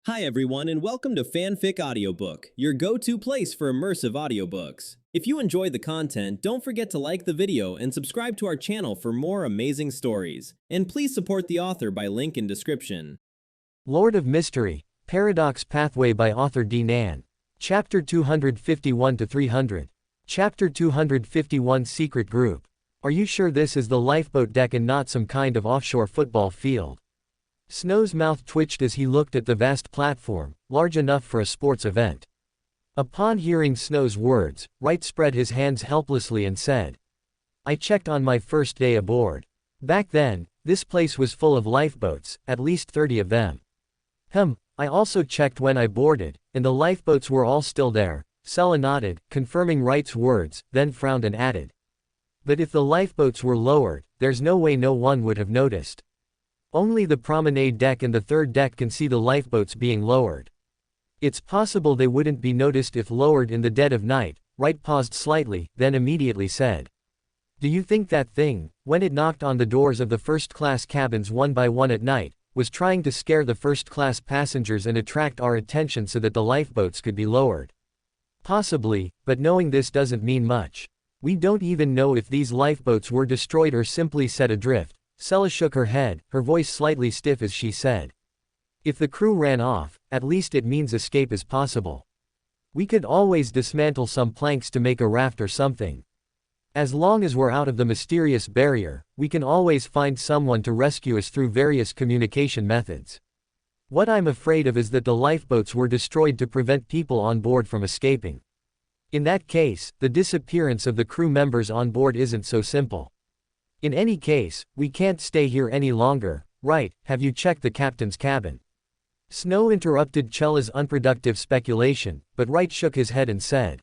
Hi everyone and welcome to Fanfic Audiobook, your go-to place for immersive audiobooks. If you enjoy the content, don't forget to like the video and subscribe to our channel for more amazing stories. And please support the author by link in description. Lord of Mystery, Paradox Pathway by author D. Nan. Chapter 251-300. Chapter 251 Secret Group. Are you sure this is the lifeboat deck and not some kind of offshore football field? Snow's mouth twitched as he looked at the vast platform, large enough for a sports event. Upon hearing Snow's words, Wright spread his hands helplessly and said, "I checked on my first day aboard. Back then, this place was full of lifeboats, at least 30 of them. I also checked when I boarded, and the lifeboats were all still there." Sella nodded, confirming Wright's words, then frowned and added, "But if the lifeboats were lowered, there's no way no one would have noticed. Only the promenade deck and the third deck can see the lifeboats being lowered. It's possible they wouldn't be noticed if lowered in the dead of night." Wright paused slightly, then immediately said, "Do you think that thing, when it knocked on the doors of the first-class cabins one by one at night, was trying to scare the first-class passengers and attract our attention so that the lifeboats could be lowered? Possibly, but knowing this doesn't mean much. We don't even know if these lifeboats were destroyed or simply set adrift." Sella shook her head, her voice slightly stiff as she said, "If the crew ran off, at least it means escape is possible. We could always dismantle some planks to make a raft or something. As long as we're out of the mysterious barrier, we can always find someone to rescue us through various communication methods. What I'm afraid of is that the lifeboats were destroyed to prevent people on board from escaping. In that case, the disappearance of the crew members on board isn't so simple. In any case, we can't stay here any longer. Right, have you checked the captain's cabin?" Snow interrupted Chella's unproductive speculation, but Wright shook his head and said,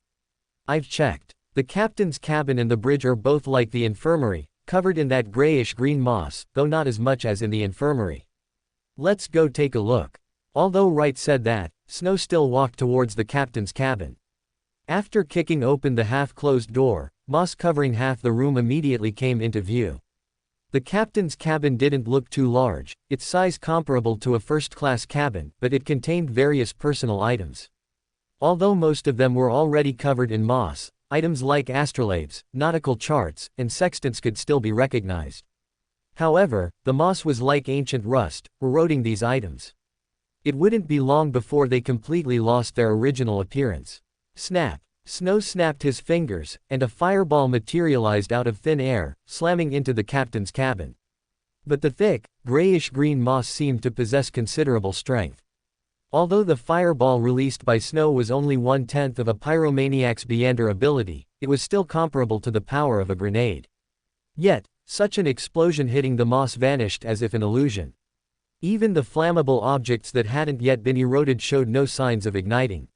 "I've checked. The captain's cabin and the bridge are both like the infirmary, covered in that grayish-green moss, though not as much as in the infirmary. Let's go take a look." Although Wright said that, Snow still walked towards the captain's cabin. After kicking open the half-closed door, moss covering half the room immediately came into view. The captain's cabin didn't look too large, its size comparable to a first-class cabin, but it contained various personal items. Although most of them were already covered in moss, items like astrolabes, nautical charts, and sextants could still be recognized. However, the moss was like ancient rust, eroding these items. It wouldn't be long before they completely lost their original appearance. Snap! Snow snapped his fingers, and a fireball materialized out of thin air, slamming into the captain's cabin. But the thick, grayish-green moss seemed to possess considerable strength. Although the fireball released by Snow was only 1/10 of a pyromaniac's Beyonder ability, it was still comparable to the power of a grenade. Yet, such an explosion hitting the moss vanished as if an illusion. Even the flammable objects that hadn't yet been eroded showed no signs of igniting.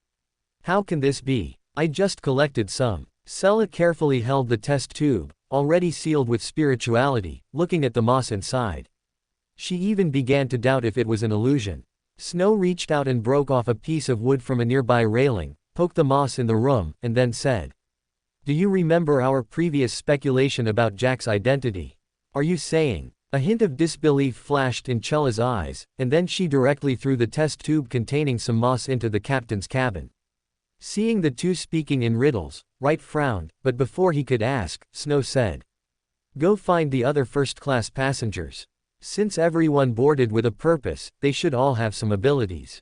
"How can this be? I just collected some." Sella carefully held the test tube, already sealed with spirituality, looking at the moss inside. She even began to doubt if it was an illusion. Snow reached out and broke off a piece of wood from a nearby railing, poked the moss in the room, and then said, "Do you remember our previous speculation about Jack's identity? Are you saying?" A hint of disbelief flashed in Chella's eyes, and then she directly threw the test tube containing some moss into the captain's cabin. Seeing the two speaking in riddles, Wright frowned, but before he could ask, Snow said, "Go find the other first-class passengers. Since everyone boarded with a purpose, they should all have some abilities."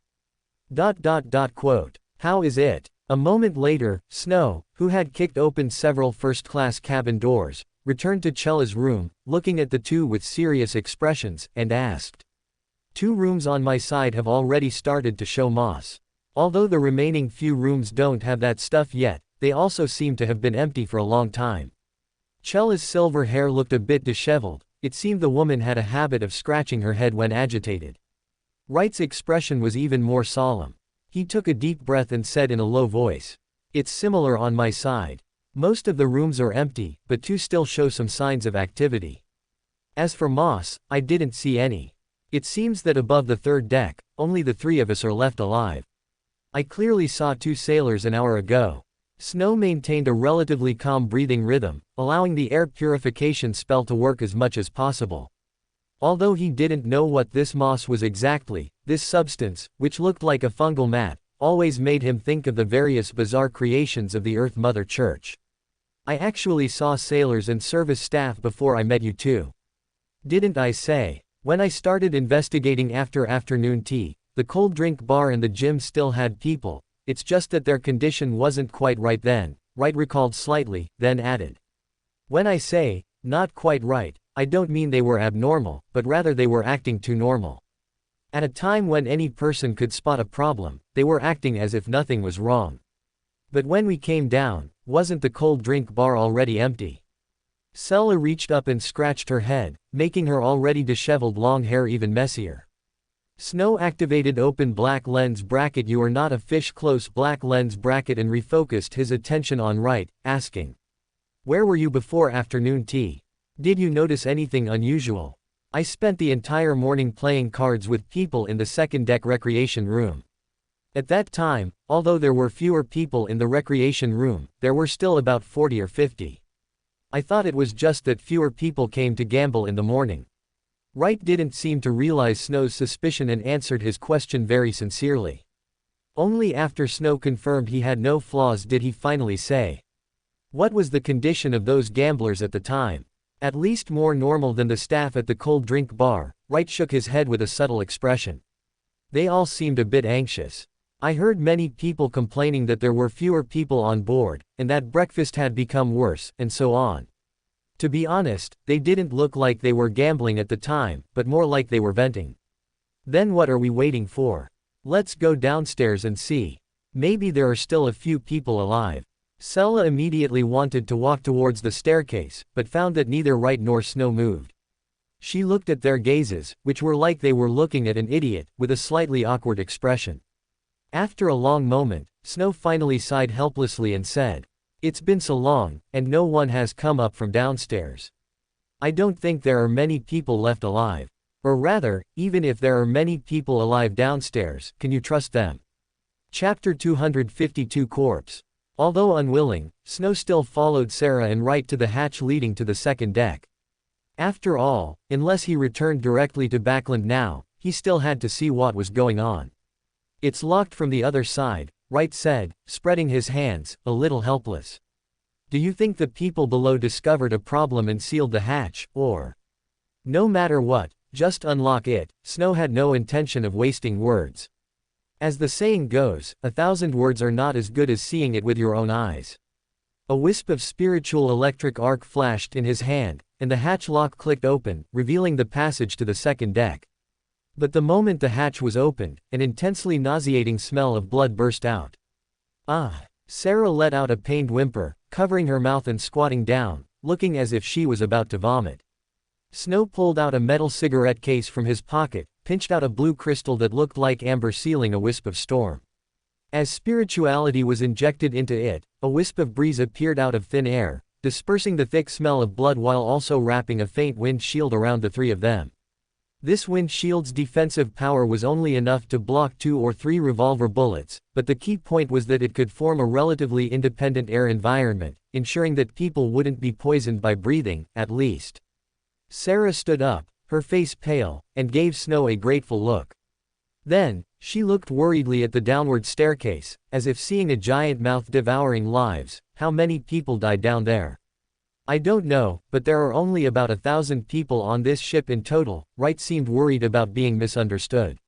Quote. "How is it?" A moment later, Snow, who had kicked open several first-class cabin doors, returned to Chella's room, looking at the two with serious expressions, and asked, "Two rooms on my side have already started to show moss. Although the remaining few rooms don't have that stuff yet, they also seem to have been empty for a long time." Chella's silver hair looked a bit disheveled. It seemed the woman had a habit of scratching her head when agitated. Wright's expression was even more solemn. He took a deep breath and said in a low voice, "It's similar on my side. Most of the rooms are empty, but two still show some signs of activity. As for moss, I didn't see any. It seems that above the third deck, only the three of us are left alive. I clearly saw two sailors an hour ago." Snow maintained a relatively calm breathing rhythm, allowing the air purification spell to work as much as possible. Although he didn't know what this moss was exactly, this substance, which looked like a fungal mat, always made him think of the various bizarre creations of the Earth Mother Church. I actually saw sailors and service staff before I met you too. Didn't I say? When I started investigating after afternoon tea, the cold drink bar and the gym still had people, it's just that their condition wasn't quite right then, Wright recalled slightly, then added. When I say, not quite right, I don't mean they were abnormal, but rather they were acting too normal. At a time when any person could spot a problem, they were acting as if nothing was wrong. But when we came down, wasn't the cold drink bar already empty? Sella reached up and scratched her head, making her already disheveled long hair even messier. Snow activated open black lens bracket. You are not a fish. Close black lens bracket, and refocused his attention on Wright, asking. Where were you before afternoon tea? Did you notice anything unusual? I spent the entire morning playing cards with people in the second deck recreation room. At that time, although there were fewer people in the recreation room, there were still about 40 or 50. I thought it was just that fewer people came to gamble in the morning. Wright didn't seem to realize Snow's suspicion and answered his question very sincerely. Only after Snow confirmed he had no flaws did he finally say. What was the condition of those gamblers at the time? At least more normal than the staff at the cold drink bar. Wright shook his head with a subtle expression. They all seemed a bit anxious. I heard many people complaining that there were fewer people on board, and that breakfast had become worse, and so on. To be honest, they didn't look like they were gambling at the time, but more like they were venting. Then what are we waiting for? Let's go downstairs and see. Maybe there are still a few people alive. Sella immediately wanted to walk towards the staircase, but found that neither Wright nor Snow moved. She looked at their gazes, which were like they were looking at an idiot, with a slightly awkward expression. After a long moment, Snow finally sighed helplessly and said, It's been so long, and no one has come up from downstairs. I don't think there are many people left alive. Or rather, even if there are many people alive downstairs, can you trust them? Chapter 252 Corpse. Although unwilling, Snow still followed Sarah and Wright to the hatch leading to the second deck. After all, unless he returned directly to Backland now, he still had to see what was going on. It's locked from the other side, Wright said, spreading his hands, a little helpless. Do you think the people below discovered a problem and sealed the hatch, or? No matter what, just unlock it. Snow had no intention of wasting words. As the saying goes, 1,000 words are not as good as seeing it with your own eyes. A wisp of spiritual electric arc flashed in his hand, and the hatch lock clicked open, revealing the passage to the second deck. But the moment the hatch was opened, an intensely nauseating smell of blood burst out. Ah! Sarah let out a pained whimper, covering her mouth and squatting down, looking as if she was about to vomit. Snow pulled out a metal cigarette case from his pocket, pinched out a blue crystal that looked like amber, sealing a wisp of storm. As spirituality was injected into it, a wisp of breeze appeared out of thin air, dispersing the thick smell of blood while also wrapping a faint wind shield around the three of them. This wind shield's defensive power was only enough to block 2 or 3 revolver bullets, but the key point was that it could form a relatively independent air environment, ensuring that people wouldn't be poisoned by breathing, at least. Sarah stood up, her face pale, and gave Snow a grateful look. Then, she looked worriedly at the downward staircase, as if seeing a giant mouth devouring lives. How many people died down there? I don't know, but there are only about 1,000 people on this ship in total. Wright seemed worried about being misunderstood.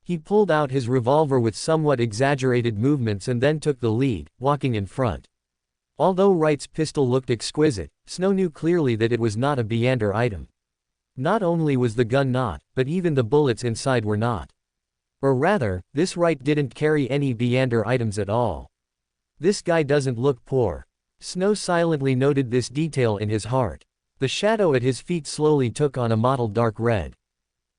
He pulled out his revolver with somewhat exaggerated movements and then took the lead, walking in front. Although Wright's pistol looked exquisite, Snow knew clearly that it was not a Beander item. Not only was the gun not, but even the bullets inside were not. Or rather, this Wright didn't carry any Beander items at all. This guy doesn't look poor. Snow silently noted this detail in his heart. The shadow at his feet slowly took on a mottled dark red.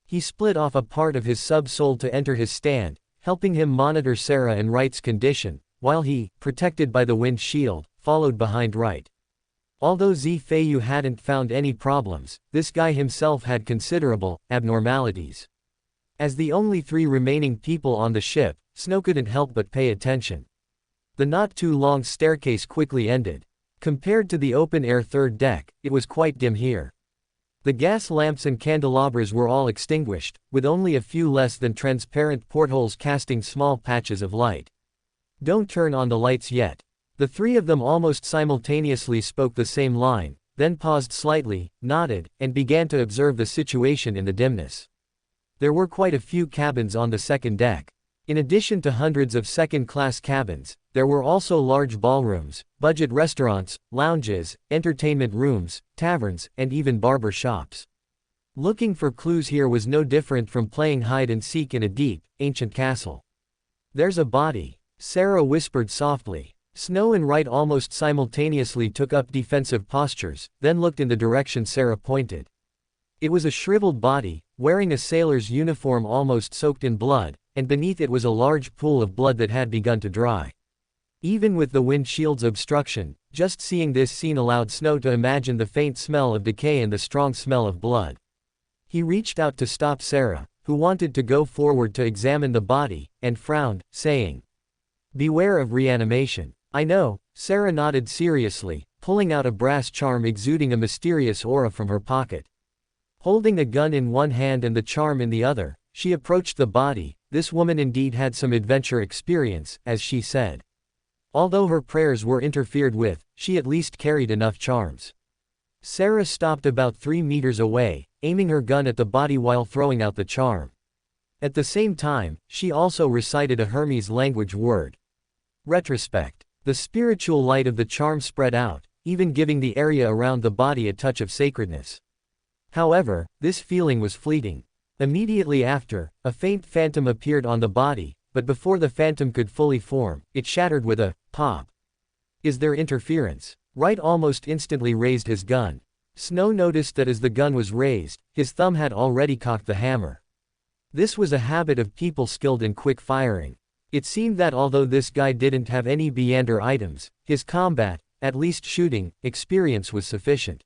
He split off a part of his sub-soul to enter his stand, helping him monitor Sarah and Wright's condition, while he, protected by the wind shield, followed behind Wright. Although Zfeiyu hadn't found any problems, this guy himself had considerable abnormalities. As the only 3 remaining people on the ship, Snow couldn't help but pay attention. The not-too-long staircase quickly ended. Compared to the open-air third deck, it was quite dim here. The gas lamps and candelabras were all extinguished, with only a few less than transparent portholes casting small patches of light. "Don't turn on the lights yet." The three of them almost simultaneously spoke the same line, then paused slightly, nodded, and began to observe the situation in the dimness. There were quite a few cabins on the second deck. In addition to hundreds of second-class cabins, there were also large ballrooms, budget restaurants, lounges, entertainment rooms, taverns, and even barber shops. Looking for clues here was no different from playing hide-and-seek in a deep, ancient castle. "There's a body," Sarah whispered softly. Snow and Wright almost simultaneously took up defensive postures, then looked in the direction Sarah pointed. It was a shriveled body, wearing a sailor's uniform almost soaked in blood, and beneath it was a large pool of blood that had begun to dry. Even with the windshield's obstruction, just seeing this scene allowed Snow to imagine the faint smell of decay and the strong smell of blood. He reached out to stop Sarah, who wanted to go forward to examine the body, and frowned, saying, "Beware of reanimation." "I know," Sarah nodded seriously, pulling out a brass charm exuding a mysterious aura from her pocket. Holding a gun in one hand and the charm in the other, she approached the body. This woman indeed had some adventure experience, as she said. Although her prayers were interfered with, she at least carried enough charms. Sarah stopped about 3 meters away, aiming her gun at the body while throwing out the charm. At the same time, she also recited a Hermes language word. Retrospect. The spiritual light of the charm spread out, even giving the area around the body a touch of sacredness. However, this feeling was fleeting. Immediately after, a faint phantom appeared on the body, but before the phantom could fully form, it shattered with a pop. "Is there interference?" Wright almost instantly raised his gun. Snow noticed that as the gun was raised, his thumb had already cocked the hammer. This was a habit of people skilled in quick firing. It seemed that although this guy didn't have any Beander items, his combat, at least shooting, experience was sufficient.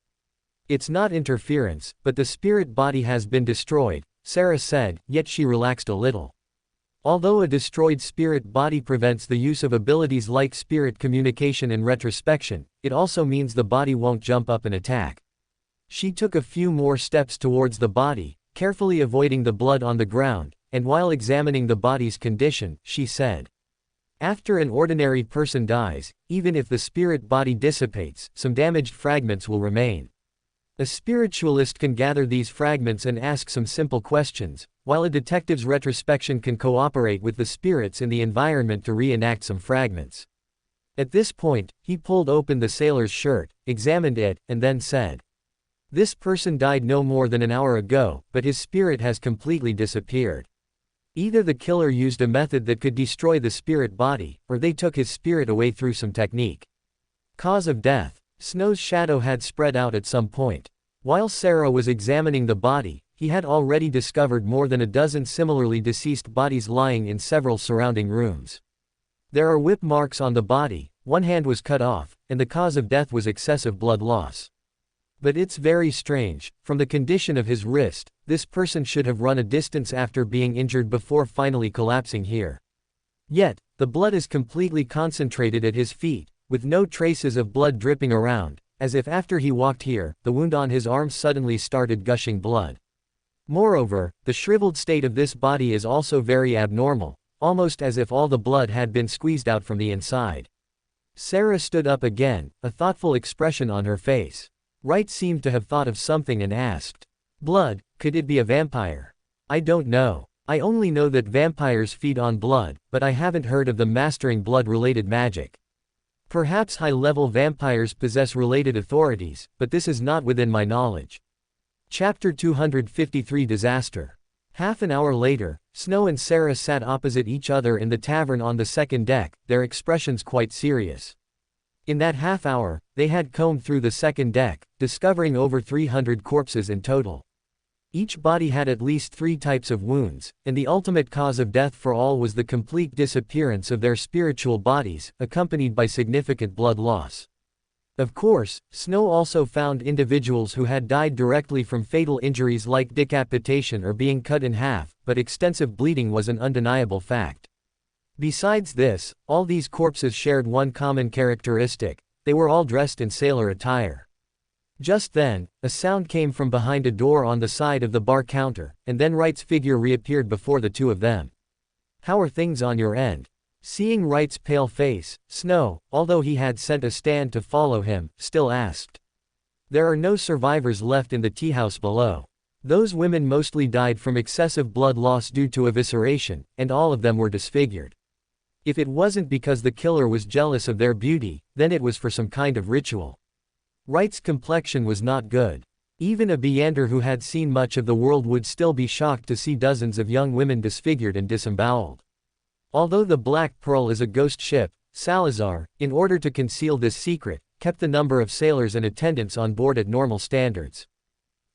"It's not interference, but the spirit body has been destroyed," Sarah said, yet she relaxed a little. Although a destroyed spirit body prevents the use of abilities like spirit communication and retrospection, it also means the body won't jump up and attack. She took a few more steps towards the body, carefully avoiding the blood on the ground, and while examining the body's condition, she said, "After an ordinary person dies, even if the spirit body dissipates, some damaged fragments will remain. A spiritualist can gather these fragments and ask some simple questions, while a detective's retrospection can cooperate with the spirits in the environment to reenact some fragments." At this point, he pulled open the sailor's shirt, examined it, and then said, "This person died no more than an hour ago, but his spirit has completely disappeared. Either the killer used a method that could destroy the spirit body, or they took his spirit away through some technique." Cause of death. Snow's shadow had spread out at some point. While Sarah was examining the body, he had already discovered more than a dozen similarly deceased bodies lying in several surrounding rooms. There are whip marks on the body, one hand was cut off, and the cause of death was excessive blood loss. But it's very strange, from the condition of his wrist, this person should have run a distance after being injured before finally collapsing here. Yet, the blood is completely concentrated at his feet, with no traces of blood dripping around, as if after he walked here, the wound on his arm suddenly started gushing blood. Moreover, the shriveled state of this body is also very abnormal, almost as if all the blood had been squeezed out from the inside. Sarah stood up again, a thoughtful expression on her face. Wright seemed to have thought of something and asked, "Blood, could it be a vampire?" "I don't know. I only know that vampires feed on blood, but I haven't heard of them mastering blood-related magic. Perhaps high-level vampires possess related authorities, but this is not within my knowledge." Chapter 253 Disaster. Half an hour later, Snow and Sarah sat opposite each other in the tavern on the second deck, their expressions quite serious. In that half hour, they had combed through the second deck, discovering over 300 corpses in total. Each body had at least 3 types of wounds, and the ultimate cause of death for all was the complete disappearance of their spiritual bodies, accompanied by significant blood loss. Of course, Snow also found individuals who had died directly from fatal injuries like decapitation or being cut in half, but extensive bleeding was an undeniable fact. Besides this, all these corpses shared one common characteristic: they were all dressed in sailor attire. Just then, a sound came from behind a door on the side of the bar counter, and then Wright's figure reappeared before the two of them. "How are things on your end?" Seeing Wright's pale face, Snow, although he had sent a stand to follow him, still asked. "There are no survivors left in the tea house below. Those women mostly died from excessive blood loss due to evisceration, and all of them were disfigured. If it wasn't because the killer was jealous of their beauty, then it was for some kind of ritual." Wright's complexion was not good. Even a Beander who had seen much of the world would still be shocked to see dozens of young women disfigured and disemboweled. Although the Black Pearl is a ghost ship, Salazar, in order to conceal this secret, kept the number of sailors and attendants on board at normal standards.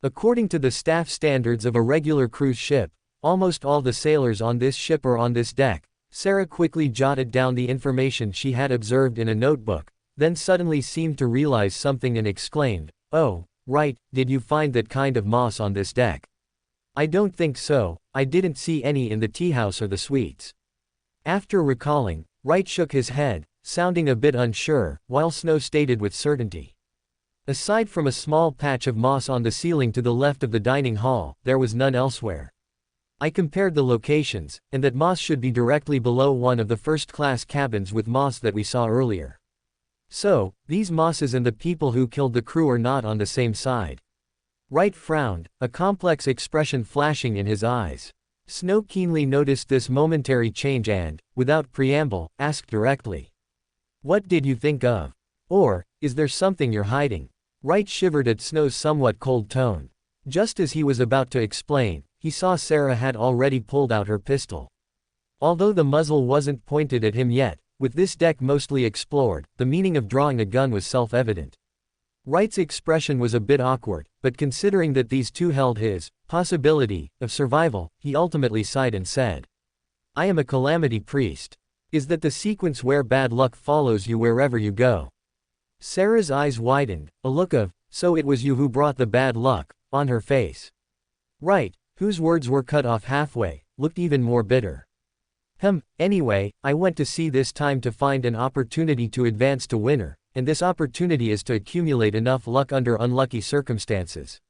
According to the staff standards of a regular cruise ship, almost all the sailors on this ship are on this deck. Sarah quickly jotted down the information she had observed in a notebook, then suddenly seemed to realize something and exclaimed, "Oh, right, did you find that kind of moss on this deck?" "I don't think so, I didn't see any in the tea house or the suites." After recalling, Wright shook his head, sounding a bit unsure, while Snow stated with certainty. "Aside from a small patch of moss on the ceiling to the left of the dining hall, there was none elsewhere. I compared the locations, and that moss should be directly below one of the first-class cabins with moss that we saw earlier. So, these mosses and the people who killed the crew are not on the same side." Wright frowned, a complex expression flashing in his eyes. Snow keenly noticed this momentary change and, without preamble, asked directly. "What did you think of? Or, is there something you're hiding?" Wright shivered at Snow's somewhat cold tone. Just as he was about to explain, he saw Sarah had already pulled out her pistol. Although the muzzle wasn't pointed at him yet, with this deck mostly explored, the meaning of drawing a gun was self-evident. Wright's expression was a bit awkward, but considering that these two held his possibility of survival, he ultimately sighed and said, "I am a calamity priest. Is that the sequence where bad luck follows you wherever you go?" Sarah's eyes widened, a look of, "So it was you who brought the bad luck," on her face. Wright, whose words were cut off halfway, looked even more bitter. Anyway, I went to sea this time to find an opportunity to advance to winner, and this opportunity is to accumulate enough luck under unlucky circumstances."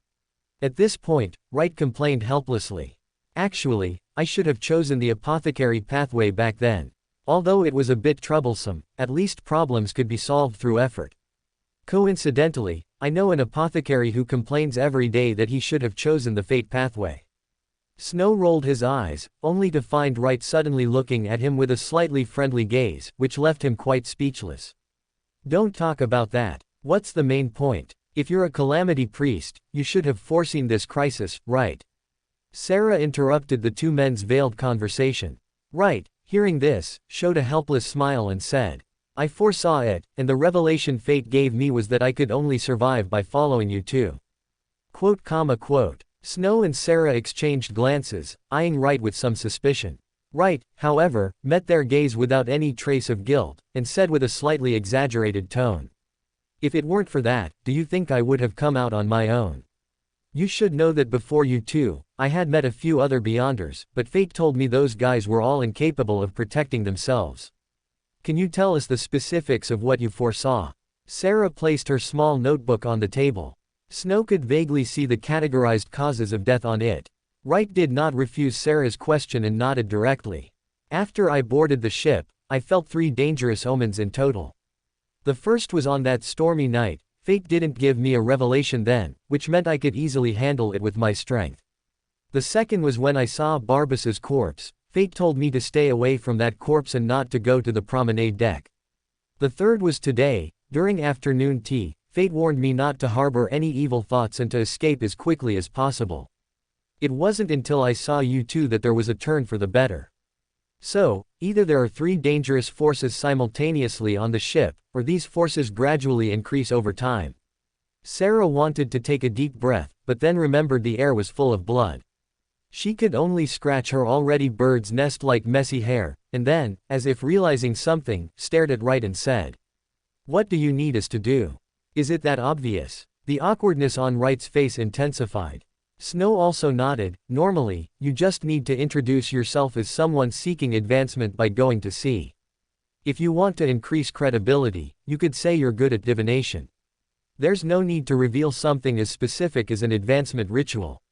At this point, Wright complained helplessly. "Actually, I should have chosen the apothecary pathway back then. Although it was a bit troublesome, at least problems could be solved through effort. Coincidentally, I know an apothecary who complains every day that he should have chosen the fate pathway." Snow rolled his eyes, only to find Wright suddenly looking at him with a slightly friendly gaze, which left him quite speechless. "Don't talk about that. What's the main point? If you're a calamity priest, you should have foreseen this crisis, right?" Sarah interrupted the two men's veiled conversation. Wright, hearing this, showed a helpless smile and said, "I foresaw it, and the revelation fate gave me was that I could only survive by following you too." Quote. Snow and Sarah exchanged glances, eyeing Wright with some suspicion. Wright, however, met their gaze without any trace of guilt, and said with a slightly exaggerated tone, "If it weren't for that, do you think I would have come out on my own? You should know that before you two, I had met a few other Beyonders, but fate told me those guys were all incapable of protecting themselves. Can you tell us the specifics of what you foresaw?" Sarah placed her small notebook on the table. Snow could vaguely see the categorized causes of death on it. Wright did not refuse Sarah's question and nodded directly. "After I boarded the ship, I felt 3 dangerous omens in total. The first was on that stormy night. Fate didn't give me a revelation then, which meant I could easily handle it with my strength. The second was when I saw Barbas's corpse. Fate told me to stay away from that corpse and not to go to the promenade deck. The third was today, during afternoon tea. Fate warned me not to harbor any evil thoughts and to escape as quickly as possible. It wasn't until I saw you two that there was a turn for the better. So, either there are 3 dangerous forces simultaneously on the ship, or these forces gradually increase over time." Sarah wanted to take a deep breath, but then remembered the air was full of blood. She could only scratch her already bird's nest-like messy hair, and then, as if realizing something, stared at Wright and said, "What do you need us to do? Is it that obvious?" The awkwardness on Wright's face intensified. Snow also nodded. "Normally, you just need to introduce yourself as someone seeking advancement by going to sea. If you want to increase credibility, you could say you're good at divination." There's no need to reveal something as specific as an advancement ritual.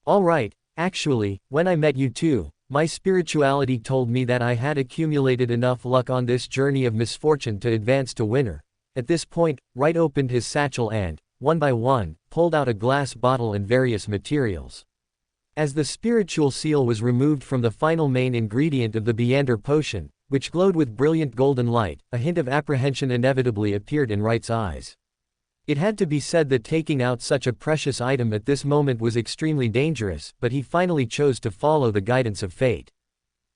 Alright, actually, when I met you two, my spirituality told me that I had accumulated enough luck on this journey of misfortune to advance to winner. At this point, Wright opened his satchel and, one by one, pulled out a glass bottle and various materials. As the spiritual seal was removed from the final main ingredient of the Buridan potion, which glowed with brilliant golden light, a hint of apprehension inevitably appeared in Wright's eyes. It had to be said that taking out such a precious item at this moment was extremely dangerous, but he finally chose to follow the guidance of fate.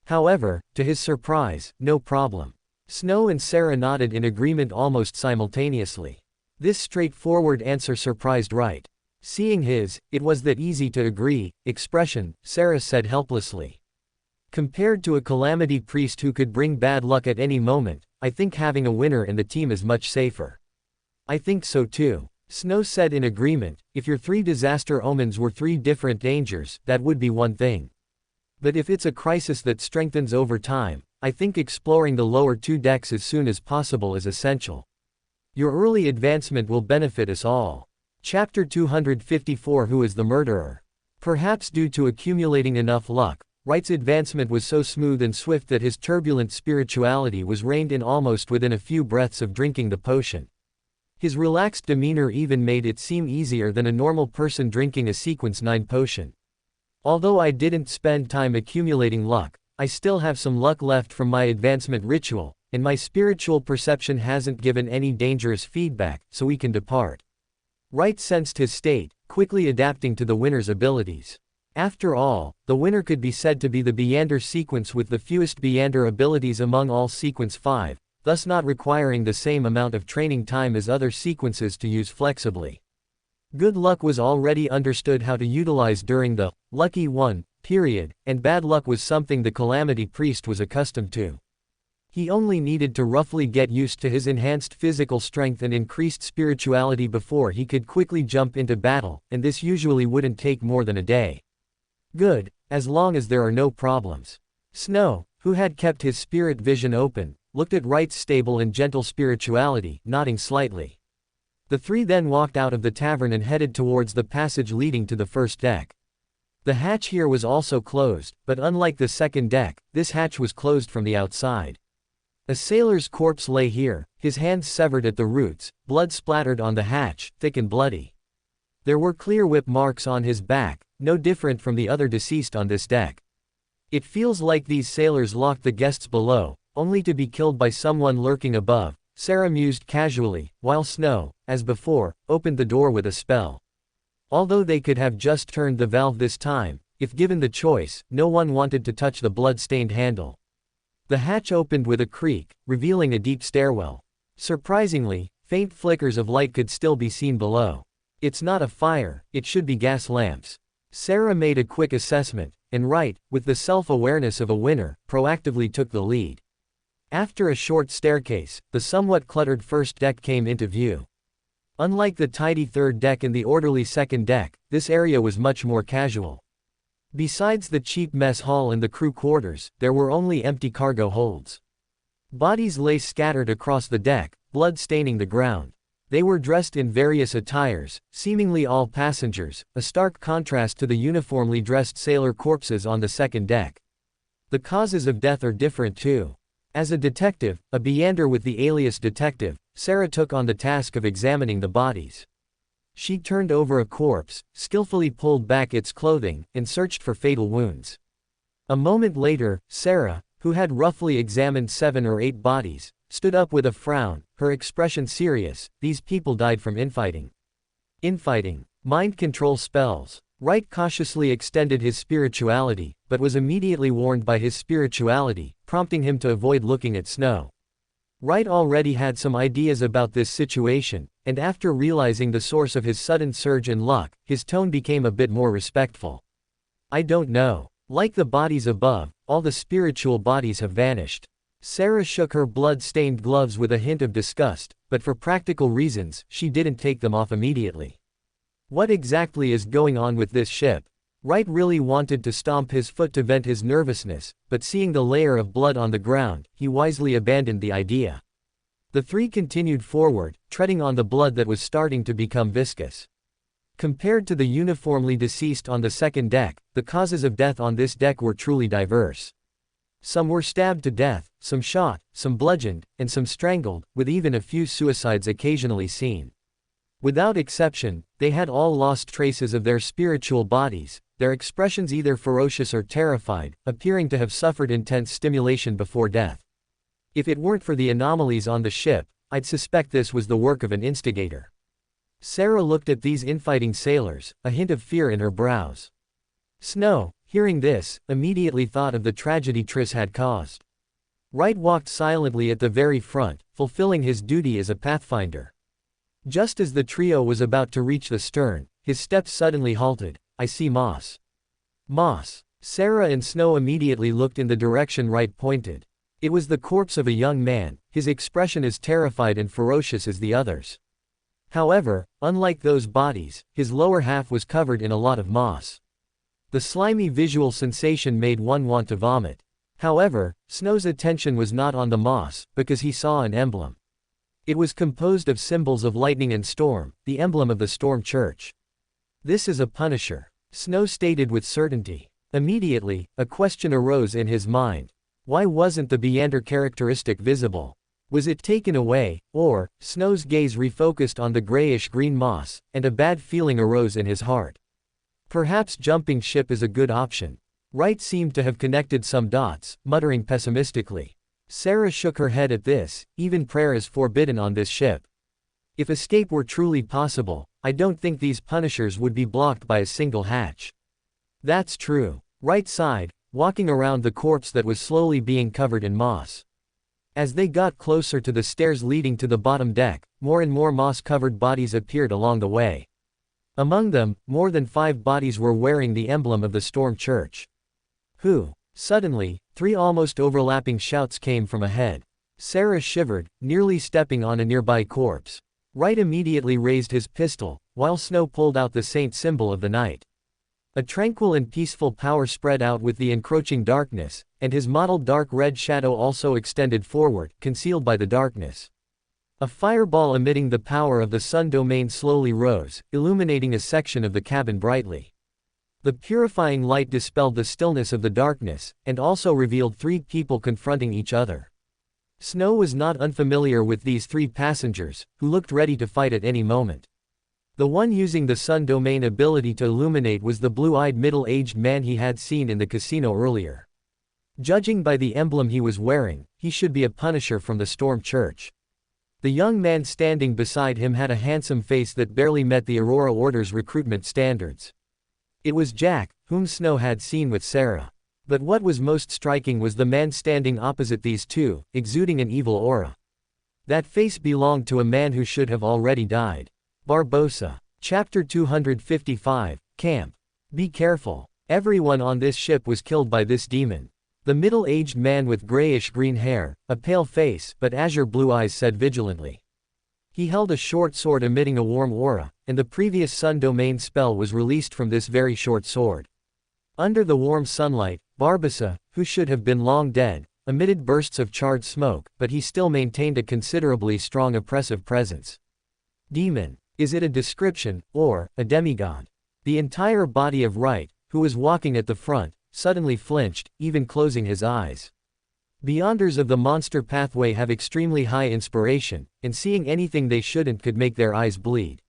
However, to his surprise, no problem. Snow and Sarah nodded in agreement almost simultaneously. This straightforward answer surprised Wright. Seeing his, "it was that easy to agree," expression, Sarah said helplessly. Compared to a calamity priest who could bring bad luck at any moment, I think having a winner in the team is much safer. I think so too. Snow said in agreement. If your 3 disaster omens were 3 different dangers, that would be one thing. But if it's a crisis that strengthens over time, I think exploring the lower 2 decks as soon as possible is essential. Your early advancement will benefit us all. Chapter 254 Who is the murderer? Perhaps due to accumulating enough luck, Wright's advancement was so smooth and swift that his turbulent spirituality was reined in almost within a few breaths of drinking the potion. His relaxed demeanor even made it seem easier than a normal person drinking a sequence 9 potion. Although I didn't spend time accumulating luck, I still have some luck left from my advancement ritual, and my spiritual perception hasn't given any dangerous feedback, so we can depart. Wright sensed his state, quickly adapting to the winner's abilities. After all, the winner could be said to be the Buridan sequence with the fewest Buridan abilities among all sequence 5, thus not requiring the same amount of training time as other sequences to use flexibly. Good luck was already understood how to utilize during the lucky one period, and bad luck was something the calamity priest was accustomed to. He only needed to roughly get used to his enhanced physical strength and increased spirituality before he could quickly jump into battle, and this usually wouldn't take more than a day. Good, as long as there are no problems. Snow, who had kept his spirit vision open, looked at Wright's stable and gentle spirituality, nodding slightly. The 3 then walked out of the tavern and headed towards the passage leading to the first deck. The hatch here was also closed, but unlike the second deck, this hatch was closed from the outside. A sailor's corpse lay here, his hands severed at the roots, blood splattered on the hatch, thick and bloody. There were clear whip marks on his back, no different from the other deceased on this deck. It feels like these sailors locked the guests below, only to be killed by someone lurking above, Sarah mused casually, while Snow, as before, opened the door with a spell. Although they could have just turned the valve this time, if given the choice, no one wanted to touch the blood-stained handle. The hatch opened with a creak, revealing a deep stairwell. Surprisingly, faint flickers of light could still be seen below. It's not a fire, it should be gas lamps. Sarah made a quick assessment, and Wright, with the self-awareness of a winner, proactively took the lead. After a short staircase, the somewhat cluttered first deck came into view. Unlike the tidy third deck and the orderly second deck, this area was much more casual. Besides the cheap mess hall and the crew quarters, there were only empty cargo holds. Bodies lay scattered across the deck, blood staining the ground. They were dressed in various attires, seemingly all passengers, a stark contrast to the uniformly dressed sailor corpses on the second deck. The causes of death are different too. As a detective, a Buridan with the alias detective, Sarah took on the task of examining the bodies. She turned over a corpse, skillfully pulled back its clothing, and searched for fatal wounds. A moment later, Sarah, who had roughly examined 7 or 8 bodies, stood up with a frown, her expression serious. These people died from infighting. Infighting. Mind control spells. Wright cautiously extended his spirituality, but was immediately warned by his spirituality, prompting him to avoid looking at Snow. Wright already had some ideas about this situation, and after realizing the source of his sudden surge in luck, his tone became a bit more respectful. I don't know. Like the bodies above, all the spiritual bodies have vanished. Sarah shook her blood-stained gloves with a hint of disgust, but for practical reasons, she didn't take them off immediately. What exactly is going on with this ship? Wright really wanted to stomp his foot to vent his nervousness, but seeing the layer of blood on the ground, he wisely abandoned the idea. The three continued forward, treading on the blood that was starting to become viscous. Compared to the uniformly deceased on the second deck, the causes of death on this deck were truly diverse. Some were stabbed to death, some shot, some bludgeoned, and some strangled, with even a few suicides occasionally seen. Without exception, they had all lost traces of their spiritual bodies, their expressions either ferocious or terrified, appearing to have suffered intense stimulation before death. If it weren't for the anomalies on the ship, I'd suspect this was the work of an instigator. Sarah looked at these infighting sailors, a hint of fear in her brows. Snow, hearing this, immediately thought of the tragedy Triss had caused. Wright walked silently at the very front, fulfilling his duty as a pathfinder. Just as the trio was about to reach the stern, his steps suddenly halted. I see moss. Moss. Sarah and Snow immediately looked in the direction Wright pointed. It was the corpse of a young man, his expression as terrified and ferocious as the others. However, unlike those bodies, his lower half was covered in a lot of moss. The slimy visual sensation made one want to vomit. However, Snow's attention was not on the moss, because he saw an emblem. It was composed of symbols of lightning and storm, the emblem of the Storm Church. This is a Punisher, Snow stated with certainty. Immediately, a question arose in his mind. Why wasn't the Beyonder characteristic visible? Was it taken away, or, Snow's gaze refocused on the grayish-green moss, and a bad feeling arose in his heart. Perhaps jumping ship is a good option. Wright seemed to have connected some dots, muttering pessimistically. Sarah shook her head at this. Even prayer is forbidden on this ship. If escape were truly possible, I don't think these Punishers would be blocked by a single hatch. That's true. Wright sighed, walking around the corpse that was slowly being covered in moss. As they got closer to the stairs leading to the bottom deck, more and more moss-covered bodies appeared along the way. Among them, more than 5 bodies were wearing the emblem of the Storm Church. Who? Suddenly, 3 almost overlapping shouts came from ahead. Sarah shivered, nearly stepping on a nearby corpse. Wright immediately raised his pistol, while Snow pulled out the saint symbol of the night. A tranquil and peaceful power spread out with the encroaching darkness, and his mottled dark red shadow also extended forward, concealed by the darkness. A fireball emitting the power of the sun domain slowly rose, illuminating a section of the cabin brightly. The purifying light dispelled the stillness of the darkness, and also revealed 3 people confronting each other. Snow was not unfamiliar with these 3 passengers, who looked ready to fight at any moment. The one using the sun domain ability to illuminate was the blue-eyed middle-aged man he had seen in the casino earlier. Judging by the emblem he was wearing, he should be a Punisher from the Storm Church. The young man standing beside him had a handsome face that barely met the Aurora Order's recruitment standards. It was Jack, whom Snow had seen with Sarah. But what was most striking was the man standing opposite these 2, exuding an evil aura. That face belonged to a man who should have already died. Barbossa. Chapter 255, Camp. Be careful. Everyone on this ship was killed by this demon. The middle-aged man with grayish-green hair, a pale face but azure-blue eyes said vigilantly. He held a short sword emitting a warm aura, and the previous sun domain spell was released from this very short sword. Under the warm sunlight, Barbossa, who should have been long dead, emitted bursts of charred smoke, but he still maintained a considerably strong oppressive presence. Demon. Is it a description, or a demigod? The entire body of Wright, who was walking at the front, suddenly flinched, even closing his eyes. Beyonders of the monster pathway have extremely high inspiration, and seeing anything they shouldn't could make their eyes bleed.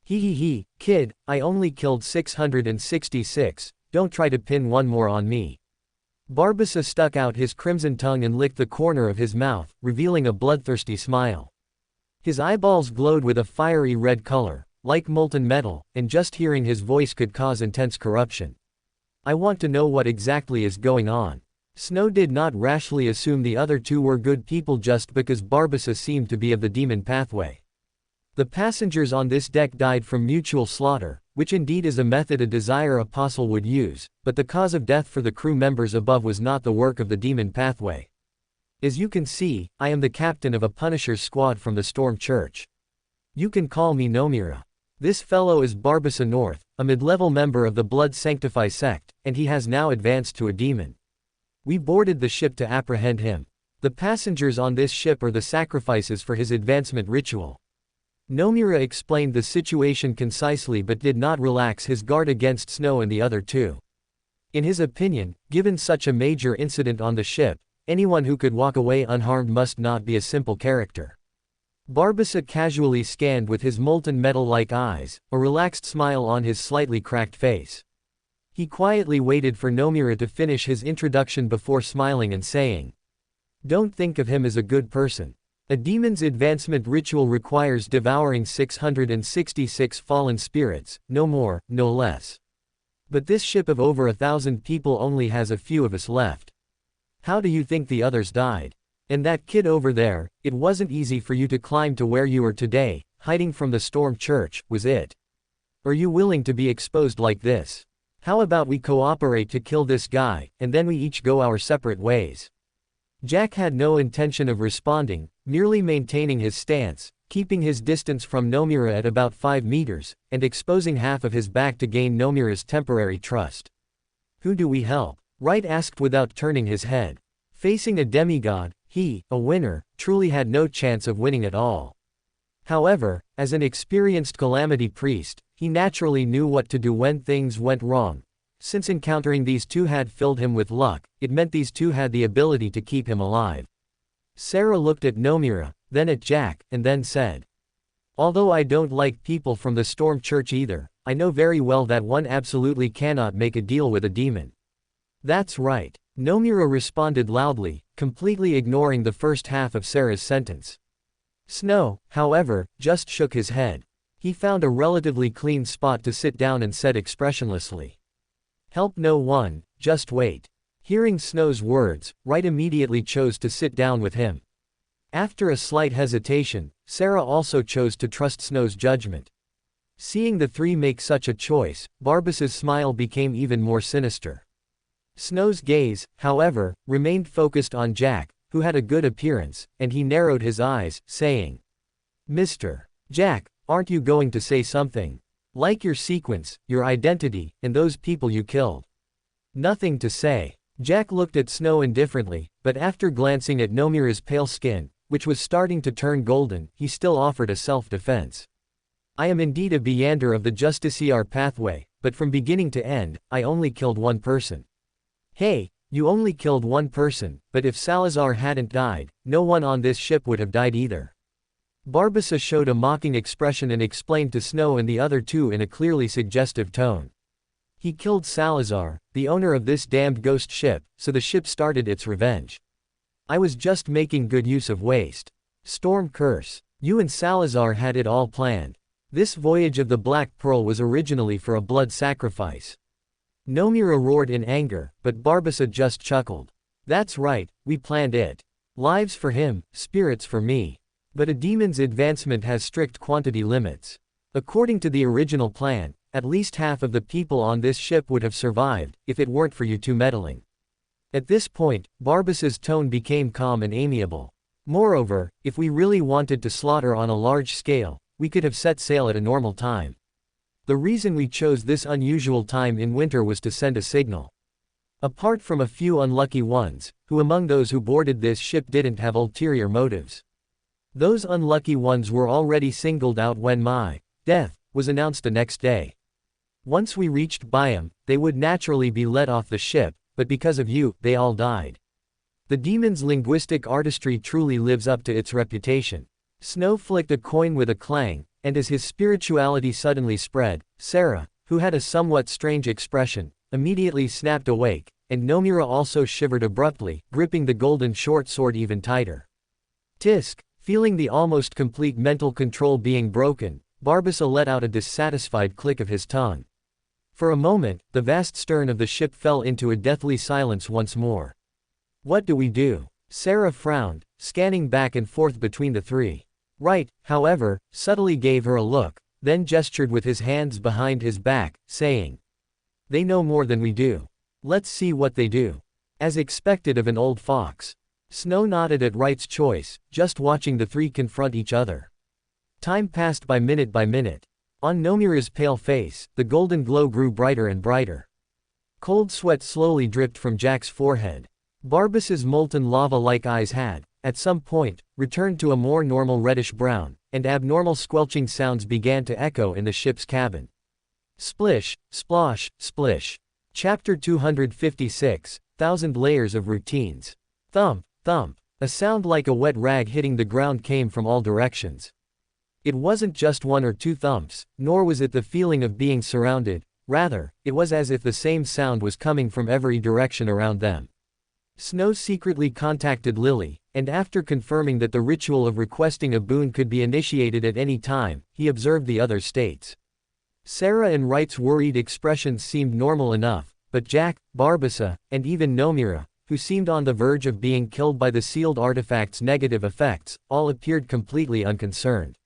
He, kid, I only killed 666, don't try to pin one more on me. Barbossa stuck out his crimson tongue and licked the corner of his mouth, revealing a bloodthirsty smile. His eyeballs glowed with a fiery red color, like molten metal, and just hearing his voice could cause intense corruption. I want to know what exactly is going on. Snow did not rashly assume the other 2 were good people just because Barbossa seemed to be of the demon pathway. The passengers on this deck died from mutual slaughter, which indeed is a method a Desire Apostle would use, but the cause of death for the crew members above was not the work of the demon pathway. As you can see, I am the captain of a Punisher's squad from the Storm Church. You can call me Nomura. This fellow is Barbossa North, a mid-level member of the Blood Sanctify sect, and he has now advanced to a demon. We boarded the ship to apprehend him. The passengers on this ship are the sacrifices for his advancement ritual. Nomura explained the situation concisely but did not relax his guard against Snow and the other two. In his opinion, given such a major incident on the ship, anyone who could walk away unharmed must not be a simple character. Barbassa casually scanned with his molten metal-like eyes, a relaxed smile on his slightly cracked face. He quietly waited for Nomura to finish his introduction before smiling and saying, "Don't think of him as a good person. A demon's advancement ritual requires devouring 666 fallen spirits, no more, no less. But this ship of over 1,000 people only has a few of us left. How do you think the others died? And that kid over there, it wasn't easy for you to climb to where you are today, hiding from the Storm Church, was it? Are you willing to be exposed like this? How about we cooperate to kill this guy, and then we each go our separate ways?" Jack had no intention of responding, merely maintaining his stance, keeping his distance from Nomura at about 5 meters, and exposing half of his back to gain Nomura's temporary trust. "Who do we help?" Wright asked without turning his head. Facing a demigod, he, a winner, truly had no chance of winning at all. However, as an experienced calamity priest, he naturally knew what to do when things went wrong. Since encountering these two had filled him with luck, it meant these two had the ability to keep him alive. Sarah looked at Nomura, then at Jack, and then said, "Although I don't like people from the Storm Church either, I know very well that one absolutely cannot make a deal with a demon." "That's right," Nomura responded loudly, completely ignoring the first half of Sarah's sentence. Snow, however, just shook his head. He found a relatively clean spot to sit down and said expressionlessly, "Help no one, just wait." Hearing Snow's words, Wright immediately chose to sit down with him. After a slight hesitation, Sarah also chose to trust Snow's judgment. Seeing the three make such a choice, Barbassa's smile became even more sinister. Snow's gaze, however, remained focused on Jack, who had a good appearance, and he narrowed his eyes, saying, "Mr. Jack, aren't you going to say something? Like your sequence, your identity, and those people you killed?" "Nothing to say." Jack looked at Snow indifferently, but after glancing at Nomura's pale skin, which was starting to turn golden, he still offered a self-defense. "I am indeed a Beyander of the Justiciar pathway, but from beginning to end, I only killed one person." "Hey, you only killed one person, but if Salazar hadn't died, no one on this ship would have died either." Barbassa showed a mocking expression and explained to Snow and the other two in a clearly suggestive tone. "He killed Salazar, the owner of this damned ghost ship, so the ship started its revenge. I was just making good use of waste. Storm curse. You and Salazar had it all planned. This voyage of the Black Pearl was originally for a blood sacrifice." Nomura roared in anger, but Barbassa just chuckled. "That's right, we planned it. Lives for him, spirits for me. But a demon's advancement has strict quantity limits. According to the original plan, at least half of the people on this ship would have survived, if it weren't for you two meddling." At this point, Barbassa's tone became calm and amiable. "Moreover, if we really wanted to slaughter on a large scale, we could have set sail at a normal time. The reason we chose this unusual time in winter was to send a signal. Apart from a few unlucky ones, who among those who boarded this ship didn't have ulterior motives. Those unlucky ones were already singled out when my death was announced the next day. Once we reached Byam, they would naturally be let off the ship, but because of you, they all died. The demon's linguistic artistry truly lives up to its reputation." Snow flicked a coin with a clang, and as his spirituality suddenly spread, Sarah, who had a somewhat strange expression, immediately snapped awake, and Nomura also shivered abruptly, gripping the golden short sword even tighter. Tisk! Feeling the almost complete mental control being broken, Barbassa let out a dissatisfied click of his tongue. For a moment, the vast stern of the ship fell into a deathly silence once more. "What do we do?" Sarah frowned, scanning back and forth between the three. Wright, however, subtly gave her a look, then gestured with his hands behind his back, saying, "They know more than we do. Let's see what they do." As expected of an old fox, Snow nodded at Wright's choice, just watching the three confront each other. Time passed by minute by minute. On Nomura's pale face, the golden glow grew brighter and brighter. Cold sweat slowly dripped from Jack's forehead. Barbassa's molten lava-like eyes had, at some point, returned to a more normal reddish-brown, and abnormal squelching sounds began to echo in the ship's cabin. Splish, splosh, splish. Chapter 256, Thousand Layers of Routines. Thump, thump. A sound like a wet rag hitting the ground came from all directions. It wasn't just one or two thumps, nor was it the feeling of being surrounded, rather, it was as if the same sound was coming from every direction around them. Snow secretly contacted Lily, and after confirming that the ritual of requesting a boon could be initiated at any time, he observed the other states. Sarah and Wright's worried expressions seemed normal enough, but Jack, Barbassa, and even Nomura, who seemed on the verge of being killed by the sealed artifact's negative effects, all appeared completely unconcerned.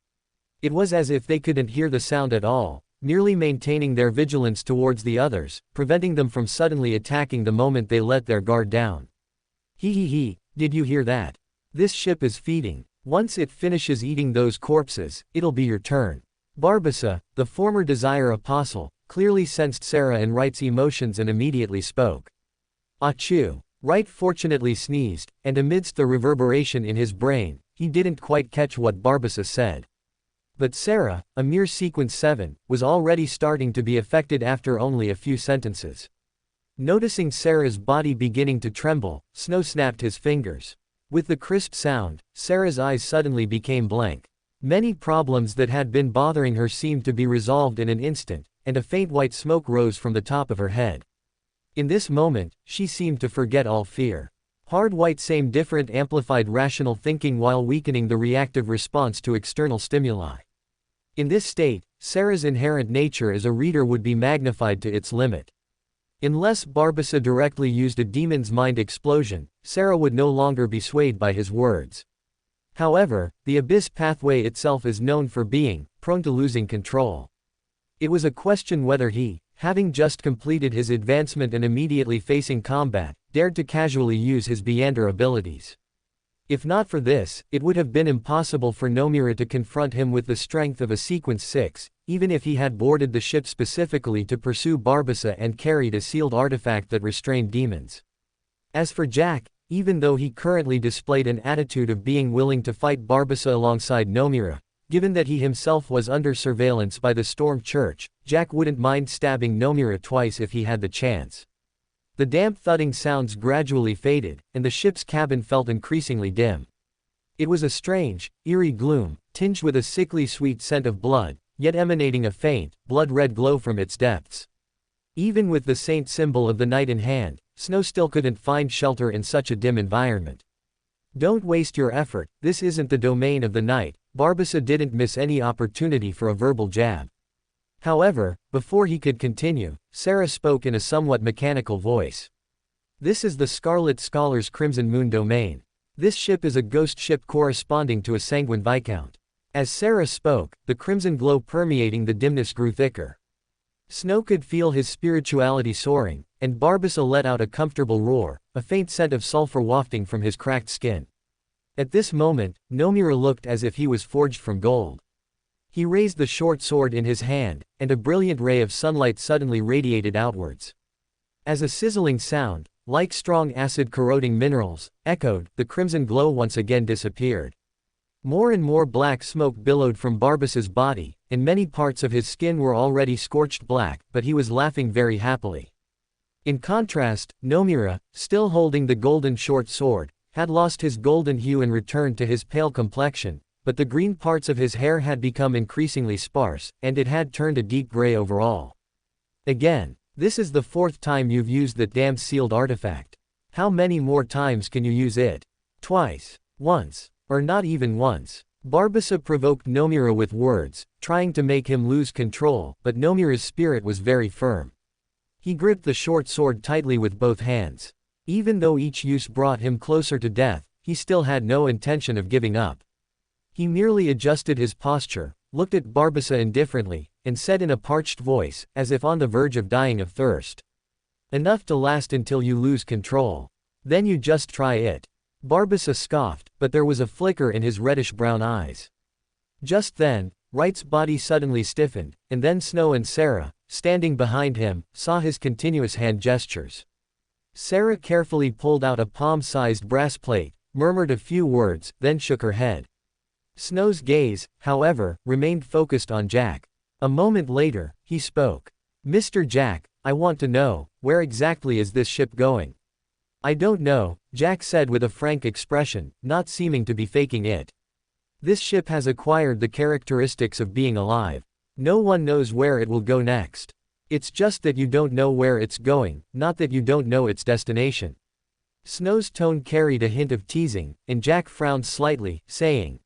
It was as if they couldn't hear the sound at all, merely maintaining their vigilance towards the others, preventing them from suddenly attacking the moment they let their guard down. Hee, did you hear that? This ship is feeding. Once it finishes eating those corpses, it'll be your turn. Barbassa, the former Desire Apostle, clearly sensed Sarah and Wright's emotions and immediately spoke. Achoo! Wright fortunately sneezed, and amidst the reverberation in his brain, he didn't quite catch what Barbassa said. But Sarah, a mere sequence 7, was already starting to be affected after only a few sentences. Noticing Sarah's body beginning to tremble, Snow snapped his fingers. With the crisp sound, Sarah's eyes suddenly became blank. Many problems that had been bothering her seemed to be resolved in an instant, and a faint white smoke rose from the top of her head. In this moment, she seemed to forget all fear. Hard white same different amplified rational thinking while weakening the reactive response to external stimuli. In this state, Sarah's inherent nature as a reader would be magnified to its limit. Unless Barbassa directly used a demon's mind explosion, Sarah would no longer be swayed by his words. However, the abyss pathway itself is known for being prone to losing control. It was a question whether he, having just completed his advancement and immediately facing combat, dared to casually use his Beander abilities. If not for this, it would have been impossible for Nomura to confront him with the strength of a Sequence 6, even if he had boarded the ship specifically to pursue Barbassa and carried a sealed artifact that restrained demons. As for Jack, even though he currently displayed an attitude of being willing to fight Barbassa alongside Nomura, given that he himself was under surveillance by the Storm Church, Jack wouldn't mind stabbing Nomura twice if he had the chance. The damp thudding sounds gradually faded, and the ship's cabin felt increasingly dim. It was a strange, eerie gloom, tinged with a sickly sweet scent of blood, yet emanating a faint, blood-red glow from its depths. Even with the saint symbol of the night in hand, Snow still couldn't find shelter in such a dim environment. Don't waste your effort, this isn't the domain of the night. Barbassa didn't miss any opportunity for a verbal jab. However, before he could continue, Sarah spoke in a somewhat mechanical voice. This is the Scarlet Scholar's Crimson Moon domain. This ship is a ghost ship corresponding to a Sanguine Viscount. As Sarah spoke, the crimson glow permeating the dimness grew thicker. Snow could feel his spirituality soaring, and Barbassa let out a comfortable roar, a faint scent of sulfur wafting from his cracked skin. At this moment, Nomura looked as if he was forged from gold. He raised the short sword in his hand, and a brilliant ray of sunlight suddenly radiated outwards. As a sizzling sound, like strong acid-corroding minerals, echoed, the crimson glow once again disappeared. More and more black smoke billowed from Barbassa's body, and many parts of his skin were already scorched black, but he was laughing very happily. In contrast, Nomura, still holding the golden short sword, had lost his golden hue and returned to his pale complexion, but the green parts of his hair had become increasingly sparse, and it had turned a deep gray overall. Again, this is the 4th time you've used that damned sealed artifact. How many more times can you use it? Twice. Once. Or not even once. Barbassa provoked Nomura with words, trying to make him lose control, but Nomura's spirit was very firm. He gripped the short sword tightly with both hands. Even though each use brought him closer to death, he still had no intention of giving up. He merely adjusted his posture, looked at Barbassa indifferently, and said in a parched voice, as if on the verge of dying of thirst. Enough to last until you lose control. Then you just try it. Barbassa scoffed, but there was a flicker in his reddish-brown eyes. Just then, Wright's body suddenly stiffened, and then Snow and Sarah, standing behind him, saw his continuous hand gestures. Sarah carefully pulled out a palm-sized brass plate, murmured a few words, then shook her head. Snow's gaze, however, remained focused on Jack. A moment later, he spoke. "Mr. Jack, I want to know, where exactly is this ship going?" "I don't know," Jack said with a frank expression, not seeming to be faking it. "This ship has acquired the characteristics of being alive. No one knows where it will go next. It's just that you don't know where it's going, not that you don't know its destination." Snow's tone carried a hint of teasing, and Jack frowned slightly, saying,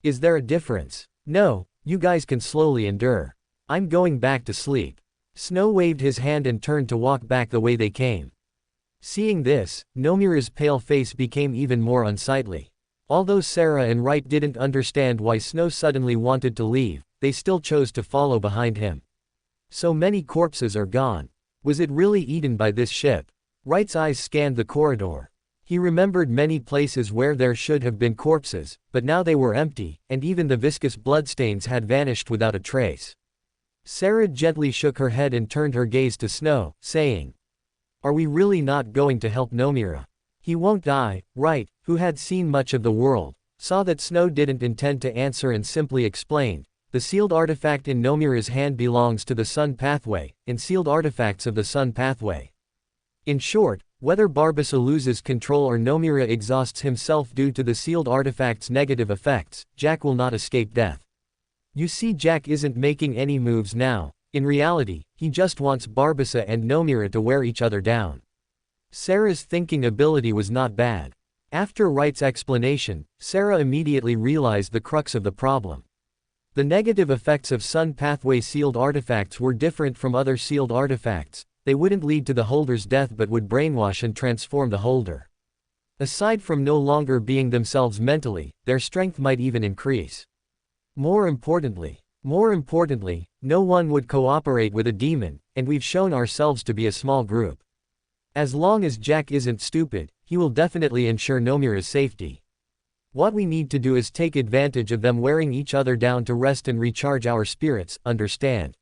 "Is there a difference?" "No, you guys can slowly endure. I'm going back to sleep." Snow waved his hand and turned to walk back the way they came. Seeing this, Nomura's pale face became even more unsightly. Although Sarah and Wright didn't understand why Snow suddenly wanted to leave, they still chose to follow behind him. So many corpses are gone. Was it really eaten by this ship? Wright's eyes scanned the corridor. He remembered many places where there should have been corpses, but now they were empty, and even the viscous bloodstains had vanished without a trace. Sarah gently shook her head and turned her gaze to Snow, saying, "Are we really not going to help Nomura? He won't die." Wright, who had seen much of the world, saw that Snow didn't intend to answer and simply explained, "The sealed artifact in Nomura's hand belongs to the Sun Pathway, and sealed artifacts of the Sun Pathway. In short, whether Barbassa loses control or Nomura exhausts himself due to the sealed artifact's negative effects, Jack will not escape death." You see, Jack isn't making any moves now. In reality, he just wants Barbassa and Nomura to wear each other down. Sarah's thinking ability was not bad. After Wright's explanation, Sarah immediately realized the crux of the problem. The negative effects of Sun Pathway sealed artifacts were different from other sealed artifacts. They wouldn't lead to the holder's death but would brainwash and transform the holder. Aside from no longer being themselves mentally, their strength might even increase. More importantly, no one would cooperate with a demon, and we've shown ourselves to be a small group. As long as Jack isn't stupid, he will definitely ensure Nomura's safety. What we need to do is take advantage of them wearing each other down to rest and recharge our spirits, understand?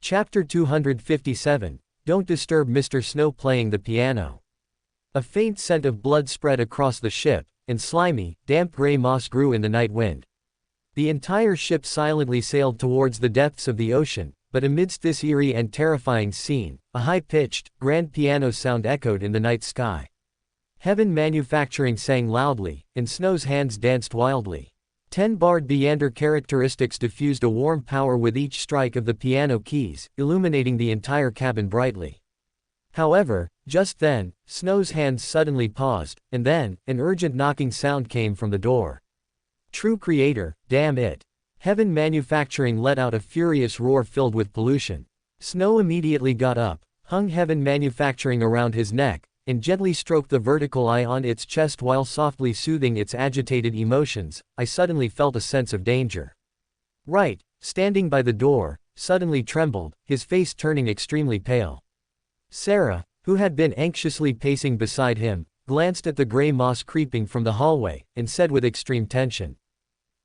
Chapter 257, Don't Disturb Mr. Snow playing the piano. A faint scent of blood spread across the ship, and slimy, damp gray moss grew in the night wind. The entire ship silently sailed towards the depths of the ocean, but amidst this eerie and terrifying scene, a high-pitched, grand piano sound echoed in the night sky. Heaven Manufacturing sang loudly, and Snow's hands danced wildly. 10-barred Beander characteristics diffused a warm power with each strike of the piano keys, illuminating the entire cabin brightly. However, just then, Snow's hands suddenly paused, and then, an urgent knocking sound came from the door. True Creator, damn it. Heaven Manufacturing let out a furious roar filled with pollution. Snow immediately got up, hung Heaven Manufacturing around his neck, and gently stroked the vertical eye on its chest while softly soothing its agitated emotions. I suddenly felt a sense of danger. Wright, standing by the door, suddenly trembled, his face turning extremely pale. Sarah, who had been anxiously pacing beside him, glanced at the gray moss creeping from the hallway, and said with extreme tension,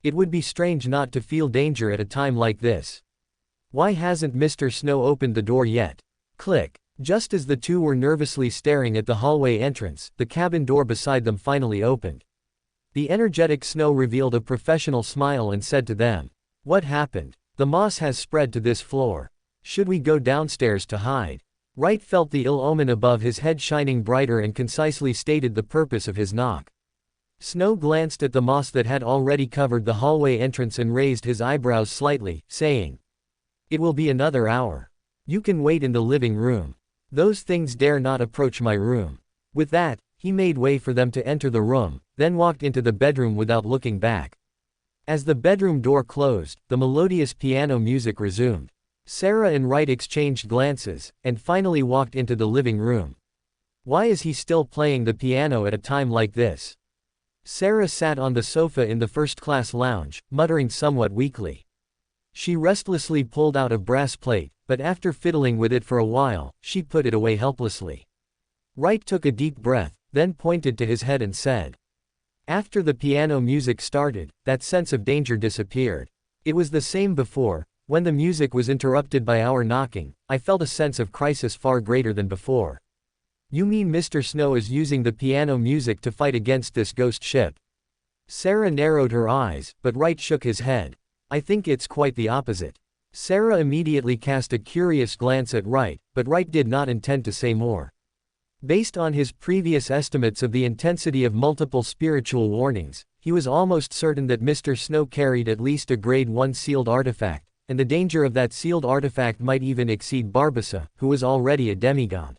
"It would be strange not to feel danger at a time like this. Why hasn't Mr. Snow opened the door yet?" Click. Just as the two were nervously staring at the hallway entrance, the cabin door beside them finally opened. The energetic Snow revealed a professional smile and said to them, "What happened? The moss has spread to this floor. Should we go downstairs to hide?" Wright felt the ill omen above his head shining brighter and concisely stated the purpose of his knock. Snow glanced at the moss that had already covered the hallway entrance and raised his eyebrows slightly, saying, "It will be another hour. You can wait in the living room. Those things dare not approach my room." With that, he made way for them to enter the room, then walked into the bedroom without looking back. As the bedroom door closed, the melodious piano music resumed. Sarah and Wright exchanged glances, and finally walked into the living room. Why is he still playing the piano at a time like this? Sarah sat on the sofa in the first-class lounge, muttering somewhat weakly. She restlessly pulled out a brass plate, but after fiddling with it for a while, she put it away helplessly. Wright took a deep breath, then pointed to his head and said, "After the piano music started, that sense of danger disappeared. It was the same before. When the music was interrupted by our knocking, I felt a sense of crisis far greater than before. You mean Mr. Snow is using the piano music to fight against this ghost ship? Sarah narrowed her eyes, but Wright shook his head. I think it's quite the opposite. Sarah immediately cast a curious glance at Wright, but Wright did not intend to say more. Based on his previous estimates of the intensity of multiple spiritual warnings, he was almost certain that Mr. Snow carried at least a Grade 1 sealed artifact, and the danger of that sealed artifact might even exceed Barbossa, who was already a demigod.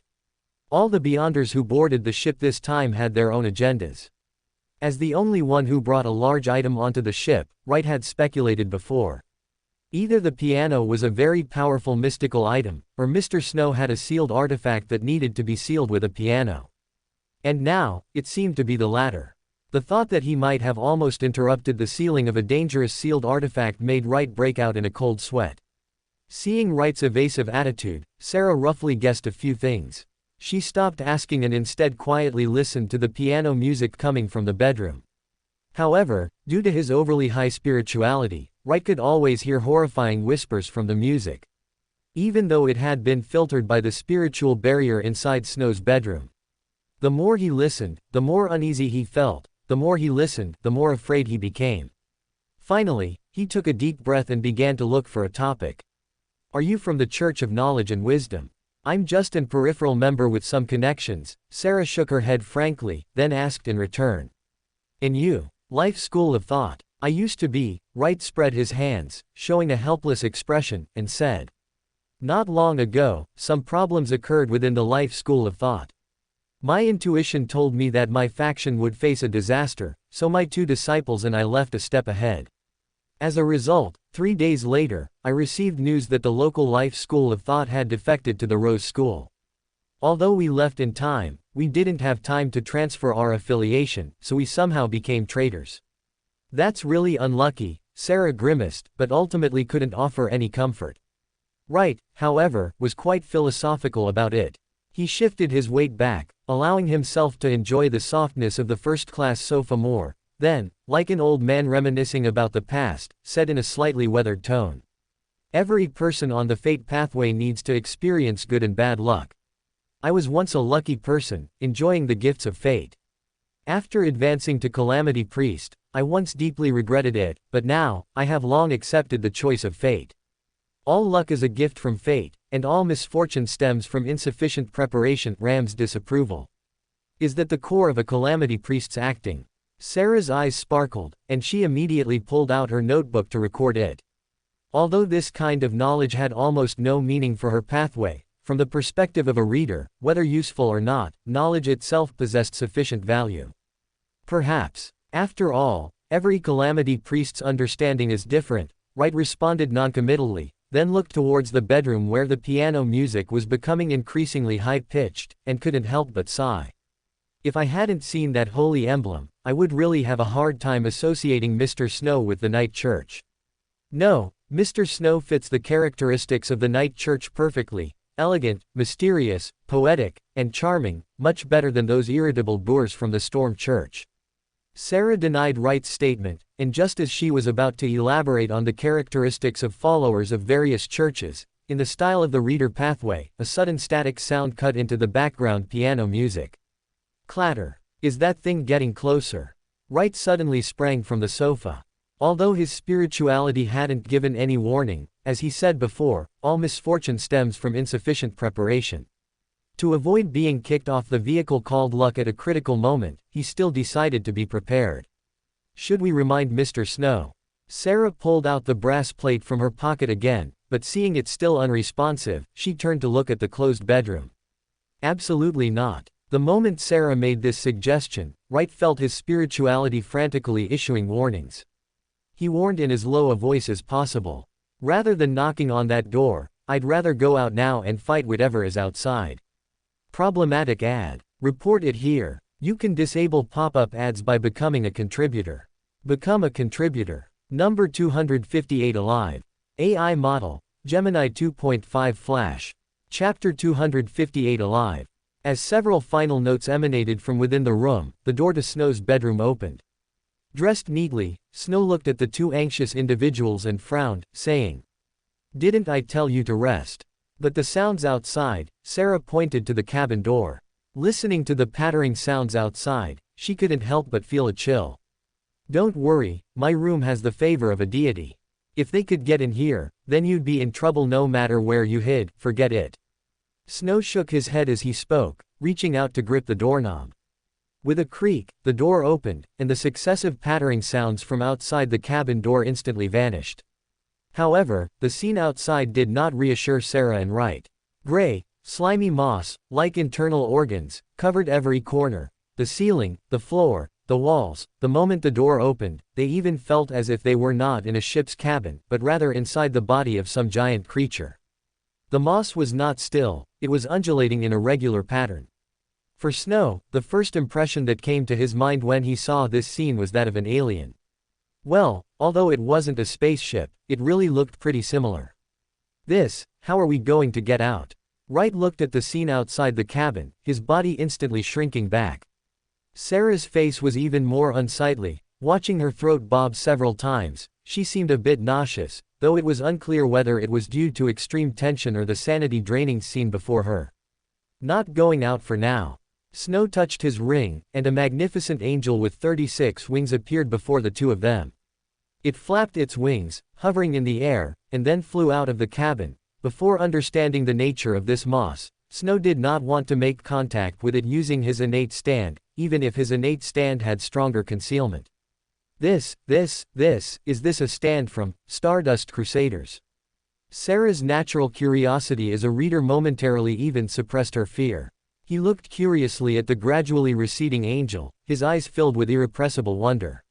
All the Beyonders who boarded the ship this time had their own agendas. As the only one who brought a large item onto the ship, Wright had speculated before. Either the piano was a very powerful mystical item, or Mr. Snow had a sealed artifact that needed to be sealed with a piano. And now, it seemed to be the latter. The thought that he might have almost interrupted the sealing of a dangerous sealed artifact made Wright break out in a cold sweat. Seeing Wright's evasive attitude, Sarah roughly guessed a few things. She stopped asking and instead quietly listened to the piano music coming from the bedroom. However, due to his overly high spirituality, Wright could always hear horrifying whispers from the music, even though it had been filtered by the spiritual barrier inside Snow's bedroom. The more he listened, the more uneasy he felt. The more he listened, the more afraid he became. Finally, he took a deep breath and began to look for a topic. Are you from the Church of Knowledge and Wisdom? I'm just an peripheral member with some connections. Sarah shook her head frankly, then asked in return. And you? Life School of Thought. I used to be. Wright spread his hands, showing a helpless expression, and said. Not long ago, some problems occurred within the Life School of Thought. My intuition told me that my faction would face a disaster, so my 2 disciples and I left a step ahead. As a result, 3 days later, I received news that the local Life School of Thought had defected to the Rose School. Although we left in time, we didn't have time to transfer our affiliation, so we somehow became traitors. That's really unlucky, Sarah grimaced, but ultimately couldn't offer any comfort. Wright, however, was quite philosophical about it. He shifted his weight back, allowing himself to enjoy the softness of the first-class sofa more, then, like an old man reminiscing about the past, said in a slightly weathered tone. Every person on the fate pathway needs to experience good and bad luck. I was once a lucky person, enjoying the gifts of fate. After advancing to Calamity Priest, I once deeply regretted it, but now, I have long accepted the choice of fate. All luck is a gift from fate, and all misfortune stems from insufficient preparation. Ram's disapproval. Is that the core of a Calamity Priest's acting? Sarah's eyes sparkled, and she immediately pulled out her notebook to record it. Although this kind of knowledge had almost no meaning for her pathway, from the perspective of a reader, whether useful or not, knowledge itself possessed sufficient value. Perhaps. After all, every Calamity Priest's understanding is different, Wright responded noncommittally, then looked towards the bedroom where the piano music was becoming increasingly high-pitched, and couldn't help but sigh. If I hadn't seen that holy emblem, I would really have a hard time associating Mr. Snow with the Night Church. No, Mr. Snow fits the characteristics of the Night Church perfectly, elegant, mysterious, poetic, and charming, much better than those irritable boors from the Storm Church. Sarah denied Wright's statement, and just as she was about to elaborate on the characteristics of followers of various churches, in the style of the reader pathway, a sudden static sound cut into the background piano music. Clatter. Is that thing getting closer? Wright suddenly sprang from the sofa. Although his spirituality hadn't given any warning, as he said before, all misfortune stems from insufficient preparation. To avoid being kicked off the vehicle called luck at a critical moment, he still decided to be prepared. Should we remind Mr. Snow? Sarah pulled out the brass plate from her pocket again, but seeing it still unresponsive, she turned to look at the closed bedroom. Absolutely not. The moment Sarah made this suggestion, Wright felt his spirituality frantically issuing warnings. He warned in as low a voice as possible. Rather than knocking on that door, I'd rather go out now and fight whatever is outside. Problematic ad. Report it here. You can disable pop-up ads by becoming a contributor. Become a contributor. Number 258 Alive. AI Model. Gemini 2.5 Flash. Chapter 258 Alive. As several final notes emanated from within the room, the door to Snow's bedroom opened. Dressed neatly, Snow looked at the 2 anxious individuals and frowned, saying, "Didn't I tell you to rest?" But the sounds outside, Sarah pointed to the cabin door. Listening to the pattering sounds outside, she couldn't help but feel a chill. Don't worry, my room has the favor of a deity. If they could get in here, then you'd be in trouble no matter where you hid, forget it. Snow shook his head as he spoke, reaching out to grip the doorknob. With a creak, the door opened, and the successive pattering sounds from outside the cabin door instantly vanished. However, the scene outside did not reassure Sarah and Wright. Gray, slimy moss, like internal organs, covered every corner, the ceiling, the floor, the walls. The moment the door opened, they even felt as if they were not in a ship's cabin, but rather inside the body of some giant creature. The moss was not still, it was undulating in a regular pattern. For Snow, the first impression that came to his mind when he saw this scene was that of an alien. Well, although it wasn't a spaceship, it really looked pretty similar. How are we going to get out? Wright looked at the scene outside the cabin, his body instantly shrinking back. Sarah's face was even more unsightly, watching her throat bob several times. She seemed a bit nauseous, though it was unclear whether it was due to extreme tension or the sanity-draining scene before her. Not going out for now. Snow touched his ring, and a magnificent angel with 36 wings appeared before the two of them. It flapped its wings, hovering in the air, and then flew out of the cabin. Before understanding the nature of this moss, Snow did not want to make contact with it using his innate stand, even if his innate stand had stronger concealment. Is this a stand from Stardust Crusaders? Sarah's natural curiosity as a reader momentarily even suppressed her fear. He looked curiously at the gradually receding angel, his eyes filled with irrepressible wonder.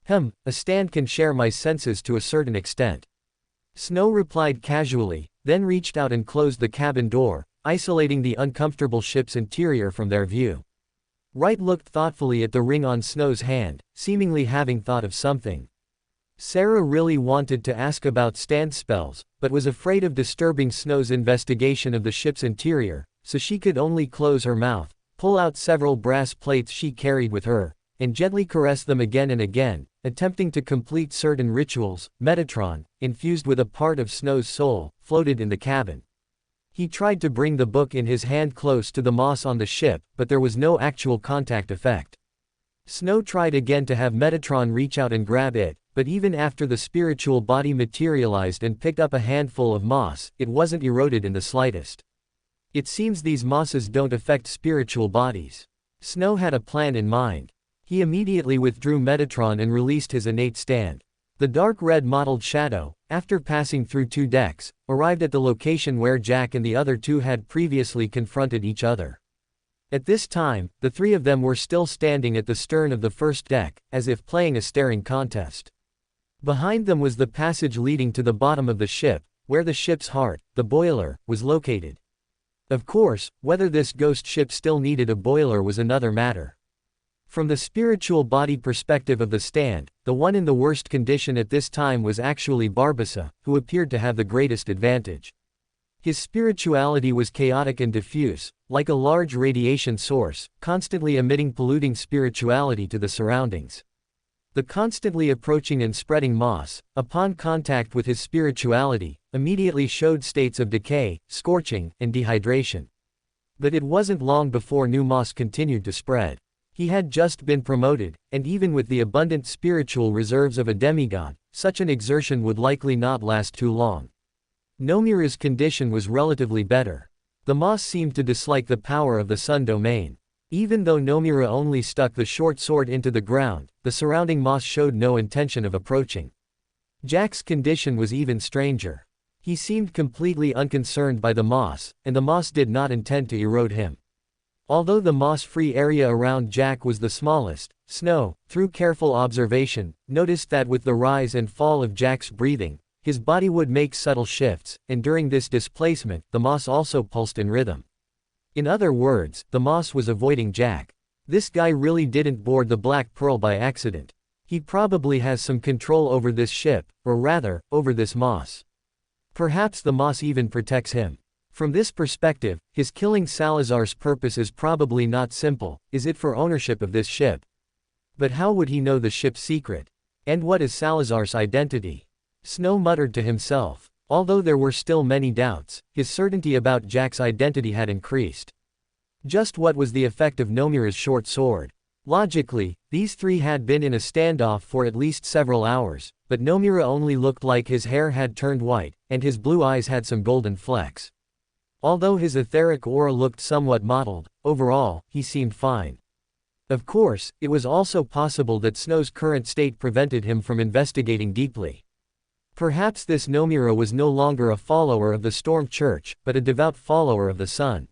A stand can share my senses to a certain extent. Snow replied casually, then reached out and closed the cabin door, isolating the uncomfortable ship's interior from their view. Wright looked thoughtfully at the ring on Snow's hand, seemingly having thought of something. Sarah really wanted to ask about stand spells, but was afraid of disturbing Snow's investigation of the ship's interior, so she could only close her mouth, pull out several brass plates she carried with her, and gently caress them again and again, attempting to complete certain rituals. Metatron, infused with a part of Snow's soul, floated in the cabin. He tried to bring the book in his hand close to the moss on the ship, but there was no actual contact effect. Snow tried again to have Metatron reach out and grab it, but even after the spiritual body materialized and picked up a handful of moss, it wasn't eroded in the slightest. It seems these mosses don't affect spiritual bodies. Snow had a plan in mind. He immediately withdrew Metatron and released his innate stand. The dark red mottled shadow, after passing through 2 decks, arrived at the location where Jack and the other two had previously confronted each other. At this time, the 3 of them were still standing at the stern of the first deck, as if playing a staring contest. Behind them was the passage leading to the bottom of the ship, where the ship's heart, the boiler, was located. Of course, whether this ghost ship still needed a boiler was another matter. From the spiritual body perspective of the stand, the one in the worst condition at this time was actually Barbossa, who appeared to have the greatest advantage. His spirituality was chaotic and diffuse, like a large radiation source, constantly emitting polluting spirituality to the surroundings. The constantly approaching and spreading moss, upon contact with his spirituality, immediately showed states of decay, scorching, and dehydration. But it wasn't long before new moss continued to spread. He had just been promoted, and even with the abundant spiritual reserves of a demigod, such an exertion would likely not last too long. Nomura's condition was relatively better. The moss seemed to dislike the power of the sun domain. Even though Nomura only stuck the short sword into the ground, the surrounding moss showed no intention of approaching. Jack's condition was even stranger. He seemed completely unconcerned by the moss, and the moss did not intend to erode him. Although the moss-free area around Jack was the smallest, Snow, through careful observation, noticed that with the rise and fall of Jack's breathing, his body would make subtle shifts, and during this displacement, the moss also pulsed in rhythm. In other words, the moss was avoiding Jack. This guy really didn't board the Black Pearl by accident. He probably has some control over this ship, or rather, over this moss. Perhaps the moss even protects him. From this perspective, his killing Salazar's purpose is probably not simple. Is it for ownership of this ship? But how would he know the ship's secret? And what is Salazar's identity? Snow muttered to himself. Although there were still many doubts, his certainty about Jack's identity had increased. Just what was the effect of Nomura's short sword? Logically, these three had been in a standoff for at least several hours, but Nomura only looked like his hair had turned white, and his blue eyes had some golden flecks. Although his etheric aura looked somewhat mottled, overall, he seemed fine. Of course, it was also possible that Snow's current state prevented him from investigating deeply. Perhaps this Nomura was no longer a follower of the Storm Church, but a devout follower of the Sun.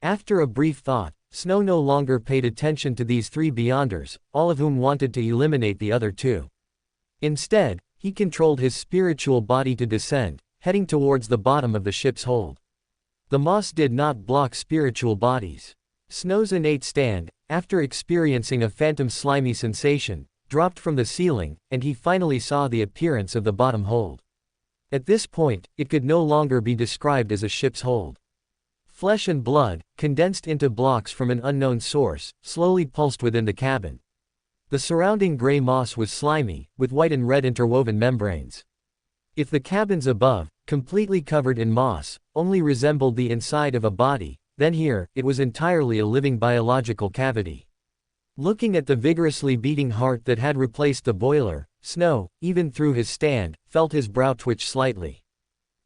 After a brief thought, Snow no longer paid attention to these three Beyonders, all of whom wanted to eliminate the other two. Instead, he controlled his spiritual body to descend, heading towards the bottom of the ship's hold. The moss did not block spiritual bodies. Snow's innate stand, after experiencing a phantom slimy sensation, dropped from the ceiling, and he finally saw the appearance of the bottom hold. At this point, it could no longer be described as a ship's hold. Flesh and blood, condensed into blocks from an unknown source, slowly pulsed within the cabin. The surrounding gray moss was slimy, with white and red interwoven membranes. If the cabins above, completely covered in moss, only resembled the inside of a body, then here, it was entirely a living biological cavity. Looking at the vigorously beating heart that had replaced the boiler, Snow, even through his stand, felt his brow twitch slightly.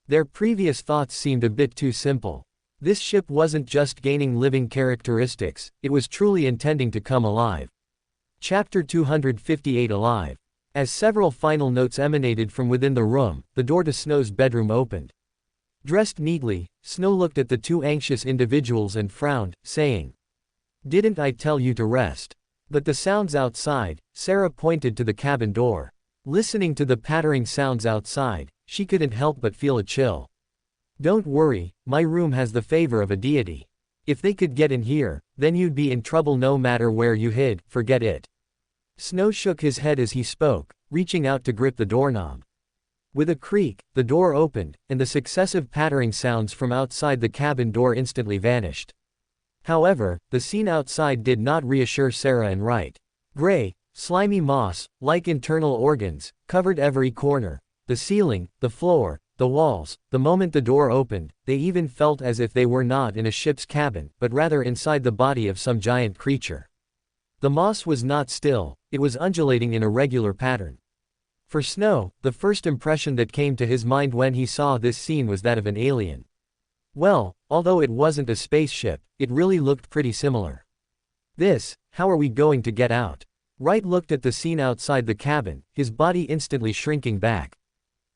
Their previous thoughts seemed a bit too simple. This ship wasn't just gaining living characteristics, it was truly intending to come alive. Chapter 258 Alive. As several final notes emanated from within the room, the door to Snow's bedroom opened. Dressed neatly, Snow looked at the two anxious individuals and frowned, saying, "Didn't I tell you to rest?" But the sounds outside, Sarah pointed to the cabin door. Listening to the pattering sounds outside, she couldn't help but feel a chill. "Don't worry, my room has the favor of a deity. If they could get in here, then you'd be in trouble no matter where you hid, forget it." Snow shook his head as he spoke, reaching out to grip the doorknob. With a creak, the door opened, and the successive pattering sounds from outside the cabin door instantly vanished. However, the scene outside did not reassure Sarah and Wright. Gray, slimy moss, like internal organs, covered every corner, the ceiling, the floor, the walls. The moment the door opened, they even felt as if they were not in a ship's cabin, but rather inside the body of some giant creature. The moss was not still, it was undulating in a regular pattern. For Snow, the first impression that came to his mind when he saw this scene was that of an alien. Well, although it wasn't a spaceship, it really looked pretty similar. How are we going to get out? Wright looked at the scene outside the cabin, his body instantly shrinking back.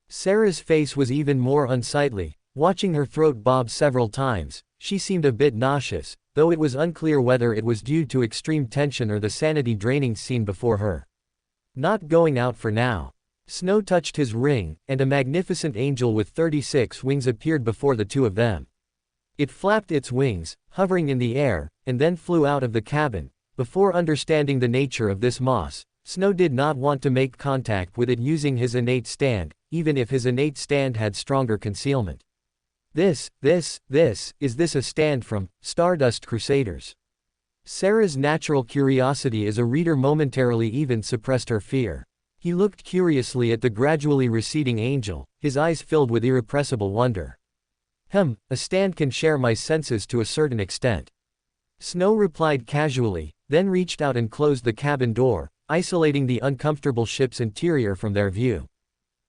Sarah's face was even more unsightly. Watching her throat bob several times, she seemed a bit nauseous, though it was unclear whether it was due to extreme tension or the sanity-draining scene before her. Not going out for now. Snow touched his ring, and a magnificent angel with 36 wings appeared before the two of them. It flapped its wings, hovering in the air, and then flew out of the cabin. Before understanding the nature of this moss, Snow did not want to make contact with it using his innate stand, even if his innate stand had stronger concealment. Is this a stand from Stardust Crusaders? Sarah's natural curiosity as a reader momentarily even suppressed her fear. He looked curiously at the gradually receding angel, his eyes filled with irrepressible wonder. A stand can share my senses to a certain extent. Snow replied casually, then reached out and closed the cabin door, isolating the uncomfortable ship's interior from their view.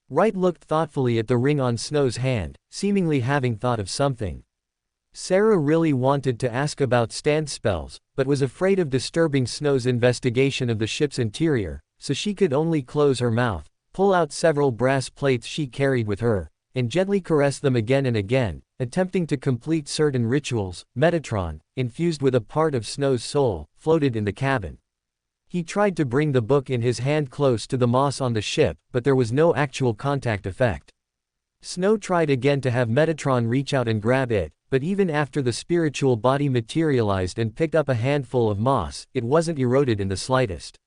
Wright looked thoughtfully at the ring on Snow's hand, seemingly having thought of something. Sarah really wanted to ask about stand spells, but was afraid of disturbing Snow's investigation of the ship's interior, so she could only close her mouth, pull out several brass plates she carried with her, and gently caress them again and again, attempting to complete certain rituals. Metatron, infused with a part of Snow's soul, floated in the cabin. He tried to bring the book in his hand close to the moss on the ship, but there was no actual contact effect. Snow tried again to have Metatron reach out and grab it, but even after the spiritual body materialized and picked up a handful of moss, it wasn't eroded in the slightest.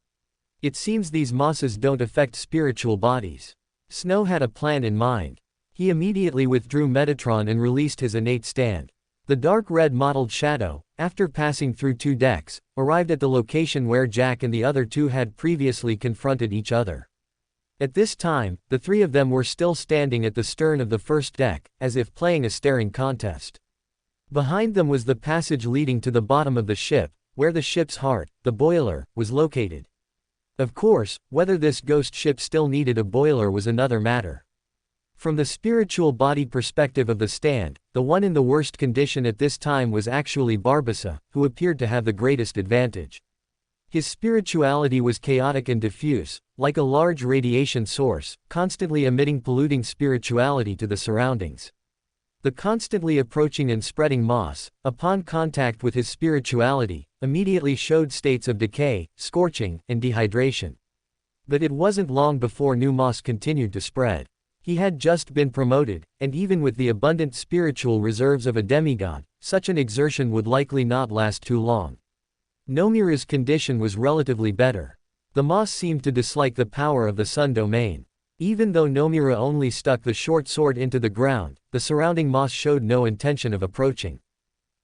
It seems these mosses don't affect spiritual bodies. Snow had a plan in mind. He immediately withdrew Metatron and released his innate stand. The dark red mottled shadow, after passing through 2 decks, arrived at the location where Jack and the other two had previously confronted each other. At this time, the 3 of them were still standing at the stern of the first deck, as if playing a staring contest. Behind them was the passage leading to the bottom of the ship, where the ship's heart, the boiler, was located. Of course, whether this ghost ship still needed a boiler was another matter. From the spiritual body perspective of the stand, the one in the worst condition at this time was actually Barbassa, who appeared to have the greatest advantage. His spirituality was chaotic and diffuse, like a large radiation source, constantly emitting polluting spirituality to the surroundings. The constantly approaching and spreading moss, upon contact with his spirituality, immediately showed states of decay, scorching, and dehydration. But it wasn't long before new moss continued to spread. He had just been promoted, and even with the abundant spiritual reserves of a demigod, such an exertion would likely not last too long. Nomura's condition was relatively better. The moss seemed to dislike the power of the sun domain. Even though Nomura only stuck the short sword into the ground, the surrounding moss showed no intention of approaching.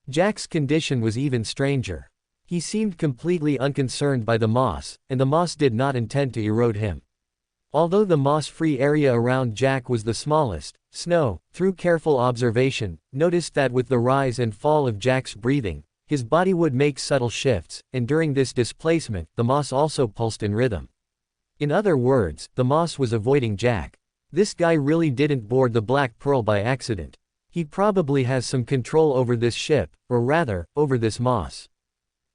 Jack's condition was even stranger. He seemed completely unconcerned by the moss, and the moss did not intend to erode him. Although the moss-free area around Jack was the smallest, Snow, through careful observation, noticed that with the rise and fall of Jack's breathing, his body would make subtle shifts, and during this displacement, the moss also pulsed in rhythm. In other words, the moss was avoiding Jack. This guy really didn't board the Black Pearl by accident. He probably has some control over this ship, or rather, over this moss.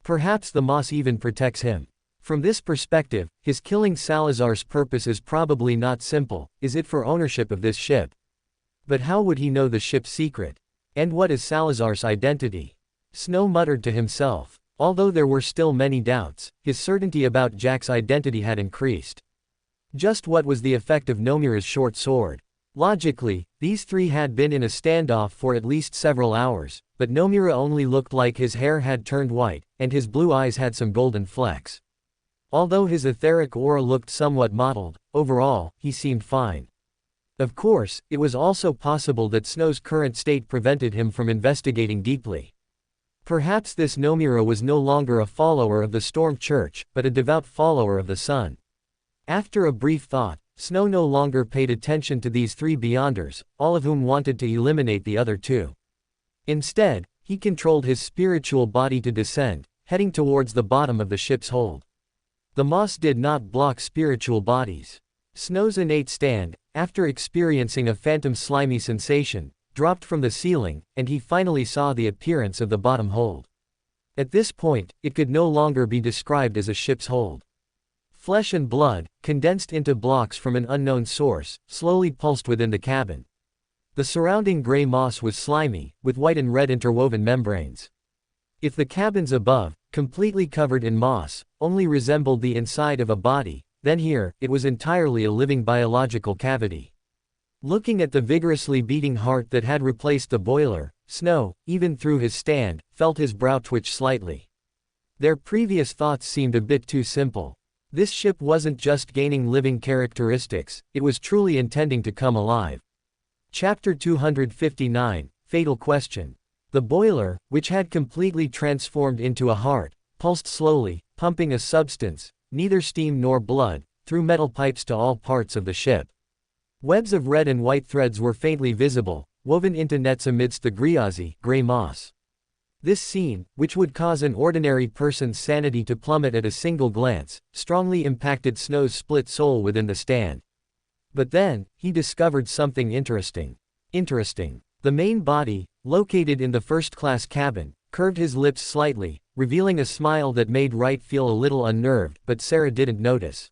Perhaps the moss even protects him. From this perspective, his killing Salazar's purpose is probably not simple. Is it for ownership of this ship? But how would he know the ship's secret? And what is Salazar's identity? Snow muttered to himself. Although there were still many doubts, his certainty about Jack's identity had increased. Just what was the effect of Nomura's short sword? Logically, these three had been in a standoff for at least several hours, but Nomura only looked like his hair had turned white, and his blue eyes had some golden flecks. Although his etheric aura looked somewhat mottled, overall, he seemed fine. Of course, it was also possible that Snow's current state prevented him from investigating deeply. Perhaps this Nomura was no longer a follower of the Storm Church, but a devout follower of the sun. After a brief thought, Snow no longer paid attention to these three Beyonders, all of whom wanted to eliminate the other two. Instead, he controlled his spiritual body to descend, heading towards the bottom of the ship's hold. The moss did not block spiritual bodies. Snow's innate stand, after experiencing a phantom slimy sensation, dropped from the ceiling, and he finally saw the appearance of the bottom hold. At this point, it could no longer be described as a ship's hold. Flesh and blood, condensed into blocks from an unknown source, slowly pulsed within the cabin. The surrounding gray moss was slimy, with white and red interwoven membranes. If the cabins above, completely covered in moss, only resembled the inside of a body, then here, it was entirely a living biological cavity. Looking at the vigorously beating heart that had replaced the boiler, Snow, even through his stand, felt his brow twitch slightly. Their previous thoughts seemed a bit too simple. This ship wasn't just gaining living characteristics, it was truly intending to come alive. Chapter 259, Fatal Question. The boiler, which had completely transformed into a heart, pulsed slowly, pumping a substance, neither steam nor blood, through metal pipes to all parts of the ship. Webs of red and white threads were faintly visible, woven into nets amidst the gray moss. This scene, which would cause an ordinary person's sanity to plummet at a single glance, strongly impacted Snow's split soul within the stand. But then, he discovered something interesting. The main body, located in the first-class cabin, curved his lips slightly, revealing a smile that made Wright feel a little unnerved, but Sarah didn't notice.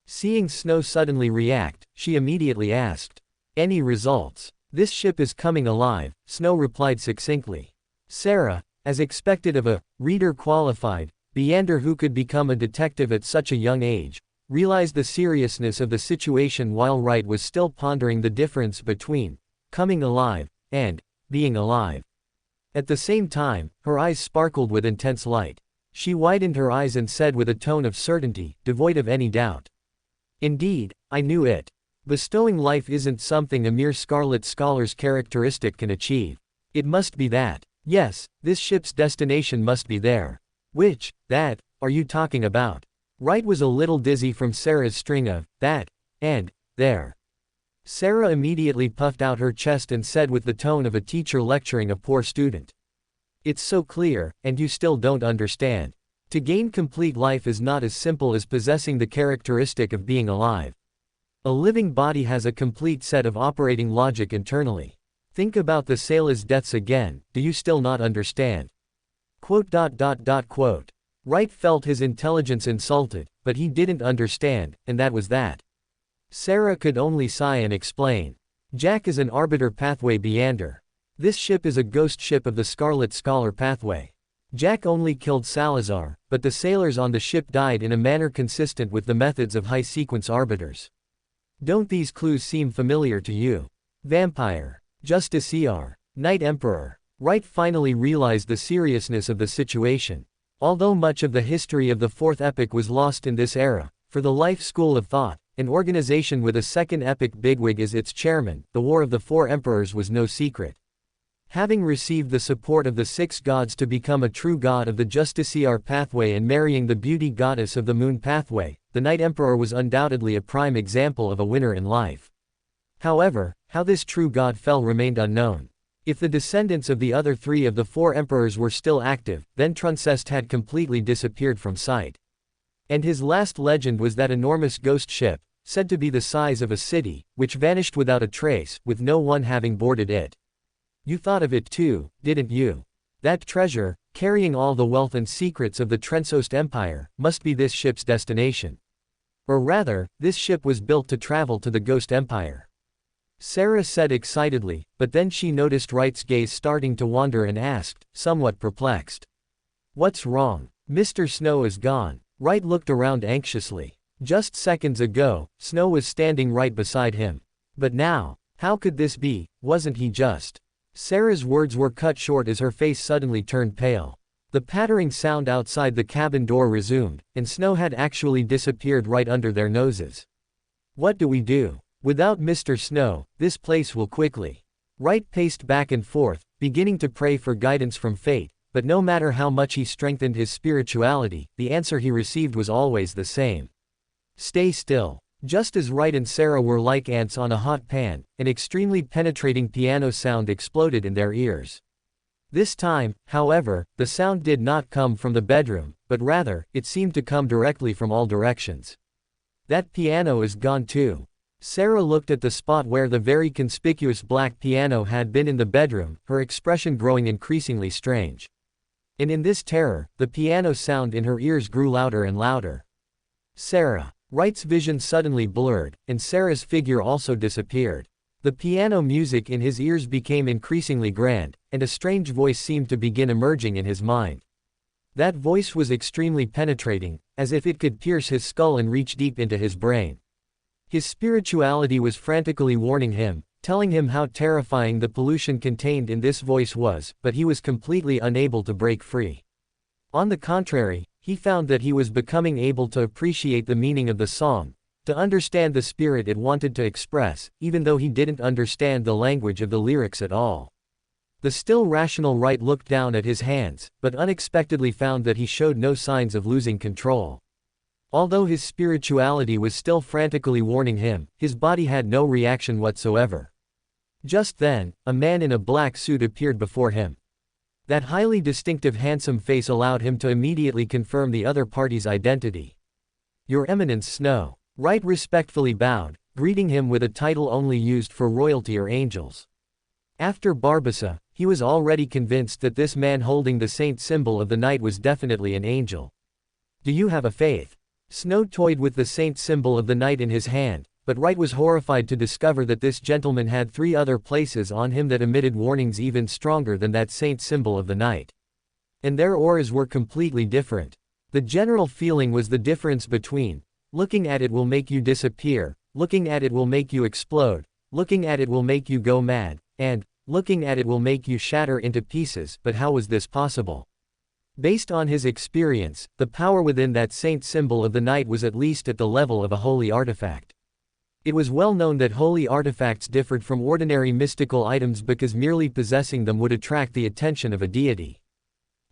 Seeing Snow suddenly react, she immediately asked, "Any results?" "This ship is coming alive," Snow replied succinctly. Sarah, as expected of a reader qualified Beyonder who could become a detective at such a young age, realized the seriousness of the situation while Wright was still pondering the difference between coming alive and being alive. At the same time, her eyes sparkled with intense light. She widened her eyes and said with a tone of certainty, devoid of any doubt, "Indeed, I knew it. Bestowing life isn't something a mere Scarlet Scholar's characteristic can achieve. It must be that. Yes, this ship's destination must be there." "Which, that, are you talking about?" Wright was a little dizzy from Sarah's string of that and there. Sarah immediately puffed out her chest and said with the tone of a teacher lecturing a poor student, It's so clear, and you still don't understand. To gain complete life is not as simple as possessing the characteristic of being alive. A living body has a complete set of operating logic internally. Think about the sailors' deaths again, do you still not understand? Quote. Wright felt his intelligence insulted, but he didn't understand, and that was that. Sarah could only sigh and explain. Jack is an arbiter pathway meander. This ship is a ghost ship of the Scarlet Scholar pathway. Jack only killed Salazar, but the sailors on the ship died in a manner consistent with the methods of high-sequence arbiters. Don't these clues seem familiar to you? Vampire, Justiciar, Night Emperor. Wright finally realized the seriousness of the situation. Although much of the history of the Fourth Epoch was lost in this era, for the Life School of Thought, an organization with a second epoch bigwig as its chairman, the War of the Four Emperors was no secret. Having received the support of the six gods to become a true god of the Justiciar pathway and marrying the beauty goddess of the Moon pathway, the Night Emperor was undoubtedly a prime example of a winner in life. However, how this true god fell remained unknown. If the descendants of the other three of the four emperors were still active, then Truncest had completely disappeared from sight. And his last legend was that enormous ghost ship, said to be the size of a city, which vanished without a trace, with no one having boarded it. You thought of it too, didn't you? That treasure, carrying all the wealth and secrets of the Trensost Empire, must be this ship's destination. Or rather, this ship was built to travel to the Ghost Empire. Sarah said excitedly, but then she noticed Wright's gaze starting to wander and asked, somewhat perplexed. What's wrong? Mr. Snow is gone. Wright looked around anxiously. Just seconds ago, Snow was standing right beside him. But now, how could this be? Wasn't he just? Sarah's words were cut short as her face suddenly turned pale. The pattering sound outside the cabin door resumed, and Snow had actually disappeared right under their noses. What do we do? Without Mr. Snow, this place will quickly. Wright paced back and forth, beginning to pray for guidance from fate, but no matter how much he strengthened his spirituality, the answer he received was always the same. Stay still. Just as Wright and Sarah were like ants on a hot pan, an extremely penetrating piano sound exploded in their ears. This time, however, the sound did not come from the bedroom, but rather, it seemed to come directly from all directions. That piano is gone too. Sarah looked at the spot where the very conspicuous black piano had been in the bedroom, her expression growing increasingly strange. And in this terror, the piano sound in her ears grew louder and louder. Sarah. Wright's vision suddenly blurred, and Sarah's figure also disappeared. The piano music in his ears became increasingly grand, and a strange voice seemed to begin emerging in his mind. That voice was extremely penetrating, as if it could pierce his skull and reach deep into his brain. His spirituality was frantically warning him, telling him how terrifying the pollution contained in this voice was, but he was completely unable to break free. On the contrary, he found that he was becoming able to appreciate the meaning of the song, to understand the spirit it wanted to express, even though he didn't understand the language of the lyrics at all. The still rational Wright looked down at his hands, but unexpectedly found that he showed no signs of losing control. Although his spirituality was still frantically warning him, his body had no reaction whatsoever. Just then, a man in a black suit appeared before him. That highly distinctive handsome face allowed him to immediately confirm the other party's identity. Your Eminence Snow. Wright respectfully bowed, greeting him with a title only used for royalty or angels. After Barbassa, he was already convinced that this man holding the saint symbol of the night was definitely an angel. Do you have a faith? Snow toyed with the saint symbol of the night in his hand, but Wright was horrified to discover that this gentleman had 3 other places on him that emitted warnings even stronger than that saint symbol of the night. And their auras were completely different. The general feeling was the difference between, looking at it will make you disappear, looking at it will make you explode, looking at it will make you go mad, and, looking at it will make you shatter into pieces. But how was this possible? Based on his experience, the power within that saint symbol of the night was at least at the level of a holy artifact. It was well known that holy artifacts differed from ordinary mystical items because merely possessing them would attract the attention of a deity.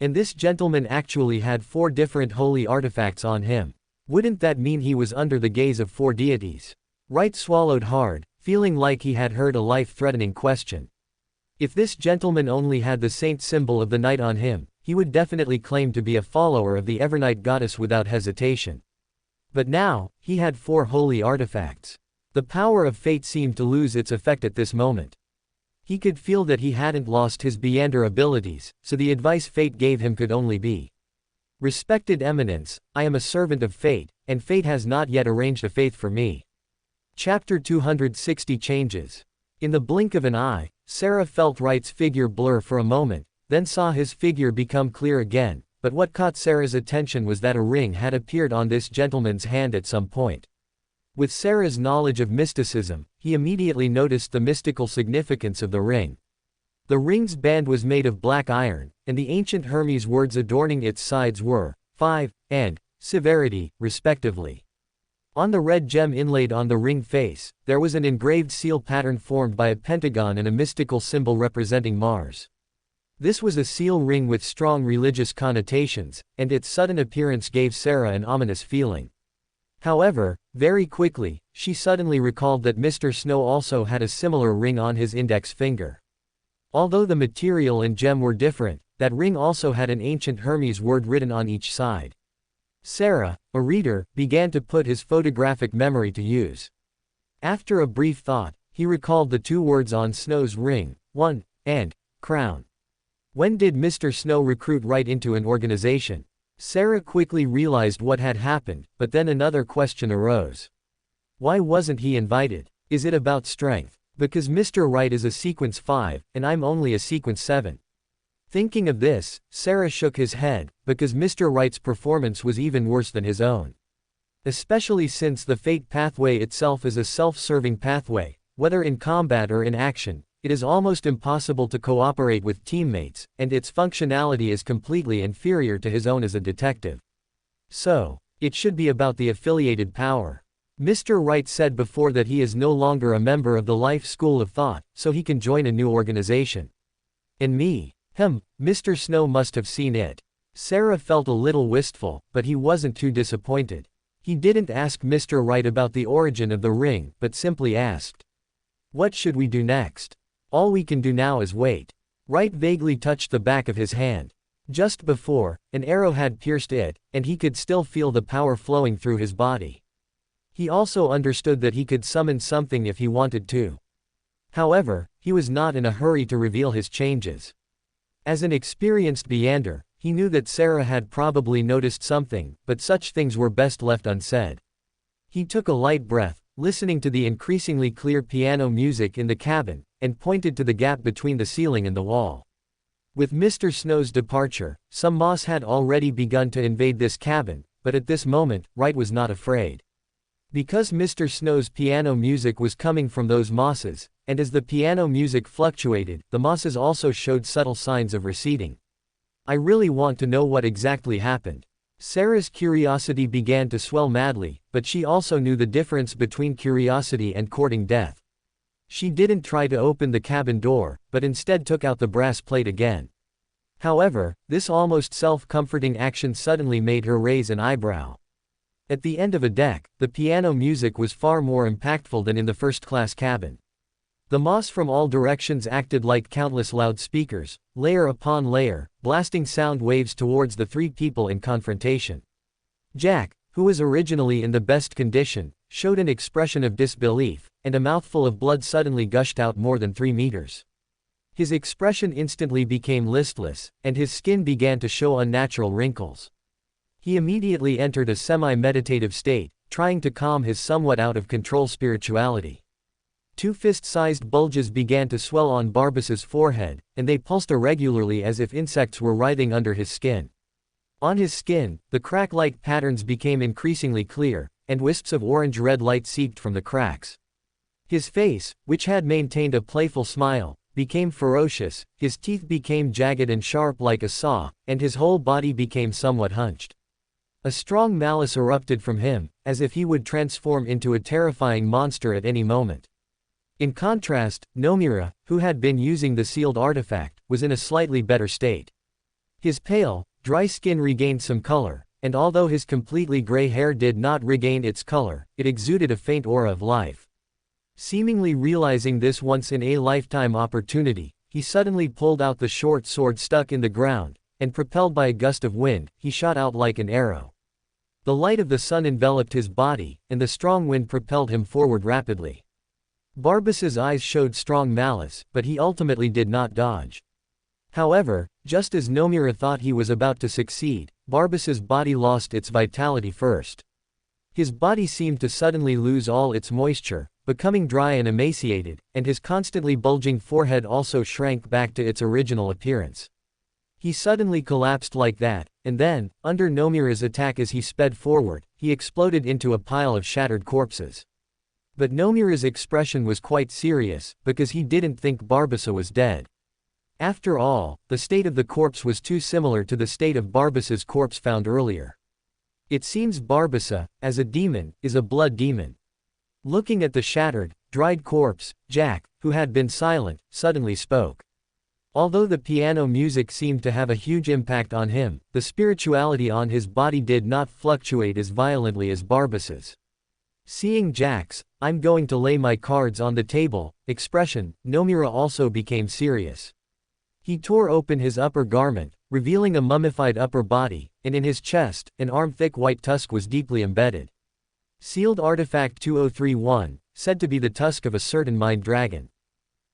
And this gentleman actually had 4 different holy artifacts on him. Wouldn't that mean he was under the gaze of 4 deities? Wright swallowed hard, feeling like he had heard a life-threatening question. If this gentleman only had the saint symbol of the night on him, he would definitely claim to be a follower of the Evernight goddess without hesitation. But now, he had 4 holy artifacts. The power of fate seemed to lose its effect at this moment. He could feel that he hadn't lost his Beyonder abilities, so the advice fate gave him could only be: Respected Eminence, I am a servant of fate, and fate has not yet arranged a faith for me. Chapter 260 Changes. In the blink of an eye, Sarah felt Wright's figure blur for a moment, then saw his figure become clear again, but what caught Sarah's attention was that a ring had appeared on this gentleman's hand at some point. With Sarah's knowledge of mysticism, he immediately noticed the mystical significance of the ring. The ring's band was made of black iron, and the ancient Hermes words adorning its sides were 5 and severity, respectively. On the red gem inlaid on the ring face, there was an engraved seal pattern formed by a pentagon and a mystical symbol representing Mars. This was a seal ring with strong religious connotations, and its sudden appearance gave Sarah an ominous feeling. However, very quickly, she suddenly recalled that Mr. Snow also had a similar ring on his index finger. Although the material and gem were different, that ring also had an ancient Hermes word written on each side. Sarah, a reader, began to put his photographic memory to use. After a brief thought, he recalled the 2 words on Snow's ring, 1, and crown. When did Mr. Snow recruit Wright into an organization? Sarah quickly realized what had happened, but then another question arose. Why wasn't he invited? Is it about strength? Because Mr. Wright is a sequence 5, and I'm only a sequence 7. Thinking of this, Sarah shook his head, because Mr. Wright's performance was even worse than his own. Especially since the fate pathway itself is a self-serving pathway, whether in combat or in action, it is almost impossible to cooperate with teammates, and its functionality is completely inferior to his own as a detective. So, it should be about the affiliated power. Mr. Wright said before that he is no longer a member of the Life School of Thought, so he can join a new organization. And me? Mr. Snow must have seen it. Sarah felt a little wistful, but he wasn't too disappointed. He didn't ask Mr. Wright about the origin of the ring, but simply asked, "What should we do next?" "All we can do now is wait." Wright vaguely touched the back of his hand. Just before, an arrow had pierced it, and he could still feel the power flowing through his body. He also understood that he could summon something if he wanted to. However, he was not in a hurry to reveal his changes. As an experienced Beyonder, he knew that Sarah had probably noticed something, but such things were best left unsaid. He took a light breath, listening to the increasingly clear piano music in the cabin, and pointed to the gap between the ceiling and the wall. With Mr. Snow's departure, some moss had already begun to invade this cabin, but at this moment, Wright was not afraid. Because Mr. Snow's piano music was coming from those mosses, and as the piano music fluctuated, the mosses also showed subtle signs of receding. I really want to know what exactly happened. Sarah's curiosity began to swell madly, but she also knew the difference between curiosity and courting death. She didn't try to open the cabin door, but instead took out the brass plate again. However, this almost self-comforting action suddenly made her raise an eyebrow. At the end of a deck, the piano music was far more impactful than in the first-class cabin. The moss from all directions acted like countless loudspeakers, layer upon layer, blasting sound waves towards the 3 people in confrontation. Jack, who was originally in the best condition, showed an expression of disbelief, and a mouthful of blood suddenly gushed out more than 3 meters. His expression instantly became listless, and his skin began to show unnatural wrinkles. He immediately entered a semi-meditative state, trying to calm his somewhat out-of-control spirituality. 2 fist-sized bulges began to swell on Barbas's forehead, and they pulsed irregularly as if insects were writhing under his skin. On his skin, the crack-like patterns became increasingly clear, and wisps of orange-red light seeped from the cracks. His face, which had maintained a playful smile, became ferocious, his teeth became jagged and sharp like a saw, and his whole body became somewhat hunched. A strong malice erupted from him, as if he would transform into a terrifying monster at any moment. In contrast, Nomura, who had been using the sealed artifact, was in a slightly better state. His pale, dry skin regained some color, and although his completely gray hair did not regain its color, it exuded a faint aura of life. Seemingly realizing this once-in-a-lifetime opportunity, he suddenly pulled out the short sword stuck in the ground, and propelled by a gust of wind, he shot out like an arrow. The light of the sun enveloped his body, and the strong wind propelled him forward rapidly. Barbas's eyes showed strong malice, but he ultimately did not dodge. However, just as Nomura thought he was about to succeed, Barbas's body lost its vitality first. His body seemed to suddenly lose all its moisture, becoming dry and emaciated, and his constantly bulging forehead also shrank back to its original appearance. He suddenly collapsed like that, and then, under Nomura's attack as he sped forward, he exploded into a pile of shattered corpses. But Nomura's expression was quite serious, because he didn't think Barbasa was dead. After all, the state of the corpse was too similar to the state of Barbasa's corpse found earlier. It seems Barbasa, as a demon, is a blood demon. Looking at the shattered, dried corpse, Jack, who had been silent, suddenly spoke. Although the piano music seemed to have a huge impact on him, the spirituality on his body did not fluctuate as violently as Barbasa's. Seeing Jack's, "I'm going to lay my cards on the table," expression, Nomura also became serious. He tore open his upper garment, revealing a mummified upper body, and in his chest, an arm-thick white tusk was deeply embedded. Sealed Artifact 2031, said to be the tusk of a certain mind dragon.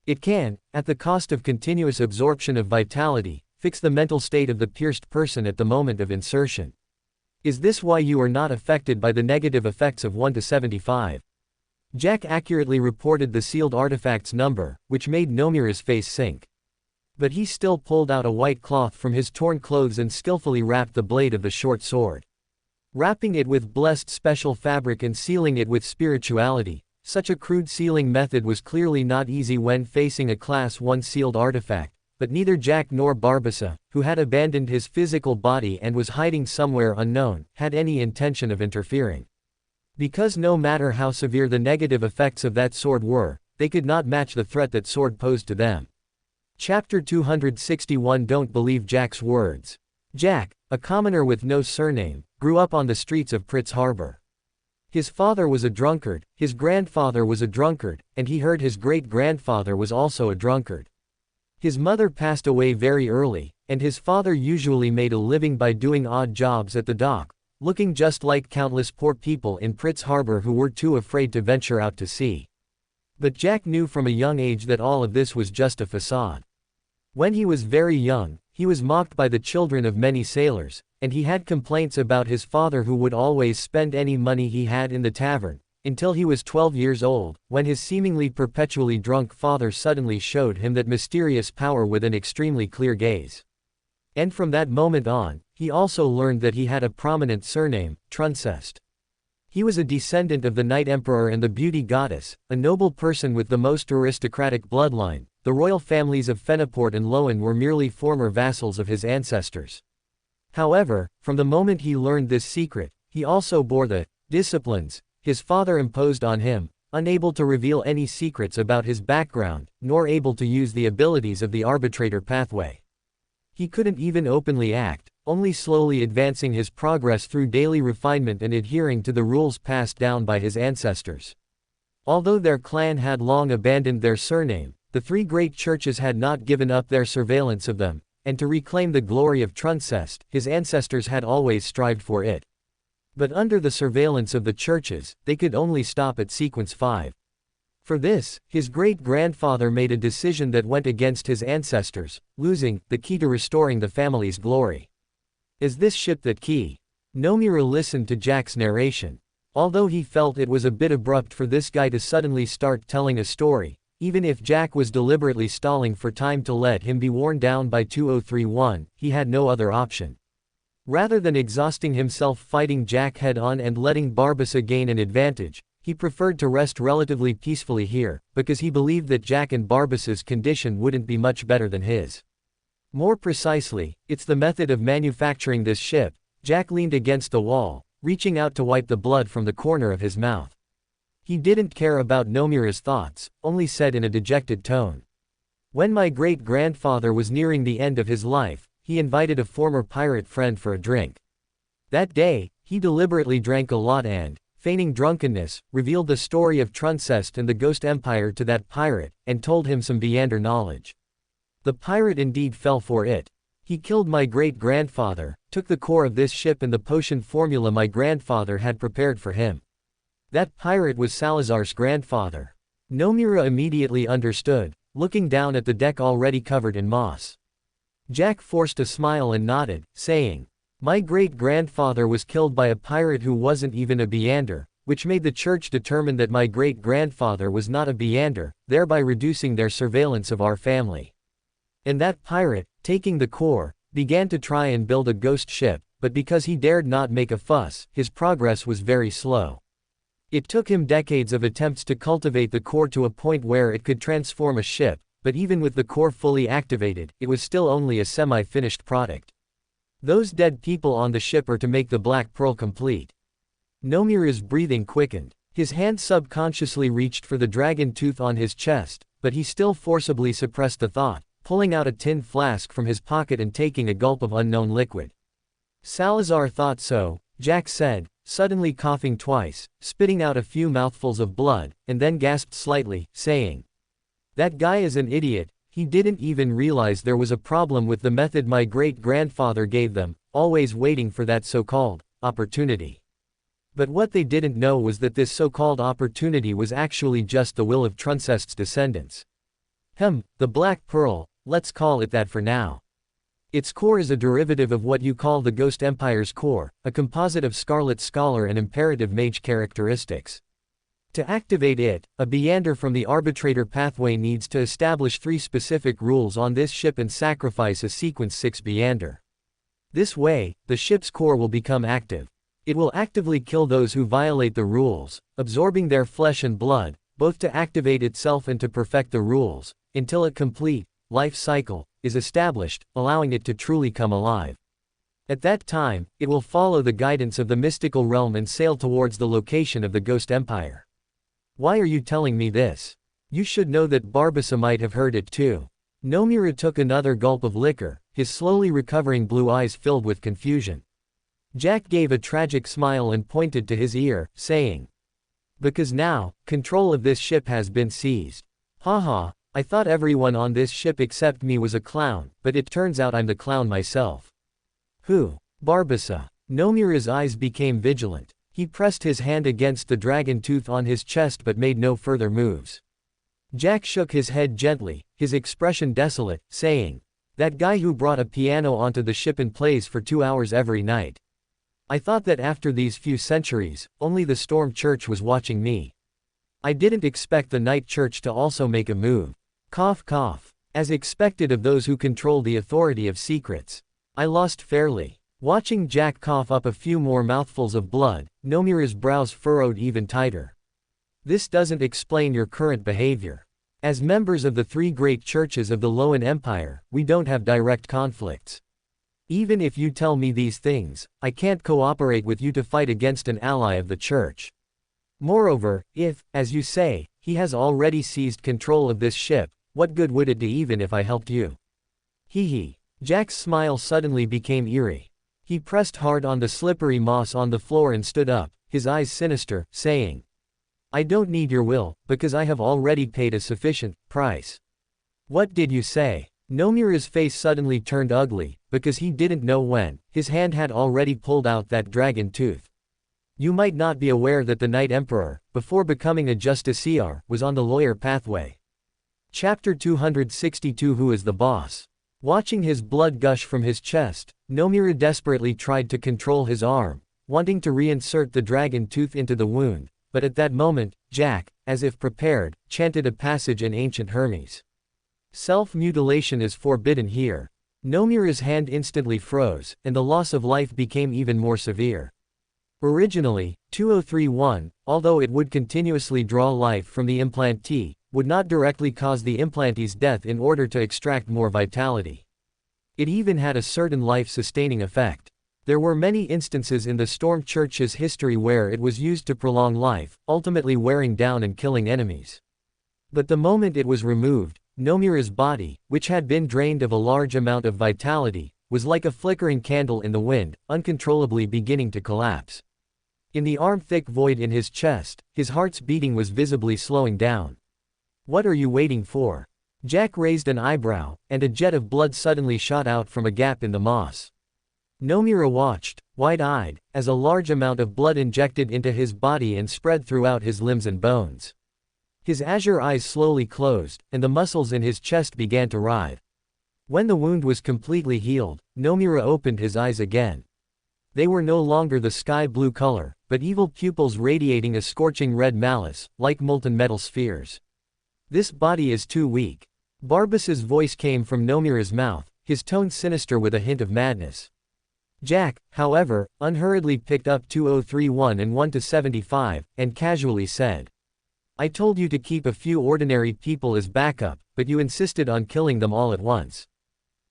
It can, at the cost of continuous absorption of vitality, fix the mental state of the pierced person at the moment of insertion. Is this why you are not affected by the negative effects of 1 to 75? Jack accurately reported the sealed artifact's number, which made Nomura's face sink. But he still pulled out a white cloth from his torn clothes and skillfully wrapped the blade of the short sword. Wrapping it with blessed special fabric and sealing it with spirituality, such a crude sealing method was clearly not easy when facing a Class 1 sealed artifact, but neither Jack nor Barbasa, who had abandoned his physical body and was hiding somewhere unknown, had any intention of interfering. Because no matter how severe the negative effects of that sword were, they could not match the threat that sword posed to them. Chapter 261. Don't believe Jack's words. Jack, a commoner with no surname, grew up on the streets of Pritz Harbor. His father was a drunkard, his grandfather was a drunkard, and he heard his great-grandfather was also a drunkard. His mother passed away very early, and his father usually made a living by doing odd jobs at the dock, looking just like countless poor people in Pritz Harbor who were too afraid to venture out to sea. But Jack knew from a young age that all of this was just a facade. When he was very young, he was mocked by the children of many sailors, and he had complaints about his father who would always spend any money he had in the tavern, until he was 12 years old, when his seemingly perpetually drunk father suddenly showed him that mysterious power with an extremely clear gaze. And from that moment on, he also learned that he had a prominent surname, Truncest. He was a descendant of the Night Emperor and the Beauty Goddess, a noble person with the most aristocratic bloodline. The royal families of Fenaport and Loan were merely former vassals of his ancestors. However, from the moment he learned this secret, he also bore the disciplines his father imposed on him, unable to reveal any secrets about his background, nor able to use the abilities of the arbitrator pathway. He couldn't even openly act, only slowly advancing his progress through daily refinement and adhering to the rules passed down by his ancestors. Although their clan had long abandoned their surname, the three great churches had not given up their surveillance of them, and to reclaim the glory of Truncest, his ancestors had always strived for it. But under the surveillance of the churches, they could only stop at sequence 5. For this, his great-grandfather made a decision that went against his ancestors, losing the key to restoring the family's glory. Is this ship that key? Nomura listened to Jack's narration. Although he felt it was a bit abrupt for this guy to suddenly start telling a story, even if Jack was deliberately stalling for time to let him be worn down by 2031, he had no other option. Rather than exhausting himself fighting Jack head-on and letting Barbasa gain an advantage, he preferred to rest relatively peacefully here, because he believed that Jack and Barbasa's condition wouldn't be much better than his. More precisely, it's the method of manufacturing this ship. Jack leaned against the wall, reaching out to wipe the blood from the corner of his mouth. He didn't care about Nomura's thoughts, only said in a dejected tone. When my great-grandfather was nearing the end of his life, he invited a former pirate friend for a drink. That day, he deliberately drank a lot and, feigning drunkenness, revealed the story of Truncest and the Ghost Empire to that pirate, and told him some Viander knowledge. The pirate indeed fell for it. He killed my great-grandfather, took the core of this ship and the potion formula my grandfather had prepared for him. That pirate was Salazar's grandfather. Nomura immediately understood, looking down at the deck already covered in moss. Jack forced a smile and nodded, saying, "My great-grandfather was killed by a pirate who wasn't even a Beander, which made the church determine that my great-grandfather was not a Beander, thereby reducing their surveillance of our family. And that pirate, taking the core, began to try and build a ghost ship, but because he dared not make a fuss, his progress was very slow. It took him decades of attempts to cultivate the core to a point where it could transform a ship, but even with the core fully activated, it was still only a semi-finished product. Those dead people on the ship are to make the Black Pearl complete." Nomura's breathing quickened. His hand subconsciously reached for the dragon tooth on his chest, but he still forcibly suppressed the thought, pulling out a tin flask from his pocket and taking a gulp of unknown liquid. "Salazar thought so," Jack said, suddenly coughing twice, spitting out a few mouthfuls of blood, and then gasped slightly, saying, "That guy is an idiot. He didn't even realize there was a problem with the method my great-grandfather gave them, always waiting for that so-called opportunity. But what they didn't know was that this so-called opportunity was actually just the will of Truncest's descendants. The Black Pearl, let's call it that for now. Its core is a derivative of what you call the Ghost Empire's core, a composite of Scarlet Scholar and Imperative Mage characteristics. To activate it, a Beander from the Arbitrator pathway needs to establish 3 specific rules on this ship and sacrifice a Sequence 6 Beander. This way, the ship's core will become active. It will actively kill those who violate the rules, absorbing their flesh and blood, both to activate itself and to perfect the rules, until a complete life cycle is established, allowing it to truly come alive. At that time, it will follow the guidance of the mystical realm and sail towards the location of the Ghost Empire." "Why are you telling me this? You should know that Barbassa might have heard it too." Nomura took another gulp of liquor, his slowly recovering blue eyes filled with confusion. Jack gave a tragic smile and pointed to his ear, saying, "Because now, control of this ship has been seized. Haha, I thought everyone on this ship except me was a clown, but it turns out I'm the clown myself." "Who? Barbassa?" Nomura's eyes became vigilant. He pressed his hand against the dragon tooth on his chest but made no further moves. Jack shook his head gently, his expression desolate, saying, "That guy who brought a piano onto the ship and plays for 2 hours every night. I thought that after these few centuries, only the Storm Church was watching me. I didn't expect the Night Church to also make a move. Cough cough. As expected of those who control the authority of secrets. I lost fairly." Watching Jack cough up a few more mouthfuls of blood, Nomura's brows furrowed even tighter. "This doesn't explain your current behavior. As members of the 3 great churches of the Loan Empire, we don't have direct conflicts. Even if you tell me these things, I can't cooperate with you to fight against an ally of the church. Moreover, if, as you say, he has already seized control of this ship, what good would it do even if I helped you?" Hee. Jack's smile suddenly became eerie. He pressed hard on the slippery moss on the floor and stood up, his eyes sinister, saying, "I don't need your will, because I have already paid a sufficient price." "What did you say?" Nomura's face suddenly turned ugly, because he didn't know when. His hand had already pulled out that dragon tooth. "You might not be aware that the Night Emperor, before becoming a justiciar, was on the lawyer pathway." Chapter 262 Who is the Boss? Watching his blood gush from his chest, Nomura desperately tried to control his arm, wanting to reinsert the dragon tooth into the wound, but at that moment, Jack, as if prepared, chanted a passage in ancient Hermes. "Self-mutilation is forbidden here." Nomura's hand instantly froze, and the loss of life became even more severe. Originally, 2031, although it would continuously draw life from the implantee, would not directly cause the implantee's death in order to extract more vitality. It even had a certain life-sustaining effect. There were many instances in the Storm Church's history where it was used to prolong life, ultimately wearing down and killing enemies. But the moment it was removed, Nomura's body, which had been drained of a large amount of vitality, was like a flickering candle in the wind, uncontrollably beginning to collapse. In the arm-thick void in his chest, his heart's beating was visibly slowing down. "What are you waiting for? Jack raised an eyebrow, and a jet of blood suddenly shot out from a gap in the moss. Nomura watched, wide-eyed, as a large amount of blood injected into his body and spread throughout his limbs and bones. His azure eyes slowly closed, and the muscles in his chest began to writhe. When the wound was completely healed, Nomura opened his eyes again. They were no longer the sky blue color, but evil pupils radiating a scorching red malice, like molten metal spheres. This body is too weak. Barbassa's voice came from Nomura's mouth, his tone sinister with a hint of madness. Jack, however, unhurriedly picked up 2031 and 1-75, and casually said, "I told you to keep a few ordinary people as backup, but you insisted on killing them all at once.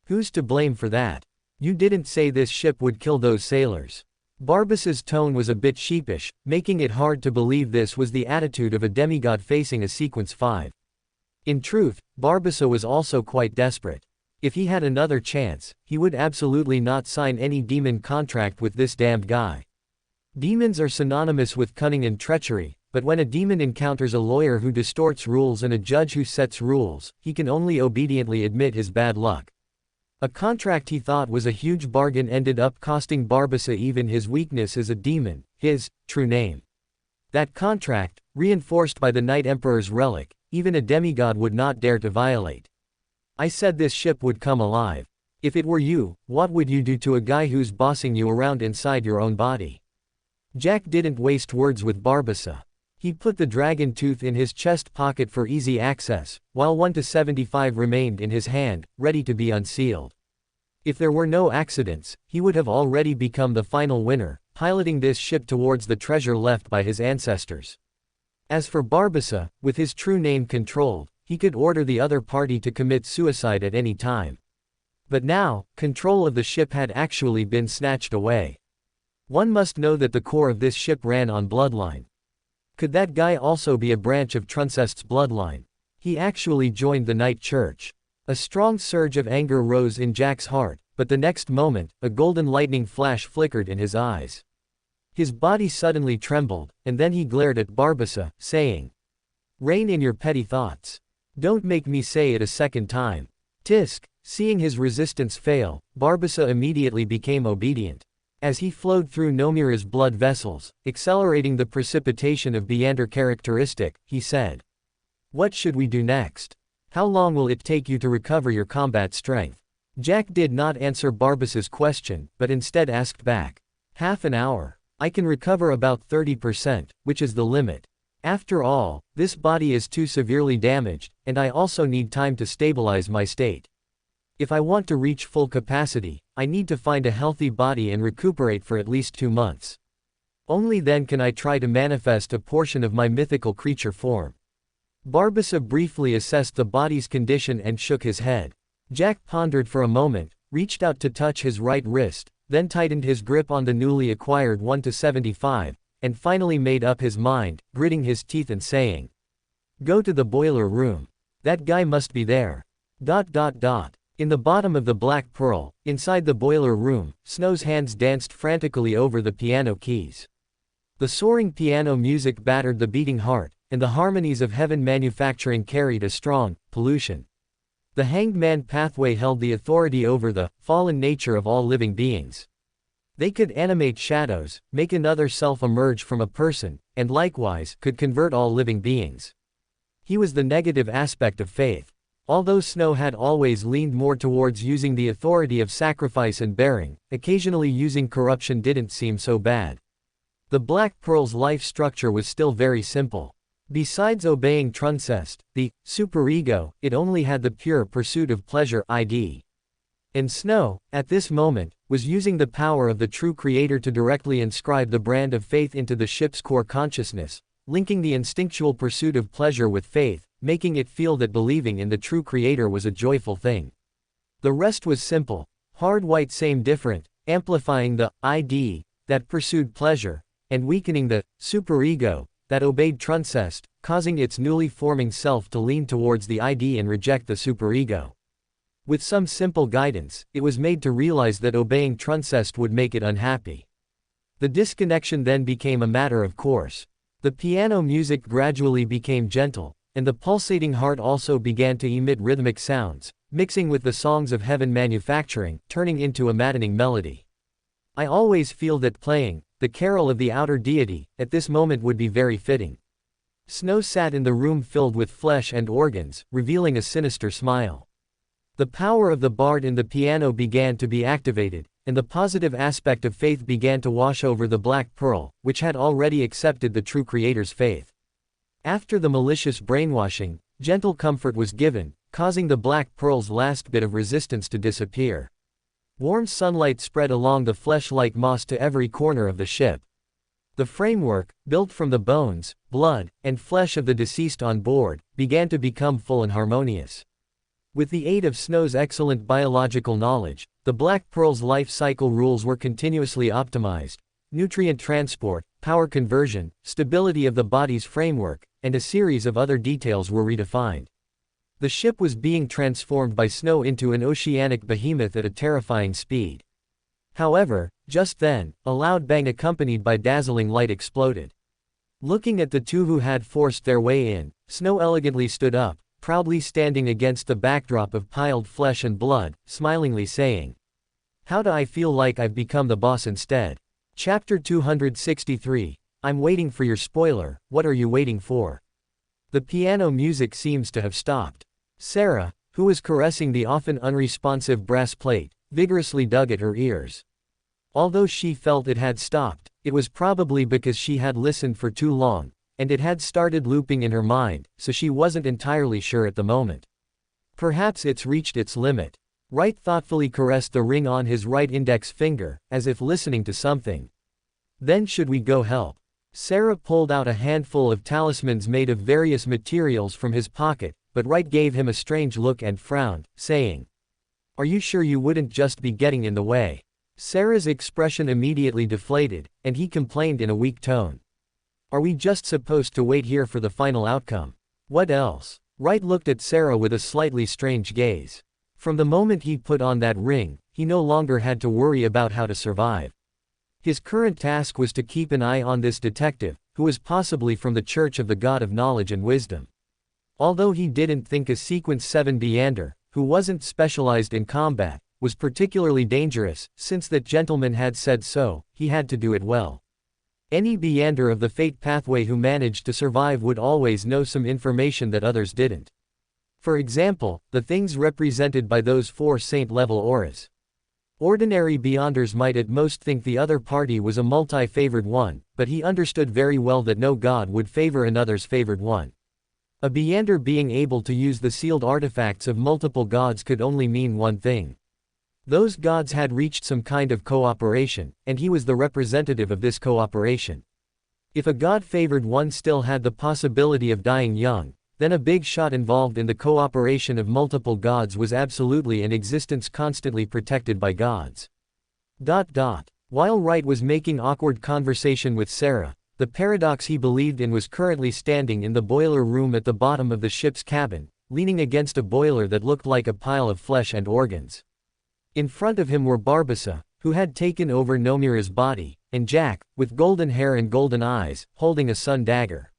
Who's to blame for that? You didn't say this ship would kill those sailors." Barbassa's tone was a bit sheepish, making it hard to believe this was the attitude of a demigod facing a Sequence 5. In truth, Barbassa was also quite desperate. If he had another chance, he would absolutely not sign any demon contract with this damned guy. Demons are synonymous with cunning and treachery, but when a demon encounters a lawyer who distorts rules and a judge who sets rules, he can only obediently admit his bad luck. A contract he thought was a huge bargain ended up costing Barbassa even his weakness as a demon, his true name. That contract, reinforced by the Night Emperor's relic, even a demigod would not dare to violate. I said this ship would come alive. If it were you, what would you do to a guy who's bossing you around inside your own body? Jack didn't waste words with Barbassa. He put the dragon tooth in his chest pocket for easy access, while 1-75 remained in his hand, ready to be unsealed. If there were no accidents, he would have already become the final winner, piloting this ship towards the treasure left by his ancestors. As for Barbassa, with his true name controlled, he could order the other party to commit suicide at any time. But now, control of the ship had actually been snatched away. One must know that the core of this ship ran on bloodline. Could that guy also be a branch of Truncest's bloodline? He actually joined the Night Church. A strong surge of anger rose in Jack's heart, but the next moment, a golden lightning flash flickered in his eyes. His body suddenly trembled, and then he glared at Barbassa, saying, "Rein in your petty thoughts. Don't make me say it a second time." Tisk, seeing his resistance fail, Barbassa immediately became obedient. As he flowed through Nomura's blood vessels, accelerating the precipitation of Beyonder characteristic, he said, "What should we do next? How long will it take you to recover your combat strength?" Jack did not answer Barbassa's question, but instead asked back, "Half an hour. I can recover about 30%, which is the limit. After all, this body is too severely damaged, and I also need time to stabilize my state. If I want to reach full capacity, I need to find a healthy body and recuperate for at least 2 months. Only then can I try to manifest a portion of my mythical creature form." Barbassa briefly assessed the body's condition and shook his head. Jack pondered for a moment, reached out to touch his right wrist, then tightened his grip on the newly acquired 1-75, and finally made up his mind, gritting his teeth and saying, "Go to the boiler room. That guy must be there. ... In the bottom of the Black Pearl, inside the boiler room, Snow's hands danced frantically over the piano keys. The soaring piano music battered the beating heart, and the harmonies of heaven manufacturing carried a strong pollution. The Hanged Man pathway held the authority over the fallen nature of all living beings. They could animate shadows, make another self emerge from a person, and likewise could convert all living beings. He was the negative aspect of faith. Although Snow had always leaned more towards using the authority of sacrifice and bearing, occasionally using corruption didn't seem so bad. The Black Pearl's life structure was still very simple. Besides obeying Truncest, the superego, it only had the pure pursuit of pleasure ID. And Snow, at this moment, was using the power of the true creator to directly inscribe the brand of faith into the ship's core consciousness, linking the instinctual pursuit of pleasure with faith, making it feel that believing in the true creator was a joyful thing. The rest was simple, hard white same different, amplifying the ID that pursued pleasure, and weakening the superego that obeyed Truncest, causing its newly forming self to lean towards the ID and reject the superego. With some simple guidance, it was made to realize that obeying Truncest would make it unhappy. The disconnection then became a matter of course. The piano music gradually became gentle, and the pulsating heart also began to emit rhythmic sounds, mixing with the songs of heaven manufacturing, turning into a maddening melody. I always feel that playing the carol of the outer deity at this moment would be very fitting. Snow sat in the room filled with flesh and organs, revealing a sinister smile. The power of the bard in the piano began to be activated, and the positive aspect of faith began to wash over the Black Pearl, which had already accepted the true Creator's faith. After the malicious brainwashing, gentle comfort was given, causing the Black Pearl's last bit of resistance to disappear. Warm sunlight spread along the flesh-like moss to every corner of the ship. The framework, built from the bones, blood, and flesh of the deceased on board, began to become full and harmonious. With the aid of Snow's excellent biological knowledge, the Black Pearl's life cycle rules were continuously optimized. Nutrient transport, power conversion, stability of the body's framework, and a series of other details were redefined. The ship was being transformed by Snow into an oceanic behemoth at a terrifying speed. However, just then, a loud bang accompanied by dazzling light exploded. Looking at the two who had forced their way in, Snow elegantly stood up, proudly standing against the backdrop of piled flesh and blood, smilingly saying, "How do I feel like I've become the boss instead?" Chapter 263. I'm waiting for your spoiler, what are you waiting for? The piano music seems to have stopped. Sarah, who was caressing the often unresponsive brass plate, vigorously dug at her ears. Although she felt it had stopped, it was probably because she had listened for too long, and it had started looping in her mind, so she wasn't entirely sure at the moment. Perhaps it's reached its limit. Wright thoughtfully caressed the ring on his right index finger, as if listening to something. Then should we go help? Sarah pulled out a handful of talismans made of various materials from his pocket, but Wright gave him a strange look and frowned, saying, "Are you sure you wouldn't just be getting in the way?" Sarah's expression immediately deflated, and he complained in a weak tone. "Are we just supposed to wait here for the final outcome? What else?" Wright looked at Sarah with a slightly strange gaze. From the moment he put on that ring, he no longer had to worry about how to survive. His current task was to keep an eye on this detective, who was possibly from the Church of the God of Knowledge and Wisdom. Although he didn't think a Sequence 7 Beander, who wasn't specialized in combat, was particularly dangerous, since that gentleman had said so, he had to do it well. Any Beander of the Fate pathway who managed to survive would always know some information that others didn't. For example, the things represented by those 4 saint-level auras. Ordinary Beyonders might at most think the other party was a multi-favored one, but he understood very well that no god would favor another's favored one. A Beander being able to use the sealed artifacts of multiple gods could only mean one thing. Those gods had reached some kind of cooperation, and he was the representative of this cooperation. If a god-favored one still had the possibility of dying young, then a big shot involved in the cooperation of multiple gods was absolutely an existence constantly protected by gods. While Wright was making awkward conversation with Sarah, the paradox he believed in was currently standing in the boiler room at the bottom of the ship's cabin, leaning against a boiler that looked like a pile of flesh and organs. In front of him were Barbassa, who had taken over Nomura's body, and Jack, with golden hair and golden eyes, holding a sun dagger.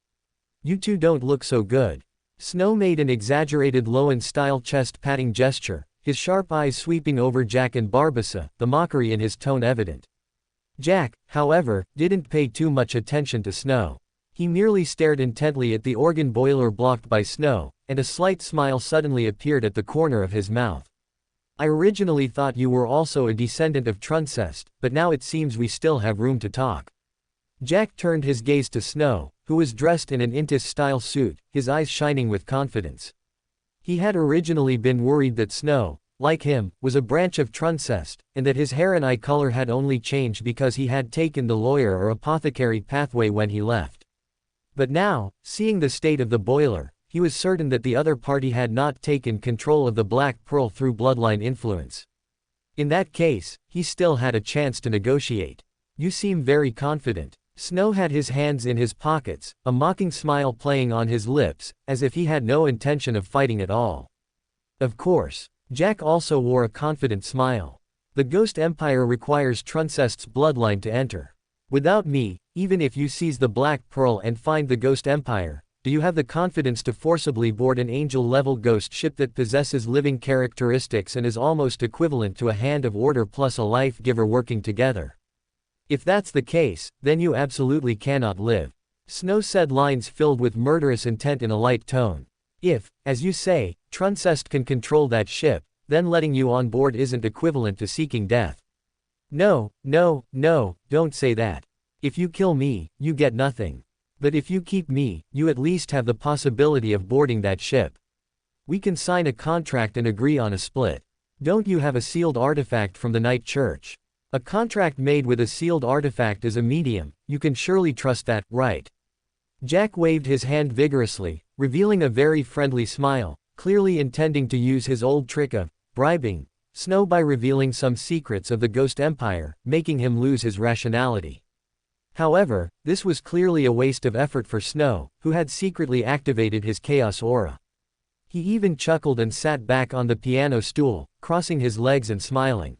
"You two don't look so good." Snow made an exaggerated Lowen-style chest-patting gesture, his sharp eyes sweeping over Jack and Barbassa, the mockery in his tone evident. Jack, however, didn't pay too much attention to Snow. He merely stared intently at the organ boiler blocked by Snow, and a slight smile suddenly appeared at the corner of his mouth. "I originally thought you were also a descendant of Truncest, but now it seems we still have room to talk." Jack turned his gaze to Snow, who was dressed in an Intis-style suit, his eyes shining with confidence. He had originally been worried that Snow, like him, was a branch of Truncest, and that his hair and eye color had only changed because he had taken the lawyer or apothecary pathway when he left. But now, seeing the state of the boiler, he was certain that the other party had not taken control of the Black Pearl through bloodline influence. In that case, he still had a chance to negotiate. "You seem very confident." Snow had his hands in his pockets, a mocking smile playing on his lips, as if he had no intention of fighting at all. Of course. Jack also wore a confident smile. "The Ghost Empire requires Truncest's bloodline to enter. Without me, even if you seize the Black Pearl and find the Ghost Empire, do you have the confidence to forcibly board an angel-level ghost ship that possesses living characteristics and is almost equivalent to a hand of order plus a life-giver working together? If that's the case, then you absolutely cannot live. Snow said, lines filled with murderous intent in a light tone. If, as you say, Truncest can control that ship, then letting you on board isn't equivalent to seeking death. No, no, no, don't say that. If you kill me, you get nothing. But if you keep me, you at least have the possibility of boarding that ship. We can sign a contract and agree on a split. Don't you have a sealed artifact from the Night Church? A contract made with a sealed artifact is a medium, you can surely trust that, right? Jack waved his hand vigorously, revealing a very friendly smile, clearly intending to use his old trick of bribing Snow by revealing some secrets of the Ghost Empire, making him lose his rationality. However, this was clearly a waste of effort for Snow, who had secretly activated his chaos aura. He even chuckled and sat back on the piano stool, crossing his legs and smiling.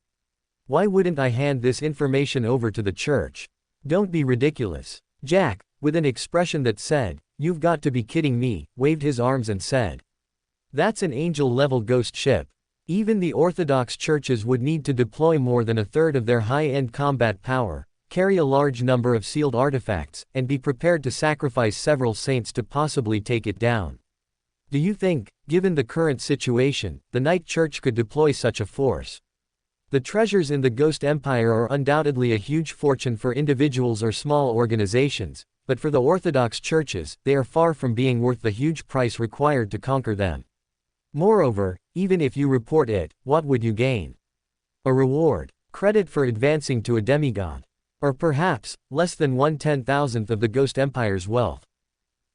Why wouldn't I hand this information over to the church? Don't be ridiculous. Jack, with an expression that said, "You've got to be kidding me," waved his arms and said, "That's an angel-level ghost ship. Even the Orthodox churches would need to deploy more than a third of their high-end combat power, carry a large number of sealed artifacts, and be prepared to sacrifice several saints to possibly take it down. Do you think, given the current situation, the Night Church could deploy such a force? The treasures in the Ghost Empire are undoubtedly a huge fortune for individuals or small organizations, but for the Orthodox churches, they are far from being worth the huge price required to conquer them. Moreover, even if you report it, what would you gain? A reward, credit for advancing to a demigod, or perhaps, less than 1/10,000th of the Ghost Empire's wealth.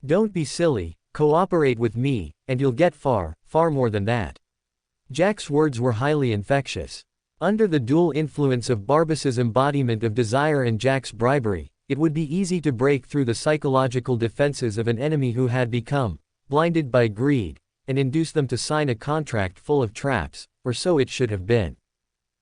Don't be silly, cooperate with me, and you'll get far, far more than that." Jack's words were highly infectious. Under the dual influence of Barbas's embodiment of desire and Jack's bribery, it would be easy to break through the psychological defenses of an enemy who had become blinded by greed, and induce them to sign a contract full of traps, or so it should have been.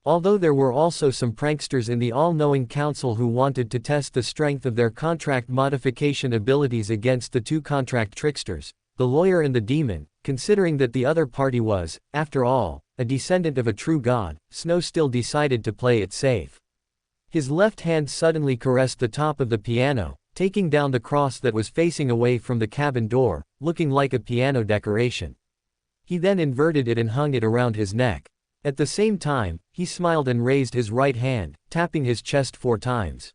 Although there were also some pranksters in the all-knowing council who wanted to test the strength of their contract modification abilities against the two contract tricksters, the lawyer and the demon, considering that the other party was, after all, a descendant of a true god, Snow still decided to play it safe. His left hand suddenly caressed the top of the piano, taking down the cross that was facing away from the cabin door, looking like a piano decoration. He then inverted it and hung it around his neck. At the same time, he smiled and raised his right hand, tapping his chest 4 times.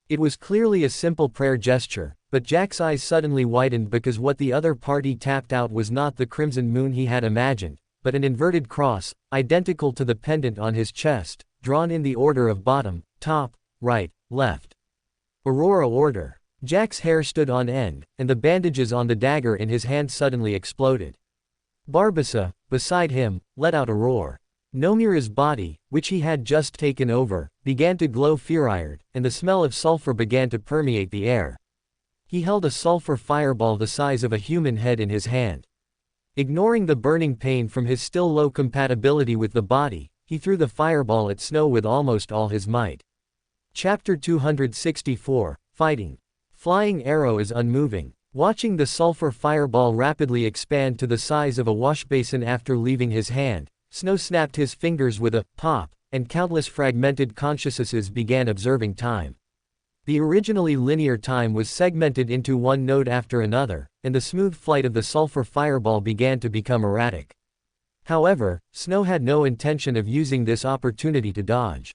It was clearly a simple prayer gesture, but Jack's eyes suddenly widened because what the other party tapped out was not the crimson moon he had imagined, but an inverted cross, identical to the pendant on his chest, drawn in the order of bottom, top, right, left. Aurora order. Jack's hair stood on end, and the bandages on the dagger in his hand suddenly exploded. Barbasa, beside him, let out a roar. Nomura's body, which he had just taken over, began to glow furired, and the smell of sulfur began to permeate the air. He held a sulfur fireball the size of a human head in his hand. Ignoring the burning pain from his still low compatibility with the body, he threw the fireball at Snow with almost all his might. Chapter 264, Fighting. Flying arrow is unmoving. Watching the sulfur fireball rapidly expand to the size of a washbasin after leaving his hand, Snow snapped his fingers with a pop, and countless fragmented consciousnesses began observing time. The originally linear time was segmented into one node after another, and the smooth flight of the sulfur fireball began to become erratic. However, Snow had no intention of using this opportunity to dodge.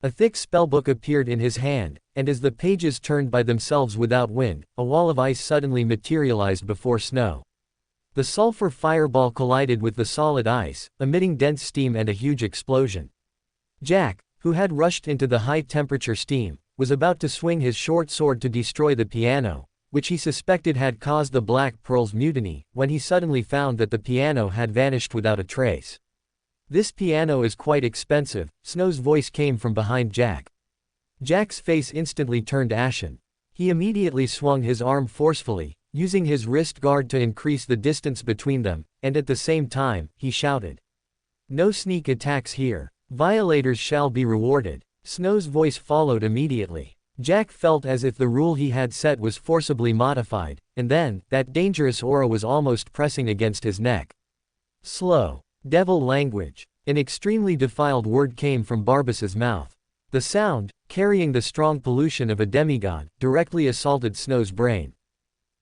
A thick spellbook appeared in his hand, and as the pages turned by themselves without wind, a wall of ice suddenly materialized before Snow. The sulfur fireball collided with the solid ice, emitting dense steam and a huge explosion. Jack, who had rushed into the high-temperature steam, was about to swing his short sword to destroy the piano, which he suspected had caused the Black Pearl's mutiny, when he suddenly found that the piano had vanished without a trace. "This piano is quite expensive," Snow's voice came from behind Jack. Jack's face instantly turned ashen. He immediately swung his arm forcefully, using his wrist guard to increase the distance between them, and at the same time, he shouted, "No sneak attacks here. Violators shall be rewarded." Snow's voice followed immediately. Jack felt as if the rule he had set was forcibly modified, and then, that dangerous aura was almost pressing against his neck. Slow. Devil language. An extremely defiled word came from Barbassa's mouth. The sound, carrying the strong pollution of a demigod, directly assaulted Snow's brain.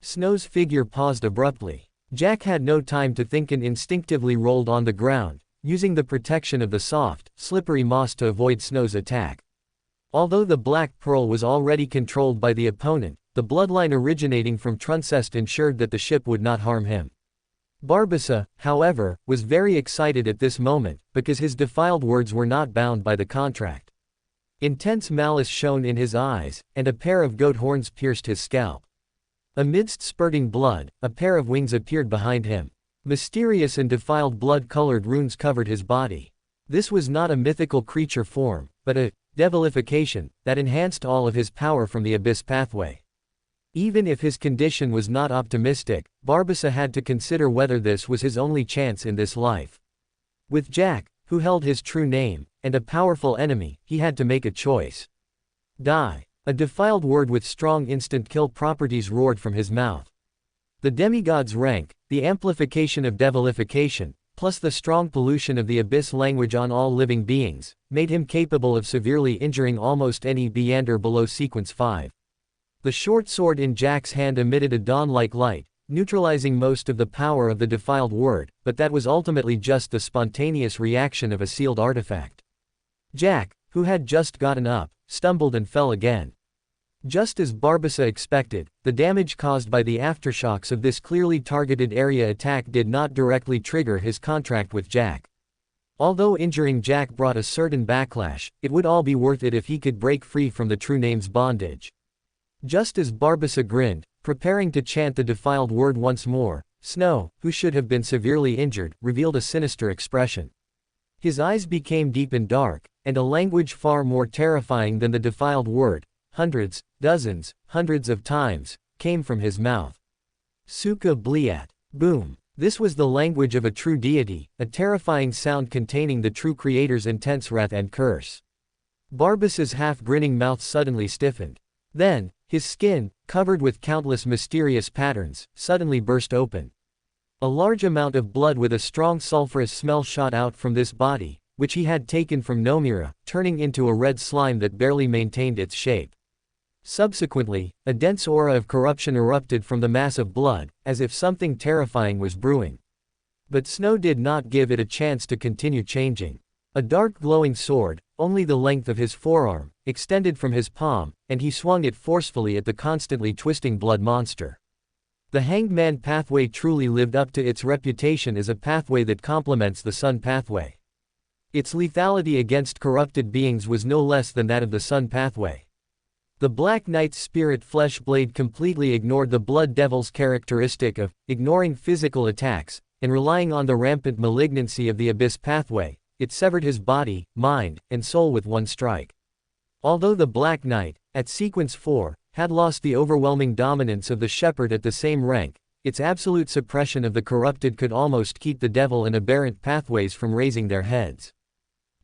Snow's figure paused abruptly. Jack had no time to think and instinctively rolled on the ground, using the protection of the soft, slippery moss to avoid Snow's attack. Although the Black Pearl was already controlled by the opponent, the bloodline originating from Truncest ensured that the ship would not harm him. Barbassa, however, was very excited at this moment, because his defiled words were not bound by the contract. Intense malice shone in his eyes, and a pair of goat horns pierced his scalp. Amidst spurting blood, a pair of wings appeared behind him. Mysterious and defiled blood-colored runes covered his body. This was not a mythical creature form, but a devilification that enhanced all of his power from the abyss pathway. Even if his condition was not optimistic, Barbassa had to consider whether this was his only chance in this life. With Jack, who held his true name, and a powerful enemy, he had to make a choice. Die. A defiled word with strong instant kill properties roared from his mouth. The demigod's rank, the amplification of devilification, plus the strong pollution of the abyss language on all living beings, made him capable of severely injuring almost any Beander below sequence 5. The short sword in Jack's hand emitted a dawn-like light, neutralizing most of the power of the defiled word, but that was ultimately just the spontaneous reaction of a sealed artifact. Jack, who had just gotten up, stumbled and fell again. Just as Barbassa expected, the damage caused by the aftershocks of this clearly targeted area attack did not directly trigger his contract with Jack. Although injuring Jack brought a certain backlash, it would all be worth it if he could break free from the True Name's bondage. Just as Barbassa grinned, preparing to chant the defiled word once more, Snow, who should have been severely injured, revealed a sinister expression. His eyes became deep and dark, and a language far more terrifying than the defiled word, hundreds, dozens, hundreds of times, came from his mouth. Suka Bliat. Boom. This was the language of a true deity, a terrifying sound containing the true creator's intense wrath and curse. Barbassa's half-grinning mouth suddenly stiffened. Then, his skin, covered with countless mysterious patterns, suddenly burst open. A large amount of blood with a strong sulfurous smell shot out from this body, which he had taken from Nomura, turning into a red slime that barely maintained its shape. Subsequently, a dense aura of corruption erupted from the mass of blood, as if something terrifying was brewing. But Snow did not give it a chance to continue changing. A dark glowing sword, only the length of his forearm, extended from his palm, and he swung it forcefully at the constantly twisting blood monster. The Hanged Man pathway truly lived up to its reputation as a pathway that complements the Sun pathway. Its lethality against corrupted beings was no less than that of the Sun pathway. The Black Knight's spirit flesh blade completely ignored the Blood Devil's characteristic of ignoring physical attacks, and relying on the rampant malignancy of the Abyss pathway, it severed his body, mind, and soul with one strike. Although the Black Knight, at sequence 4, had lost the overwhelming dominance of the Shepherd at the same rank, its absolute suppression of the corrupted could almost keep the Devil and aberrant pathways from raising their heads.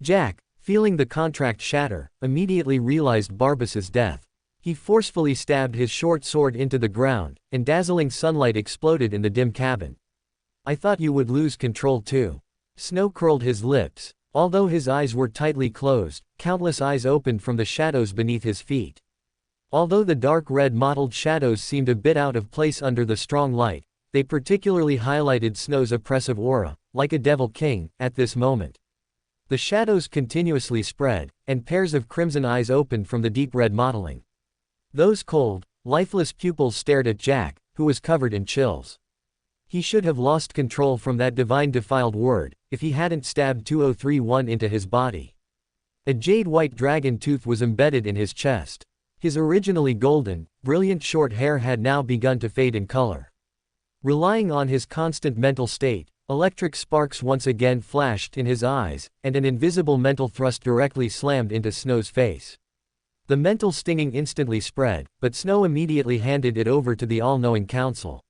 Jack, feeling the contract shatter, immediately realized Barbassa's death. He forcefully stabbed his short sword into the ground, and dazzling sunlight exploded in the dim cabin. "I thought you would lose control too." Snow curled his lips. Although his eyes were tightly closed, countless eyes opened from the shadows beneath his feet. Although the dark red mottled shadows seemed a bit out of place under the strong light, they particularly highlighted Snow's oppressive aura, like a devil king, at this moment. The shadows continuously spread, and pairs of crimson eyes opened from the deep red mottling. Those cold, lifeless pupils stared at Jack, who was covered in chills. He should have lost control from that divine defiled word, if he hadn't stabbed 2031 into his body. A jade-white dragon tooth was embedded in his chest. His originally golden, brilliant short hair had now begun to fade in color. Relying on his constant mental state, electric sparks once again flashed in his eyes, and an invisible mental thrust directly slammed into Snow's face. The mental stinging instantly spread, but Snow immediately handed it over to the all-knowing council.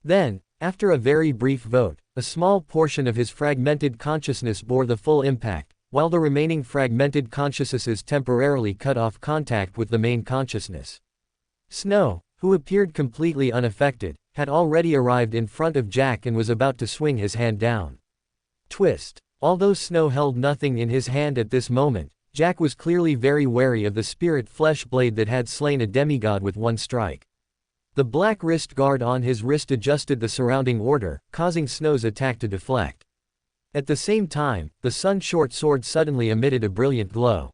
Then, after a very brief vote, a small portion of his fragmented consciousness bore the full impact, while the remaining fragmented consciousnesses temporarily cut off contact with the main consciousness. Snow, who appeared completely unaffected, had already arrived in front of Jack and was about to swing his hand down. Twist. Although Snow held nothing in his hand at this moment, Jack was clearly very wary of the spirit flesh blade that had slain a demigod with one strike. The black wrist guard on his wrist adjusted the surrounding order, causing Snow's attack to deflect. At the same time, the sun's short sword suddenly emitted a brilliant glow.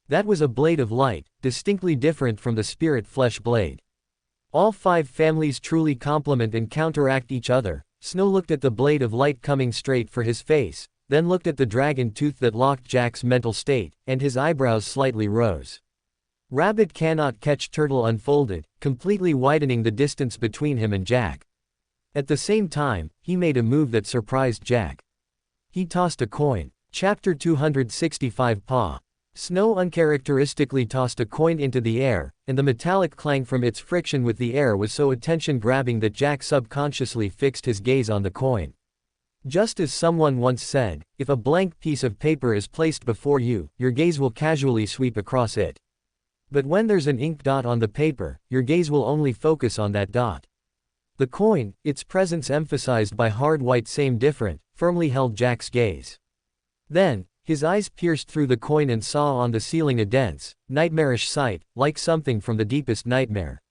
That was a blade of light, distinctly different from the spirit flesh blade. All 5 families truly complement and counteract each other. Snow looked at the blade of light coming straight for his face, then looked at the dragon tooth that locked Jack's mental state, and his eyebrows slightly rose. Rabbit cannot catch turtle unfolded, completely widening the distance between him and Jack. At the same time, he made a move that surprised Jack. He tossed a coin. Chapter 265 Paw. Snow uncharacteristically tossed a coin into the air, and the metallic clang from its friction with the air was so attention-grabbing that Jack subconsciously fixed his gaze on the coin. Just as someone once said, if a blank piece of paper is placed before you, your gaze will casually sweep across it. But when there's an ink dot on the paper, your gaze will only focus on that dot. The coin, its presence emphasized by hard white same different, firmly held Jack's gaze. Then, his eyes pierced through the coin and saw on the ceiling a dense, nightmarish sight, like something from the deepest nightmare.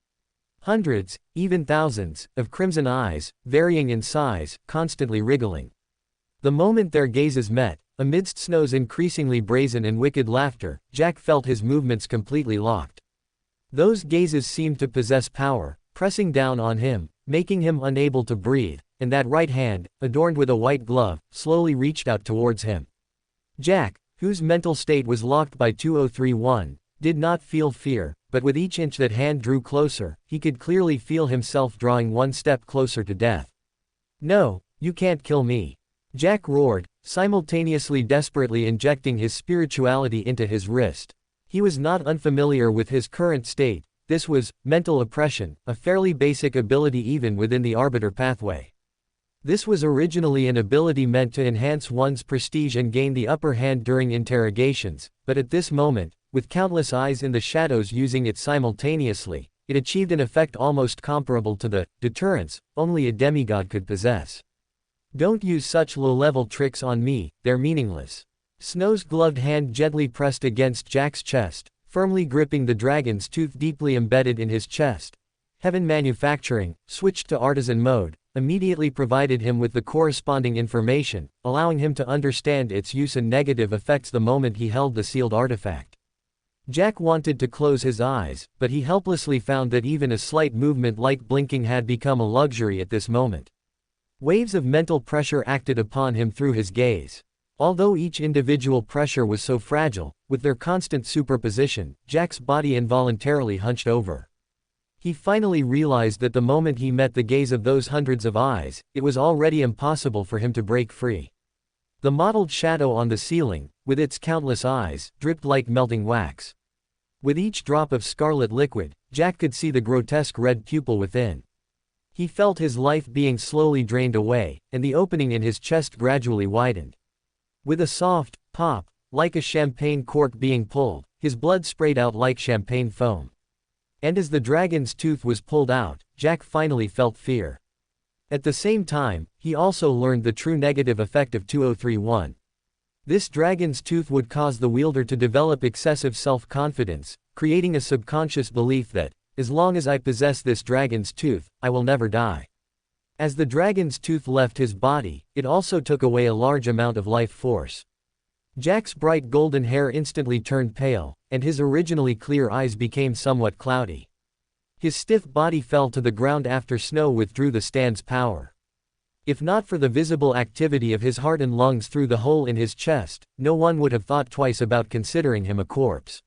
Hundreds, even thousands, of crimson eyes, varying in size, constantly wriggling. The moment their gazes met, amidst Snow's increasingly brazen and wicked laughter, Jack felt his movements completely locked. Those gazes seemed to possess power, pressing down on him, making him unable to breathe, and that right hand, adorned with a white glove, slowly reached out towards him. Jack, whose mental state was locked by 2031, did not feel fear, but with each inch that hand drew closer, he could clearly feel himself drawing one step closer to death. "No, you can't kill me," Jack roared, simultaneously desperately injecting his spirituality into his wrist. He was not unfamiliar with his current state. This was mental oppression, a fairly basic ability even within the arbiter pathway. This was originally an ability meant to enhance one's prestige and gain the upper hand during interrogations, but at this moment, with countless eyes in the shadows using it simultaneously, it achieved an effect almost comparable to the deterrence only a demigod could possess. "Don't use such low-level tricks on me, they're meaningless." Snow's gloved hand gently pressed against Jack's chest, firmly gripping the dragon's tooth deeply embedded in his chest. Heaven Manufacturing, switched to artisan mode, immediately provided him with the corresponding information, allowing him to understand its use and negative effects the moment he held the sealed artifact. Jack wanted to close his eyes, but he helplessly found that even a slight movement like blinking had become a luxury at this moment. Waves of mental pressure acted upon him through his gaze. Although each individual pressure was so fragile, with their constant superposition, Jack's body involuntarily hunched over. He finally realized that the moment he met the gaze of those hundreds of eyes, it was already impossible for him to break free. The mottled shadow on the ceiling, with its countless eyes, dripped like melting wax. With each drop of scarlet liquid, Jack could see the grotesque red pupil within. He felt his life being slowly drained away, and the opening in his chest gradually widened. With a soft pop, like a champagne cork being pulled, his blood sprayed out like champagne foam. And as the dragon's tooth was pulled out, Jack finally felt fear. At the same time, he also learned the true negative effect of 2031. This dragon's tooth would cause the wielder to develop excessive self-confidence, creating a subconscious belief that, as long as I possess this dragon's tooth, I will never die. As the dragon's tooth left his body, it also took away a large amount of life force. Jack's bright golden hair instantly turned pale, and his originally clear eyes became somewhat cloudy. His stiff body fell to the ground after Snow withdrew the stand's power. If not for the visible activity of his heart and lungs through the hole in his chest, no one would have thought twice about considering him a corpse.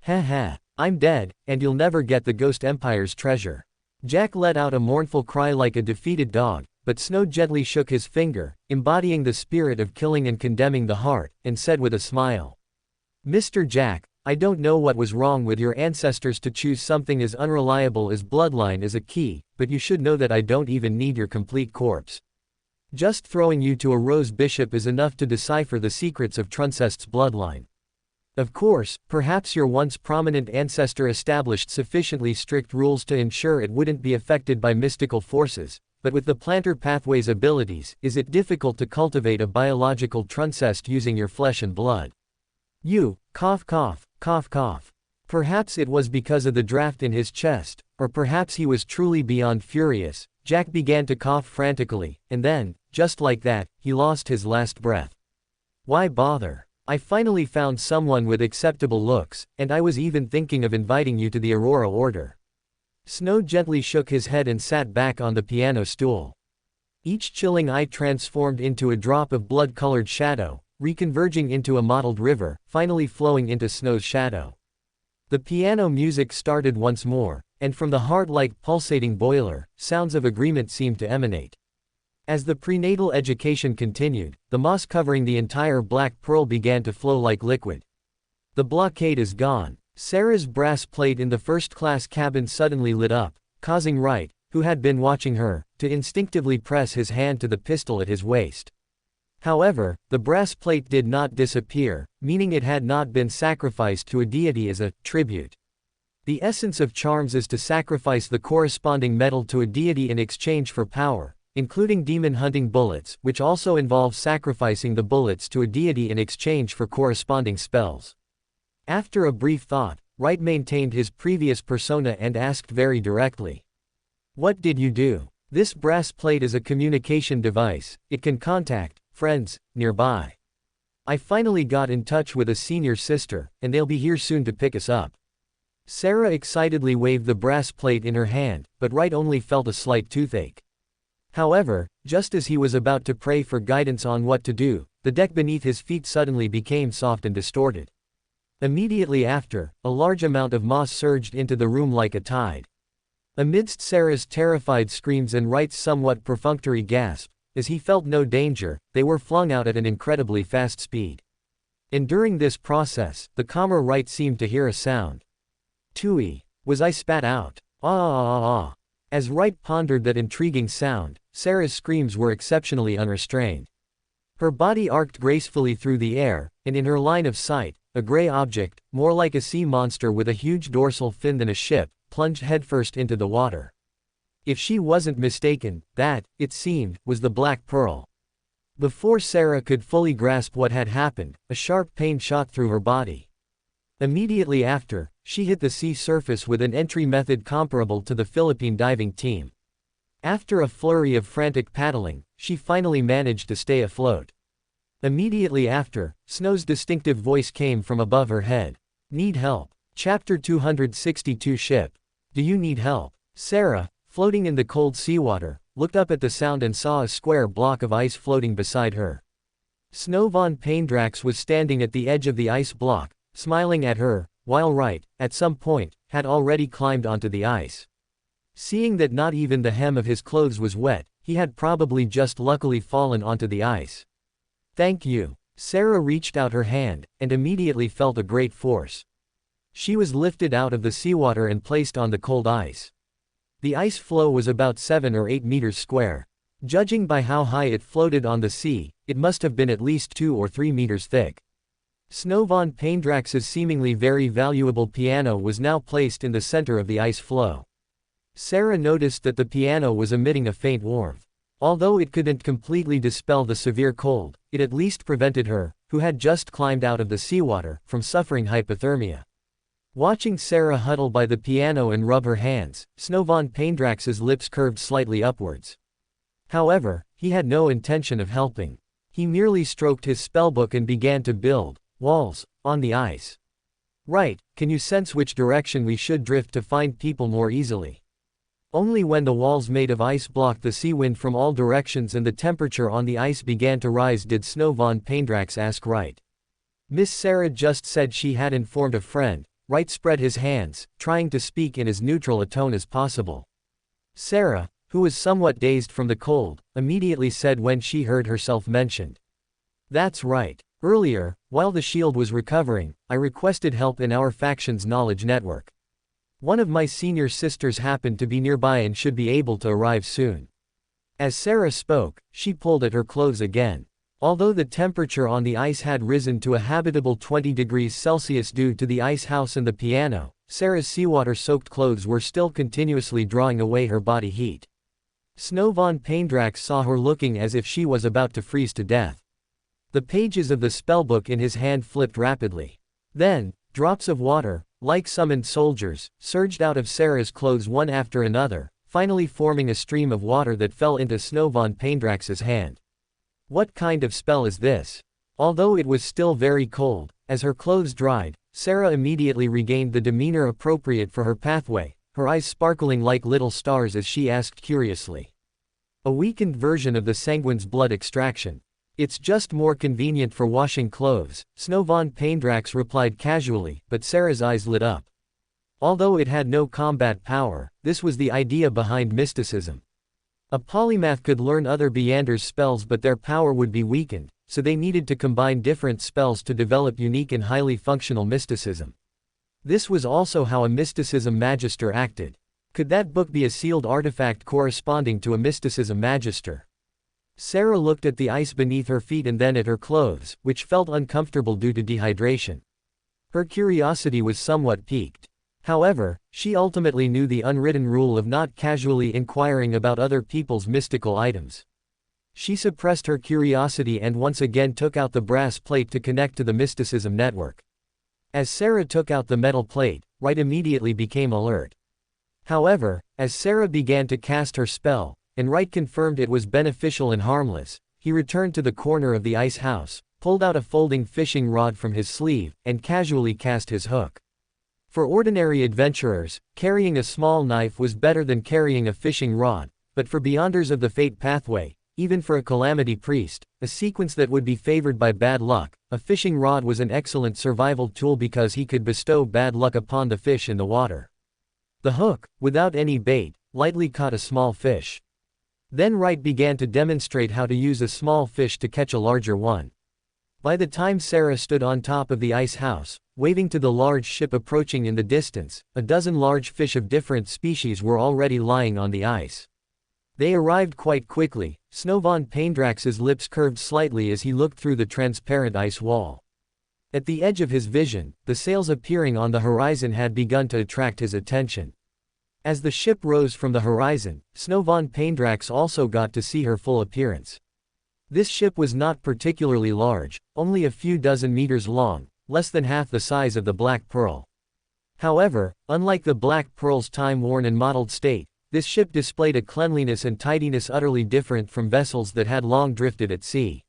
"Ha ha, I'm dead, and you'll never get the Ghost Empire's treasure." Jack let out a mournful cry like a defeated dog, but Snow gently shook his finger, embodying the spirit of killing and condemning the heart, and said with a smile, "Mr. Jack, I don't know what was wrong with your ancestors to choose something as unreliable as bloodline as a key, but you should know that I don't even need your complete corpse." Just throwing you to a rose bishop is enough to decipher the secrets of Truncest's bloodline. Of course, perhaps your once prominent ancestor established sufficiently strict rules to ensure it wouldn't be affected by mystical forces, but with the plantar pathway's abilities, is it difficult to cultivate a biological Truncest using your flesh and blood? You, cough cough, cough cough. Perhaps it was because of the draft in his chest, or perhaps he was truly beyond furious. Jack began to cough frantically, and then, just like that, he lost his last breath. Why bother? I finally found someone with acceptable looks, and I was even thinking of inviting you to the Aurora Order. Snow gently shook his head and sat back on the piano stool. Each chilling eye transformed into a drop of blood-colored shadow, reconverging into a mottled river, finally flowing into Snow's shadow. The piano music started once more, and from the heart-like pulsating boiler, sounds of agreement seemed to emanate. As the prenatal education continued, the moss covering the entire black pearl began to flow like liquid. The blockade is gone. Sarah's brass plate in the first-class cabin suddenly lit up, causing Wright, who had been watching her, to instinctively press his hand to the pistol at his waist. However, the brass plate did not disappear, meaning it had not been sacrificed to a deity as a tribute. The essence of charms is to sacrifice the corresponding metal to a deity in exchange for power, including demon-hunting bullets, which also involves sacrificing the bullets to a deity in exchange for corresponding spells. After a brief thought, Wright maintained his previous persona and asked very directly. What did you do? This brass plate is a communication device. It can contact friends nearby. I finally got in touch with a senior sister, and they'll be here soon to pick us up. Sarah excitedly waved the brass plate in her hand, but Wright only felt a slight toothache. However, just as he was about to pray for guidance on what to do, the deck beneath his feet suddenly became soft and distorted. Immediately after, a large amount of moss surged into the room like a tide. Amidst Sarah's terrified screams and Wright's somewhat perfunctory gasp, as he felt no danger, they were flung out at an incredibly fast speed. And during this process, the calmer Wright seemed to hear a sound. Tui. Was I spat out? Ah ah ah ah. As Wright pondered that intriguing sound, Sarah's screams were exceptionally unrestrained. Her body arced gracefully through the air, and in her line of sight, a gray object, more like a sea monster with a huge dorsal fin than a ship, plunged headfirst into the water. If she wasn't mistaken, that, it seemed, was the Black Pearl. Before Sarah could fully grasp what had happened, a sharp pain shot through her body. Immediately after, she hit the sea surface with an entry method comparable to the Philippine diving team. After a flurry of frantic paddling, she finally managed to stay afloat. Immediately after, Snow's distinctive voice came from above her head. Need help. Chapter 262 Ship. Do you need help? Sarah, floating in the cold seawater, looked up at the sound and saw a square block of ice floating beside her. Snow von Paindrax was standing at the edge of the ice block, smiling at her, while Wright, at some point, had already climbed onto the ice. Seeing that not even the hem of his clothes was wet, he had probably just luckily fallen onto the ice. Thank you. Sarah reached out her hand, and immediately felt a great force. She was lifted out of the seawater and placed on the cold ice. The ice floe was about 7 or 8 meters square. Judging by how high it floated on the sea, it must have been at least 2 or 3 meters thick. Snow von Paindrax's seemingly very valuable piano was now placed in the center of the ice floe. Sarah noticed that the piano was emitting a faint warmth. Although it couldn't completely dispel the severe cold, it at least prevented her, who had just climbed out of the seawater, from suffering hypothermia. Watching Sarah huddle by the piano and rub her hands, Snow von Paindrax's lips curved slightly upwards. However, he had no intention of helping. He merely stroked his spellbook and began to build walls on the ice. Right, can you sense which direction we should drift to find people more easily? Only when the walls made of ice blocked the sea wind from all directions and the temperature on the ice began to rise did Snow von Paindrax ask Wright. Miss Sarah just said she had informed a friend. Wright spread his hands, trying to speak in as neutral a tone as possible. Sarah, who was somewhat dazed from the cold, immediately said when she heard herself mentioned. That's right. Earlier, while the shield was recovering, I requested help in our faction's knowledge network. One of my senior sisters happened to be nearby and should be able to arrive soon. As Sarah spoke, she pulled at her clothes again. Although the temperature on the ice had risen to a habitable 20 degrees Celsius due to the ice house and the piano, Sarah's seawater-soaked clothes were still continuously drawing away her body heat. Snow von Paindrax saw her looking as if she was about to freeze to death. The pages of the spellbook in his hand flipped rapidly. Then, drops of water, like summoned soldiers, surged out of Sarah's clothes one after another, finally forming a stream of water that fell into Snow von Paindrax's hand. What kind of spell is this? Although it was still very cold, as her clothes dried, Sarah immediately regained the demeanor appropriate for her pathway, her eyes sparkling like little stars as she asked curiously. A weakened version of the sanguine's blood extraction. It's just more convenient for washing clothes, Snow von Paindrax replied casually, but Sarah's eyes lit up. Although it had no combat power, this was the idea behind mysticism. A polymath could learn other Beyander's spells, but their power would be weakened, so they needed to combine different spells to develop unique and highly functional mysticism. This was also how a mysticism magister acted. Could that book be a sealed artifact corresponding to a mysticism magister? Sarah looked at the ice beneath her feet and then at her clothes, which felt uncomfortable due to dehydration. Her curiosity was somewhat piqued. However, she ultimately knew the unwritten rule of not casually inquiring about other people's mystical items. She suppressed her curiosity and once again took out the brass plate to connect to the mysticism network. As Sarah took out the metal plate, Wright immediately became alert. However, as Sarah began to cast her spell, and Wright confirmed it was beneficial and harmless, he returned to the corner of the ice house, pulled out a folding fishing rod from his sleeve, and casually cast his hook. For ordinary adventurers, carrying a small knife was better than carrying a fishing rod, but for Beyonders of the Fate pathway, even for a calamity priest, a sequence that would be favored by bad luck, a fishing rod was an excellent survival tool because he could bestow bad luck upon the fish in the water. The hook, without any bait, lightly caught a small fish. Then Wright began to demonstrate how to use a small fish to catch a larger one. By the time Sarah stood on top of the ice house, waving to the large ship approaching in the distance, a dozen large fish of different species were already lying on the ice. They arrived quite quickly. Snow von Paindrax's lips curved slightly as he looked through the transparent ice wall. At the edge of his vision, the sails appearing on the horizon had begun to attract his attention. As the ship rose from the horizon, Snow von Paindrax also got to see her full appearance. This ship was not particularly large, only a few dozen meters long, less than half the size of the Black Pearl. However, unlike the Black Pearl's time-worn and mottled state, this ship displayed a cleanliness and tidiness utterly different from vessels that had long drifted at sea.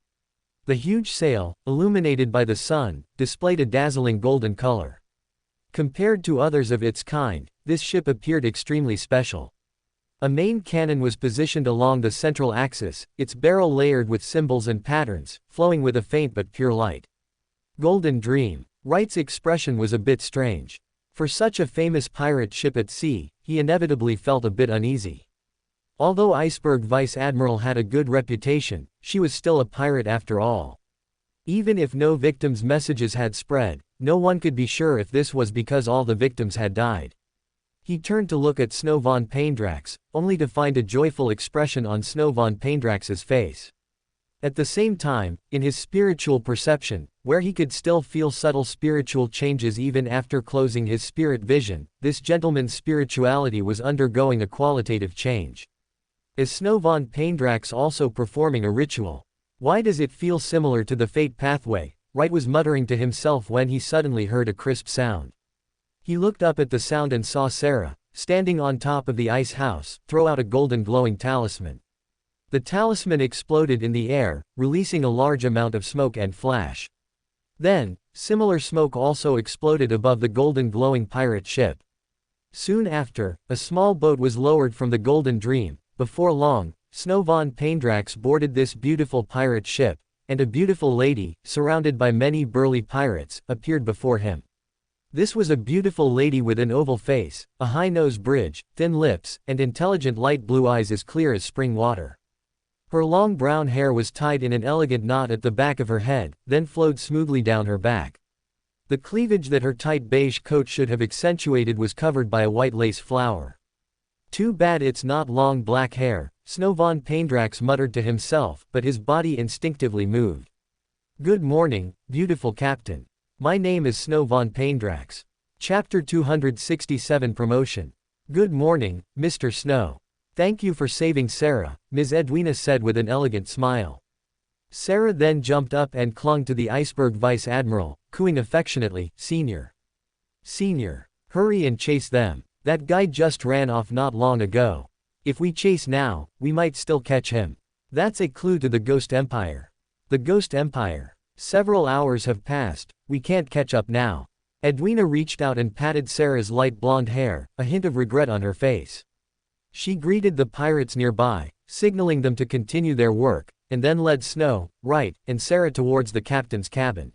The huge sail, illuminated by the sun, displayed a dazzling golden color. Compared to others of its kind, this ship appeared extremely special. A main cannon was positioned along the central axis, its barrel layered with symbols and patterns, flowing with a faint but pure light. Golden Dream. Wright's expression was a bit strange. For such a famous pirate ship at sea, he inevitably felt a bit uneasy. Although Iceberg Vice Admiral had a good reputation, she was still a pirate after all. Even if no victims' messages had spread, no one could be sure if this was because all the victims had died. He turned to look at Snow von Paindrax, only to find a joyful expression on Snow von Paindrax's face. At the same time, in his spiritual perception, where he could still feel subtle spiritual changes even after closing his spirit vision, this gentleman's spirituality was undergoing a qualitative change. Is Snow von Paindrax also performing a ritual? Why does it feel similar to the Fate pathway? Wright was muttering to himself when he suddenly heard a crisp sound. He looked up at the sound and saw Sarah, standing on top of the ice house, throw out a golden glowing talisman. The talisman exploded in the air, releasing a large amount of smoke and flash. Then, similar smoke also exploded above the golden glowing pirate ship. Soon after, a small boat was lowered from the Golden Dream. Before long, Snow von Paindrax boarded this beautiful pirate ship, and a beautiful lady, surrounded by many burly pirates, appeared before him. This was a beautiful lady with an oval face, a high nose bridge, thin lips, and intelligent light blue eyes as clear as spring water. Her long brown hair was tied in an elegant knot at the back of her head, then flowed smoothly down her back. The cleavage that her tight beige coat should have accentuated was covered by a white lace flower. Too bad it's not long black hair, Snow von Paindrax muttered to himself, but his body instinctively moved. Good morning, beautiful captain. My name is Snow von Paindrax. Chapter 267 Promotion. Good morning, Mr. Snow. Thank you for saving Sarah, Ms. Edwina said with an elegant smile. Sarah then jumped up and clung to the iceberg vice admiral, cooing affectionately, Senior. Senior. Hurry and chase them. That guy just ran off not long ago. If we chase now, we might still catch him. That's a clue to the Ghost Empire. The Ghost Empire. Several hours have passed, we can't catch up now. Edwina reached out and patted Sarah's light blonde hair, a hint of regret on her face. She greeted the pirates nearby, signaling them to continue their work, and then led Snow, Wright, and Sarah towards the captain's cabin.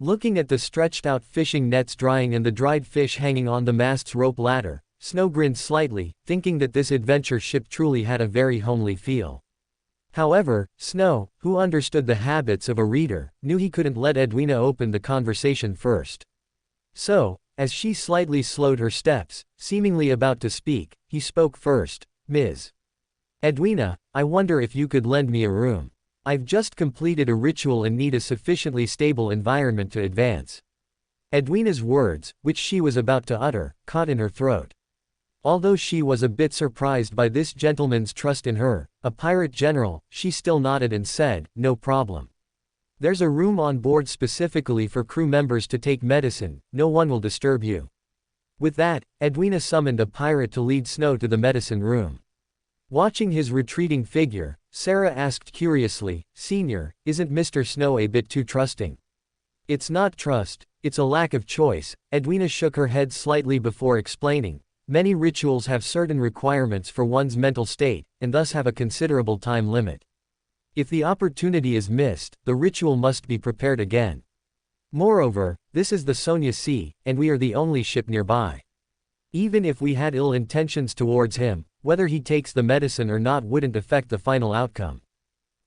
Looking at the stretched-out fishing nets drying and the dried fish hanging on the mast's rope ladder, Snow grinned slightly, thinking that this adventure ship truly had a very homely feel. However, Snow, who understood the habits of a reader, knew he couldn't let Edwina open the conversation first. So, as she slightly slowed her steps, seemingly about to speak, he spoke first. Ms. Edwina, I wonder if you could lend me a room. I've just completed a ritual and need a sufficiently stable environment to advance. Edwina's words, which she was about to utter, caught in her throat. Although she was a bit surprised by this gentleman's trust in her, a pirate general, she still nodded and said, no problem. There's a room on board specifically for crew members to take medicine, no one will disturb you. With that, Edwina summoned a pirate to lead Snow to the medicine room. Watching his retreating figure, Sarah asked curiously, Senior, isn't Mr. Snow a bit too trusting? It's not trust, it's a lack of choice. Edwina shook her head slightly before explaining. Many rituals have certain requirements for one's mental state, and thus have a considerable time limit. If the opportunity is missed, the ritual must be prepared again. Moreover, this is the Sonia Sea, and we are the only ship nearby. Even if we had ill intentions towards him, whether he takes the medicine or not wouldn't affect the final outcome.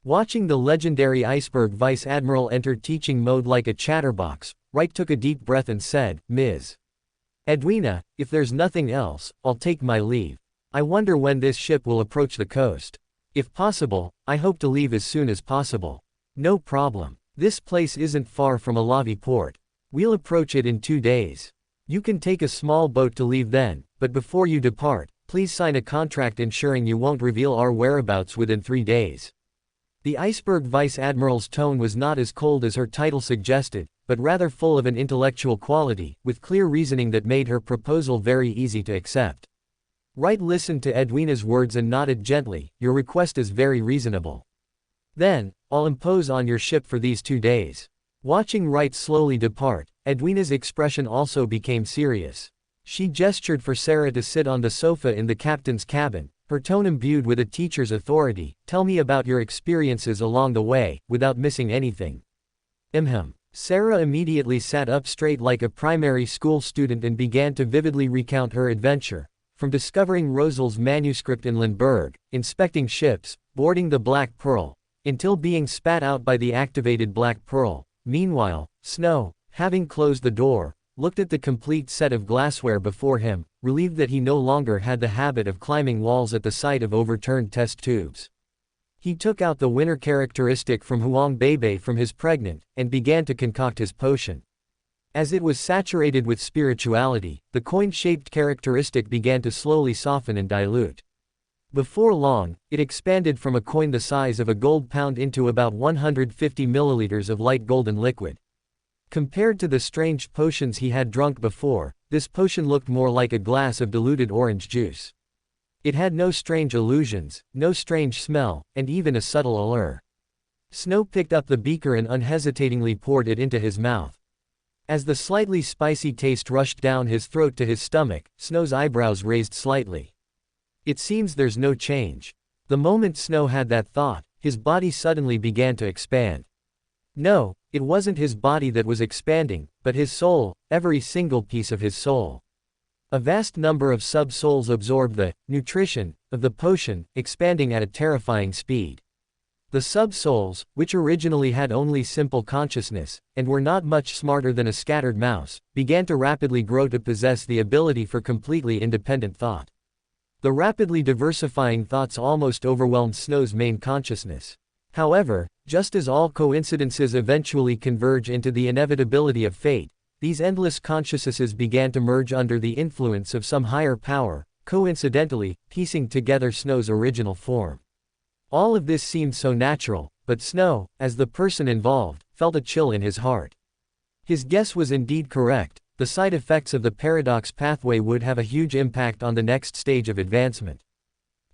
Watching the legendary iceberg vice admiral enter teaching mode like a chatterbox, Wright took a deep breath and said, Ms. Edwina, if there's nothing else, I'll take my leave. I wonder when this ship will approach the coast. If possible, I hope to leave as soon as possible. No problem. This place isn't far from Alavi port. We'll approach it in 2 days. You can take a small boat to leave then, but before you depart, please sign a contract ensuring you won't reveal our whereabouts within 3 days. The iceberg vice admiral's tone was not as cold as her title suggested, but rather full of an intellectual quality, with clear reasoning that made her proposal very easy to accept. Wright listened to Edwina's words and nodded gently, your request is very reasonable. Then, I'll impose on your ship for these 2 days. Watching Wright slowly depart, Edwina's expression also became serious. She gestured for Sarah to sit on the sofa in the captain's cabin, her tone imbued with a teacher's authority. Tell me about your experiences along the way, without missing anything. Sarah immediately sat up straight like a primary school student and began to vividly recount her adventure, from discovering Rosel's manuscript in Lindbergh, inspecting ships, boarding the Black Pearl, until being spat out by the activated Black Pearl. Meanwhile, Snow, having closed the door, looked at the complete set of glassware before him, relieved that he no longer had the habit of climbing walls at the sight of overturned test tubes. He took out the winner characteristic from Huang Bebe from his pregnant, and began to concoct his potion. As it was saturated with spirituality, the coin-shaped characteristic began to slowly soften and dilute. Before long, it expanded from a coin the size of a gold pound into about 150 milliliters of light golden liquid. Compared to the strange potions he had drunk before, this potion looked more like a glass of diluted orange juice. It had no strange illusions, no strange smell, and even a subtle allure. Snow picked up the beaker and unhesitatingly poured it into his mouth. As the slightly spicy taste rushed down his throat to his stomach, Snow's eyebrows raised slightly. It seems there's no change. The moment Snow had that thought, his body suddenly began to expand. No, it wasn't his body that was expanding, but his soul, every single piece of his soul. A vast number of sub-souls absorbed the nutrition of the potion, expanding at a terrifying speed. The sub-souls, which originally had only simple consciousness, and were not much smarter than a scattered mouse, began to rapidly grow to possess the ability for completely independent thought. The rapidly diversifying thoughts almost overwhelmed Snow's main consciousness. However, just as all coincidences eventually converge into the inevitability of fate, these endless consciousnesses began to merge under the influence of some higher power, coincidentally, piecing together Snow's original form. All of this seemed so natural, but Snow, as the person involved, felt a chill in his heart. His guess was indeed correct. The side effects of the paradox pathway would have a huge impact on the next stage of advancement.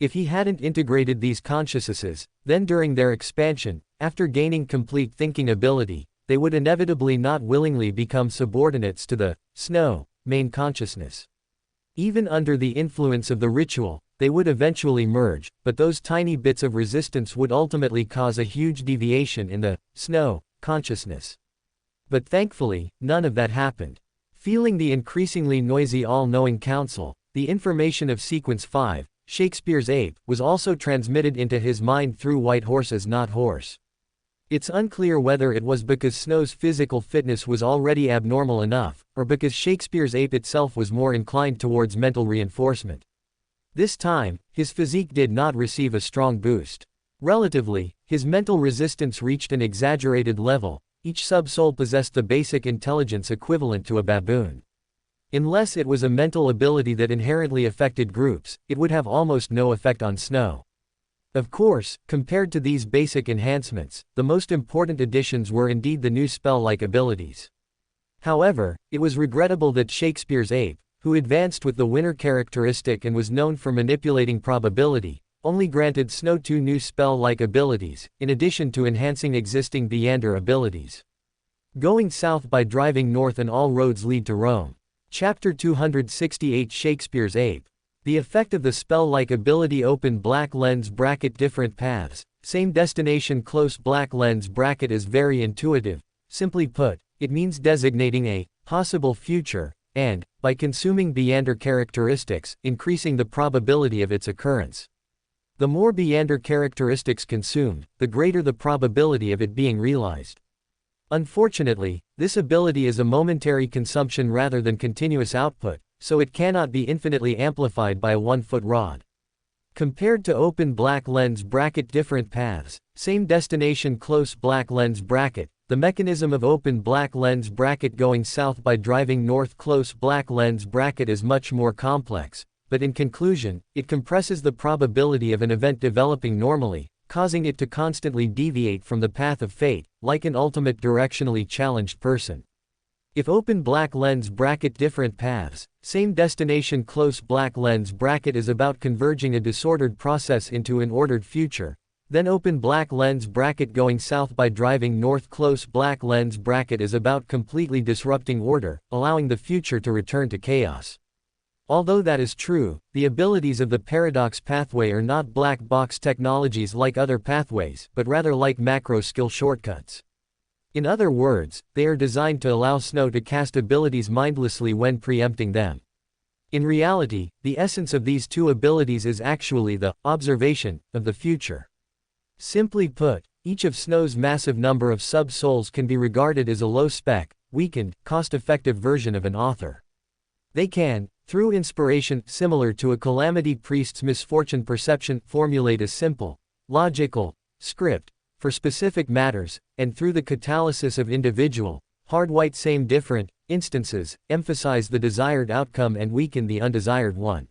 If he hadn't integrated these consciousnesses, then during their expansion, after gaining complete thinking ability, they would inevitably not willingly become subordinates to the Snow main consciousness. Even under the influence of the ritual, they would eventually merge, but those tiny bits of resistance would ultimately cause a huge deviation in the Snow consciousness. But thankfully, none of that happened. Feeling the increasingly noisy all-knowing council, the information of Sequence 5, Shakespeare's ape, was also transmitted into his mind through White Horse's not horse. It's unclear whether it was because Snow's physical fitness was already abnormal enough, or because Shakespeare's ape itself was more inclined towards mental reinforcement. This time, his physique did not receive a strong boost. Relatively, his mental resistance reached an exaggerated level. Each sub-soul possessed the basic intelligence equivalent to a baboon. Unless it was a mental ability that inherently affected groups, it would have almost no effect on Snow. Of course, compared to these basic enhancements, the most important additions were indeed the new spell-like abilities. However, it was regrettable that Shakespeare's ape, who advanced with the winner characteristic and was known for manipulating probability, only granted Snow 2 new spell-like abilities, in addition to enhancing existing Beander abilities. Going south by driving north and all roads lead to Rome. Chapter 268 Shakespeare's Ape. The effect of the spell-like ability open black lens bracket different paths, same destination close black lens bracket is very intuitive. Simply put, it means designating a possible future, and, by consuming Beander characteristics, increasing the probability of its occurrence. The more Beander characteristics consumed, the greater the probability of it being realized. Unfortunately, this ability is a momentary consumption rather than continuous output, so it cannot be infinitely amplified by a 1-foot rod. Compared to open black lens bracket different paths, same destination close black lens bracket, the mechanism of open black lens bracket going south by driving north close black lens bracket is much more complex. But in conclusion, it compresses the probability of an event developing normally, causing it to constantly deviate from the path of fate, like an ultimate directionally challenged person. If open black lens bracket different paths, same destination close black lens bracket is about converging a disordered process into an ordered future, then open black lens bracket going south by driving north close black lens bracket is about completely disrupting order, allowing the future to return to chaos. Although that is true, the abilities of the paradox pathway are not black box technologies like other pathways, but rather like macro skill shortcuts. In other words, they are designed to allow Snow to cast abilities mindlessly when preempting them. In reality, the essence of these two abilities is actually the observation of the future. Simply put, each of Snow's massive number of sub-souls can be regarded as a low-spec, weakened, cost-effective version of an author. They can, through inspiration similar to a calamity priest's misfortune perception, formulate a simple, logical script for specific matters, and through the catalysis of individual, hard white same different instances, emphasize the desired outcome and weaken the undesired one.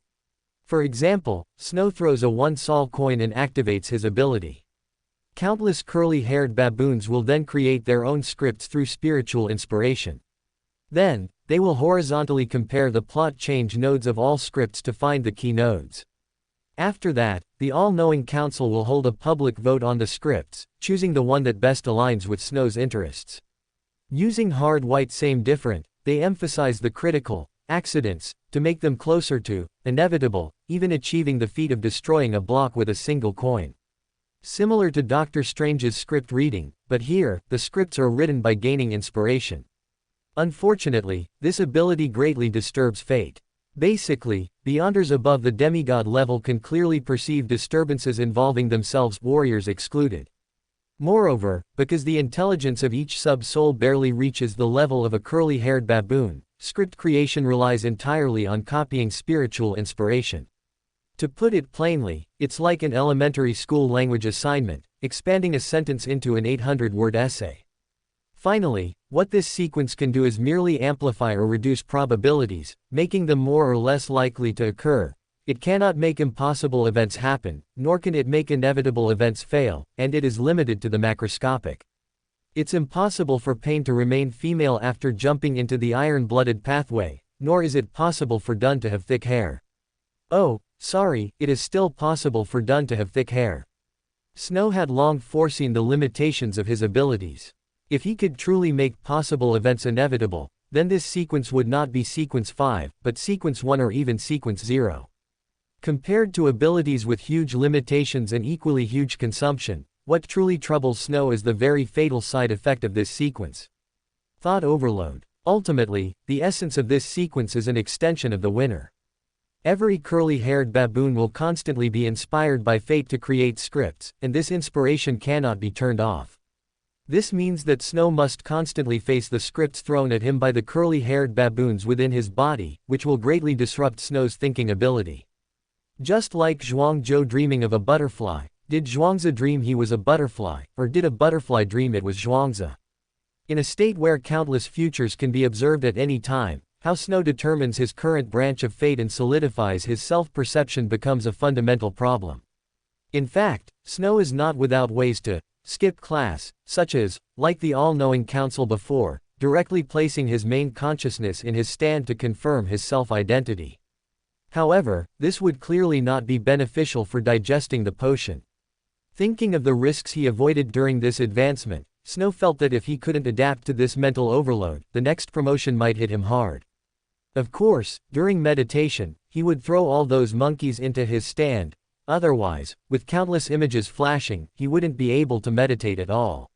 For example, Snow throws a 1-sol coin and activates his ability. Countless curly-haired baboons will then create their own scripts through spiritual inspiration. Then, they will horizontally compare the plot change nodes of all scripts to find the key nodes. After that, the all-knowing council will hold a public vote on the scripts, choosing the one that best aligns with Snow's interests. Using hard white same different, they emphasize the critical accidents to make them closer to inevitable, even achieving the feat of destroying a block with a single coin. Similar to Doctor Strange's script reading, but here, the scripts are written by gaining inspiration. Unfortunately, this ability greatly disturbs fate. Basically, Beyonders above the demigod level can clearly perceive disturbances involving themselves, warriors excluded. Moreover, because the intelligence of each sub-soul barely reaches the level of a curly-haired baboon, script creation relies entirely on copying spiritual inspiration. To put it plainly, it's like an elementary school language assignment, expanding a sentence into an 800-word essay. Finally, what this sequence can do is merely amplify or reduce probabilities, making them more or less likely to occur. It cannot make impossible events happen, nor can it make inevitable events fail, and it is limited to the macroscopic. It's impossible for Pain to remain female after jumping into the iron-blooded pathway, nor is it possible for Dunn to have thick hair. Oh, sorry, it is still possible for Dunn to have thick hair. Snow had long foreseen the limitations of his abilities. If he could truly make possible events inevitable, then this sequence would not be sequence 5, but sequence 1 or even sequence 0. Compared to abilities with huge limitations and equally huge consumption, what truly troubles Snow is the very fatal side effect of this sequence. Thought overload. Ultimately, the essence of this sequence is an extension of the winner. Every curly-haired baboon will constantly be inspired by fate to create scripts, and this inspiration cannot be turned off. This means that Snow must constantly face the scripts thrown at him by the curly-haired baboons within his body, which will greatly disrupt Snow's thinking ability. Just like Zhuangzi dreaming of a butterfly, did Zhuangzi dream he was a butterfly, or did a butterfly dream it was Zhuangzi? In a state where countless futures can be observed at any time, how Snow determines his current branch of fate and solidifies his self-perception becomes a fundamental problem. In fact, Snow is not without ways to skip class, such as, like the all-knowing council before, directly placing his main consciousness in his stand to confirm his self-identity. However, this would clearly not be beneficial for digesting the potion. Thinking of the risks he avoided during this advancement, Snow felt that if he couldn't adapt to this mental overload, the next promotion might hit him hard. Of course, during meditation, he would throw all those monkeys into his stand. Otherwise, with countless images flashing, he wouldn't be able to meditate at all.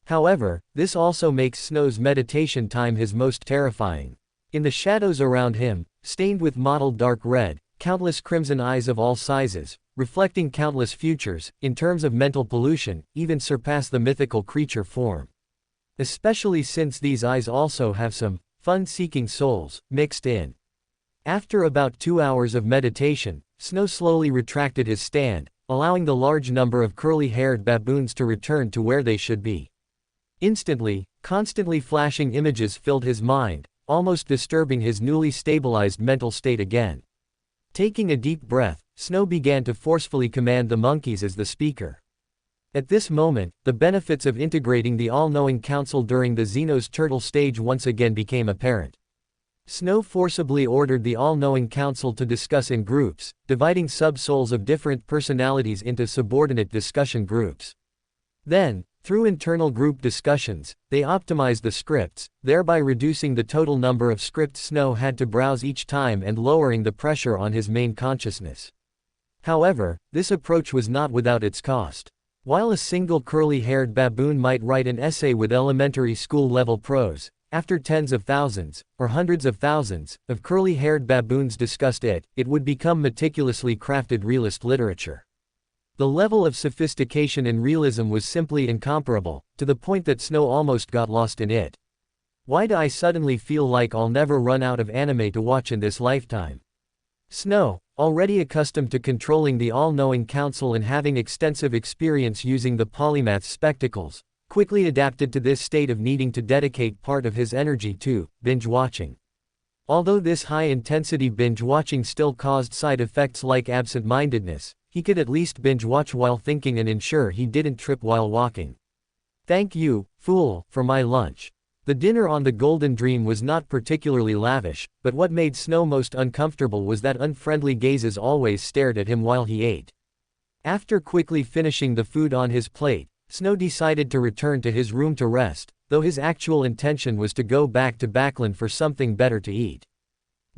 However, this also makes Snow's meditation time his most terrifying. In the shadows around him, stained with mottled dark red, countless crimson eyes of all sizes, reflecting countless futures, in terms of mental pollution, even surpass the mythical creature form. Especially since these eyes also have some fun-seeking souls mixed in. After about 2 hours of meditation, Snow slowly retracted his stand, allowing the large number of curly-haired baboons to return to where they should be. Instantly, constantly flashing images filled his mind, almost disturbing his newly stabilized mental state again. Taking a deep breath, Snow began to forcefully command the monkeys as the speaker. At this moment, the benefits of integrating the all-knowing council during the Xenos turtle stage once again became apparent. Snow forcibly ordered the all-knowing council to discuss in groups, dividing sub-souls of different personalities into subordinate discussion groups. Then, through internal group discussions, they optimized the scripts, thereby reducing the total number of scripts Snow had to browse each time and lowering the pressure on his main consciousness. However, this approach was not without its cost. While a single curly-haired baboon might write an essay with elementary school-level prose, after tens of thousands, or hundreds of thousands, of curly-haired baboons discussed it would become meticulously crafted realist literature. The level of sophistication and realism was simply incomparable, to the point that Snow almost got lost in it. Why do I suddenly feel like I'll never run out of anime to watch in this lifetime? Snow, already accustomed to controlling the all-knowing council and having extensive experience using the polymath's spectacles, quickly adapted to this state of needing to dedicate part of his energy to binge-watching. Although this high-intensity binge-watching still caused side effects like absent-mindedness, he could at least binge-watch while thinking and ensure he didn't trip while walking. Thank you, fool, for my lunch. The dinner on the Golden Dream was not particularly lavish, but what made Snow most uncomfortable was that unfriendly gazes always stared at him while he ate. After quickly finishing the food on his plate, Snow decided to return to his room to rest, though his actual intention was to go back to Backland for something better to eat.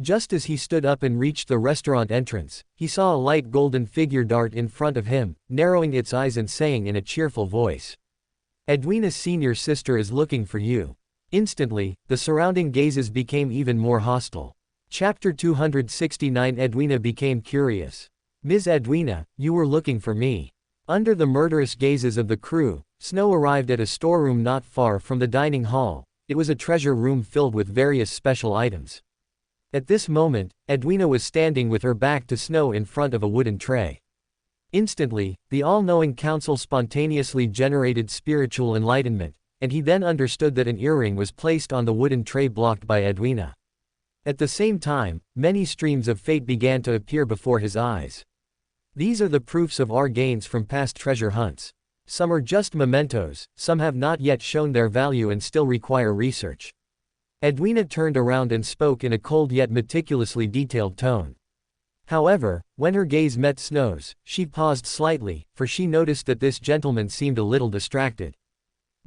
Just as he stood up and reached the restaurant entrance, he saw a light golden figure dart in front of him, narrowing its eyes and saying in a cheerful voice, "Edwina's senior sister is looking for you." Instantly, the surrounding gazes became even more hostile. Chapter 269. Edwina became curious. "Ms. Edwina, you were looking for me." Under the murderous gazes of the crew, Snow arrived at a storeroom not far from the dining hall. It was a treasure room filled with various special items. At this moment, Edwina was standing with her back to Snow in front of a wooden tray. Instantly, the all-knowing council spontaneously generated spiritual enlightenment, and he then understood that an earring was placed on the wooden tray blocked by Edwina. At the same time, many streams of fate began to appear before his eyes. These are the proofs of our gains from past treasure hunts. Some are just mementos, some have not yet shown their value and still require research. Edwina turned around and spoke in a cold yet meticulously detailed tone. However, when her gaze met Snow's, she paused slightly, for she noticed that this gentleman seemed a little distracted.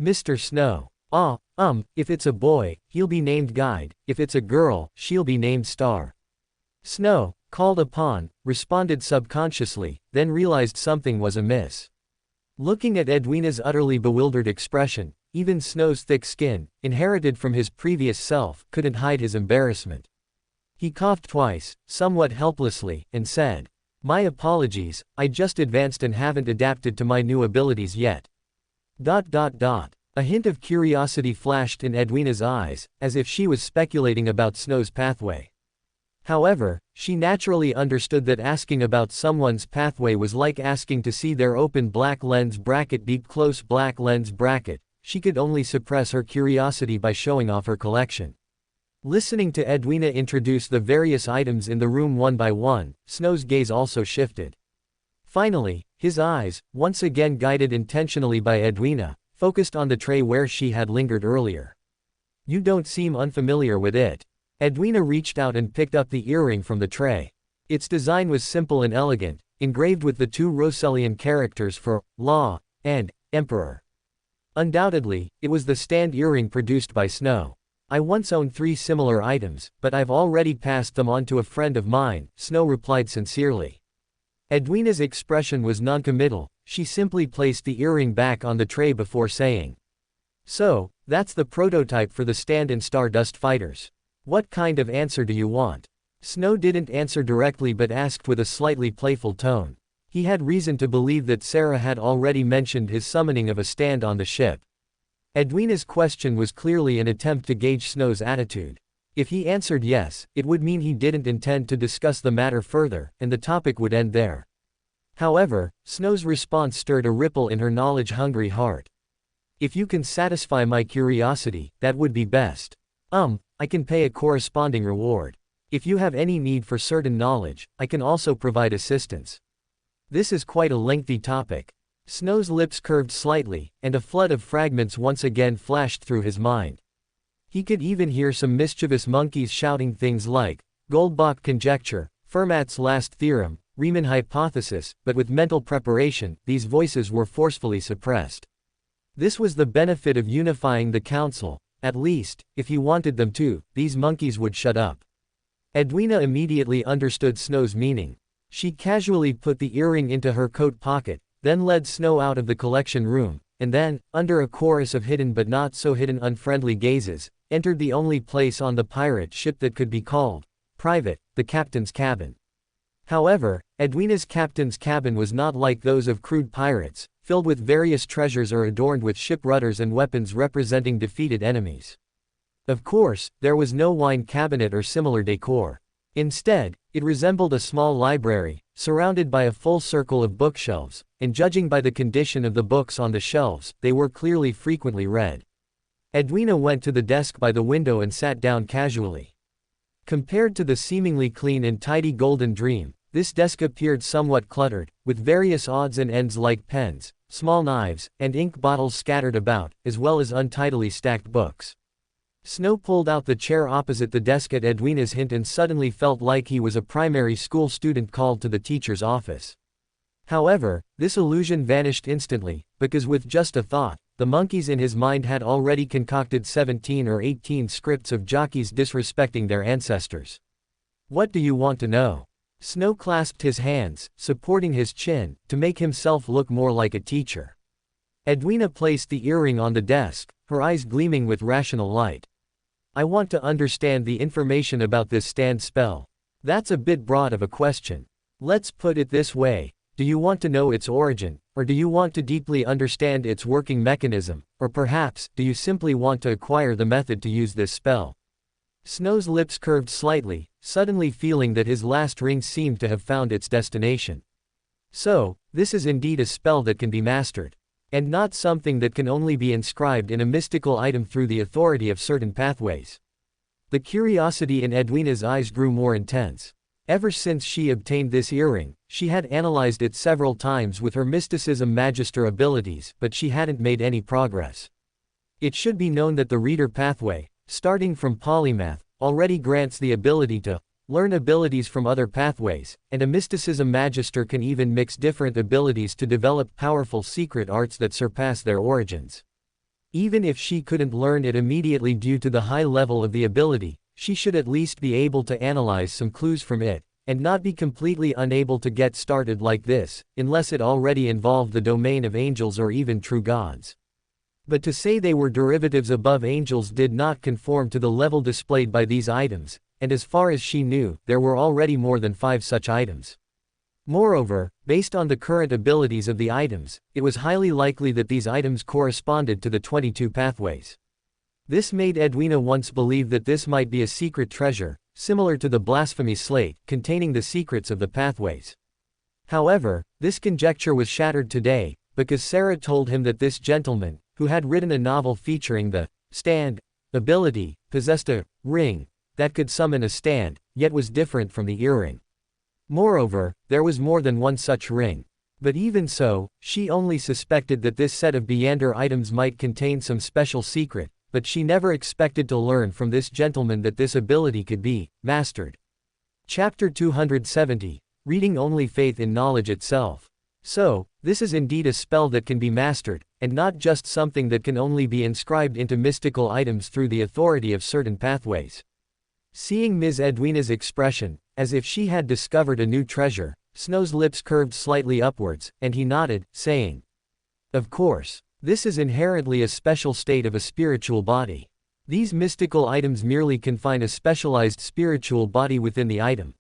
Mr. Snow. If it's a boy, he'll be named Guide, if it's a girl, she'll be named Star. Snow, called upon, responded subconsciously, then realized something was amiss. Looking at Edwina's utterly bewildered expression, even Snow's thick skin, inherited from his previous self, couldn't hide his embarrassment. He coughed twice, somewhat helplessly, and said, "My apologies, I just advanced and haven't adapted to my new abilities yet." A hint of curiosity flashed in Edwina's eyes, as if she was speculating about Snow's pathway. However, she naturally understood that asking about someone's pathway was like asking to see their open black lens bracket deep close black lens bracket. She could only suppress her curiosity by showing off her collection. Listening to Edwina introduce the various items in the room one by one, Snow's gaze also shifted. Finally, his eyes, once again guided intentionally by Edwina, focused on the tray where she had lingered earlier. "You don't seem unfamiliar with it." Edwina reached out and picked up the earring from the tray. Its design was simple and elegant, engraved with the two Roselian characters for Law and Emperor. Undoubtedly, it was the stand earring produced by Snow. "I once owned 3 similar items, but I've already passed them on to a friend of mine," Snow replied sincerely. Edwina's expression was noncommittal. She simply placed the earring back on the tray before saying, "So, that's the prototype for the Stand and Stardust fighters. What kind of answer do you want?" Snow didn't answer directly but asked with a slightly playful tone. He had reason to believe that Sarah had already mentioned his summoning of a stand on the ship. Edwina's question was clearly an attempt to gauge Snow's attitude. If he answered yes, it would mean he didn't intend to discuss the matter further, and the topic would end there. However, Snow's response stirred a ripple in her knowledge-hungry heart. "If you can satisfy my curiosity, that would be best. I can pay a corresponding reward. If you have any need for certain knowledge, I can also provide assistance." This is quite a lengthy topic. Snow's lips curved slightly, and a flood of fragments once again flashed through his mind. He could even hear some mischievous monkeys shouting things like, Goldbach conjecture, Fermat's last theorem, Riemann hypothesis, but with mental preparation, these voices were forcefully suppressed. This was the benefit of unifying the council. At least, if he wanted them to, these monkeys would shut up. Edwina immediately understood Snow's meaning. She casually put the earring into her coat pocket, then led Snow out of the collection room, and then, under a chorus of hidden but not so hidden unfriendly gazes, entered the only place on the pirate ship that could be called private, the captain's cabin. However, Edwina's captain's cabin was not like those of crude pirates, filled with various treasures or adorned with ship rudders and weapons representing defeated enemies. Of course, there was no wine cabinet or similar decor. Instead, it resembled a small library, surrounded by a full circle of bookshelves, and judging by the condition of the books on the shelves, they were clearly frequently read. Edwina went to the desk by the window and sat down casually. Compared to the seemingly clean and tidy Golden Dream, this desk appeared somewhat cluttered, with various odds and ends like pens, small knives, and ink bottles scattered about, as well as untidily stacked books. Snow pulled out the chair opposite the desk at Edwina's hint and suddenly felt like he was a primary school student called to the teacher's office. However, this illusion vanished instantly, because with just a thought, the monkeys in his mind had already concocted 17 or 18 scripts of jockeys disrespecting their ancestors. "What do you want to know?" Snow clasped his hands, supporting his chin, to make himself look more like a teacher. Edwina placed the earring on the desk, her eyes gleaming with rational light. "I want to understand the information about this stand spell." "That's a bit broad of a question. Let's put it this way. Do you want to know its origin, or do you want to deeply understand its working mechanism, or perhaps, do you simply want to acquire the method to use this spell?" Snow's lips curved slightly, suddenly feeling that his last ring seemed to have found its destination. So, this is indeed a spell that can be mastered. And not something that can only be inscribed in a mystical item through the authority of certain pathways. The curiosity in Edwina's eyes grew more intense. Ever since she obtained this earring, she had analyzed it several times with her mysticism magister abilities, but she hadn't made any progress. It should be known that the reader pathway, starting from polymath, already grants the ability to learn abilities from other pathways, and a mysticism magister can even mix different abilities to develop powerful secret arts that surpass their origins. Even if she couldn't learn it immediately due to the high level of the ability, she should at least be able to analyze some clues from it, and not be completely unable to get started like this, unless it already involved the domain of angels or even true gods. But to say they were derivatives above angels did not conform to the level displayed by these items, and as far as she knew, there were already more than 5 such items. Moreover, based on the current abilities of the items, it was highly likely that these items corresponded to the 22 pathways. This made Edwina once believe that this might be a secret treasure, similar to the blasphemy slate, containing the secrets of the pathways. However, this conjecture was shattered today, because Sarah told him that this gentleman, who had written a novel featuring the stand ability, possessed a ring that could summon a stand, yet was different from the earring. Moreover, there was more than one such ring. But even so, she only suspected that this set of Beander items might contain some special secret, but she never expected to learn from this gentleman that this ability could be mastered. Chapter 270, Reading Only Faith in Knowledge Itself. So, this is indeed a spell that can be mastered, and not just something that can only be inscribed into mystical items through the authority of certain pathways. Seeing Ms. Edwina's expression, as if she had discovered a new treasure, Snow's lips curved slightly upwards, and he nodded, saying, "Of course. This is inherently a special state of a spiritual body. These mystical items merely confine a specialized spiritual body within the item.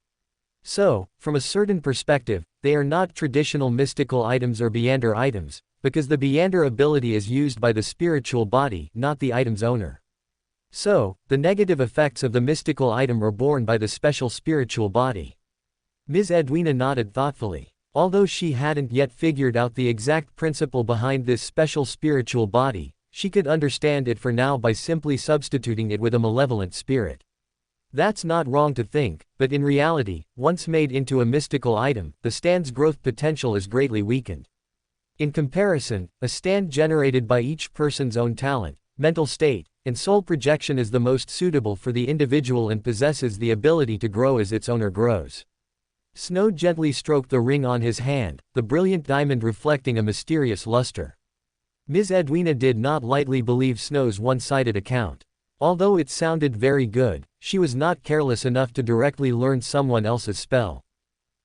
So, from a certain perspective, they are not traditional mystical items or Beander items, because the Beander ability is used by the spiritual body, not the item's owner. So, the negative effects of the mystical item are borne by the special spiritual body." Ms. Edwina nodded thoughtfully. Although she hadn't yet figured out the exact principle behind this special spiritual body, she could understand it for now by simply substituting it with a malevolent spirit. That's not wrong to think, but in reality, once made into a mystical item, the stand's growth potential is greatly weakened. In comparison, a stand generated by each person's own talent, mental state, and soul projection is the most suitable for the individual and possesses the ability to grow as its owner grows. Snow gently stroked the ring on his hand, the brilliant diamond reflecting a mysterious luster. Ms. Edwina did not lightly believe Snow's one-sided account. Although it sounded very good, she was not careless enough to directly learn someone else's spell.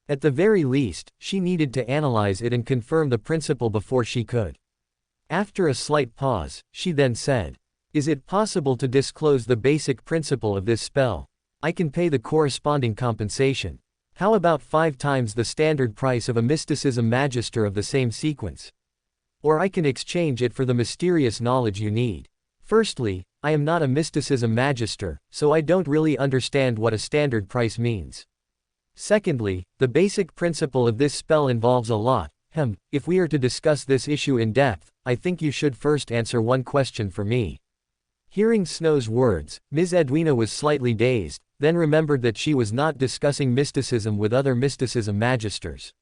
At the very least, she needed to analyze it and confirm the principle before she could. After a slight pause, she then said, "Is it possible to disclose the basic principle of this spell? I can pay the corresponding compensation. How about 5 times the standard price of a mysticism magister of the same sequence? Or I can exchange it for the mysterious knowledge you need. Firstly, I am not a mysticism magister, so I don't really understand what a standard price means. Secondly, the basic principle of this spell involves a lot. If we are to discuss this issue in depth, I think you should first answer one question for me." Hearing Snow's words, Ms. Edwina was slightly dazed, then remembered that she was not discussing mysticism with other mysticism magisters.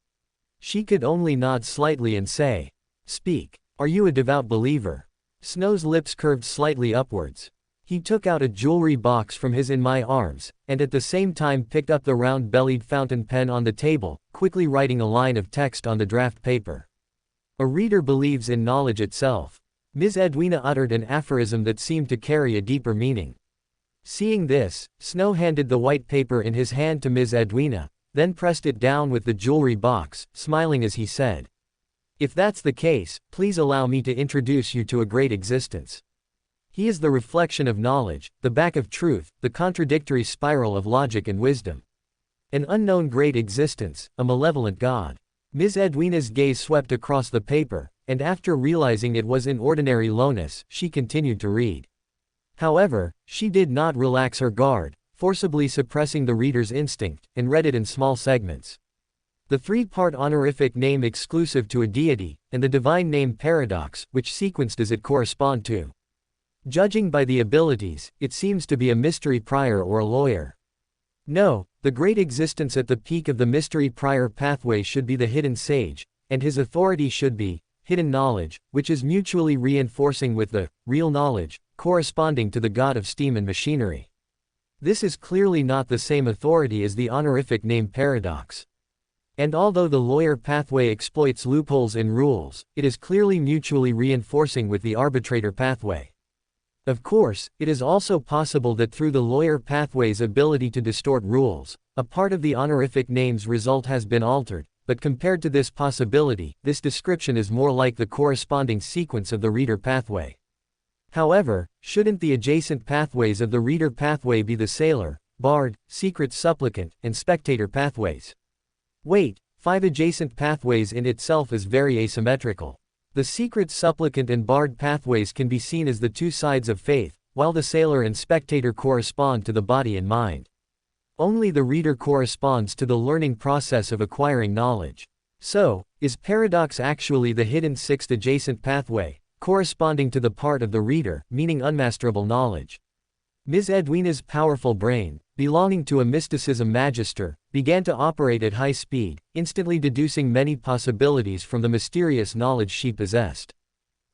She could only nod slightly and say, "Speak. Are you a devout believer?" Snow's lips curved slightly upwards. He took out a jewelry box from his "in my arms," and at the same time picked up the round-bellied fountain pen on the table, quickly writing a line of text on the draft paper. "A reader believes in knowledge itself." Ms. Edwina uttered an aphorism that seemed to carry a deeper meaning. Seeing this, Snow handed the white paper in his hand to Ms. Edwina, then pressed it down with the jewelry box, smiling as he said, "If that's the case, please allow me to introduce you to a great existence. He is the reflection of knowledge, the back of truth, the contradictory spiral of logic and wisdom. An unknown great existence, a malevolent God." Ms. Edwina's gaze swept across the paper, and after realizing it was in ordinary lowness, she continued to read. However, she did not relax her guard, forcibly suppressing the reader's instinct, and read it in small segments. The three-part honorific name exclusive to a deity, and the divine name paradox, which sequence does it correspond to? Judging by the abilities, it seems to be a mystery prior or a lawyer. No, the great existence at the peak of the mystery prior pathway should be the hidden sage, and his authority should be hidden knowledge, which is mutually reinforcing with the real knowledge, corresponding to the god of steam and machinery. This is clearly not the same authority as the honorific name paradox. And although the lawyer pathway exploits loopholes in rules, it is clearly mutually reinforcing with the arbitrator pathway. Of course, it is also possible that through the lawyer pathway's ability to distort rules, a part of the honorific name's result has been altered, but compared to this possibility, this description is more like the corresponding sequence of the reader pathway. However, shouldn't the adjacent pathways of the reader pathway be the sailor, bard, secret supplicant, and spectator pathways? Wait, 5 adjacent pathways in itself is very asymmetrical. The secret supplicant and bard pathways can be seen as the two sides of faith, while the sailor and spectator correspond to the body and mind. Only the reader corresponds to the learning process of acquiring knowledge. So, is paradox actually the hidden 6th adjacent pathway, corresponding to the part of the reader, meaning unmasterable knowledge? Ms. Edwina's powerful brain, belonging to a mysticism magister, began to operate at high speed, instantly deducing many possibilities from the mysterious knowledge she possessed.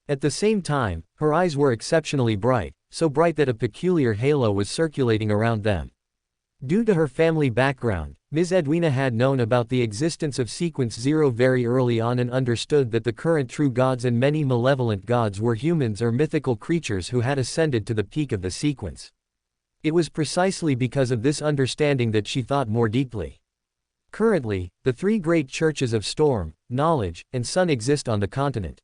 At the same time, her eyes were exceptionally bright, so bright that a peculiar halo was circulating around them. Due to her family background, Ms. Edwina had known about the existence of Sequence 0 very early on and understood that the current true gods and many malevolent gods were humans or mythical creatures who had ascended to the peak of the sequence. It was precisely because of this understanding that she thought more deeply. Currently, the 3 great churches of Storm, Knowledge, and Sun exist on the continent.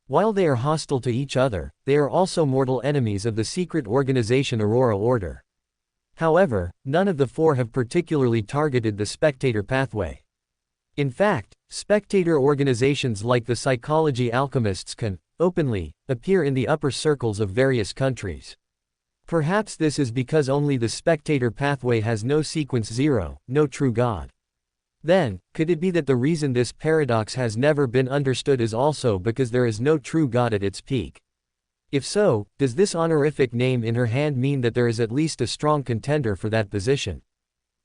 While they are hostile to each other, they are also mortal enemies of the secret organization Aurora Order. However, none of the 4 have particularly targeted the spectator pathway. In fact, spectator organizations like the Psychology Alchemists can, openly, appear in the upper circles of various countries. Perhaps this is because only the spectator pathway has no Sequence 0, no true God. Then, could it be that the reason this paradox has never been understood is also because there is no true God at its peak? If so, does this honorific name in her hand mean that there is at least a strong contender for that position?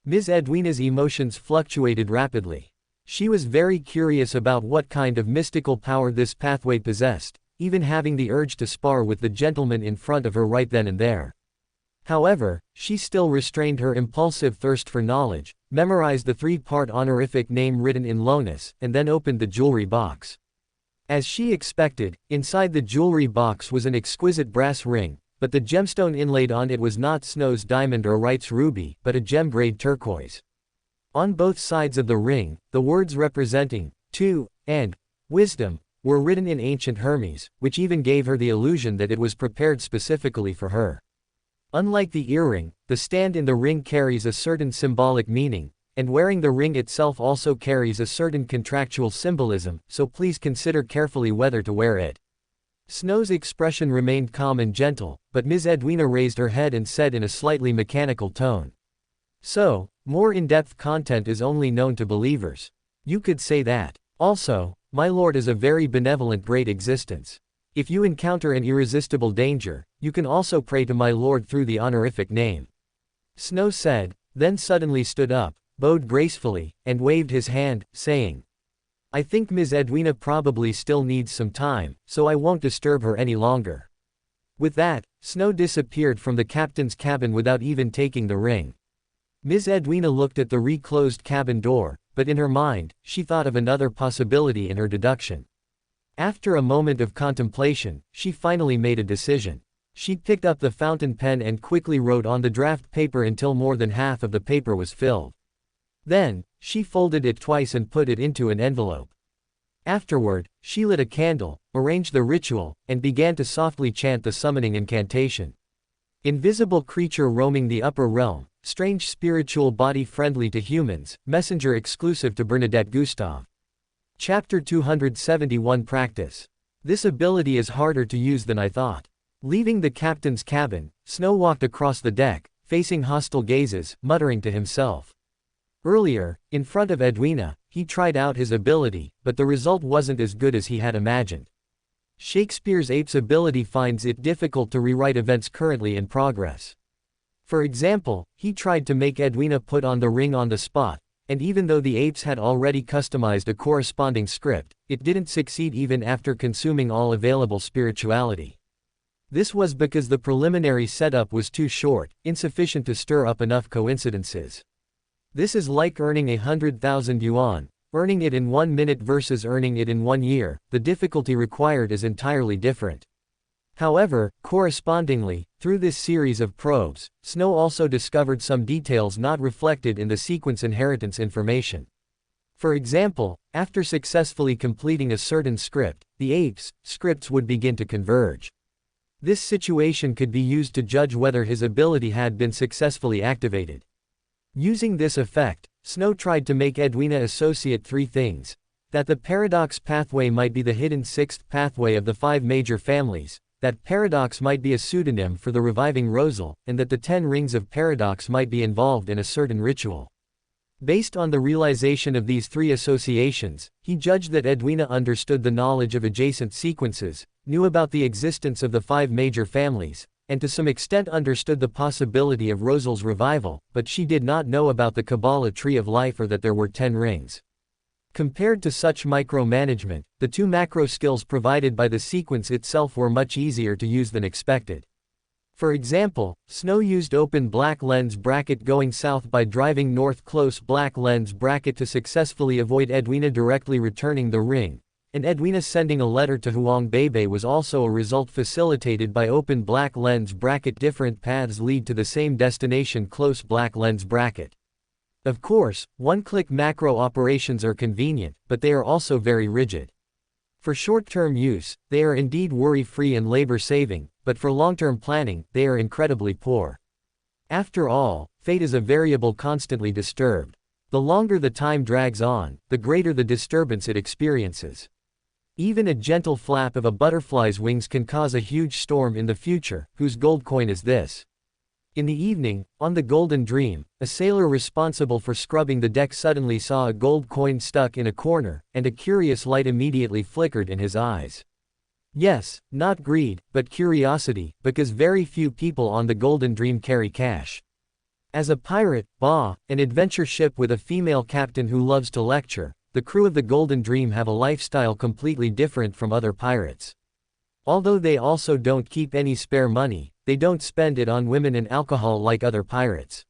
Ms. Edwina's emotions fluctuated rapidly. She was very curious about what kind of mystical power this pathway possessed, even having the urge to spar with the gentleman in front of her right then and there. However, she still restrained her impulsive thirst for knowledge, memorized the 3-part honorific name written in Lonus, and then opened the jewelry box. As she expected, inside the jewelry box was an exquisite brass ring, but the gemstone inlaid on it was not Snow's diamond or Wright's ruby, but a gem-grade turquoise. On both sides of the ring, the words representing 2 and wisdom were written in ancient Hermes, which even gave her the illusion that it was prepared specifically for her. Unlike the earring, the stand in the ring carries a certain symbolic meaning, and wearing the ring itself also carries a certain contractual symbolism, so please consider carefully whether to wear it. Snow's expression remained calm and gentle, but Ms. Edwina raised her head and said in a slightly mechanical tone. So, more in-depth content is only known to believers. You could say that. Also, my lord is a very benevolent great existence. If you encounter an irresistible danger, you can also pray to my lord through the honorific name. Snow said, then suddenly stood up, bowed gracefully, and waved his hand, saying, I think Ms. Edwina probably still needs some time, so I won't disturb her any longer. With that, Snow disappeared from the captain's cabin without even taking the ring. Ms. Edwina looked at the reclosed cabin door, but in her mind, she thought of another possibility in her deduction. After a moment of contemplation, she finally made a decision. She picked up the fountain pen and quickly wrote on the draft paper until more than half of the paper was filled. Then, she folded it twice and put it into an envelope. Afterward, she lit a candle, arranged the ritual, and began to softly chant the summoning incantation. Invisible creature roaming the upper realm, strange spiritual body friendly to humans, messenger exclusive to Bernadette Gustave. Chapter 271 Practice. This ability is harder to use than I thought. Leaving the captain's cabin, Snow walked across the deck, facing hostile gazes, muttering to himself. Earlier, in front of Edwina, he tried out his ability, but the result wasn't as good as he had imagined. Shakespeare's ape's ability finds it difficult to rewrite events currently in progress. For example, he tried to make Edwina put on the ring on the spot, and even though the apes had already customized a corresponding script, it didn't succeed even after consuming all available spirituality. This was because the preliminary setup was too short, insufficient to stir up enough coincidences. This is like earning 100,000 yuan. Earning it in 1 minute versus earning it in 1 year, the difficulty required is entirely different. However, correspondingly, through this series of probes, Snow also discovered some details not reflected in the sequence inheritance information. For example, after successfully completing a certain script, the apes' scripts would begin to converge. This situation could be used to judge whether his ability had been successfully activated. Using this effect, Snow tried to make Edwina associate 3 things: that the paradox pathway might be the hidden 6th pathway of the 5 major families, that paradox might be a pseudonym for the reviving Rosal, and that the 10 rings of paradox might be involved in a certain ritual. Based on the realization of these 3 associations, he judged that Edwina understood the knowledge of adjacent sequences, knew about the existence of the 5 major families, and to some extent understood the possibility of Rosal's revival, but she did not know about the Kabbalah tree of life or that there were 10 rings. Compared to such micromanagement, the 2 macro skills provided by the sequence itself were much easier to use than expected. For example, Snow used open black lens bracket going south by driving north close black lens bracket to successfully avoid Edwina directly returning the ring, and Edwina sending a letter to Huang Bebe was also a result facilitated by open black lens bracket. Different paths lead to the same destination close black lens bracket. Of course, one-click macro operations are convenient, but they are also very rigid. For short-term use, they are indeed worry-free and labor-saving, but for long-term planning, they are incredibly poor. After all, fate is a variable constantly disturbed. The longer the time drags on, the greater the disturbance it experiences. Even a gentle flap of a butterfly's wings can cause a huge storm in the future. Whose gold coin is this? In the evening, on the Golden Dream, a sailor responsible for scrubbing the deck suddenly saw a gold coin stuck in a corner, and a curious light immediately flickered in his eyes. Yes, not greed, but curiosity, because very few people on the Golden Dream carry cash. As a pirate, an adventure ship with a female captain who loves to lecture, the crew of the Golden Dream have a lifestyle completely different from other pirates. Although they also don't keep any spare money, they don't spend it on women and alcohol like other pirates.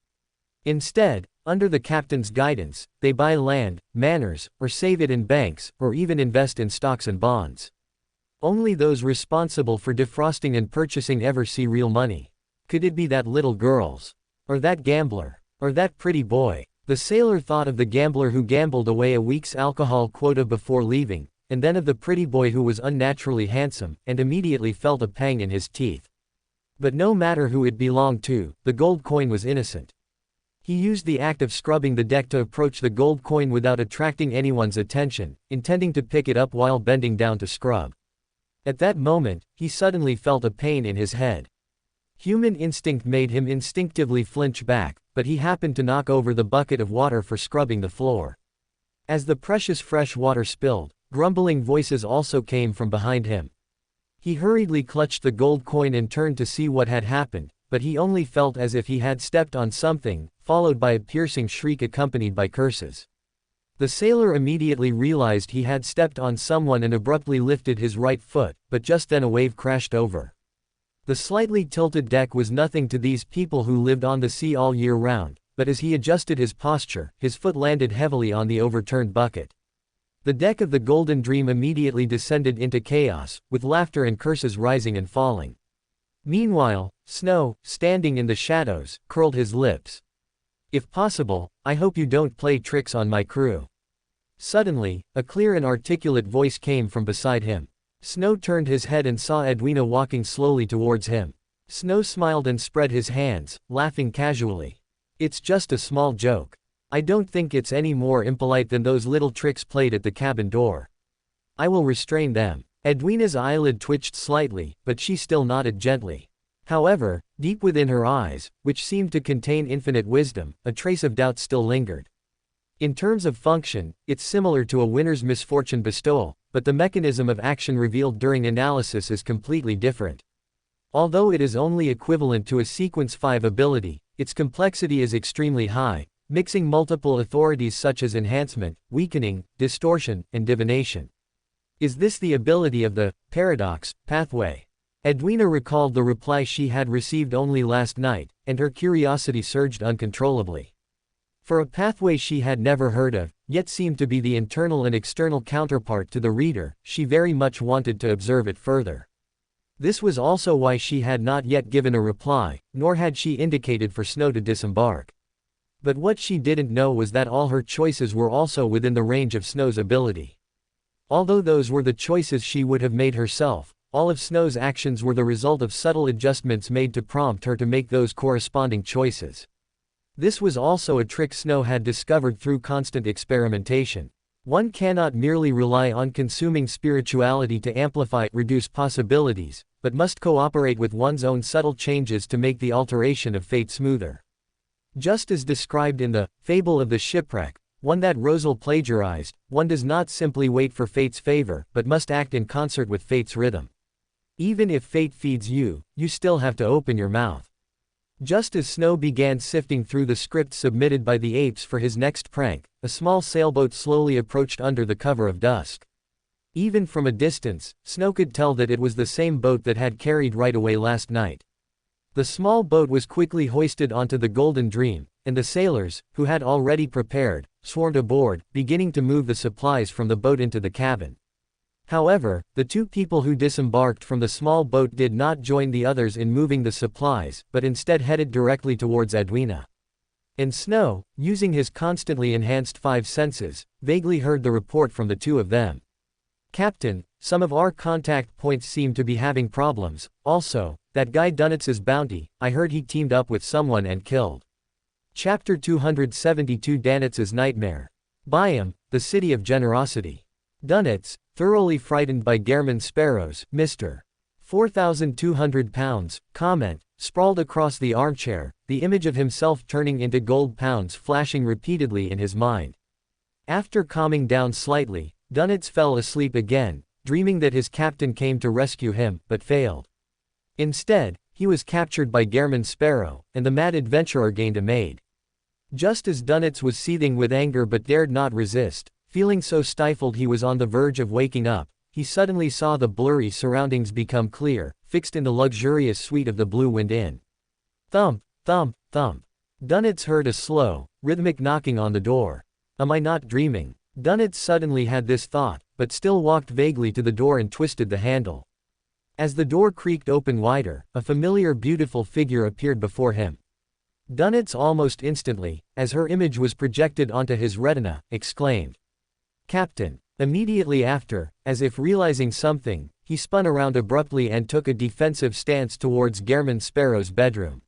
Instead, under the captain's guidance, they buy land, manors, or save it in banks, or even invest in stocks and bonds. Only those responsible for defrosting and purchasing ever see real money. Could it be that little girl's? Or that gambler? Or that pretty boy? The sailor thought of the gambler who gambled away a week's alcohol quota before leaving, and then of the pretty boy who was unnaturally handsome, and immediately felt a pang in his teeth. But no matter who it belonged to, the gold coin was innocent. He used the act of scrubbing the deck to approach the gold coin without attracting anyone's attention, intending to pick it up while bending down to scrub. At that moment, he suddenly felt a pain in his head. Human instinct made him instinctively flinch back, but he happened to knock over the bucket of water for scrubbing the floor. As the precious fresh water spilled, grumbling voices also came from behind him. He hurriedly clutched the gold coin and turned to see what had happened, but he only felt as if he had stepped on something, followed by a piercing shriek accompanied by curses. The sailor immediately realized he had stepped on someone and abruptly lifted his right foot, but just then a wave crashed over. The slightly tilted deck was nothing to these people who lived on the sea all year round, but as he adjusted his posture, his foot landed heavily on the overturned bucket. The deck of the Golden Dream immediately descended into chaos, with laughter and curses rising and falling. Meanwhile, Snow, standing in the shadows, curled his lips. If possible, I hope you don't play tricks on my crew. Suddenly, a clear and articulate voice came from beside him. Snow turned his head and saw Edwina walking slowly towards him. Snow smiled and spread his hands, laughing casually. It's just a small joke. I don't think it's any more impolite than those little tricks played at the cabin door. I will restrain them. Edwina's eyelid twitched slightly, but she still nodded gently. However, deep within her eyes, which seemed to contain infinite wisdom, a trace of doubt still lingered. In terms of function, it's similar to a winner's misfortune bestowal, but the mechanism of action revealed during analysis is completely different. Although it is only equivalent to a Sequence 5 ability, its complexity is extremely high, mixing multiple authorities such as enhancement, weakening, distortion, and divination. Is this the ability of the paradox pathway? Edwina recalled the reply she had received only last night, and her curiosity surged uncontrollably. For a pathway she had never heard of, yet seemed to be the internal and external counterpart to the reader, she very much wanted to observe it further. This was also why she had not yet given a reply, nor had she indicated for Snow to disembark. But what she didn't know was that all her choices were also within the range of Snow's ability. Although those were the choices she would have made herself, all of Snow's actions were the result of subtle adjustments made to prompt her to make those corresponding choices. This was also a trick Snow had discovered through constant experimentation. One cannot merely rely on consuming spirituality to amplify, reduce possibilities, but must cooperate with one's own subtle changes to make the alteration of fate smoother. Just as described in the Fable of the Shipwreck, one that Rosal plagiarized, one does not simply wait for fate's favor, but must act in concert with fate's rhythm. Even if fate feeds you, you still have to open your mouth. Just as Snow began sifting through the script submitted by the apes for his next prank, a small sailboat slowly approached under the cover of dusk. Even from a distance, Snow could tell that it was the same boat that had carried Right away last night. The small boat was quickly hoisted onto the Golden Dream, and the sailors, who had already prepared, swarmed aboard, beginning to move the supplies from the boat into the cabin. However, the two people who disembarked from the small boat did not join the others in moving the supplies, but instead headed directly towards Edwina. And Snow, using his constantly enhanced 5 senses, vaguely heard the report from the two of them. "Captain, some of our contact points seem to be having problems. Also, that guy Dunnett's bounty, I heard he teamed up with someone and killed." Chapter 272 Dunnett's Nightmare. Biome, the City of Generosity. Dunnett's, thoroughly frightened by Gairman Sparrow's Mr. 4,200 pounds comment, sprawled across the armchair, the image of himself turning into gold pounds flashing repeatedly in his mind. After calming down slightly, Dunnett's fell asleep again, dreaming that his captain came to rescue him, but failed. Instead, he was captured by Gairman Sparrow, and the mad adventurer gained a maid. Just as Dunnett's was seething with anger but dared not resist, feeling so stifled he was on the verge of waking up, he suddenly saw the blurry surroundings become clear, fixed in the luxurious suite of the Blue Wind Inn. Thump, thump, thump. Dunnett's heard a slow, rhythmic knocking on the door. Am I not dreaming? Dunnett's suddenly had this thought, but still walked vaguely to the door and twisted the handle. As the door creaked open wider, a familiar beautiful figure appeared before him. Dunnett's almost instantly, as her image was projected onto his retina, exclaimed, "Captain." Immediately after, as if realizing something, he spun around abruptly and took a defensive stance towards Gairman Sparrow's bedroom.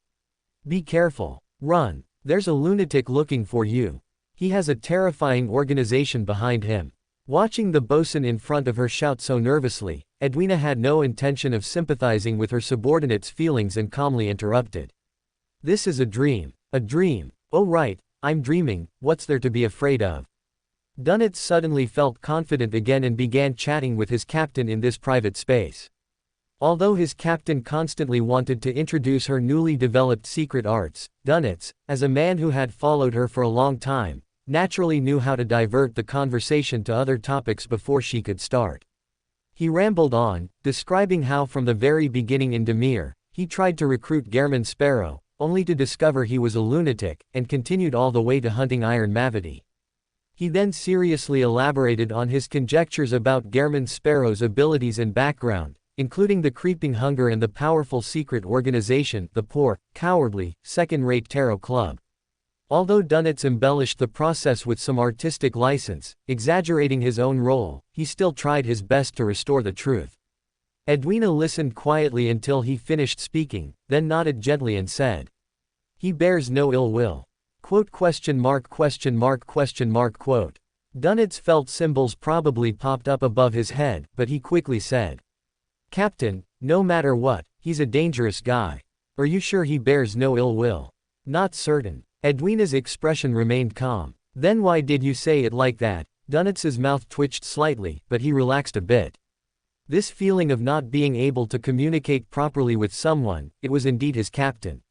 "Be careful. Run. There's a lunatic looking for you. He has a terrifying organization behind him." Watching the bosun in front of her shout so nervously, Edwina had no intention of sympathizing with her subordinate's feelings and calmly interrupted. "This is a dream. A dream. Oh right, I'm dreaming, what's there to be afraid of?" Dunnett suddenly felt confident again and began chatting with his captain in this private space. Although his captain constantly wanted to introduce her newly developed secret arts, Dunnett, as a man who had followed her for a long time, naturally knew how to divert the conversation to other topics before she could start. He rambled on, describing how from the very beginning in Demir, he tried to recruit Gairman Sparrow, only to discover he was a lunatic, and continued all the way to hunting Iron Mavity. He then seriously elaborated on his conjectures about Gairman Sparrow's abilities and background, including the creeping hunger and the powerful secret organization, the poor, cowardly, second-rate tarot club. Although Dunnett embellished the process with some artistic license, exaggerating his own role, he still tried his best to restore the truth. Edwina listened quietly until he finished speaking, then nodded gently and said, "He bears no ill will." Quote? Quote. Dunnett's felt symbols probably popped up above his head, but he quickly said, "Captain, no matter what, he's a dangerous guy. Are you sure he bears no ill will?" "Not certain." Edwina's expression remained calm. "Then why did you say it like that?" Dunnett's mouth twitched slightly, but he relaxed a bit. This feeling of not being able to communicate properly with someone, it was indeed his captain.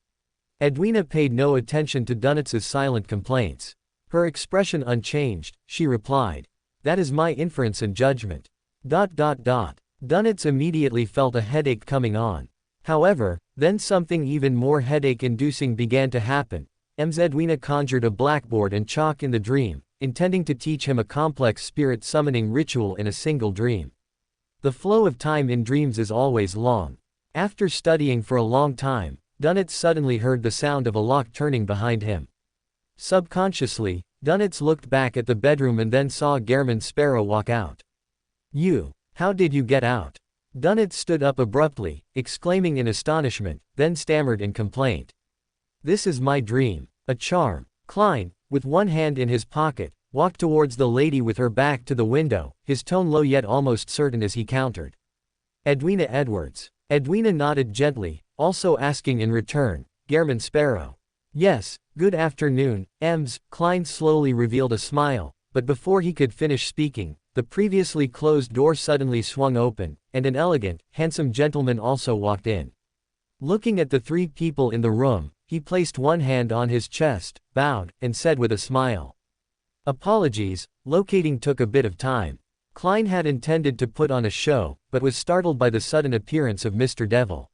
Edwina paid no attention to Dunnett's silent complaints. Her expression unchanged, she replied, "That is my inference and judgment." Dunnett's immediately felt a headache coming on. However, then something even more headache-inducing began to happen. Edwina conjured a blackboard and chalk in the dream, intending to teach him a complex spirit-summoning ritual in a single dream. The flow of time in dreams is always long. After studying for a long time, Dunnett suddenly heard the sound of a lock turning behind him. Subconsciously, Dunnett looked back at the bedroom and then saw Gairman Sparrow walk out. How did you get out?" Dunnett stood up abruptly, exclaiming in astonishment, then stammered in complaint. "This is my dream. A charm." Klein, with one hand in his pocket, walked towards the lady with her back to the window, his tone low yet almost certain as he countered. "Edwina Edwards." Edwina nodded gently, also asking in return, "Gairman Sparrow?" "Yes, good afternoon, Ems." Klein slowly revealed a smile, but before he could finish speaking, the previously closed door suddenly swung open, and an elegant, handsome gentleman also walked in. Looking at the three people in the room, he placed one hand on his chest, bowed, and said with a smile, "Apologies, locating took a bit of time." Klein had intended to put on a show, but was startled by the sudden appearance of Mr. Devil.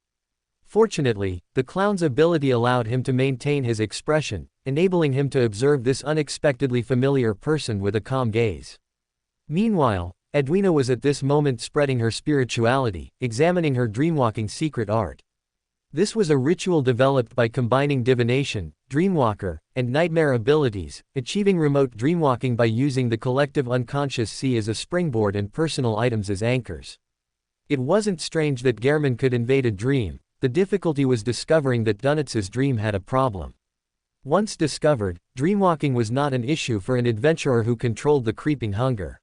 Fortunately, the clown's ability allowed him to maintain his expression, enabling him to observe this unexpectedly familiar person with a calm gaze. Meanwhile, Edwina was at this moment spreading her spirituality, examining her dreamwalking secret art. This was a ritual developed by combining divination, dreamwalker, and nightmare abilities, achieving remote dreamwalking by using the collective unconscious sea as a springboard and personal items as anchors. It wasn't strange that Gairman could invade a dream, the difficulty was discovering that Dunnett's dream had a problem. Once discovered, dreamwalking was not an issue for an adventurer who controlled the creeping hunger.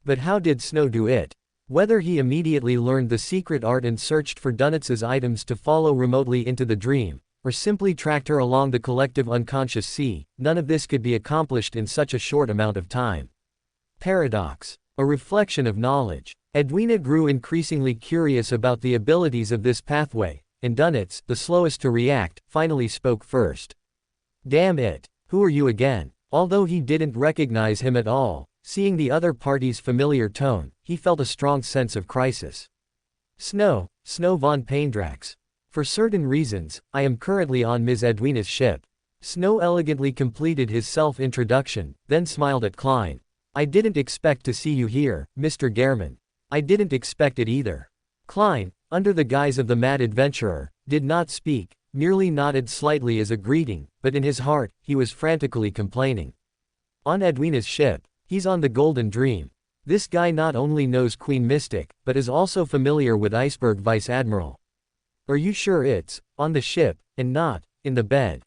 But how did Snow do it? Whether he immediately learned the secret art and searched for Dunnett's items to follow remotely into the dream, or simply tracked her along the collective unconscious sea, none of this could be accomplished in such a short amount of time. Paradox. A reflection of knowledge. Edwina grew increasingly curious about the abilities of this pathway, and Dunnett's, the slowest to react, finally spoke first. "Damn it. Who are you again?" Although he didn't recognize him at all, seeing the other party's familiar tone, he felt a strong sense of crisis. Snow von Paindrax. For certain reasons, I am currently on Ms. Edwina's ship." Snow elegantly completed his self-introduction, then smiled at Klein. "I didn't expect to see you here, Mr. Gairman." "I didn't expect it either." Klein, under the guise of the mad adventurer, did not speak, merely nodded slightly as a greeting, but in his heart, he was frantically complaining. On Edwina's ship. He's on the Golden Dream. This guy not only knows Queen Mystic, but is also familiar with Iceberg Vice Admiral. Are you sure it's on the ship, and not in the bed?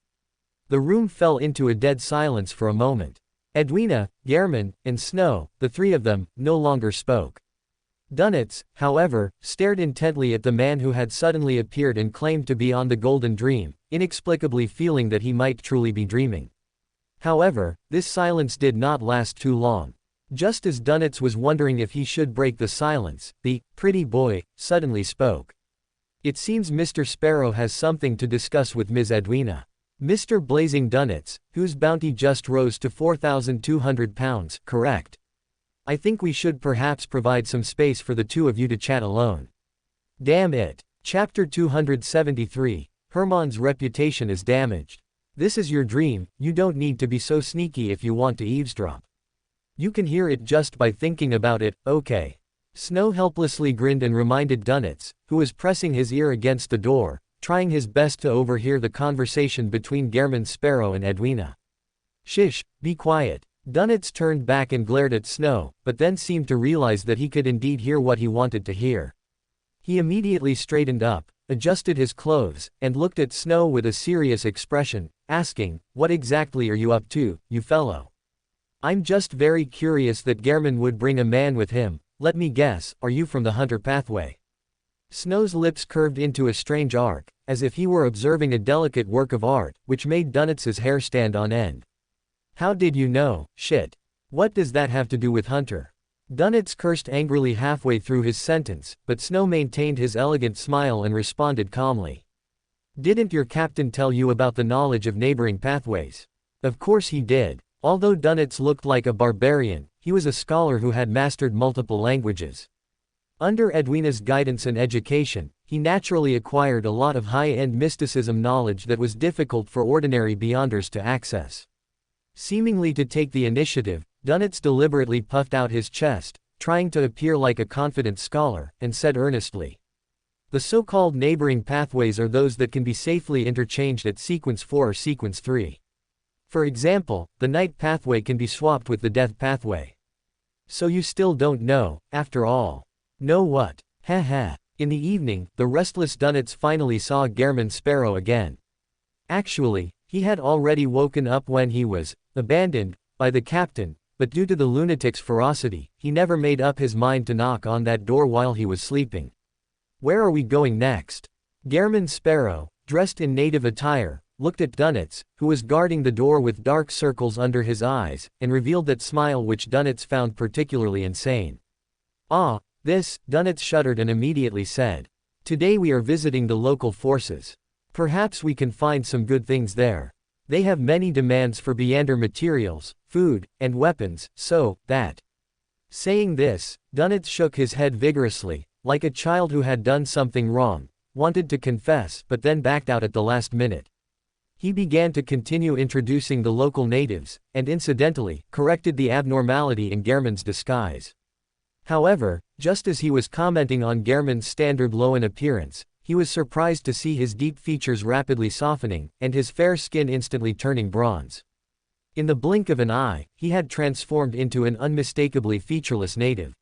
The room fell into a dead silence for a moment. Edwina, Gairman, and Snow, the three of them, no longer spoke. Dunnett's, however, stared intently at the man who had suddenly appeared and claimed to be on the Golden Dream, inexplicably feeling that he might truly be dreaming. However, this silence did not last too long. Just as Dunnett's was wondering if he should break the silence, the pretty boy suddenly spoke. "It seems Mr. Sparrow has something to discuss with Ms. Edwina." Mr. Blazing Dunnett's, whose bounty just rose to £4,200, correct? "I think we should perhaps provide some space for the two of you to chat alone." Damn it. Chapter 273, Hermann's reputation is damaged. This is your dream, you don't need to be so sneaky if you want to eavesdrop. You can hear it just by thinking about it, okay? Snow helplessly grinned and reminded Dunnett's, who was pressing his ear against the door, trying his best to overhear the conversation between Gairman Sparrow and Edwina. "Shish, be quiet." Dunnett's turned back and glared at Snow, but then seemed to realize that he could indeed hear what he wanted to hear. He immediately straightened up, adjusted his clothes, and looked at Snow with a serious expression, asking, "What exactly are you up to, you fellow?" I'm just very curious that Gehrman would bring a man with him. Let me guess, are you from the Hunter pathway? Snow's lips curved into a strange arc, as if he were observing a delicate work of art, which made Dunnett's hair stand on end. How did you know? Shit. What does that have to do with Hunter? Dunnett's cursed angrily halfway through his sentence, but Snow maintained his elegant smile and responded calmly. Didn't your captain tell you about the knowledge of neighboring pathways? Of course he did. Although Dunnett's looked like a barbarian, he was a scholar who had mastered multiple languages. Under Edwina's guidance and education, he naturally acquired a lot of high-end mysticism knowledge that was difficult for ordinary beyonders to access. Seemingly to take the initiative, Dunnett's deliberately puffed out his chest, trying to appear like a confident scholar, and said earnestly, "The so-called neighboring pathways are those that can be safely interchanged at sequence 4 or sequence 3. For example, the night pathway can be swapped with the death pathway. So you still don't know, after all. Know what? Haha." In the evening, the restless Dunnets finally saw Gehrman Sparrow again. Actually, he had already woken up when he was abandoned by the captain, but due to the lunatic's ferocity, he never made up his mind to knock on that door while he was sleeping. "Where are we going next?" Gehrman Sparrow, dressed in native attire, looked at Dunnets, who was guarding the door with dark circles under his eyes, and revealed that smile which Dunnets found particularly insane. "Ah, this," Dunnets shuddered and immediately said. "Today we are visiting the local forces. Perhaps we can find some good things there. They have many demands for Beander materials, food, and weapons, so that." Saying this, Dunnets shook his head vigorously, like a child who had done something wrong, wanted to confess but then backed out at the last minute. He began to continue introducing the local natives, and incidentally, corrected the abnormality in Gehrman's disguise. However, just as he was commenting on Gehrman's standard low in appearance, he was surprised to see his deep features rapidly softening, and his fair skin instantly turning bronze. In the blink of an eye, he had transformed into an unmistakably featureless native.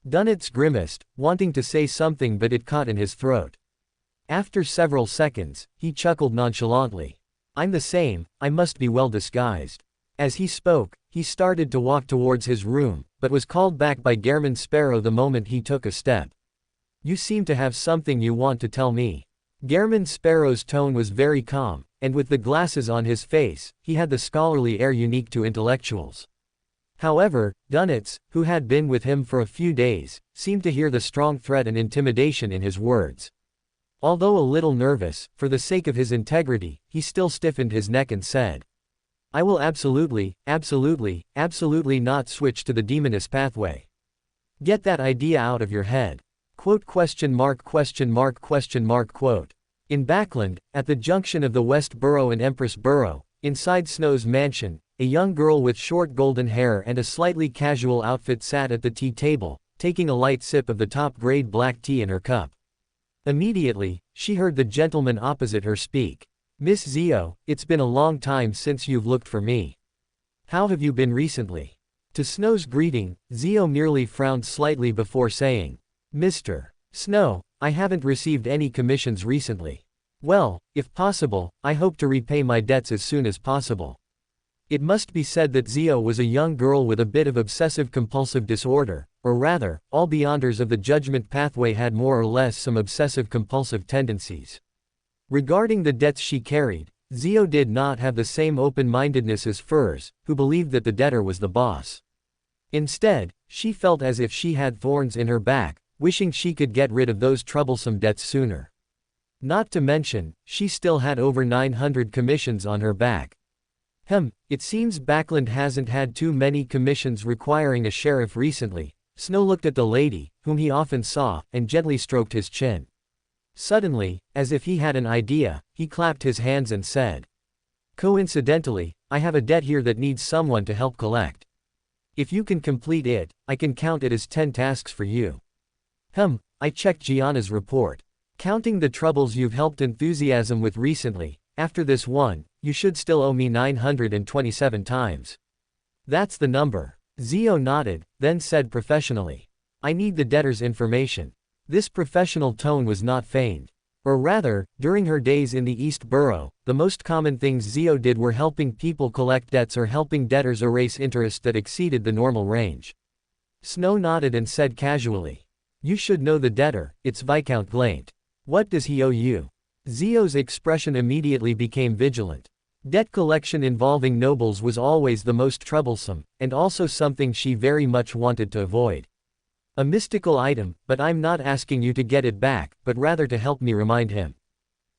Dunnets grimaced, wanting to say something but it caught in his throat. After several seconds, he chuckled nonchalantly. "I'm the same, I must be well disguised." As he spoke, he started to walk towards his room, but was called back by Gehrman Sparrow the moment he took a step. "You seem to have something you want to tell me." Gehrman Sparrow's tone was very calm, and with the glasses on his face, he had the scholarly air unique to intellectuals. However, Dunnets, who had been with him for a few days, seemed to hear the strong threat and intimidation in his words. Although a little nervous, for the sake of his integrity, he still stiffened his neck and said, "I will absolutely not switch to the demoness pathway. Get that idea out of your head." Quote. In Backland, at the junction of the West Borough and Empress Borough, inside Snow's mansion, a young girl with short golden hair and a slightly casual outfit sat at the tea table, taking a light sip of the top-grade black tea in her cup. Immediately, she heard the gentleman opposite her speak. "Miss Zio, it's been a long time since you've looked for me. How have you been recently?" To Snow's greeting, Zio merely frowned slightly before saying, "Mr. Snow, I haven't received any commissions recently. Well, if possible, I hope to repay my debts as soon as possible." It must be said that Zio was a young girl with a bit of obsessive-compulsive disorder, or rather, all Beyonders of the Judgment pathway had more or less some obsessive-compulsive tendencies. Regarding the debts she carried, Zio did not have the same open-mindedness as Furs, who believed that the debtor was the boss. Instead, she felt as if she had thorns in her back, wishing she could get rid of those troublesome debts sooner. Not to mention, she still had over 900 commissions on her back. It seems Backland hasn't had too many commissions requiring a sheriff recently. Snow looked at the lady, whom he often saw, and gently stroked his chin. Suddenly, as if he had an idea, he clapped his hands and said, "Coincidentally, I have a debt here that needs someone to help collect. If you can complete it, I can count it as 10 tasks for you." I checked Gianna's report. "Counting the troubles you've helped enthusiasm with recently, after this one, you should still owe me 927 times. That's the number." Zio nodded, then said professionally, "I need the debtor's information." This professional tone was not feigned. Or rather, during her days in the East Borough, the most common things Zhou did were helping people collect debts or helping debtors erase interest that exceeded the normal range. Snow nodded and said casually. You should know the debtor, it's Viscount Glaint. What does he owe you? Zhou's expression immediately became vigilant. Debt collection involving nobles was always the most troublesome, and also something she very much wanted to avoid. A mystical item, but I'm not asking you to get it back, but rather to help me remind him.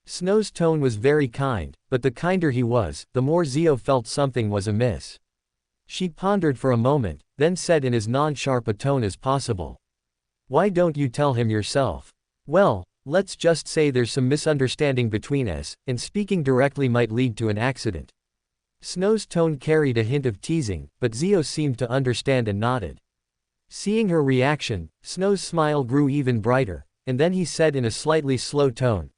Snow's tone was very kind, but the kinder he was, the more Zhou felt something was amiss. She pondered for a moment, then said in as non-sharp a tone as possible. Why don't you tell him yourself? Well, let's just say there's some misunderstanding between us, and speaking directly might lead to an accident. Snow's tone carried a hint of teasing, but Zhou seemed to understand and nodded. Seeing her reaction, Snow's smile grew even brighter, and then he said in a slightly slow tone,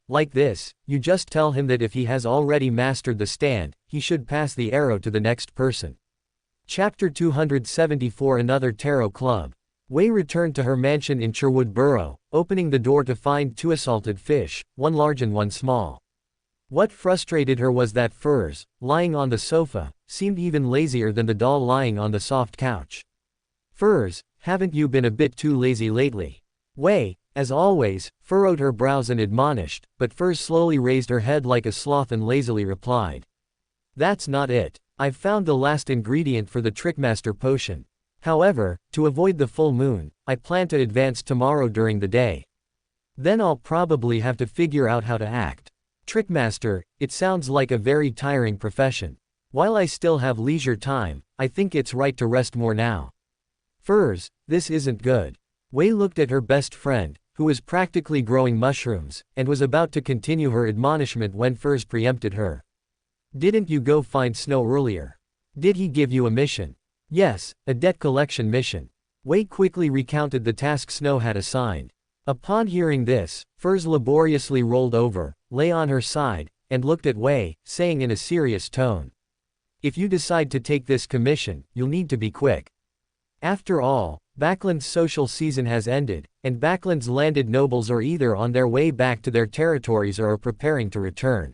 like this, you just tell him that if he has already mastered the stand, he should pass the arrow to the next person. Chapter 274 Another Tarot Club. Wei returned to her mansion in Sherwood Borough, opening the door to find two assaulted fish, one large and one small. What frustrated her was that Furs, lying on the sofa, seemed even lazier than the doll lying on the soft couch. Furs, haven't you been a bit too lazy lately? Wei, as always, furrowed her brows and admonished, but Furs slowly raised her head like a sloth and lazily replied. That's not it. I've found the last ingredient for the Trickmaster potion. However, to avoid the full moon, I plan to advance tomorrow during the day. Then I'll probably have to figure out how to act. Trickmaster, it sounds like a very tiring profession. While I still have leisure time, I think it's right to rest more now. Furs, this isn't good. Wei looked at her best friend, who was practically growing mushrooms, and was about to continue her admonishment when Furs preempted her. Didn't you go find Snow earlier? Did he give you a mission? Yes, a debt collection mission. Wei quickly recounted the task Snow had assigned. Upon hearing this, Furs laboriously rolled over, lay on her side, and looked at Wei, saying in a serious tone. If you decide to take this commission, you'll need to be quick. After all, Backland's social season has ended, and Backland's landed nobles are either on their way back to their territories or are preparing to return.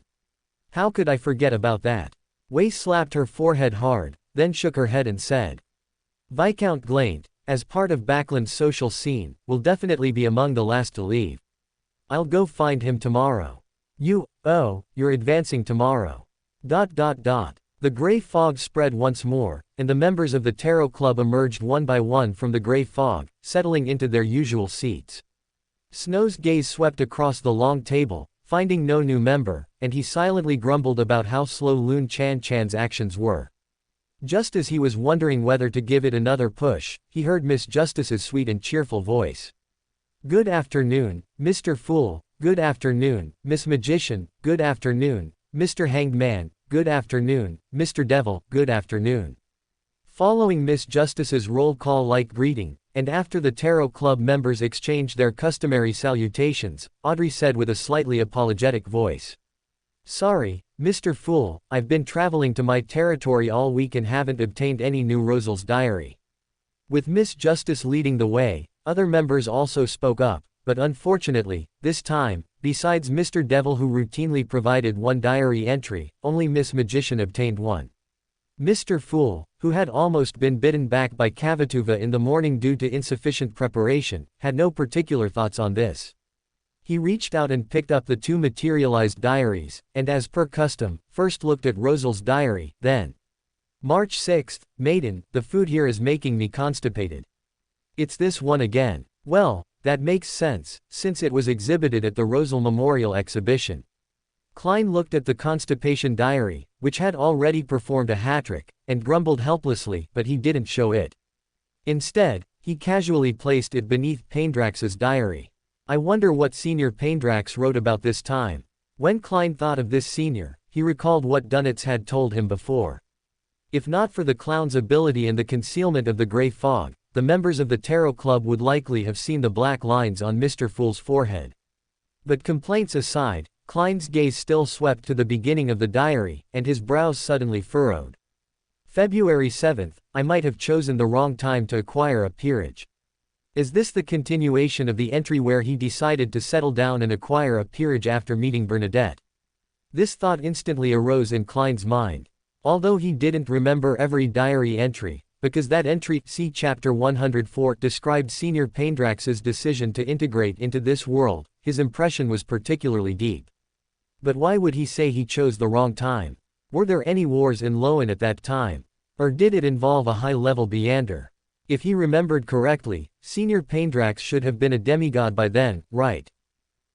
How could I forget about that? Wei slapped her forehead hard, then shook her head and said. Viscount Glaint, as part of Backland's social scene, will definitely be among the last to leave. I'll go find him tomorrow. You're advancing tomorrow. The gray fog spread once more, and the members of the Tarot Club emerged one by one from the gray fog, settling into their usual seats. Snow's gaze swept across the long table, finding no new member, and he silently grumbled about how slow Lun Chan's actions were. Just as he was wondering whether to give it another push, he heard Miss Justice's sweet and cheerful voice. Good afternoon, Mr. Fool, good afternoon, Miss Magician, good afternoon, Mr. Hanged Man, good afternoon, Mr. Devil, good afternoon. Following Miss Justice's roll call-like greeting, and after the Tarot Club members exchanged their customary salutations, Audrey said with a slightly apologetic voice. Sorry, Mr. Fool, I've been traveling to my territory all week and haven't obtained any new Rosal's diary. With Miss Justice leading the way, other members also spoke up, but unfortunately, this time, besides Mr. Devil who routinely provided one diary entry, only Miss Magician obtained one. Mr. Fool, who had almost been bitten back by Cavituva in the morning due to insufficient preparation, had no particular thoughts on this. He reached out and picked up the two materialized diaries, and as per custom, first looked at Rosal's diary, then. March 6th, Maiden, the food here is making me constipated. It's this one again. Well, that makes sense, since it was exhibited at the Rosal Memorial Exhibition. Klein looked at the constipation diary, which had already performed a hat-trick, and grumbled helplessly, but he didn't show it. Instead, he casually placed it beneath Paindrax's diary. I wonder what Senior Paindrax wrote about this time. When Klein thought of this senior, he recalled what Dunitz had told him before. If not for the clown's ability and the concealment of the gray fog, the members of the Tarot Club would likely have seen the black lines on Mr. Fool's forehead. But complaints aside, Klein's gaze still swept to the beginning of the diary, and his brows suddenly furrowed. February 7th, I might have chosen the wrong time to acquire a peerage. Is this the continuation of the entry where he decided to settle down and acquire a peerage after meeting Bernadette? This thought instantly arose in Klein's mind. Although he didn't remember every diary entry, because that entry, see chapter 104, described Senior Paindrax's decision to integrate into this world, his impression was particularly deep. But why would he say he chose the wrong time? Were there any wars in Loan at that time? Or did it involve a high-level Beander? If he remembered correctly, Senior Paindrax should have been a demigod by then, right?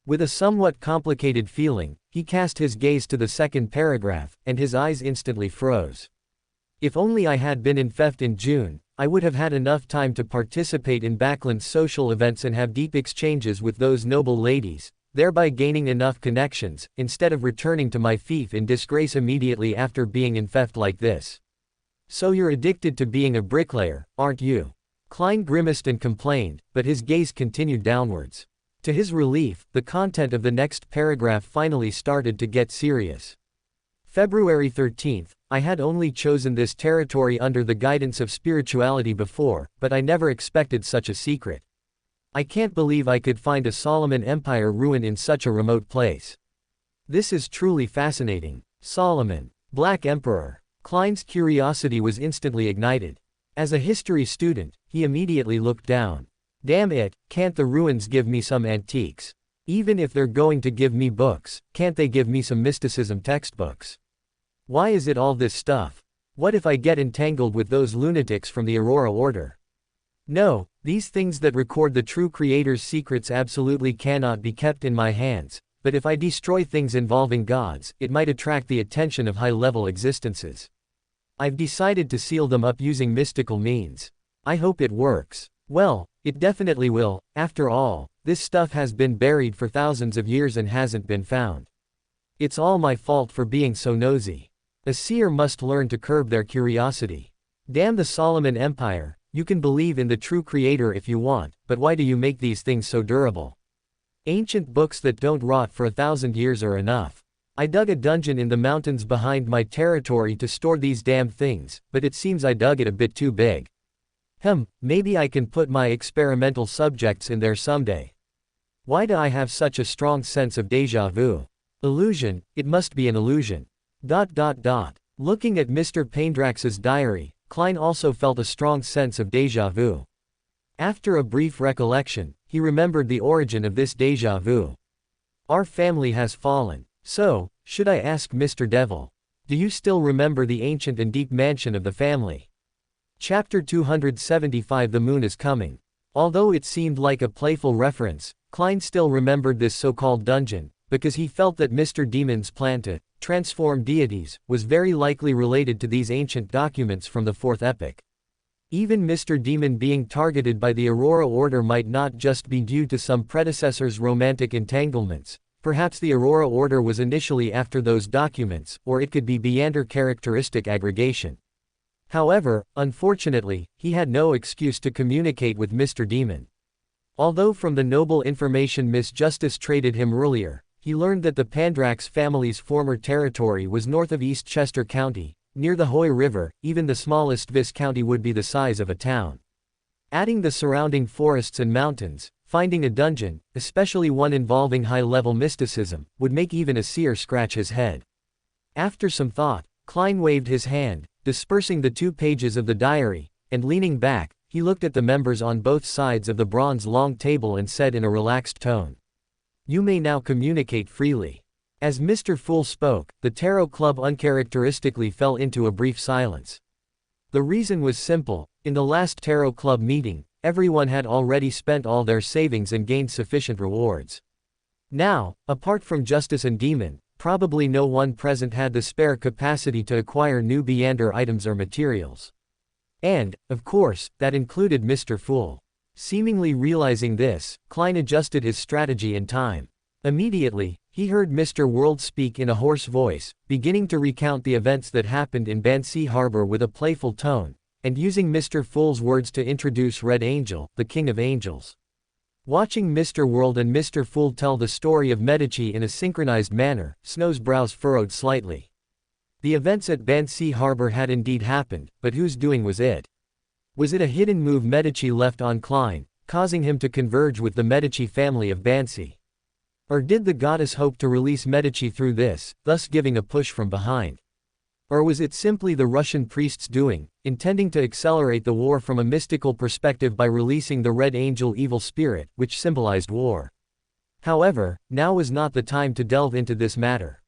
With a somewhat complicated feeling, he cast his gaze to the second paragraph, and his eyes instantly froze. If only I had been in Feft in June, I would have had enough time to participate in Backland's social events and have deep exchanges with those noble ladies, thereby gaining enough connections, instead of returning to my fief in disgrace immediately after being in Feft like this. So you're addicted to being a bricklayer, aren't you? Klein grimaced and complained, but his gaze continued downwards. To his relief, the content of the next paragraph finally started to get serious. February 13th, I had only chosen this territory under the guidance of spirituality before, but I never expected such a secret. I can't believe I could find a Solomon Empire ruin in such a remote place. This is truly fascinating. Solomon, Black Emperor. Klein's curiosity was instantly ignited. As a history student, he immediately looked down. Damn it, can't the ruins give me some antiques? Even if they're going to give me books, can't they give me some mysticism textbooks? Why is it all this stuff? What if I get entangled with those lunatics from the Aurora Order? No, these things that record the true creator's secrets absolutely cannot be kept in my hands, but if I destroy things involving gods, it might attract the attention of high-level existences. I've decided to seal them up using mystical means. I hope it works. Well, it definitely will. After all, this stuff has been buried for thousands of years and hasn't been found. It's all my fault for being so nosy. A seer must learn to curb their curiosity. Damn the Solomon Empire, you can believe in the true creator if you want, but why do you make these things so durable? Ancient books that don't rot for 1,000 years are enough. I dug a dungeon in the mountains behind my territory to store these damn things, but it seems I dug it a bit too big. Maybe I can put my experimental subjects in there someday. Why do I have such a strong sense of déjà vu? Illusion, it must be an illusion. Looking at Mr. Paindrax's diary, Klein also felt a strong sense of déjà vu. After a brief recollection, he remembered the origin of this déjà vu. Our family has fallen. So, should I ask Mr. Devil? Do you still remember the ancient and deep mansion of the family? Chapter 275 The Moon is Coming. Although it seemed like a playful reference, Klein still remembered this so-called dungeon, because he felt that Mr. Demon's plan to transform deities was very likely related to these ancient documents from the Fourth Epoch. Even Mr. Demon being targeted by the Aurora Order might not just be due to some predecessor's romantic entanglements. Perhaps the Aurora Order was initially after those documents, or it could be Beander characteristic aggregation. However, unfortunately, he had no excuse to communicate with Mr. Demon. Although from the noble information Miss Justice traded him earlier, he learned that the Paindrax family's former territory was north of East Chester County, near the Hoy River. Even the smallest Viscounty would be the size of a town. Adding the surrounding forests and mountains, finding a dungeon, especially one involving high-level mysticism, would make even a seer scratch his head. After some thought, Klein waved his hand, dispersing the 2 pages of the diary, and leaning back, he looked at the members on both sides of the bronze long table and said in a relaxed tone, "You may now communicate freely." As Mr. Fool spoke, the Tarot Club uncharacteristically fell into a brief silence. The reason was simple: in the last Tarot Club meeting, everyone had already spent all their savings and gained sufficient rewards. Now, apart from Justice and Demon, probably no one present had the spare capacity to acquire new Beander items or materials. And, of course, that included Mr. Fool. Seemingly realizing this, Klein adjusted his strategy in time. Immediately, he heard Mr. World speak in a hoarse voice, beginning to recount the events that happened in Bansi Harbor with a playful tone, and using Mr. Fool's words to introduce Red Angel, the King of Angels. Watching Mr. World and Mr. Fool tell the story of Medici in a synchronized manner, Snow's brows furrowed slightly. The events at Bansi Harbor had indeed happened, but whose doing was it? Was it a hidden move Medici left on Klein, causing him to converge with the Medici family of Bansi. Or did the goddess hope to release Medici through this, thus giving a push from behind? Or was it simply the Russian priest's doing, intending to accelerate the war from a mystical perspective by releasing the Red Angel evil spirit, which symbolized war? However, now was not the time to delve into this matter.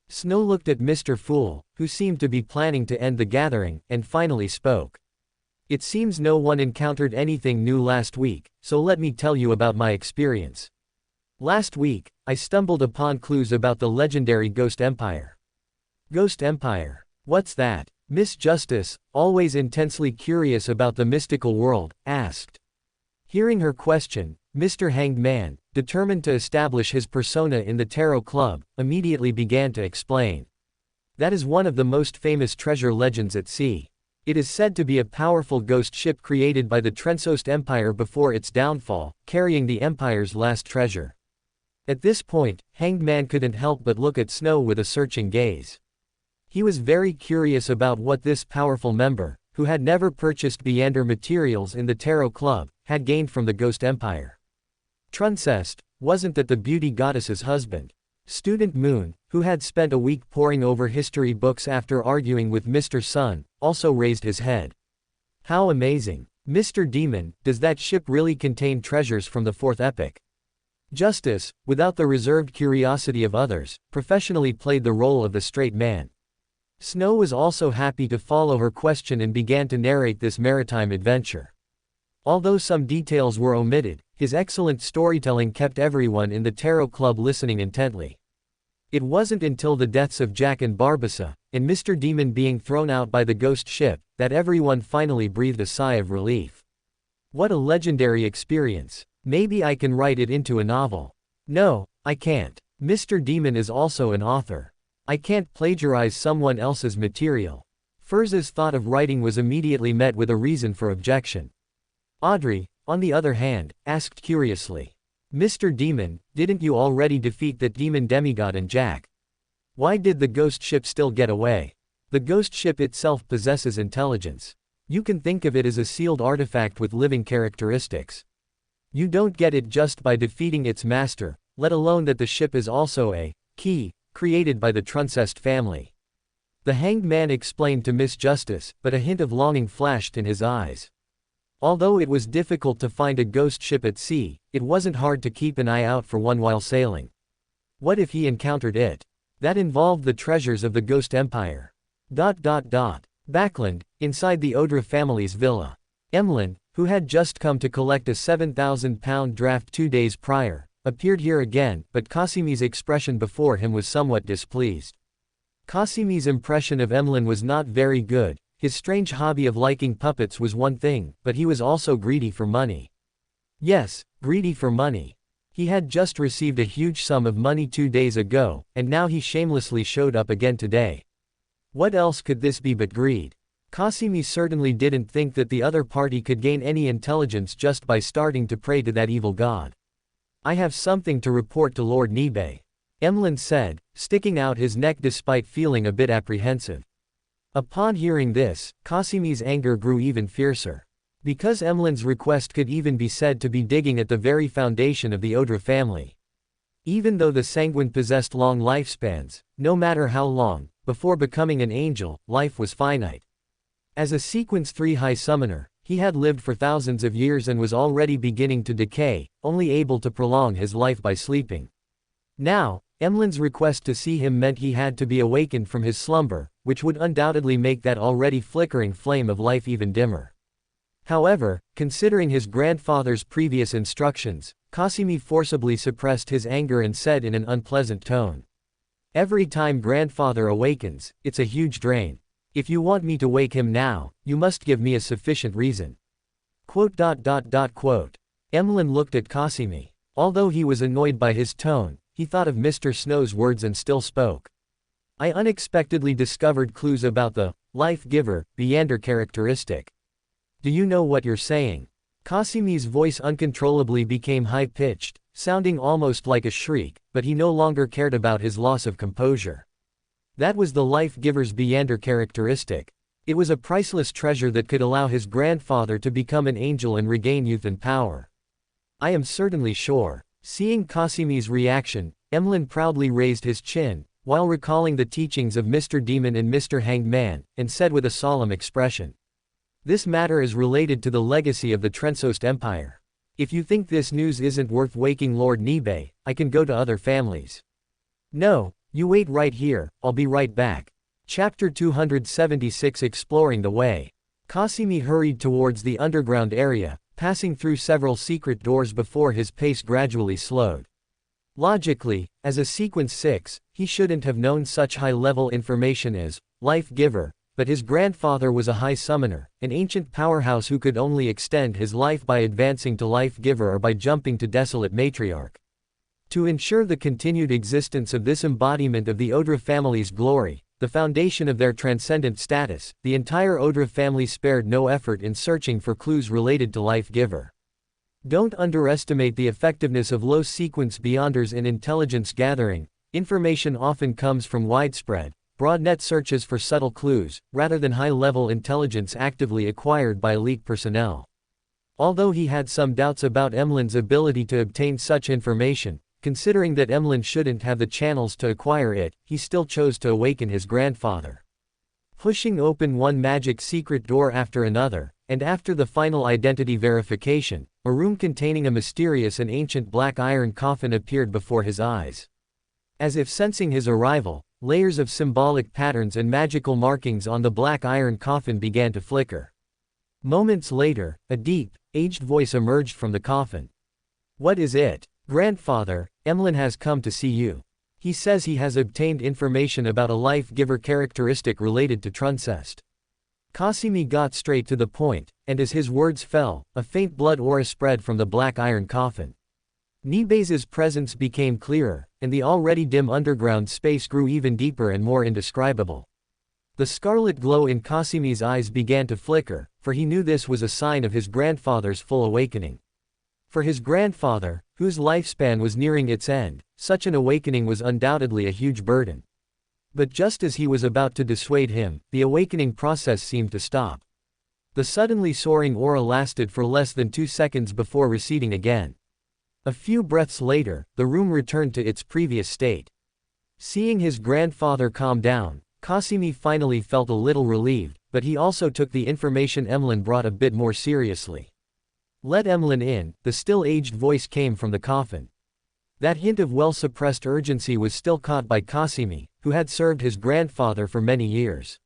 Snow looked at Mr. Fool, who seemed to be planning to end the gathering, and finally spoke. It seems no one encountered anything new last week, so let me tell you about my experience. Last week, I stumbled upon clues about the legendary Ghost Empire. Ghost Empire. What's that? Miss Justice, always intensely curious about the mystical world, asked. Hearing her question, Mr. Hanged Man, determined to establish his persona in the Tarot Club, immediately began to explain. That is one of the most famous treasure legends at sea. It is said to be a powerful ghost ship created by the Trensost Empire before its downfall, carrying the Empire's last treasure. At this point, Hanged Man couldn't help but look at Snow with a searching gaze. He was very curious about what this powerful member, who had never purchased Beander materials in the Tarot Club, had gained from the Ghost Empire. Truncest, wasn't that the beauty goddess's husband? Student Moon, who had spent a week poring over history books after arguing with Mr. Sun, also raised his head. How amazing. Mr. Demon, does that ship really contain treasures from the fourth epoch? Justice, without the reserved curiosity of others, professionally played the role of the straight man. Snow was also happy to follow her question and began to narrate this maritime adventure. Although some details were omitted, his excellent storytelling kept everyone in the Tarot Club listening intently. It wasn't until the deaths of Jack and Barbassa, and Mr. Demon being thrown out by the ghost ship, that everyone finally breathed a sigh of relief. What a legendary experience. Maybe I can write it into a novel. No, I can't. Mr. Demon is also an author. I can't plagiarize someone else's material. Furza's thought of writing was immediately met with a reason for objection. Audrey, on the other hand, asked curiously. Mr. Demon, didn't you already defeat that demon demigod and Jack? Why did the ghost ship still get away? The ghost ship itself possesses intelligence. You can think of it as a sealed artifact with living characteristics. You don't get it just by defeating its master, let alone that the ship is also a key, created by the Truncest family. The Hanged Man explained to Miss Justice, but a hint of longing flashed in his eyes. Although it was difficult to find a ghost ship at sea, it wasn't hard to keep an eye out for one while sailing. What if he encountered it? That involved the treasures of the Ghost Empire. Backland, inside the Odra family's villa. Emlyn, who had just come to collect a 7,000-pound draft 2 days prior, appeared here again, but Kasimi's expression before him was somewhat displeased. Kasimi's impression of Emlyn was not very good. His strange hobby of liking puppets was one thing, but he was also greedy for money. Yes, greedy for money. He had just received a huge sum of money 2 days ago, and now he shamelessly showed up again today. What else could this be but greed? Kasimi certainly didn't think that the other party could gain any intelligence just by starting to pray to that evil god. I have something to report to Lord Nibe, Emlyn said, sticking out his neck despite feeling a bit apprehensive. Upon hearing this, Kasimi's anger grew even fiercer. Because Emlyn's request could even be said to be digging at the very foundation of the Odra family. Even though the Sanguine possessed long lifespans, no matter how long, before becoming an angel, life was finite. As a Sequence 3 High Summoner, he had lived for thousands of years and was already beginning to decay, only able to prolong his life by sleeping. Now, Emlyn's request to see him meant he had to be awakened from his slumber, which would undoubtedly make that already flickering flame of life even dimmer. However, considering his grandfather's previous instructions, Kasimi forcibly suppressed his anger and said in an unpleasant tone. Every time grandfather awakens, it's a huge drain. If you want me to wake him now, you must give me a sufficient reason. Emlyn looked at Kasimi. Although he was annoyed by his tone, he thought of Mr. Snow's words and still spoke. I unexpectedly discovered clues about the life giver, Beander characteristic. Do you know what you're saying? Kasimi's voice uncontrollably became high-pitched, sounding almost like a shriek, but he no longer cared about his loss of composure. That was the life giver's Beander characteristic. It was a priceless treasure that could allow his grandfather to become an angel and regain youth and power. I am certainly sure. Seeing Kasimi's reaction, Emlyn proudly raised his chin, while recalling the teachings of Mr. Demon and Mr. Hanged Man, and said with a solemn expression, "This matter is related to the legacy of the Trensost Empire. If you think this news isn't worth waking Lord Nibe, I can go to other families." "No, you wait right here, I'll be right back." Chapter 276 Exploring the Way. Kasimi hurried towards the underground area, passing through several secret doors before his pace gradually slowed. Logically, as a Sequence 6, he shouldn't have known such high-level information as Life Giver, but his grandfather was a High Summoner, an ancient powerhouse who could only extend his life by advancing to Life Giver or by jumping to Desolate Matriarch. To ensure the continued existence of this embodiment of the Odra family's glory, the foundation of their transcendent status, the entire Odra family spared no effort in searching for clues related to Life Giver. Don't underestimate the effectiveness of low-sequence beyonders in intelligence gathering. Information often comes from widespread, broad-net searches for subtle clues, rather than high-level intelligence actively acquired by elite personnel. Although he had some doubts about Emlyn's ability to obtain such information, considering that Emlyn shouldn't have the channels to acquire it, he still chose to awaken his grandfather. Pushing open one magic secret door after another, and after the final identity verification, a room containing a mysterious and ancient black iron coffin appeared before his eyes. As if sensing his arrival, layers of symbolic patterns and magical markings on the black iron coffin began to flicker. Moments later, a deep, aged voice emerged from the coffin. "What is it? Grandfather, Emlyn has come to see you. He says he has obtained information about a life-giver characteristic related to Truncest." Kasimi got straight to the point, and as his words fell, a faint blood aura spread from the black iron coffin. Nibe's presence became clearer, and the already dim underground space grew even deeper and more indescribable. The scarlet glow in Kasimi's eyes began to flicker, for he knew this was a sign of his grandfather's full awakening. For his grandfather, whose lifespan was nearing its end, such an awakening was undoubtedly a huge burden. But just as he was about to dissuade him, the awakening process seemed to stop. The suddenly soaring aura lasted for less than 2 seconds before receding again. A few breaths later, the room returned to its previous state. Seeing his grandfather calm down, Kasimi finally felt a little relieved, but he also took the information Emlyn brought a bit more seriously. "Let Emlyn in," the still-aged voice came from the coffin. That hint of well-suppressed urgency was still caught by Kasimi, who had served his grandfather for many years.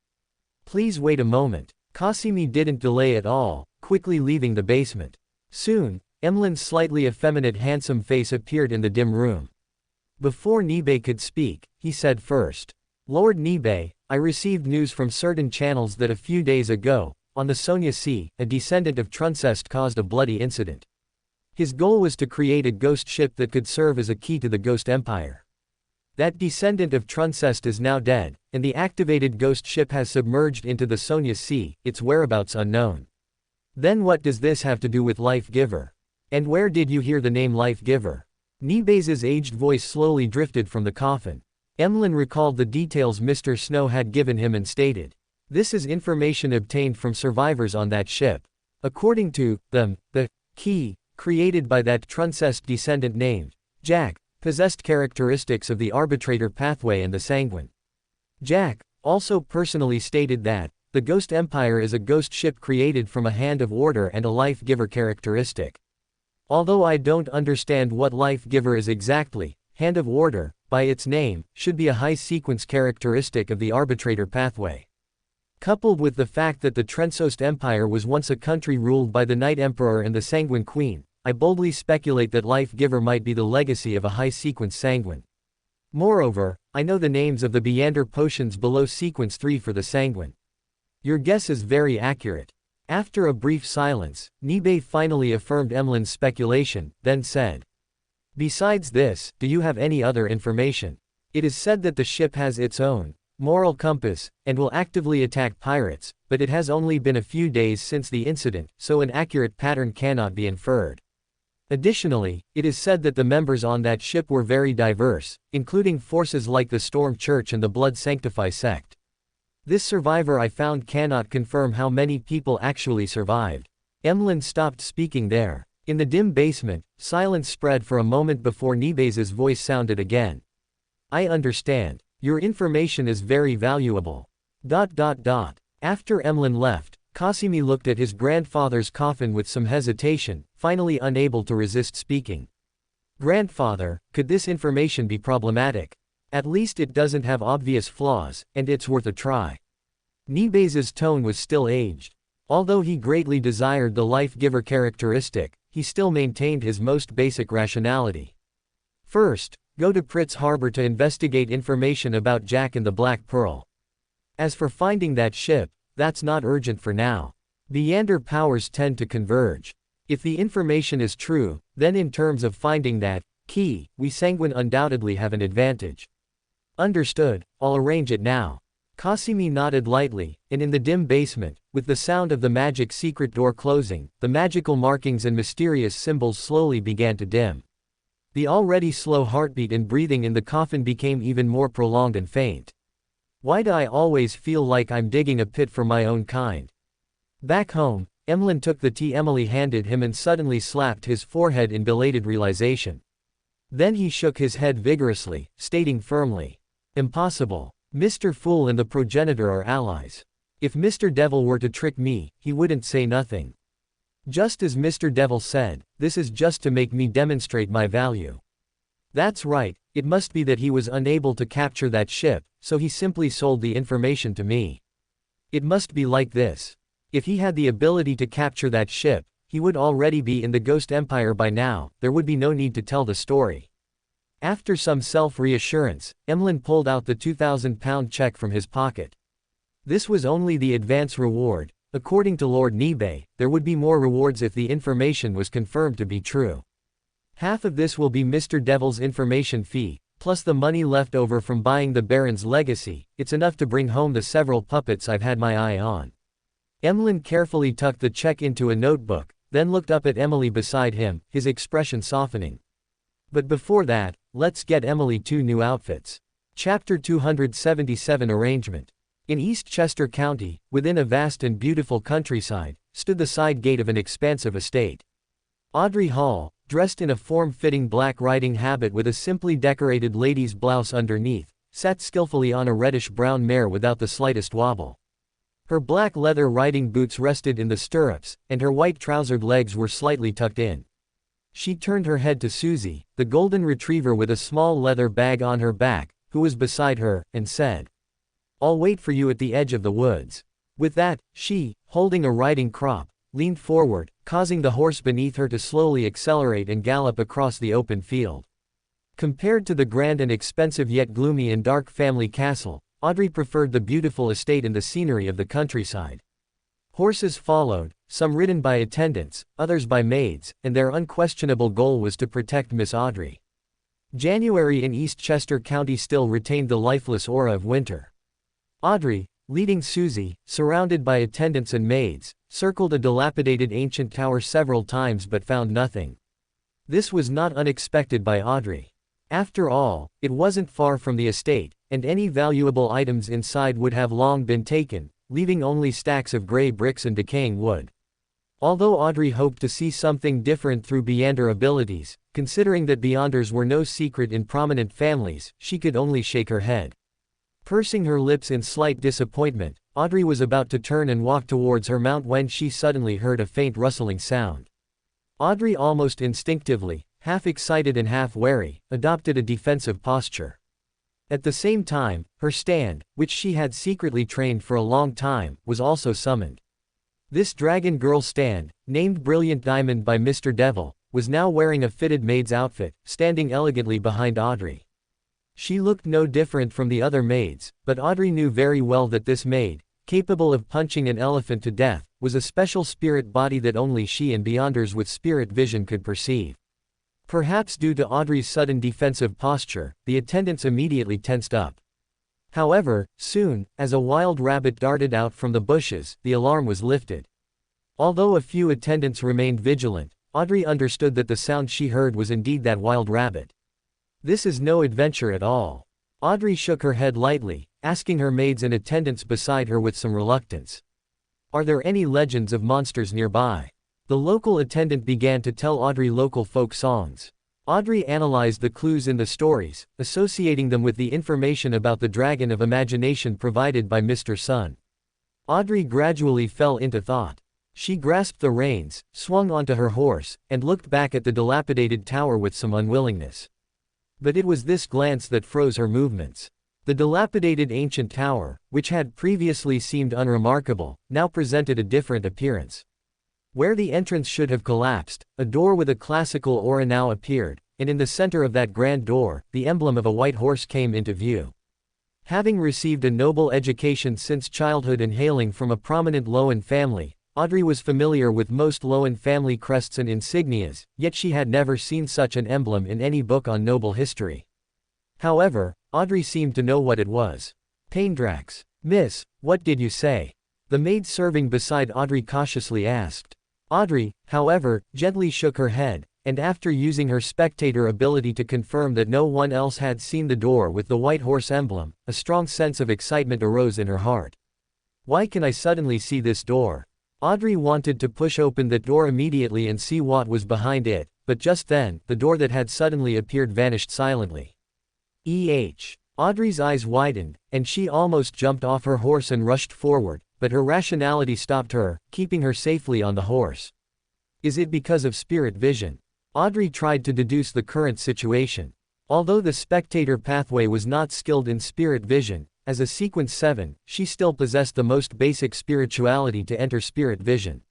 "Please wait a moment." Kasimi didn't delay at all, quickly leaving the basement. Soon, Emlyn's slightly effeminate handsome face appeared in the dim room. Before Nibe could speak, he said first, "Lord Nibe, I received news from certain channels that a few days ago, on the Sonia Sea, a descendant of Truncest caused a bloody incident. His goal was to create a ghost ship that could serve as a key to the Ghost Empire. That descendant of Truncest is now dead, and the activated ghost ship has submerged into the Sonia Sea, its whereabouts unknown. Then what does this have to do with Life Giver? And where did you hear the name Life Giver?" Nibe's aged voice slowly drifted from the coffin. Emlyn recalled the details Mr. Snow had given him and stated, "This is information obtained from survivors on that ship. According to them, the key, created by that Truncest descendant named Jack, possessed characteristics of the arbitrator pathway and the sanguine. Jack also personally stated that the Ghost Empire is a ghost ship created from a hand of order and a life giver characteristic. Although I don't understand what life giver is exactly, hand of order, by its name, should be a high sequence characteristic of the arbitrator pathway. Coupled with the fact that the Trensost Empire was once a country ruled by the Night Emperor and the Sanguine Queen, I boldly speculate that Life Giver might be the legacy of a high-sequence Sanguine. Moreover, I know the names of the Beander potions below Sequence 3 for the Sanguine. Your guess is very accurate." After a brief silence, Nibe finally affirmed Emlyn's speculation, then said, "Besides this, do you have any other information? It is said that the ship has its own moral compass, and will actively attack pirates, but it has only been a few days since the incident, so an accurate pattern cannot be inferred. Additionally, it is said that the members on that ship were very diverse, including forces like the Storm Church and the Blood Sanctify sect. This survivor I found cannot confirm how many people actually survived." Emlyn stopped speaking there. In the dim basement, silence spread for a moment before Nibe's voice sounded again. I understand. Your information is very valuable. After Emlyn left, Kasimi looked at his grandfather's coffin with some hesitation, finally unable to resist speaking. Grandfather, could this information be problematic? At least it doesn't have obvious flaws, and it's worth a try. Nibe's tone was still aged. Although he greatly desired the life-giver characteristic, he still maintained his most basic rationality. First, go to Pritz Harbor to investigate information about Jack and the Black Pearl. As for finding that ship, that's not urgent for now. Beyonder powers tend to converge. If the information is true, then in terms of finding that key, we Sanguine undoubtedly have an advantage. Understood, I'll arrange it now. Kasimi nodded lightly, and in the dim basement, with the sound of the magic secret door closing, the magical markings and mysterious symbols slowly began to dim. The already slow heartbeat and breathing in the coffin became even more prolonged and faint. Why do I always feel like I'm digging a pit for my own kind? Back home, Emlyn took the tea Emily handed him and suddenly slapped his forehead in belated realization. Then he shook his head vigorously, stating firmly, "Impossible. Mr. Fool and the progenitor are allies. If Mr. Devil were to trick me, he wouldn't say nothing. Just as Mr. Devil said, this is just to make me demonstrate my value. That's right, it must be that he was unable to capture that ship, so he simply sold the information to me. It must be like this. If he had the ability to capture that ship, he would already be in the Ghost Empire by now, there would be no need to tell the story." After some self-reassurance, Emlyn pulled out the £2,000 check from his pocket. This was only the advance reward. According to Lord Nibe, there would be more rewards if the information was confirmed to be true. Half of this will be Mr. Devil's information fee, plus the money left over from buying the Baron's legacy. It's enough to bring home the several puppets I've had my eye on. Emlyn carefully tucked the check into a notebook, then looked up at Emily beside him, his expression softening. But before that, let's get Emily 2 new outfits. Chapter 277 Arrangement. In East Chester County, within a vast and beautiful countryside, stood the side gate of an expansive estate. Audrey Hall, dressed in a form-fitting black riding habit with a simply decorated lady's blouse underneath, sat skillfully on a reddish-brown mare without the slightest wobble. Her black leather riding boots rested in the stirrups, and her white trousered legs were slightly tucked in. She turned her head to Susie, the golden retriever with a small leather bag on her back, who was beside her, and said, "I'll wait for you at the edge of the woods." With that, she, holding a riding crop, leaned forward, causing the horse beneath her to slowly accelerate and gallop across the open field. Compared to the grand and expensive yet gloomy and dark family castle, Audrey preferred the beautiful estate and the scenery of the countryside. Horses followed, some ridden by attendants, others by maids, and their unquestionable goal was to protect Miss Audrey. January in East Chester County still retained the lifeless aura of winter. Audrey, leading Susie, surrounded by attendants and maids, circled a dilapidated ancient tower several times but found nothing. This was not unexpected by Audrey. After all, it wasn't far from the estate, and any valuable items inside would have long been taken, leaving only stacks of gray bricks and decaying wood. Although Audrey hoped to see something different through Beyonder abilities, considering that Beyonders were no secret in prominent families, she could only shake her head. Pursing her lips in slight disappointment, Audrey was about to turn and walk towards her mount when she suddenly heard a faint rustling sound. Audrey almost instinctively, half excited and half wary, adopted a defensive posture. At the same time, her stand, which she had secretly trained for a long time, was also summoned. This dragon girl stand, named Brilliant Diamond by Mr. Devil, was now wearing a fitted maid's outfit, standing elegantly behind Audrey. She looked no different from the other maids, but Audrey knew very well that this maid, capable of punching an elephant to death, was a special spirit body that only she and Beyonders with spirit vision could perceive. Perhaps due to Audrey's sudden defensive posture, the attendants immediately tensed up. However, soon, as a wild rabbit darted out from the bushes, the alarm was lifted. Although a few attendants remained vigilant, Audrey understood that the sound she heard was indeed that wild rabbit. This is no adventure at all. Audrey shook her head lightly, asking her maids and attendants beside her with some reluctance. Are there any legends of monsters nearby? The local attendant began to tell Audrey local folk songs. Audrey analyzed the clues in the stories, associating them with the information about the dragon of imagination provided by Mr. Sun. Audrey gradually fell into thought. She grasped the reins, swung onto her horse, and looked back at the dilapidated tower with some unwillingness. But it was this glance that froze her movements. The dilapidated ancient tower, which had previously seemed unremarkable, now presented a different appearance. Where the entrance should have collapsed, a door with a classical aura now appeared, and in the center of that grand door, the emblem of a white horse came into view. Having received a noble education since childhood and hailing from a prominent Loan family, Audrey was familiar with most Loan family crests and insignias, yet she had never seen such an emblem in any book on noble history. However, Audrey seemed to know what it was. Paindrax. Miss, what did you say? The maid serving beside Audrey cautiously asked. Audrey, however, gently shook her head, and after using her spectator ability to confirm that no one else had seen the door with the white horse emblem, a strong sense of excitement arose in her heart. Why can I suddenly see this door? Audrey wanted to push open that door immediately and see what was behind it, but just then, the door that had suddenly appeared vanished silently. Audrey's eyes widened, and she almost jumped off her horse and rushed forward, but her rationality stopped her, keeping her safely on the horse. Is it because of spirit vision? Audrey tried to deduce the current situation. Although the spectator pathway was not skilled in spirit vision, as a sequence 7, she still possessed the most basic spirituality to enter spirit vision.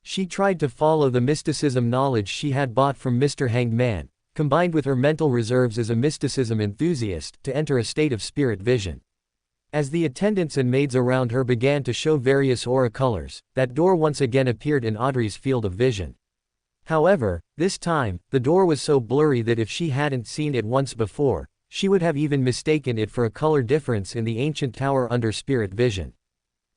She tried to follow the mysticism knowledge she had bought from Mr. Hanged Man, combined with her mental reserves as a mysticism enthusiast, to enter a state of spirit vision. As the attendants and maids around her began to show various aura colors, that door once again appeared in Audrey's field of vision. However, this time, the door was so blurry that if she hadn't seen it once before, she would have even mistaken it for a color difference in the ancient tower under spirit vision.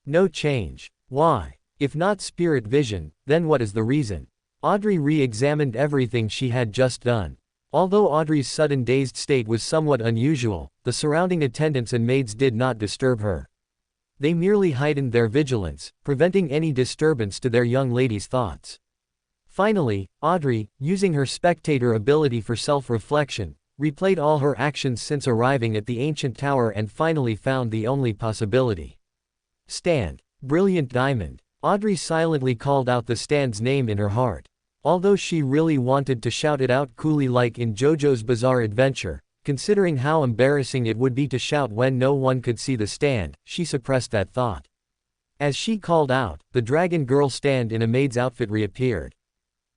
No change. Why? If not spirit vision, then what is the reason? Audrey re-examined everything she had just done. Although Audrey's sudden dazed state was somewhat unusual, the surrounding attendants and maids did not disturb her. They merely heightened their vigilance, preventing any disturbance to their young lady's thoughts. Finally, Audrey, using her spectator ability for self-reflection, replayed all her actions since arriving at the ancient tower and finally found the only possibility. Stand. Brilliant diamond. Audrey silently called out the stand's name in her heart. Although she really wanted to shout it out coolly like in JoJo's Bizarre Adventure, considering how embarrassing it would be to shout when no one could see the stand, she suppressed that thought. As she called out, the dragon girl stand in a maid's outfit reappeared.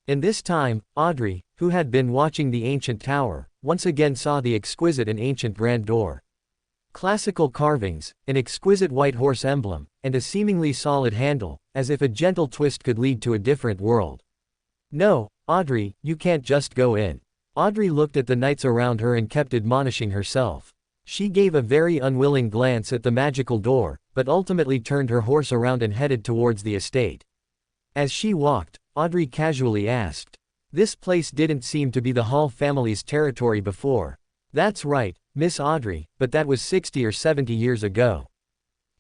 And this time, Audrey, who had been watching the ancient tower, once again saw the exquisite and ancient grand door. Classical carvings, an exquisite white horse emblem, and a seemingly solid handle, as if a gentle twist could lead to a different world. No, Audrey, you can't just go in. Audrey looked at the knights around her and kept admonishing herself. She gave a very unwilling glance at the magical door, but ultimately turned her horse around and headed towards the estate. As she walked, Audrey casually asked, "This place didn't seem to be the Hall family's territory before." "That's right, Miss Audrey, but that was 60 or 70 years ago.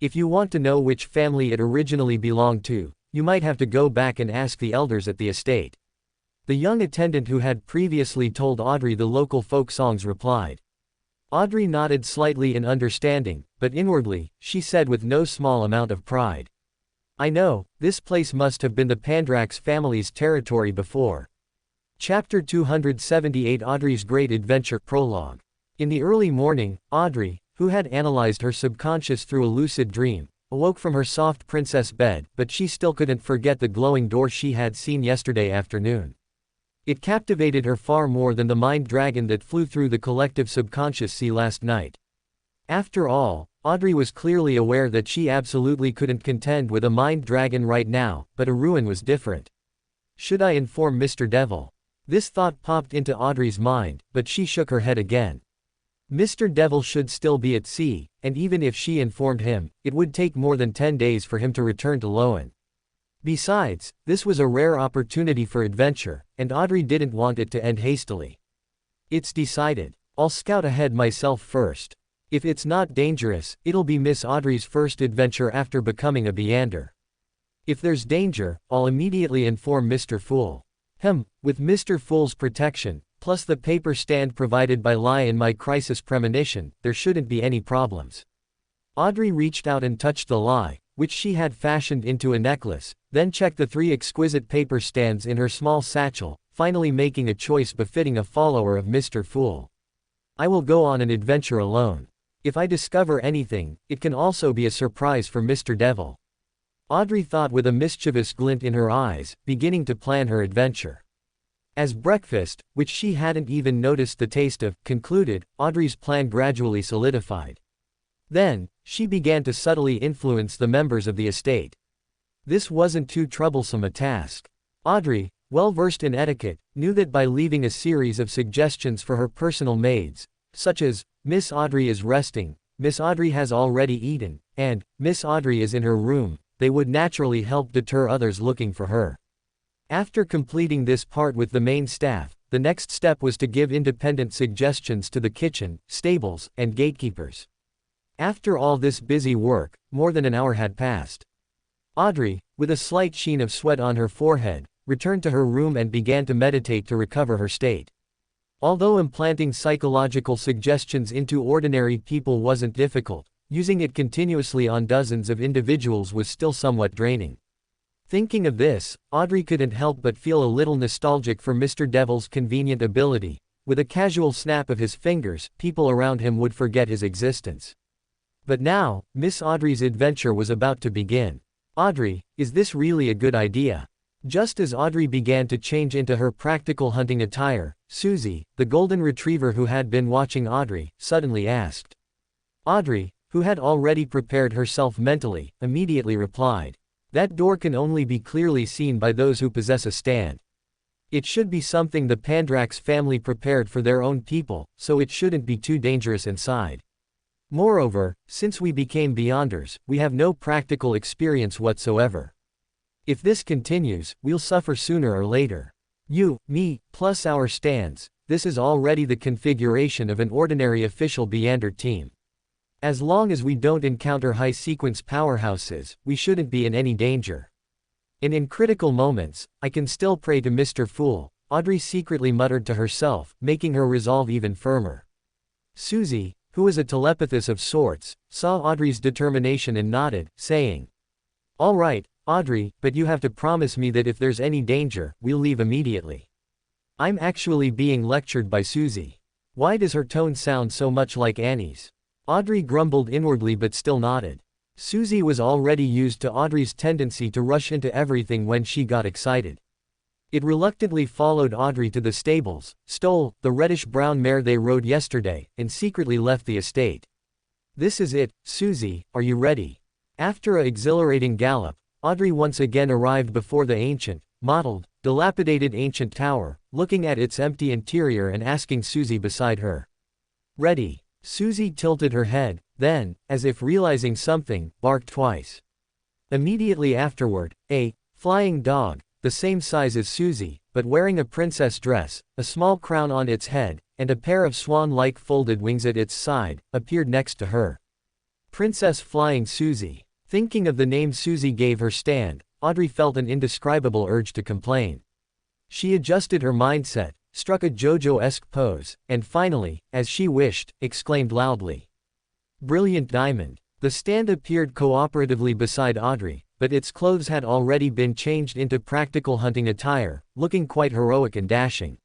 If you want to know which family it originally belonged to, you might have to go back and ask the elders at the estate." The young attendant who had previously told Audrey the local folk songs replied. Audrey nodded slightly in understanding, but inwardly, she said with no small amount of pride, "I know, this place must have been the Paindrax family's territory before." Chapter 278 Audrey's Great Adventure Prologue. In the early morning, Audrey, who had analyzed her subconscious through a lucid dream, awoke from her soft princess bed, but she still couldn't forget the glowing door she had seen yesterday afternoon. It captivated her far more than the mind dragon that flew through the collective subconscious sea last night. After all, Audrey was clearly aware that she absolutely couldn't contend with a mind dragon right now, but a ruin was different. Should I inform Mr. Devil? This thought popped into Audrey's mind, but she shook her head again. Mr. Devil should still be at sea, and even if she informed him, it would take more than 10 days for him to return to Loan. Besides, this was a rare opportunity for adventure, and Audrey didn't want it to end hastily. It's decided. I'll scout ahead myself first. If it's not dangerous, it'll be Miss Audrey's first adventure after becoming a Beander. If there's danger, I'll immediately inform Mr. Fool. With Mr. Fool's protection, plus the paper stand provided by Lai and my crisis premonition, there shouldn't be any problems. Audrey reached out and touched the Lai, which she had fashioned into a necklace, then checked the 3 exquisite paper stands in her small satchel, finally making a choice befitting a follower of Mr. Fool. I will go on an adventure alone. If I discover anything, it can also be a surprise for Mr. Devil. Audrey thought with a mischievous glint in her eyes, beginning to plan her adventure. As breakfast, which she hadn't even noticed the taste of, concluded, Audrey's plan gradually solidified. Then, she began to subtly influence the members of the estate. This wasn't too troublesome a task. Audrey, well versed in etiquette, knew that by leaving a series of suggestions for her personal maids, such as, Miss Audrey is resting, Miss Audrey has already eaten, and, Miss Audrey is in her room, they would naturally help deter others looking for her. After completing this part with the main staff, the next step was to give independent suggestions to the kitchen, stables, and gatekeepers. After all this busy work, more than an hour had passed. Audrey, with a slight sheen of sweat on her forehead, returned to her room and began to meditate to recover her state. Although implanting psychological suggestions into ordinary people wasn't difficult, using it continuously on dozens of individuals was still somewhat draining. Thinking of this, Audrey couldn't help but feel a little nostalgic for Mr. Devil's convenient ability. With a casual snap of his fingers, people around him would forget his existence. But now, Miss Audrey's adventure was about to begin. Audrey, is this really a good idea? Just as Audrey began to change into her practical hunting attire, Susie, the golden retriever who had been watching Audrey, suddenly asked. Audrey, who had already prepared herself mentally, immediately replied. That door can only be clearly seen by those who possess a stand. It should be something the Pandrax family prepared for their own people, so it shouldn't be too dangerous inside. Moreover, since we became Beyonders, we have no practical experience whatsoever. If this continues, we'll suffer sooner or later. You, me, plus our stands, this is already the configuration of an ordinary official Beyander team. As long as we don't encounter high-sequence powerhouses, we shouldn't be in any danger. And in critical moments, I can still pray to Mr. Fool, Audrey secretly muttered to herself, making her resolve even firmer. Susie, who is a telepathist of sorts, saw Audrey's determination and nodded, saying, All right, Audrey, but you have to promise me that if there's any danger, we'll leave immediately. I'm actually being lectured by Susie. Why does her tone sound so much like Annie's? Audrey grumbled inwardly but still nodded. Susie was already used to Audrey's tendency to rush into everything when she got excited. It reluctantly followed Audrey to the stables, stole the reddish-brown mare they rode yesterday, and secretly left the estate. This is it, Susie, are you ready? After a exhilarating gallop, Audrey once again arrived before the ancient, mottled, dilapidated ancient tower, looking at its empty interior and asking Susie beside her. Ready. Susie tilted her head, then, as if realizing something, barked twice. Immediately afterward, a flying dog, the same size as Susie, but wearing a princess dress, a small crown on its head, and a pair of swan-like folded wings at its side, appeared next to her. Princess Flying Susie. Thinking of the name Susie gave her stand, Audrey felt an indescribable urge to complain. She adjusted her mindset, struck a JoJo-esque pose, and finally, as she wished, exclaimed loudly. Brilliant Diamond. The stand appeared cooperatively beside Audrey, but its clothes had already been changed into practical hunting attire, looking quite heroic and dashing.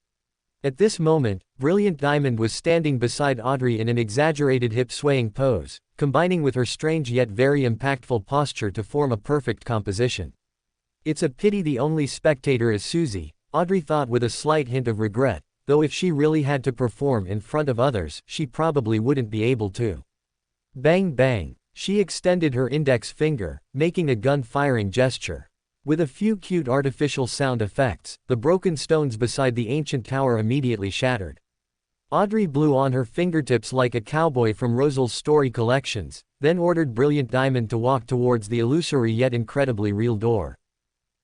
At this moment, Brilliant Diamond was standing beside Audrey in an exaggerated hip-swaying pose, combining with her strange yet very impactful posture to form a perfect composition. It's a pity the only spectator is Susie, Audrey thought with a slight hint of regret, though if she really had to perform in front of others, she probably wouldn't be able to. Bang bang. She extended her index finger, making a gun-firing gesture. With a few cute artificial sound effects, the broken stones beside the ancient tower immediately shattered. Audrey blew on her fingertips like a cowboy from Rosal's story collections, then ordered Brilliant Diamond to walk towards the illusory yet incredibly real door.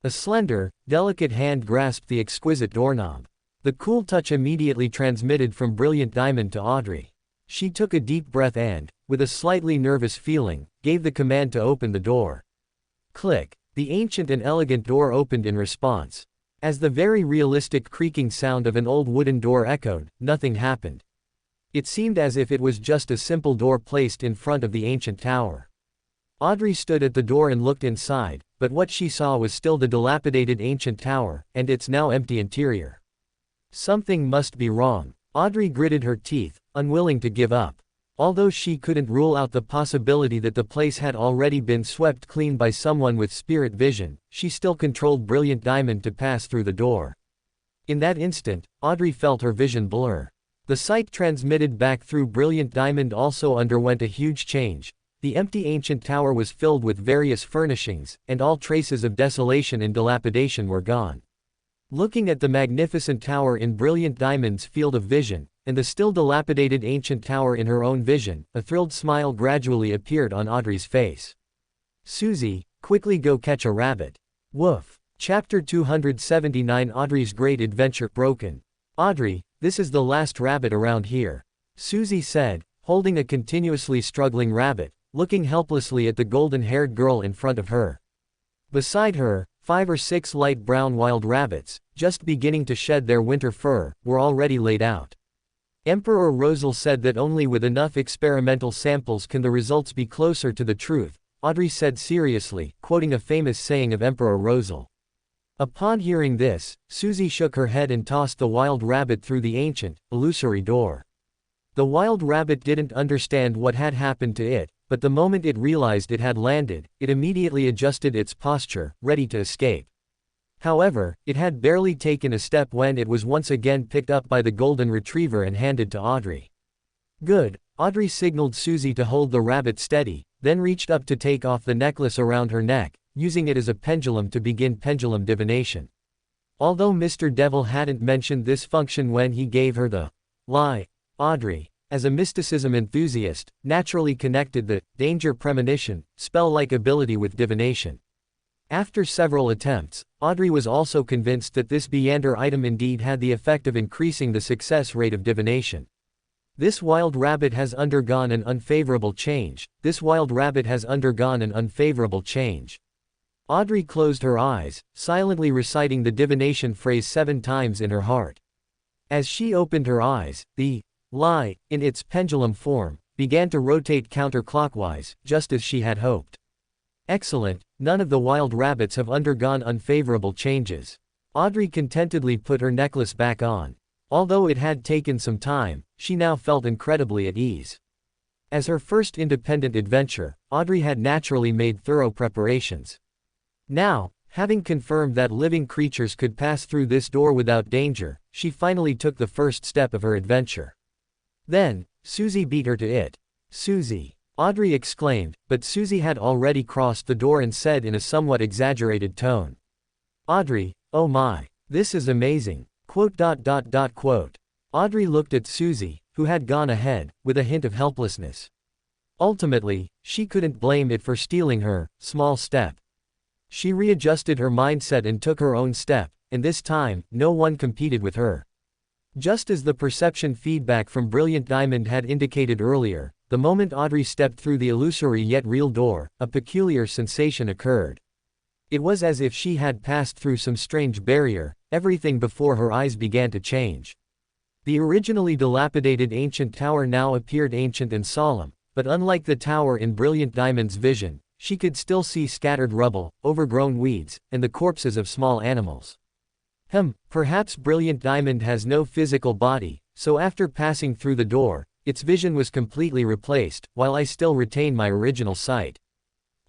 A slender, delicate hand grasped the exquisite doorknob. The cool touch immediately transmitted from Brilliant Diamond to Audrey. She took a deep breath and, with a slightly nervous feeling, gave the command to open the door. Click. The ancient and elegant door opened in response. As the very realistic creaking sound of an old wooden door echoed, nothing happened. It seemed as if it was just a simple door placed in front of the ancient tower. Audrey stood at the door and looked inside, but what she saw was still the dilapidated ancient tower, and its now empty interior. Something must be wrong. Audrey gritted her teeth, unwilling to give up. Although she couldn't rule out the possibility that the place had already been swept clean by someone with spirit vision, she still controlled Brilliant Diamond to pass through the door. In that instant, Audrey felt her vision blur. The sight transmitted back through Brilliant Diamond also underwent a huge change. The empty ancient tower was filled with various furnishings, and all traces of desolation and dilapidation were gone. Looking at the magnificent tower in Brilliant Diamond's field of vision, and the still dilapidated ancient tower in her own vision, a thrilled smile gradually appeared on Audrey's face. "Susie, quickly go catch a rabbit." Woof. Chapter 279 Audrey's Great Adventure broken. "Audrey, this is the last rabbit around here," Susie said, holding a continuously struggling rabbit, looking helplessly at the golden-haired girl in front of her. Beside her, 5 or 6 light brown wild rabbits, just beginning to shed their winter fur, were already laid out. Emperor Rosal said that only with enough experimental samples can the results be closer to the truth, Audrey said seriously, quoting a famous saying of Emperor Rosal. Upon hearing this, Susie shook her head and tossed the wild rabbit through the ancient, illusory door. The wild rabbit didn't understand what had happened to it, but the moment it realized it had landed, it immediately adjusted its posture, ready to escape. However, it had barely taken a step when it was once again picked up by the golden retriever and handed to Audrey. "Good," Audrey signaled Susie to hold the rabbit steady, then reached up to take off the necklace around her neck, using it as a pendulum to begin pendulum divination. Although Mr. Devil hadn't mentioned this function when he gave her the lie, Audrey, as a mysticism enthusiast, naturally connected the danger premonition spell-like ability with divination. After several attempts, Audrey was also convinced that this Beander item indeed had the effect of increasing the success rate of divination. "This wild rabbit has undergone an unfavorable change. This wild rabbit has undergone an unfavorable change." Audrey closed her eyes, silently reciting the divination phrase 7 times in her heart. As she opened her eyes, the lie, in its pendulum form, began to rotate counterclockwise, just as she had hoped. "Excellent, none of the wild rabbits have undergone unfavorable changes." Audrey contentedly put her necklace back on. Although it had taken some time, she now felt incredibly at ease. As her first independent adventure, Audrey had naturally made thorough preparations. Now, having confirmed that living creatures could pass through this door without danger, she finally took the first step of her adventure. Then, Susie beat her to it. "Susie!" Audrey exclaimed, but Susie had already crossed the door and said in a somewhat exaggerated tone. "Audrey, oh my, this is amazing." Audrey looked at Susie, who had gone ahead, with a hint of helplessness. Ultimately, she couldn't blame it for stealing her small step. She readjusted her mindset and took her own step, and this time, no one competed with her. Just as the perception feedback from Brilliant Diamond had indicated earlier, the moment Audrey stepped through the illusory yet real door, a peculiar sensation occurred. It was as if she had passed through some strange barrier. Everything before her eyes began to change. The originally dilapidated ancient tower now appeared ancient and solemn, but unlike the tower in Brilliant Diamond's vision, she could still see scattered rubble, overgrown weeds, and the corpses of small animals. Perhaps Brilliant Diamond has no physical body, so after passing through the door, its vision was completely replaced, while I still retain my original sight.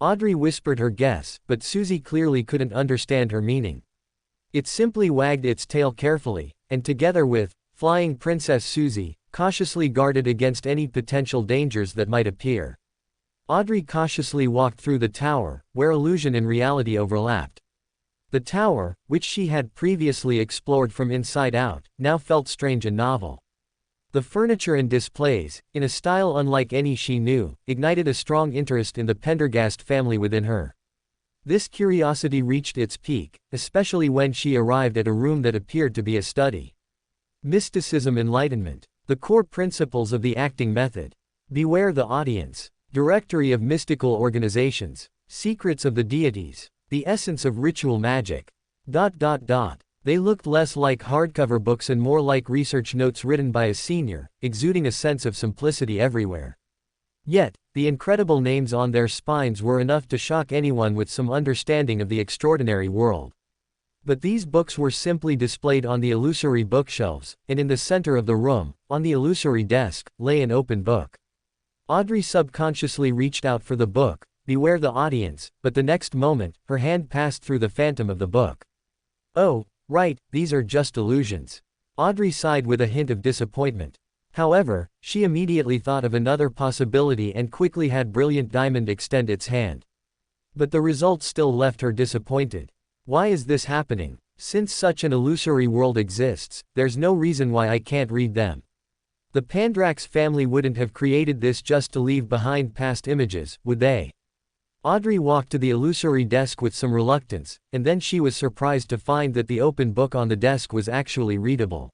Audrey whispered her guess, but Susie clearly couldn't understand her meaning. It simply wagged its tail carefully, and together with Flying Princess Susie, cautiously guarded against any potential dangers that might appear. Audrey cautiously walked through the tower, where illusion and reality overlapped. The tower, which she had previously explored from inside out, now felt strange and novel. The furniture and displays, in a style unlike any she knew, ignited a strong interest in the Pendergast family within her. This curiosity reached its peak, especially when she arrived at a room that appeared to be a study. Mysticism Enlightenment. The core principles of the acting method. Beware the audience. Directory of mystical organizations. Secrets of the deities. The essence of ritual magic. They looked less like hardcover books and more like research notes written by a senior, exuding a sense of simplicity everywhere. Yet, the incredible names on their spines were enough to shock anyone with some understanding of the extraordinary world. But these books were simply displayed on the illusory bookshelves, and in the center of the room, on the illusory desk, lay an open book. Audrey subconsciously reached out for the book, beware the audience, but the next moment, her hand passed through the phantom of the book. Oh, right, these are just illusions. Audrey sighed with a hint of disappointment. However, she immediately thought of another possibility and quickly had Brilliant Diamond extend its hand. But the result still left her disappointed. Why is this happening? Since such an illusory world exists, there's no reason why I can't read them. The Pandrax family wouldn't have created this just to leave behind past images, would they? Audrey walked to the illusory desk with some reluctance, and then she was surprised to find that the open book on the desk was actually readable.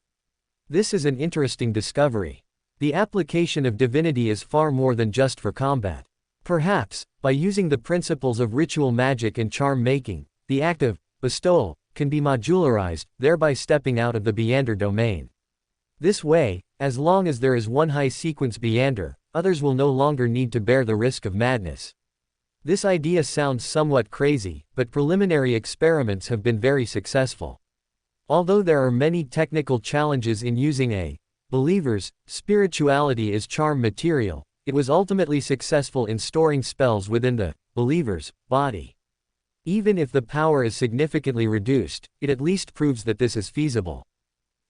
This is an interesting discovery. The application of divinity is far more than just for combat. Perhaps, by using the principles of ritual magic and charm making, the act of bestowal can be modularized, thereby stepping out of the Beander domain. This way, as long as there is one high-sequence Beander, others will no longer need to bear the risk of madness. This idea sounds somewhat crazy, but preliminary experiments have been very successful. Although there are many technical challenges in using a believer's spirituality as charm material, it was ultimately successful in storing spells within the believer's body. Even if the power is significantly reduced, it at least proves that this is feasible.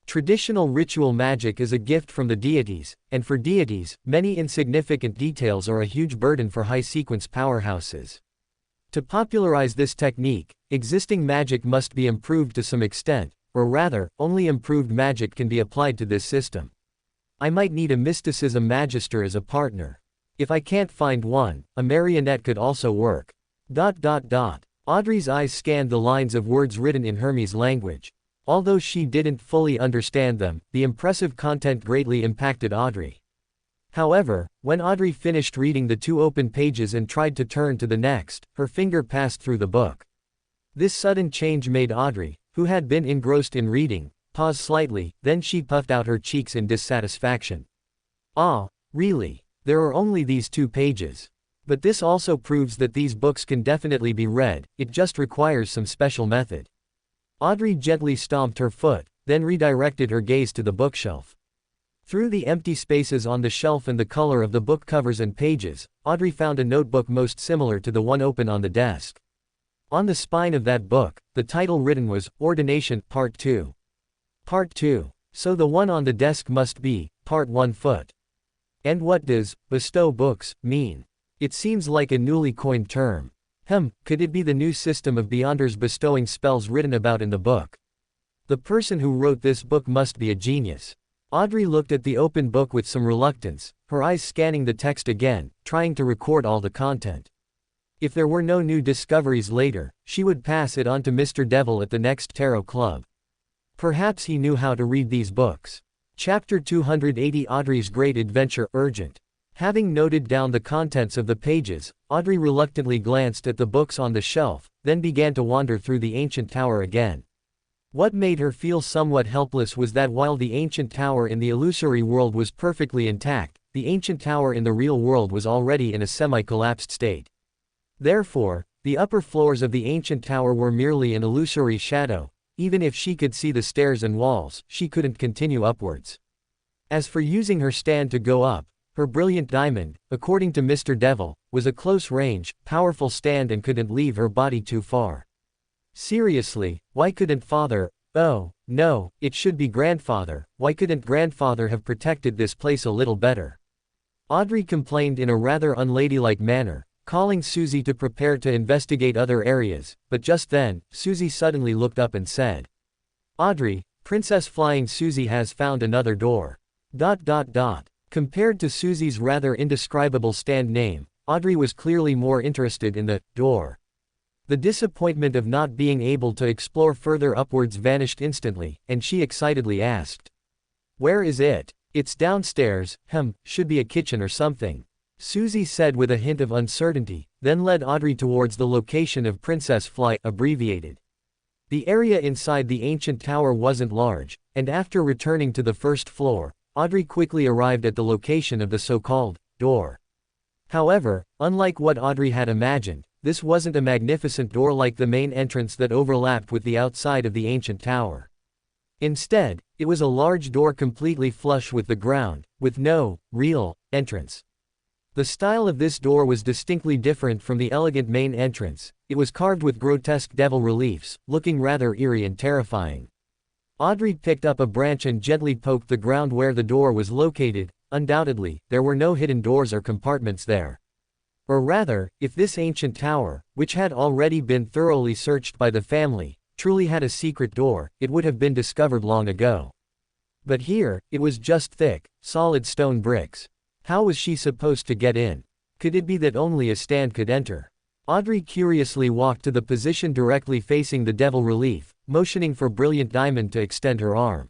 Traditional ritual magic is a gift from the deities, and for deities, many insignificant details are a huge burden for high-sequence powerhouses. To popularize this technique, existing magic must be improved to some extent, or rather, only improved magic can be applied to this system. I might need a mysticism magister as a partner. If I can't find one, a marionette could also work. Audrey's eyes scanned the lines of words written in Hermes language. Although she didn't fully understand them, the impressive content greatly impacted Audrey. However, when Audrey finished reading the 2 open pages and tried to turn to the next, her finger passed through the book. This sudden change made Audrey, who had been engrossed in reading, pause slightly, then she puffed out her cheeks in dissatisfaction. Ah, really? There are only these 2 pages. But this also proves that these books can definitely be read, it just requires some special method. Audrey gently stomped her foot, then redirected her gaze to the bookshelf. Through the empty spaces on the shelf and the color of the book covers and pages, Audrey found a notebook most similar to the one open on the desk. On the spine of that book, the title written was, Ordination, Part 2. Part 2. So the one on the desk must be, Part 1 foot. And what does, bestow books, mean? It seems like a newly coined term. Could it be the new system of Beyonders bestowing spells written about in the book? The person who wrote this book must be a genius. Audrey looked at the open book with some reluctance, her eyes scanning the text again, trying to record all the content. If there were no new discoveries later, she would pass it on to Mr. Devil at the next tarot club. Perhaps he knew how to read these books. Chapter 280 Audrey's Great Adventure, Urgent. Having noted down the contents of the pages, Audrey reluctantly glanced at the books on the shelf, then began to wander through the ancient tower again. What made her feel somewhat helpless was that while the ancient tower in the illusory world was perfectly intact, the ancient tower in the real world was already in a semi-collapsed state. Therefore, the upper floors of the ancient tower were merely an illusory shadow. Even if she could see the stairs and walls, she couldn't continue upwards. As for using her stand to go up, her brilliant diamond, according to Mr. Devil, was a close-range, powerful stand and couldn't leave her body too far. Seriously, why couldn't father, oh, no, it should be grandfather, why couldn't grandfather have protected this place a little better? Audrey complained in a rather unladylike manner, calling Susie to prepare to investigate other areas, but just then, Susie suddenly looked up and said, Audrey, Princess Flying Susie has found another door. Compared to Susie's rather indescribable stand name, Audrey was clearly more interested in the door. The disappointment of not being able to explore further upwards vanished instantly, and she excitedly asked, Where is it? It's downstairs, should be a kitchen or something. Susie said with a hint of uncertainty, then led Audrey towards the location of Princess Flight, abbreviated. The area inside the ancient tower wasn't large, and after returning to the first floor, Audrey quickly arrived at the location of the so-called door. However, unlike what Audrey had imagined, this wasn't a magnificent door like the main entrance that overlapped with the outside of the ancient tower. Instead, it was a large door completely flush with the ground, with no real entrance. The style of this door was distinctly different from the elegant main entrance. It was carved with grotesque devil reliefs, looking rather eerie and terrifying. Audrey picked up a branch and gently poked the ground where the door was located. Undoubtedly, there were no hidden doors or compartments there. Or rather, if this ancient tower, which had already been thoroughly searched by the family, truly had a secret door, it would have been discovered long ago. But here, it was just thick, solid stone bricks. How was she supposed to get in? Could it be that only a stand could enter? Audrey curiously walked to the position directly facing the devil relief, motioning for Brilliant Diamond to extend her arm.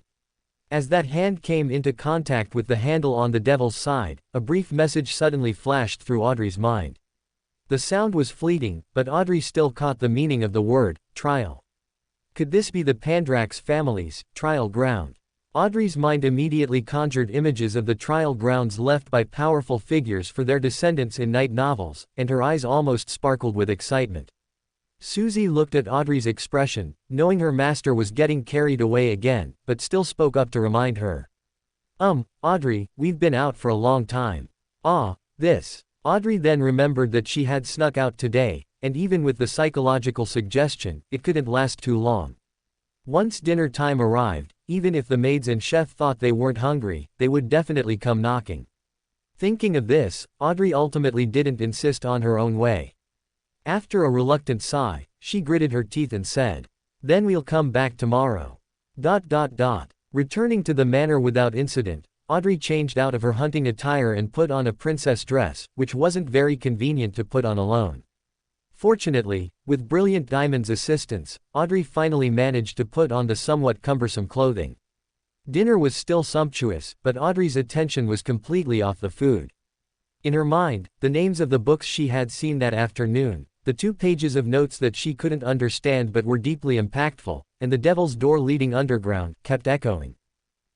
As that hand came into contact with the handle on the devil's side, a brief message suddenly flashed through Audrey's mind. The sound was fleeting, but Audrey still caught the meaning of the word, trial. Could this be the Pandrax family's trial ground? Audrey's mind immediately conjured images of the trial grounds left by powerful figures for their descendants in night novels, and her eyes almost sparkled with excitement. Susie looked at Audrey's expression, knowing her master was getting carried away again, but still spoke up to remind her. Audrey, we've been out for a long time. This. Audrey then remembered that she had snuck out today, and even with the psychological suggestion, it couldn't last too long. Once dinner time arrived, even if the maids and chef thought they weren't hungry, they would definitely come knocking. Thinking of this, Audrey ultimately didn't insist on her own way. After a reluctant sigh, she gritted her teeth and said, "Then we'll come back tomorrow." Returning to the manor without incident, Audrey changed out of her hunting attire and put on a princess dress, which wasn't very convenient to put on alone. Fortunately, with Brilliant Diamond's assistance, Audrey finally managed to put on the somewhat cumbersome clothing. Dinner was still sumptuous, but Audrey's attention was completely off the food. In her mind, the names of the books she had seen that afternoon, the 2 pages of notes that she couldn't understand but were deeply impactful, and the devil's door leading underground, kept echoing.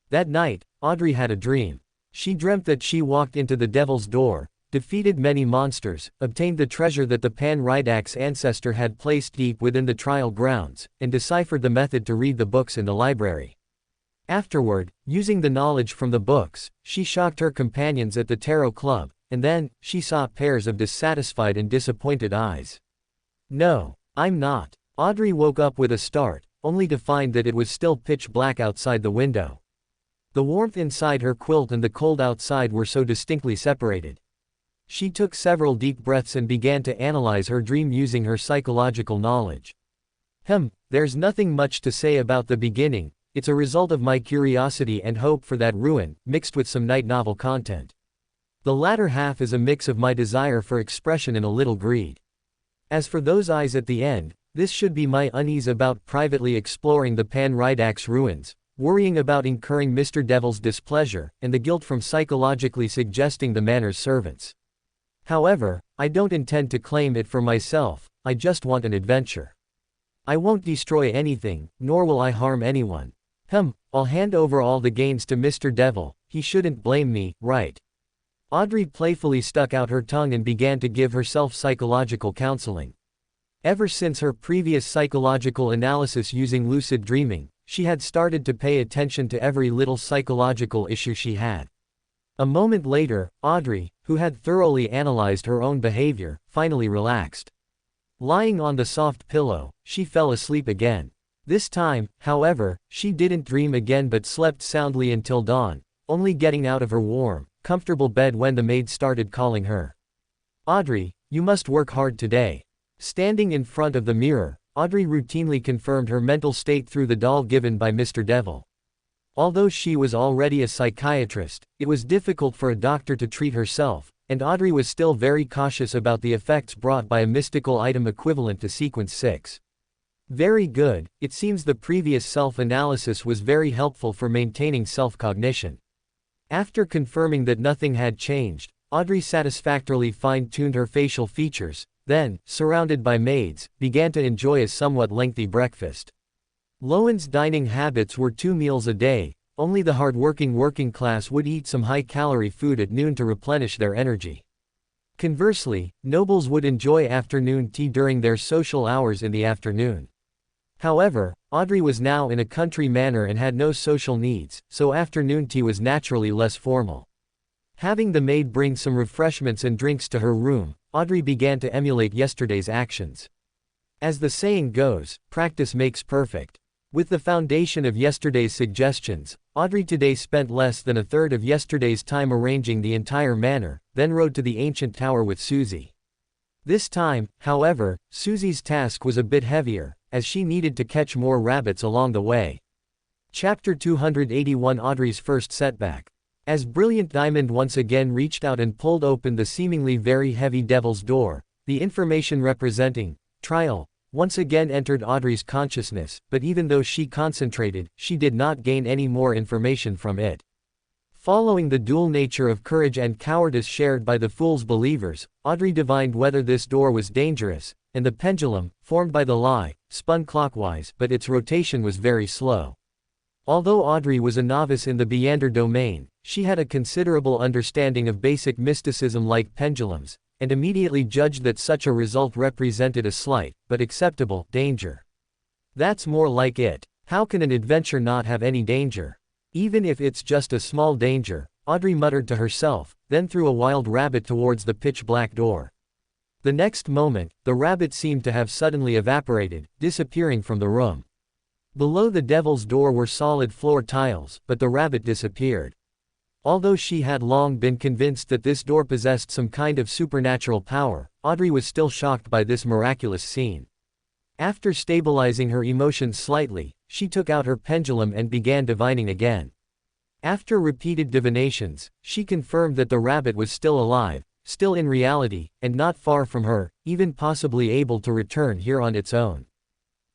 That night, Audrey had a dream. She dreamt that she walked into the devil's door, defeated many monsters, obtained the treasure that the Pan-Rydax ancestor had placed deep within the trial grounds, and deciphered the method to read the books in the library. Afterward, using the knowledge from the books, she shocked her companions at the tarot club, and then, she saw pairs of dissatisfied and disappointed eyes. "No, I'm not." Audrey woke up with a start, only to find that it was still pitch black outside the window. The warmth inside her quilt and the cold outside were so distinctly separated. She took several deep breaths and began to analyze her dream using her psychological knowledge. There's nothing much to say about the beginning. It's a result of my curiosity and hope for that ruin, mixed with some night novel content. The latter half is a mix of my desire for expression and a little greed. As for those eyes at the end, this should be my unease about privately exploring the Pan-Rydax ruins, worrying about incurring Mr. Devil's displeasure, and the guilt from psychologically suggesting the manor's servants. However, I don't intend to claim it for myself, I just want an adventure. I won't destroy anything, nor will I harm anyone. I'll hand over all the gains to Mr. Devil, he shouldn't blame me, right? Audrey playfully stuck out her tongue and began to give herself psychological counseling. Ever since her previous psychological analysis using lucid dreaming, she had started to pay attention to every little psychological issue she had. A moment later, Audrey, who had thoroughly analyzed her own behavior, finally relaxed. Lying on the soft pillow, she fell asleep again. This time, however, she didn't dream again but slept soundly until dawn, only getting out of her warm, comfortable bed when the maid started calling her. "Audrey, you must work hard today." Standing in front of the mirror, Audrey routinely confirmed her mental state through the doll given by Mr. Devil. Although she was already a psychiatrist, it was difficult for a doctor to treat herself, and Audrey was still very cautious about the effects brought by a mystical item equivalent to Sequence 6. Very good, it seems the previous self-analysis was very helpful for maintaining self-cognition. After confirming that nothing had changed, Audrey satisfactorily fine-tuned her facial features, then, surrounded by maids, began to enjoy a somewhat lengthy breakfast. Lowen's dining habits were 2 meals a day. Only the hard-working working class would eat some high-calorie food at noon to replenish their energy. Conversely, nobles would enjoy afternoon tea during their social hours in the afternoon. However, Audrey was now in a country manor and had no social needs, so afternoon tea was naturally less formal. Having the maid bring some refreshments and drinks to her room, Audrey began to emulate yesterday's actions. As the saying goes, practice makes perfect. With the foundation of yesterday's suggestions, Audrey today spent less than a third of yesterday's time arranging the entire manor, then rode to the ancient tower with Susie. This time, however, Susie's task was a bit heavier, as she needed to catch more rabbits along the way. Chapter 281 Audrey's First Setback. As Brilliant Diamond once again reached out and pulled open the seemingly very heavy devil's door, the information representing trial once again entered Audrey's consciousness, but even though she concentrated, she did not gain any more information from it. Following the dual nature of courage and cowardice shared by the fool's believers, Audrey divined whether this door was dangerous, and the pendulum, formed by the lie, spun clockwise, but its rotation was very slow. Although Audrey was a novice in the Beyonder domain, she had a considerable understanding of basic mysticism like pendulums, and immediately judged that such a result represented a slight, but acceptable, danger. That's more like it. How can an adventure not have any danger? Even if it's just a small danger, Audrey muttered to herself, then threw a wild rabbit towards the pitch-black door. The next moment, the rabbit seemed to have suddenly evaporated, disappearing from the room. Below the devil's door were solid floor tiles, but the rabbit disappeared. Although she had long been convinced that this door possessed some kind of supernatural power, Audrey was still shocked by this miraculous scene. After stabilizing her emotions slightly, she took out her pendulum and began divining again. After repeated divinations, she confirmed that the rabbit was still alive, still in reality, and not far from her, even possibly able to return here on its own.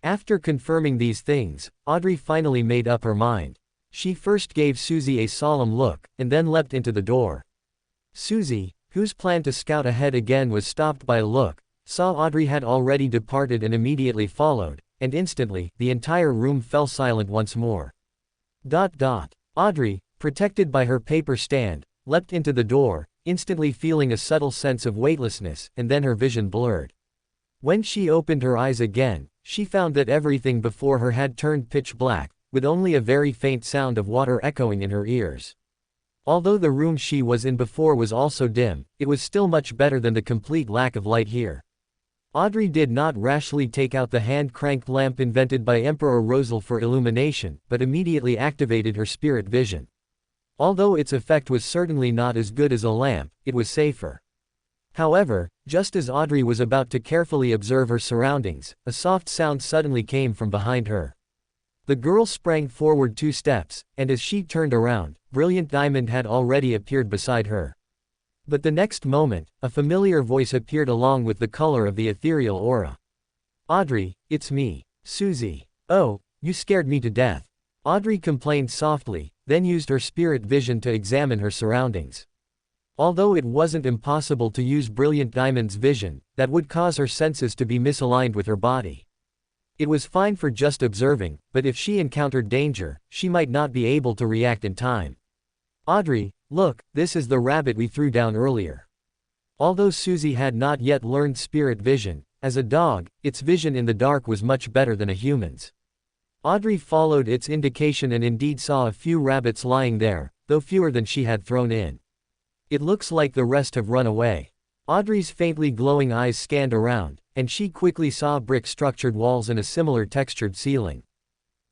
After confirming these things, Audrey finally made up her mind. She first gave Susie a solemn look, and then leapt into the door. Susie, whose plan to scout ahead again was stopped by a look, saw Audrey had already departed and immediately followed, and instantly, the entire room fell silent once more. Audrey, protected by her paper stand, leapt into the door, instantly feeling a subtle sense of weightlessness, and then her vision blurred. When she opened her eyes again, she found that everything before her had turned pitch black, with only a very faint sound of water echoing in her ears. Although the room she was in before was also dim, it was still much better than the complete lack of light here. Audrey did not rashly take out the hand-cranked lamp invented by Emperor Rosal for illumination, but immediately activated her spirit vision. Although its effect was certainly not as good as a lamp, it was safer. However, just as Audrey was about to carefully observe her surroundings, a soft sound suddenly came from behind her. The girl sprang forward 2 steps, and as she turned around, Brilliant Diamond had already appeared beside her. But the next moment, a familiar voice appeared along with the color of the ethereal aura. "Audrey, it's me, Susie. Oh, you scared me to death." Audrey complained softly, then used her spirit vision to examine her surroundings. Although it wasn't impossible to use Brilliant Diamond's vision, that would cause her senses to be misaligned with her body. It was fine for just observing, but if she encountered danger, she might not be able to react in time. "Audrey, look, this is the rabbit we threw down earlier." Although Susie had not yet learned spirit vision, as a dog, its vision in the dark was much better than a human's. Audrey followed its indication and indeed saw a few rabbits lying there, though fewer than she had thrown in. "It looks like the rest have run away." Audrey's faintly glowing eyes scanned around, and she quickly saw brick-structured walls and a similar textured ceiling.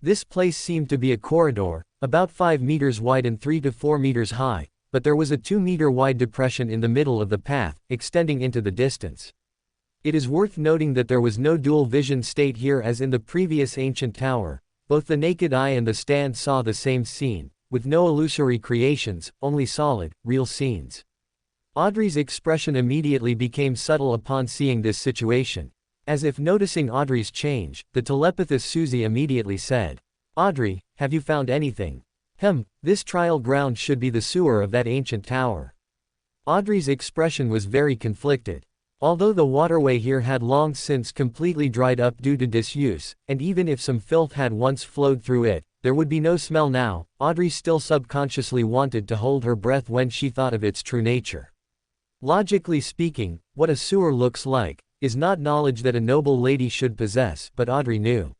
This place seemed to be a corridor, about 5 meters wide and 3 to 4 meters high, but there was a 2-meter-wide depression in the middle of the path, extending into the distance. It is worth noting that there was no dual vision state here as in the previous ancient tower. Both the naked eye and the stand saw the same scene, with no illusory creations, only solid, real scenes. Audrey's expression immediately became subtle upon seeing this situation. As if noticing Audrey's change, the telepathist Susie immediately said, "Audrey, have you found anything? This trial ground should be the sewer of that ancient tower." Audrey's expression was very conflicted. Although the waterway here had long since completely dried up due to disuse, and even if some filth had once flowed through it, there would be no smell now, Audrey still subconsciously wanted to hold her breath when she thought of its true nature. Logically speaking, what a sewer looks like is not knowledge that a noble lady should possess, but Audrey knew.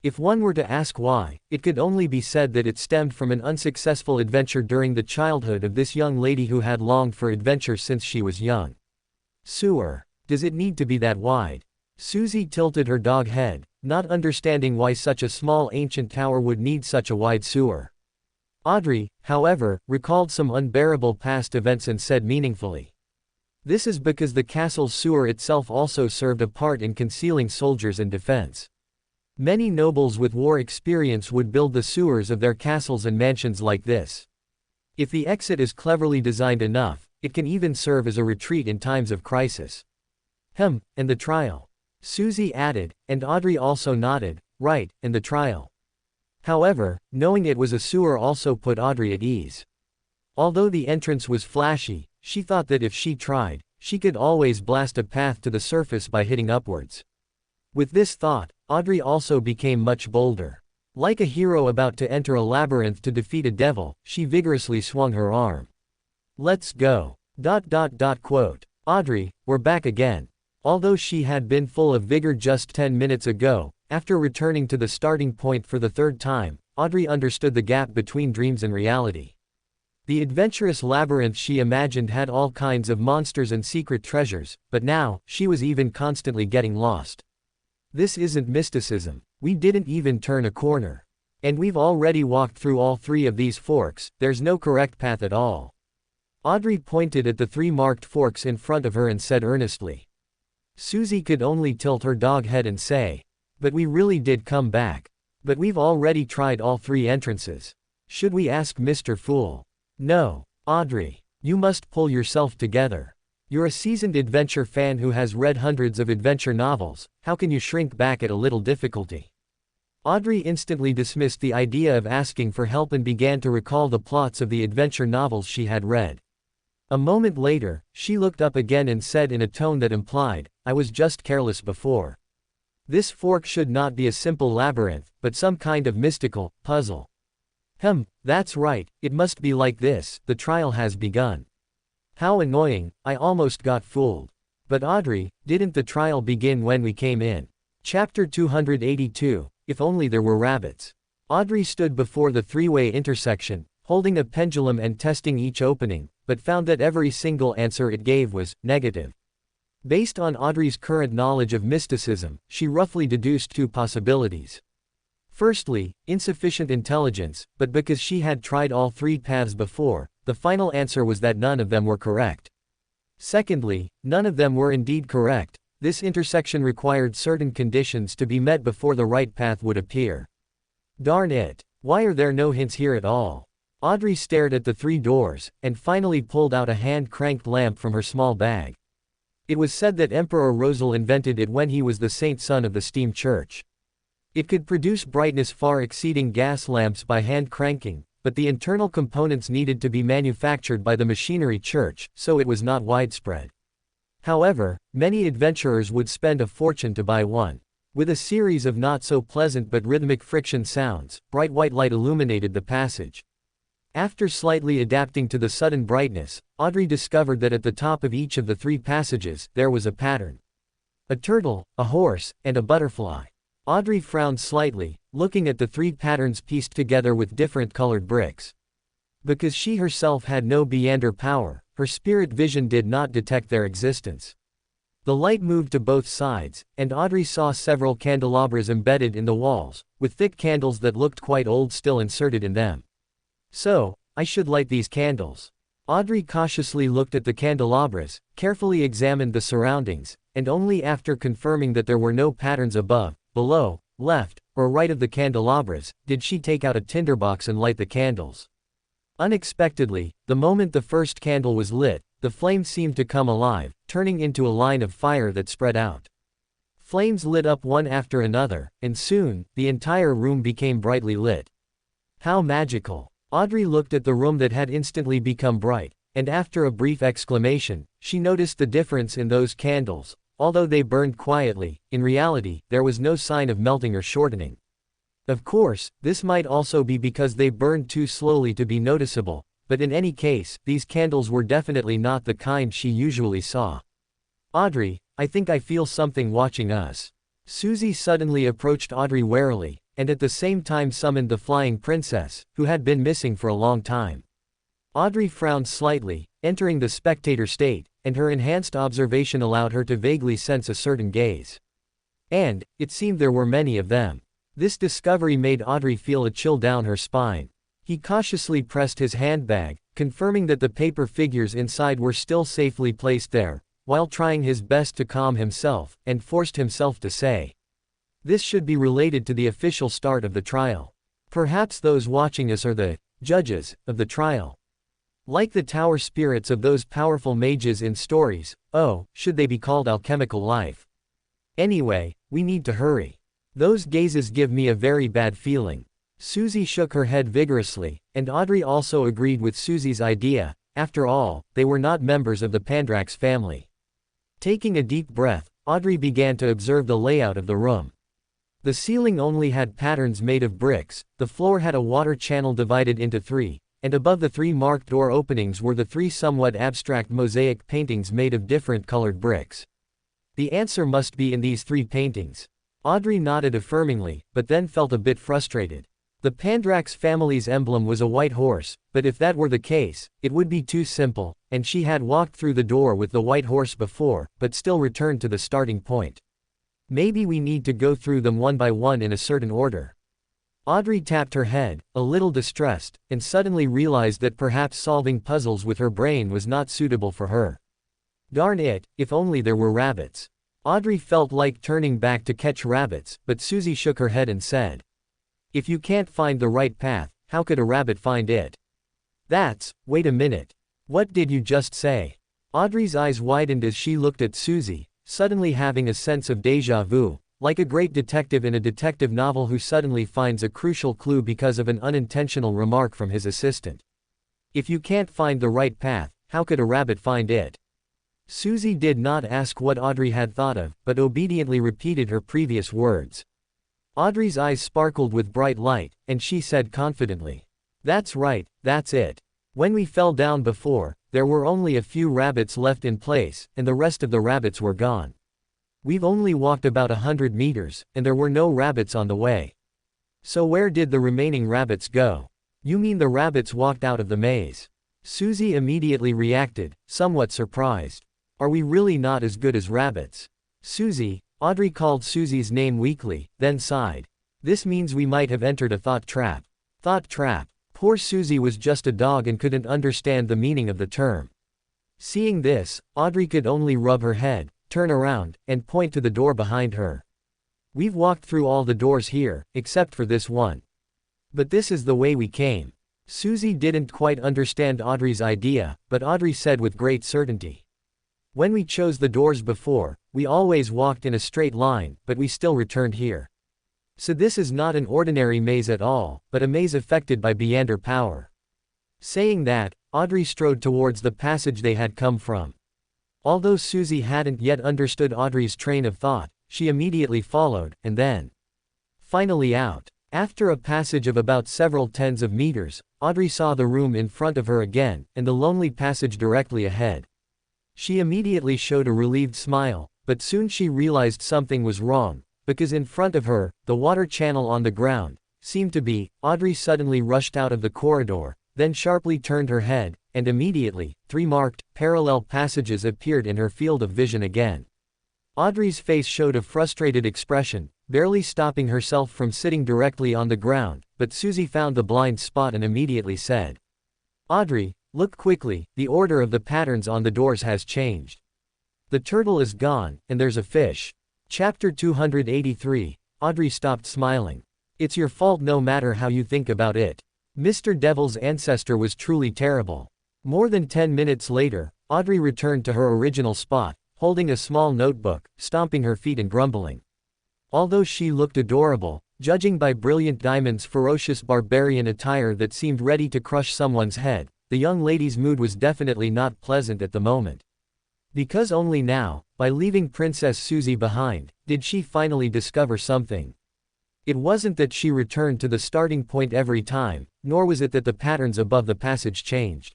If one were to ask why, it could only be said that it stemmed from an unsuccessful adventure during the childhood of this young lady who had longed for adventure since she was young. Sewer. Does it need to be that wide? Susie tilted her dog head, not understanding why such a small ancient tower would need such a wide sewer. Audrey, however, recalled some unbearable past events and said meaningfully, "This is because the castle's sewer itself also served a part in concealing soldiers and defense. Many nobles with war experience would build the sewers of their castles and mansions like this. If the exit is cleverly designed enough, it can even serve as a retreat in times of crisis." And the trial. Susie added, and Audrey also nodded, "Right, and the trial." However, knowing it was a sewer also put Audrey at ease. Although the entrance was flashy, she thought that if she tried, she could always blast a path to the surface by hitting upwards. With this thought, Audrey also became much bolder. Like a hero about to enter a labyrinth to defeat a devil, she vigorously swung her arm. "Let's go." Quote. Audrey, we're back again. Although she had been full of vigor just 10 minutes ago, after returning to the starting point for the third time, Audrey understood the gap between dreams and reality. The adventurous labyrinth she imagined had all kinds of monsters and secret treasures, but now, she was even constantly getting lost. This isn't mysticism. We didn't even turn a corner. And we've already walked through all 3 of these forks, there's no correct path at all. Audrey pointed at the 3 marked forks in front of her and said earnestly. Susie could only tilt her dog head and say, "But we really did come back. But we've already tried all 3 entrances. Should we ask Mr. Fool?" "No, Audrey. You must pull yourself together. You're a seasoned adventure fan who has read hundreds of adventure novels, how can you shrink back at a little difficulty?" Audrey instantly dismissed the idea of asking for help and began to recall the plots of the adventure novels she had read. A moment later, she looked up again and said in a tone that implied, "I was just careless before. This fork should not be a simple labyrinth, but some kind of mystical puzzle." That's right, it must be like this, the trial has begun. How annoying, I almost got fooled. But Audrey, didn't the trial begin when we came in? Chapter 282, If Only There Were Rabbits. Audrey stood before the 3-way intersection, holding a pendulum and testing each opening, but found that every single answer it gave was negative. Based on Audrey's current knowledge of mysticism, she roughly deduced 2 possibilities. Firstly, insufficient intelligence, but because she had tried all 3 paths before, the final answer was that none of them were correct. Secondly, none of them were indeed correct. This intersection required certain conditions to be met before the right path would appear. Darn it. Why are there no hints here at all? Audrey stared at the 3 doors, and finally pulled out a hand-cranked lamp from her small bag. It was said that Emperor Rosal invented it when he was the saint son of the steam church. It could produce brightness far exceeding gas lamps by hand cranking, but the internal components needed to be manufactured by the machinery church, so it was not widespread. However, many adventurers would spend a fortune to buy one. With a series of not-so-pleasant but rhythmic friction sounds, bright white light illuminated the passage. After slightly adapting to the sudden brightness, Audrey discovered that at the top of each of the 3 passages, there was a pattern. A turtle, a horse, and a butterfly. Audrey frowned slightly, looking at the 3 patterns pieced together with different colored bricks. Because she herself had no Beyonder power, her spirit vision did not detect their existence. The light moved to both sides, and Audrey saw several candelabras embedded in the walls, with thick candles that looked quite old still inserted in them. So, I should light these candles. Audrey cautiously looked at the candelabras, carefully examined the surroundings, and only after confirming that there were no patterns above, below, left, or right of the candelabras, did she take out a tinderbox and light the candles. Unexpectedly, the moment the first candle was lit, the flame seemed to come alive, turning into a line of fire that spread out. Flames lit up one after another, and soon, the entire room became brightly lit. How magical! Audrey looked at the room that had instantly become bright, and after a brief exclamation, she noticed the difference in those candles. Although they burned quietly, in reality, there was no sign of melting or shortening. Of course, this might also be because they burned too slowly to be noticeable, but in any case, these candles were definitely not the kind she usually saw. "Audrey, I think I feel something watching us." Susie suddenly approached Audrey warily, and at the same time summoned the flying princess, who had been missing for a long time. Audrey frowned slightly, entering the spectator state, and her enhanced observation allowed her to vaguely sense a certain gaze. And, it seemed there were many of them. This discovery made Audrey feel a chill down her spine. He cautiously pressed his handbag, confirming that the paper figures inside were still safely placed there, while trying his best to calm himself, and forced himself to say, "This should be related to the official start of the trial. Perhaps those watching us are the judges of the trial. Like the tower spirits of those powerful mages in stories, should they be called alchemical life. Anyway, we need to hurry. Those gazes give me a very bad feeling." Susie shook her head vigorously, and Audrey also agreed with Susie's idea. After all, they were not members of the Pandrax family. Taking a deep breath, Audrey began to observe the layout of the room. The ceiling only had patterns made of bricks, the floor had a water channel divided into 3, and above the 3 marked door openings were the 3 somewhat abstract mosaic paintings made of different colored bricks. The answer must be in these 3 paintings. Audrey nodded affirmingly, but then felt a bit frustrated. The Pandrax family's emblem was a white horse, but if that were the case, it would be too simple, and she had walked through the door with the white horse before, but still returned to the starting point. Maybe we need to go through them one by one in a certain order. Audrey tapped her head, a little distressed, and suddenly realized that perhaps solving puzzles with her brain was not suitable for her. Darn it, if only there were rabbits. Audrey felt like turning back to catch rabbits, but Susie shook her head and said, "If you can't find the right path, how could a rabbit find it?" Wait a minute. What did you just say? Audrey's eyes widened as she looked at Susie, suddenly having a sense of déjà vu, like a great detective in a detective novel who suddenly finds a crucial clue because of an unintentional remark from his assistant. If you can't find the right path, how could a rabbit find it? Susie did not ask what Audrey had thought of, but obediently repeated her previous words. Audrey's eyes sparkled with bright light, and she said confidently, "That's right, that's it. When we fell down before, there were only a few rabbits left in place, and the rest of the rabbits were gone. We've only walked about 100 meters, and there were no rabbits on the way. So where did the remaining rabbits go?" "You mean the rabbits walked out of the maze?" Susie immediately reacted, somewhat surprised. "Are we really not as good as rabbits?" "Susie," Audrey called Susie's name weakly, then sighed. "This means we might have entered a thought trap." Thought trap. Poor Susie was just a dog and couldn't understand the meaning of the term. Seeing this, Audrey could only rub her head, turn around, and point to the door behind her. "We've walked through all the doors here, except for this one. But this is the way we came." Susie didn't quite understand Audrey's idea, but Audrey said with great certainty, "When we chose the doors before, we always walked in a straight line, but we still returned here. So this is not an ordinary maze at all, but a maze affected by Beyonder power." Saying that, Audrey strode towards the passage they had come from. Although Susie hadn't yet understood Audrey's train of thought, she immediately followed, and then finally out. After a passage of about several tens of meters, Audrey saw the room in front of her again, and the lonely passage directly ahead. She immediately showed a relieved smile, but soon she realized something was wrong, because in front of her, the water channel on the ground, seemed to be. Audrey suddenly rushed out of the corridor, then sharply turned her head, and immediately, 3 marked, parallel passages appeared in her field of vision again. Audrey's face showed a frustrated expression, barely stopping herself from sitting directly on the ground, but Susie found the blind spot and immediately said, "Audrey, look quickly, the order of the patterns on the doors has changed. The turtle is gone, and there's a fish." Chapter 283, Audrey stopped smiling. "It's your fault no matter how you think about it. Mr. Devil's ancestor was truly terrible." More than 10 minutes later, Audrey returned to her original spot, holding a small notebook, stomping her feet and grumbling. Although she looked adorable, judging by Brilliant Diamond's ferocious barbarian attire that seemed ready to crush someone's head, the young lady's mood was definitely not pleasant at the moment. Because only now, by leaving Princess Susie behind, did she finally discover something. It wasn't that she returned to the starting point every time, nor was it that the patterns above the passage changed.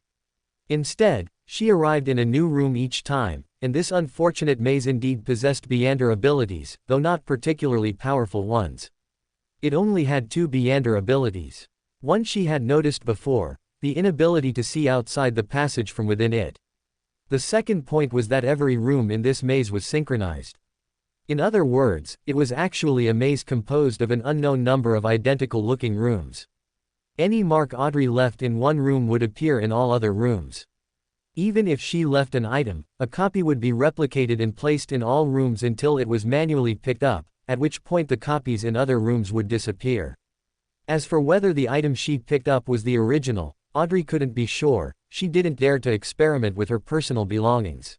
Instead, she arrived in a new room each time, and this unfortunate maze indeed possessed Beyonder abilities, though not particularly powerful ones. It only had two Beyonder abilities. One she had noticed before, the inability to see outside the passage from within it. The second point was that every room in this maze was synchronized. In other words, it was actually a maze composed of an unknown number of identical-looking rooms. Any mark Audrey left in one room would appear in all other rooms. Even if she left an item, a copy would be replicated and placed in all rooms until it was manually picked up, at which point the copies in other rooms would disappear. As for whether the item she picked up was the original, Audrey couldn't be sure. She didn't dare to experiment with her personal belongings.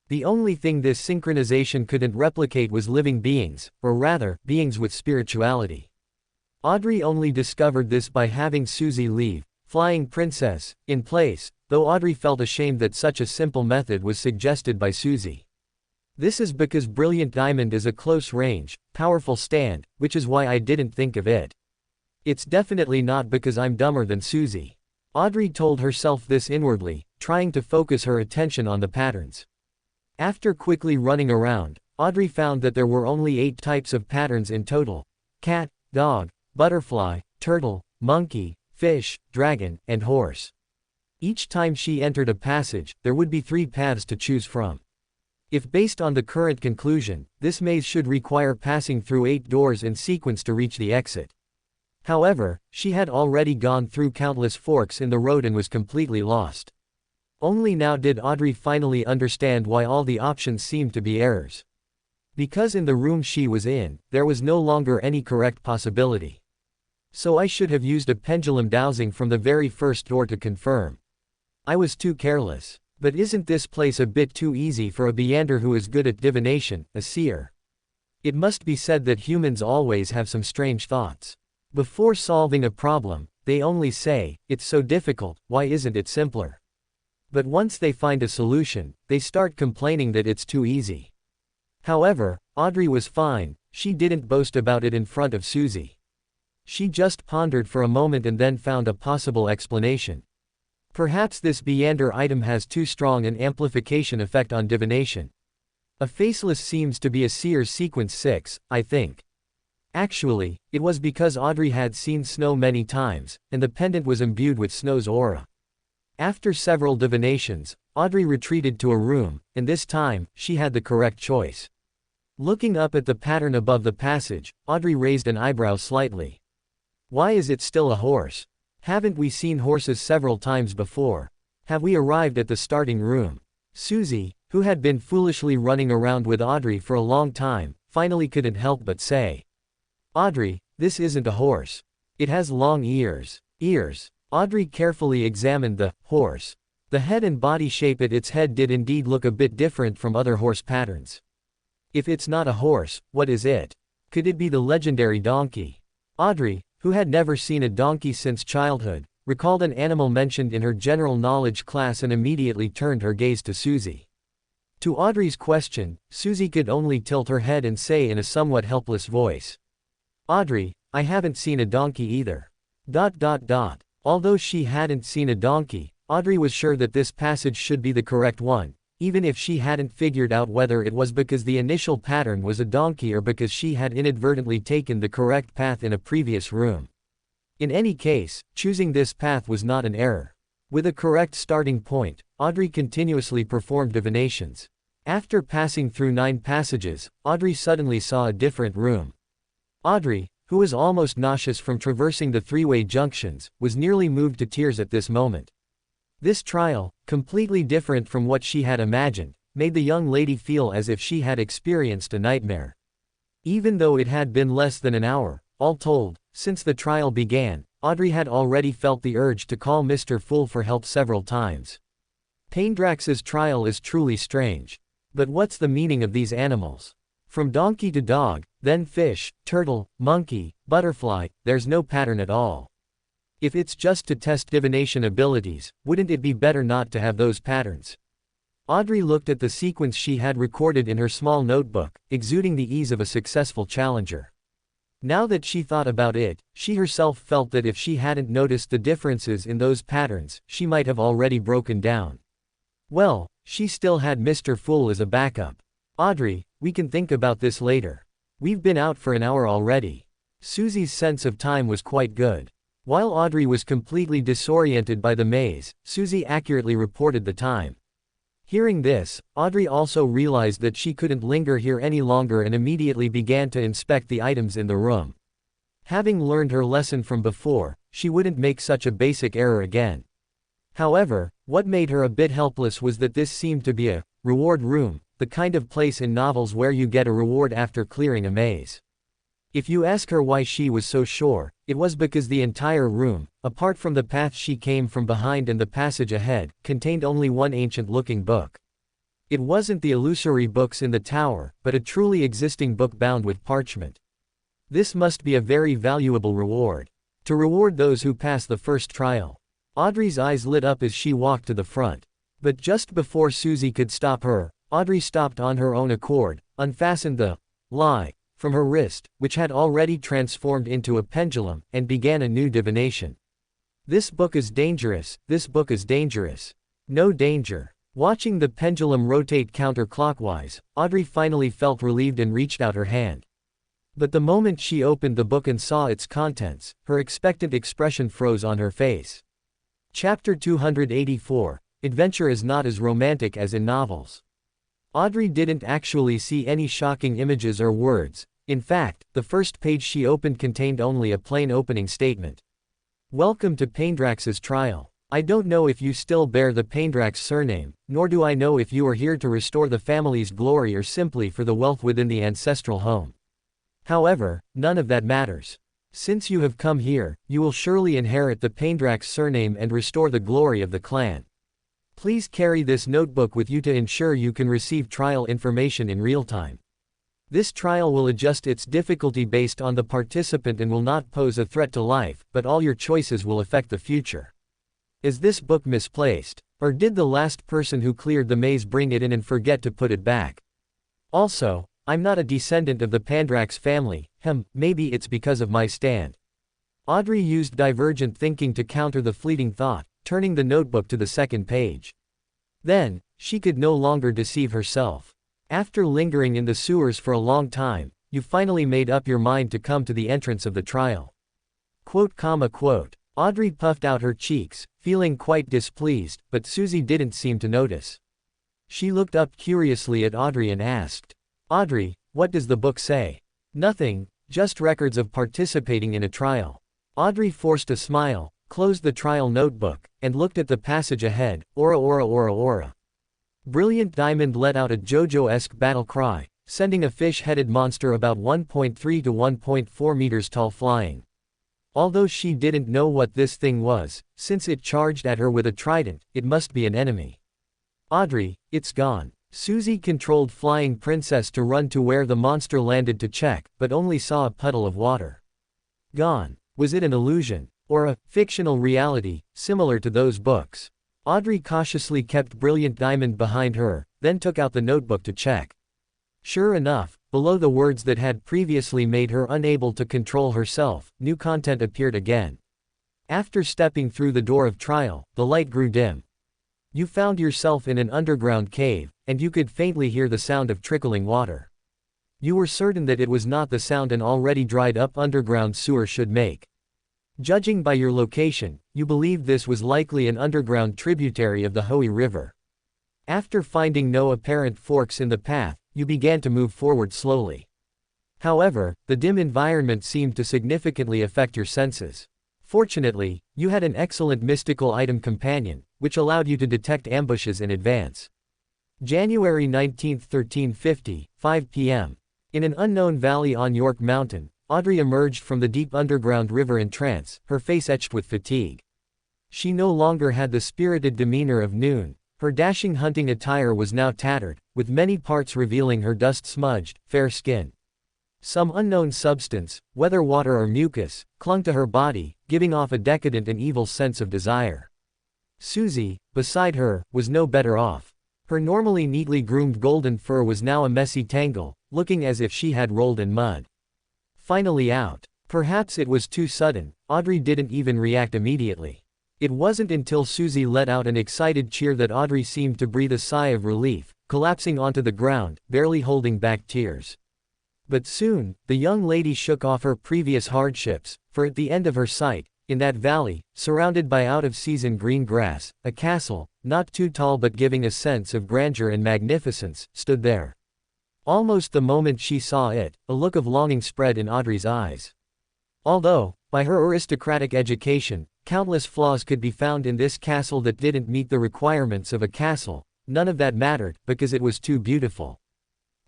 The only thing this synchronization couldn't replicate was living beings, or rather, beings with spirituality. Audrey only discovered this by having Susie leave, Flying Princess, in place, though Audrey felt ashamed that such a simple method was suggested by Susie. This is because Brilliant Diamond is a close-range, powerful stand, which is why I didn't think of it. It's definitely not because I'm dumber than Susie. Audrey told herself this inwardly, trying to focus her attention on the patterns. After quickly running around, Audrey found that there were only 8 types of patterns in total: cat, dog, butterfly, turtle, monkey, fish, dragon, and horse. Each time she entered a passage, there would be 3 paths to choose from. If based on the current conclusion, this maze should require passing through 8 doors in sequence to reach the exit. However, she had already gone through countless forks in the road and was completely lost. Only now did Audrey finally understand why all the options seemed to be errors. Because in the room she was in, there was no longer any correct possibility. So I should have used a pendulum dowsing from the very first door to confirm. I was too careless. But isn't this place a bit too easy for a Beyonder who is good at divination, a seer? It must be said that humans always have some strange thoughts. Before solving a problem, they only say, "It's so difficult, why isn't it simpler?" But once they find a solution, they start complaining that it's too easy. However, Audrey was fine. She didn't boast about it in front of Susie. She just pondered for a moment and then found a possible explanation. Perhaps this Beyonder item has too strong an amplification effect on divination. A faceless seems to be a seer's sequence 6, I think. Actually, it was because Audrey had seen snow many times, and the pendant was imbued with snow's aura. After several divinations, Audrey retreated to a room, and this time, she had the correct choice. Looking up at the pattern above the passage, Audrey raised an eyebrow slightly. Why is it still a horse? Haven't we seen horses several times before? Have we arrived at the starting room? Susie, who had been foolishly running around with Audrey for a long time, finally couldn't help but say, "Audrey, this isn't a horse. It has long ears." Ears. Audrey carefully examined the horse. The head and body shape at its head did indeed look a bit different from other horse patterns. If it's not a horse, what is it? Could it be the legendary donkey? Audrey, who had never seen a donkey since childhood, recalled an animal mentioned in her general knowledge class and immediately turned her gaze to Susie. To Audrey's question, Susie could only tilt her head and say in a somewhat helpless voice, "Audrey, I haven't seen a donkey either." Although she hadn't seen a donkey, Audrey was sure that this passage should be the correct one, even if she hadn't figured out whether it was because the initial pattern was a donkey or because she had inadvertently taken the correct path in a previous room. In any case, choosing this path was not an error. With a correct starting point, Audrey continuously performed divinations. After passing through 9 passages, Audrey suddenly saw a different room. Audrey, who was almost nauseous from traversing the 3-way junctions, was nearly moved to tears at this moment. This trial, completely different from what she had imagined, made the young lady feel as if she had experienced a nightmare. Even though it had been less than an hour, all told, since the trial began, Audrey had already felt the urge to call Mr. Fool for help several times. Paindrax's trial is truly strange. But what's the meaning of these animals? From donkey to dog, then fish, turtle, monkey, butterfly, there's no pattern at all. If it's just to test divination abilities, wouldn't it be better not to have those patterns? Audrey looked at the sequence she had recorded in her small notebook, exuding the ease of a successful challenger. Now that she thought about it, she herself felt that if she hadn't noticed the differences in those patterns, she might have already broken down. Well, she still had Mr. Fool as a backup. Audrey, we can think about this later. We've been out for an hour already. Susie's sense of time was quite good. While Audrey was completely disoriented by the maze, Susie accurately reported the time. Hearing this, Audrey also realized that she couldn't linger here any longer and immediately began to inspect the items in the room. Having learned her lesson from before, she wouldn't make such a basic error again. However, what made her a bit helpless was that this seemed to be a reward room, the kind of place in novels where you get a reward after clearing a maze. If you ask her why she was so sure, it was because the entire room, apart from the path she came from behind and the passage ahead, contained only one ancient-looking book. It wasn't the illusory books in the tower, but a truly existing book bound with parchment. This must be a very valuable reward. To reward those who pass the first trial. Audrey's eyes lit up as she walked to the front. But just before Susie could stop her, Audrey stopped on her own accord, unfastened the lie from her wrist, which had already transformed into a pendulum, and began a new divination. This book is dangerous, this book is dangerous. No danger. Watching the pendulum rotate counterclockwise, Audrey finally felt relieved and reached out her hand. But the moment she opened the book and saw its contents, her expectant expression froze on her face. Chapter 284, Adventure is not as romantic as in novels. Audrey didn't actually see any shocking images or words. In fact, the first page she opened contained only a plain opening statement. Welcome to Paindrax's trial. I don't know if you still bear the Paindrax surname, nor do I know if you are here to restore the family's glory or simply for the wealth within the ancestral home. However, none of that matters. Since you have come here, you will surely inherit the Paindrax surname and restore the glory of the clan. Please carry this notebook with you to ensure you can receive trial information in real time. This trial will adjust its difficulty based on the participant and will not pose a threat to life, but all your choices will affect the future. Is this book misplaced? Or did the last person who cleared the maze bring it in and forget to put it back? Also, I'm not a descendant of the Paindrax family, maybe it's because of my stand. Audrey used divergent thinking to counter the fleeting thought, turning the notebook to the second page. Then, she could no longer deceive herself. After lingering in the sewers for a long time, you finally made up your mind to come to the entrance of the trial. Quote. Audrey puffed out her cheeks, feeling quite displeased, but Susie didn't seem to notice. She looked up curiously at Audrey and asked, Audrey, what does the book say? Nothing, just records of participating in a trial. Audrey forced a smile, closed the trial notebook, and looked at the passage ahead. Aura aura aura aura. Brilliant Diamond let out a JoJo-esque battle cry, sending a fish-headed monster about 1.3 to 1.4 meters tall flying. Although she didn't know what this thing was, since it charged at her with a trident, it must be an enemy. Audrey, it's gone. Susie controlled Flying Princess to run to where the monster landed to check, but only saw a puddle of water. Gone. Was it an illusion? Or a fictional reality, similar to those books? Audrey cautiously kept Brilliant Diamond behind her, then took out the notebook to check. Sure enough, below the words that had previously made her unable to control herself, new content appeared again. After stepping through the door of trial, the light grew dim. You found yourself in an underground cave, and you could faintly hear the sound of trickling water. You were certain that it was not the sound an already dried-up underground sewer should make. Judging by your location, you believed this was likely an underground tributary of the Hoey River. After finding no apparent forks in the path, you began to move forward slowly. However, the dim environment seemed to significantly affect your senses. Fortunately, you had an excellent mystical item companion, which allowed you to detect ambushes in advance. January 19, 1350, 5 p.m. In an unknown valley on York Mountain, Audrey emerged from the deep underground river in trance, her face etched with fatigue. She no longer had the spirited demeanor of noon. Her dashing hunting attire was now tattered, with many parts revealing her dust-smudged, fair skin. Some unknown substance, whether water or mucus, clung to her body, giving off a decadent and evil sense of desire. Susie, beside her, was no better off. Her normally neatly groomed golden fur was now a messy tangle, looking as if she had rolled in mud. Finally out. Perhaps it was too sudden, Audrey didn't even react immediately. It wasn't until Susie let out an excited cheer that Audrey seemed to breathe a sigh of relief, collapsing onto the ground, barely holding back tears. But soon, the young lady shook off her previous hardships, for at the end of her sight, in that valley, surrounded by out-of-season green grass, a castle, not too tall but giving a sense of grandeur and magnificence, stood there. Almost the moment she saw it, a look of longing spread in Audrey's eyes. Although, by her aristocratic education, countless flaws could be found in this castle that didn't meet the requirements of a castle, none of that mattered, because it was too beautiful.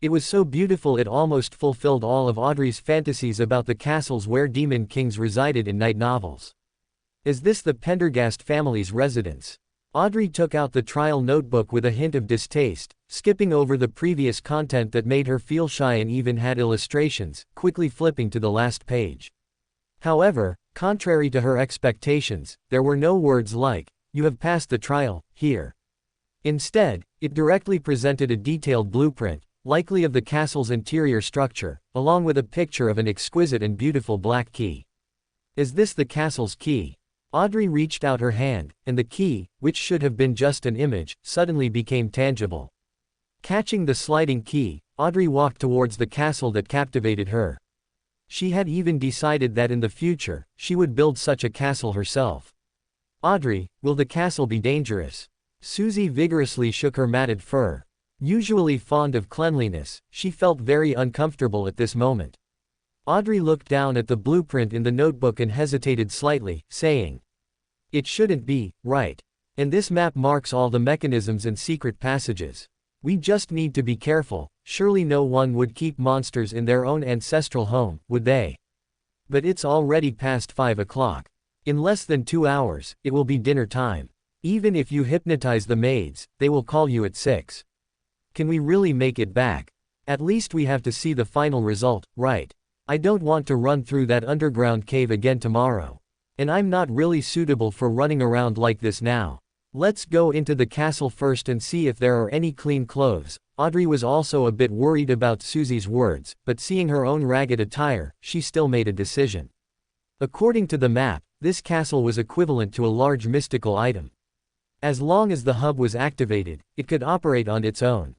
It was so beautiful it almost fulfilled all of Audrey's fantasies about the castles where demon kings resided in night novels. Is this the Pendergast family's residence? Audrey took out the trial notebook with a hint of distaste, skipping over the previous content that made her feel shy and even had illustrations, quickly flipping to the last page. However, contrary to her expectations, there were no words like, "You have passed the trial," here. Instead, it directly presented a detailed blueprint, likely of the castle's interior structure, along with a picture of an exquisite and beautiful black key. Is this the castle's key? Audrey reached out her hand, and the key, which should have been just an image, suddenly became tangible. Catching the sliding key, Audrey walked towards the castle that captivated her. She had even decided that in the future, she would build such a castle herself. Audrey, will the castle be dangerous? Susie vigorously shook her matted fur. Usually fond of cleanliness, she felt very uncomfortable at this moment. Audrey looked down at the blueprint in the notebook and hesitated slightly, saying, "It shouldn't be, right? And this map marks all the mechanisms and secret passages. We just need to be careful. Surely no one would keep monsters in their own ancestral home, would they? But it's already past 5 o'clock. In less than 2 hours, it will be dinner time. Even if you hypnotize the maids, they will call you at 6. Can we really make it back? At least we have to see the final result, right? I don't want to run through that underground cave again tomorrow. And I'm not really suitable for running around like this now. Let's go into the castle first and see if there are any clean clothes." Audrey was also a bit worried about Susie's words, but seeing her own ragged attire, she still made a decision. According to the map, this castle was equivalent to a large mystical item. As long as the hub was activated, it could operate on its own.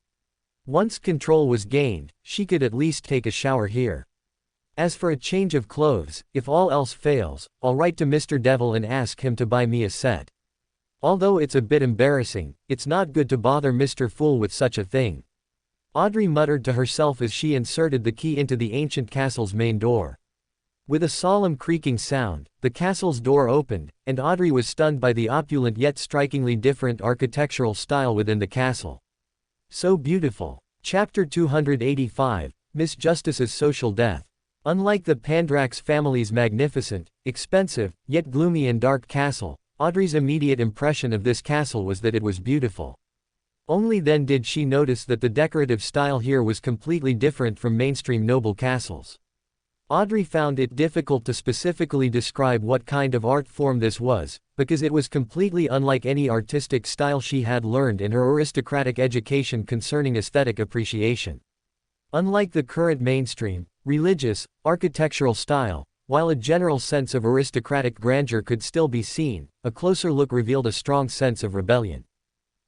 Once control was gained, she could at least take a shower here. As for a change of clothes, if all else fails, I'll write to Mr. Devil and ask him to buy me a set. Although it's a bit embarrassing, it's not good to bother Mr. Fool with such a thing. Audrey muttered to herself as she inserted the key into the ancient castle's main door. With a solemn creaking sound, the castle's door opened, and Audrey was stunned by the opulent yet strikingly different architectural style within the castle. So beautiful. Chapter 285, Miss Justice's Social Death. Unlike the Pendergast family's magnificent, expensive, yet gloomy and dark castle, Audrey's immediate impression of this castle was that it was beautiful. Only then did she notice that the decorative style here was completely different from mainstream noble castles. Audrey found it difficult to specifically describe what kind of art form this was, because it was completely unlike any artistic style she had learned in her aristocratic education concerning aesthetic appreciation. Unlike the current mainstream, religious, architectural style, while a general sense of aristocratic grandeur could still be seen, a closer look revealed a strong sense of rebellion.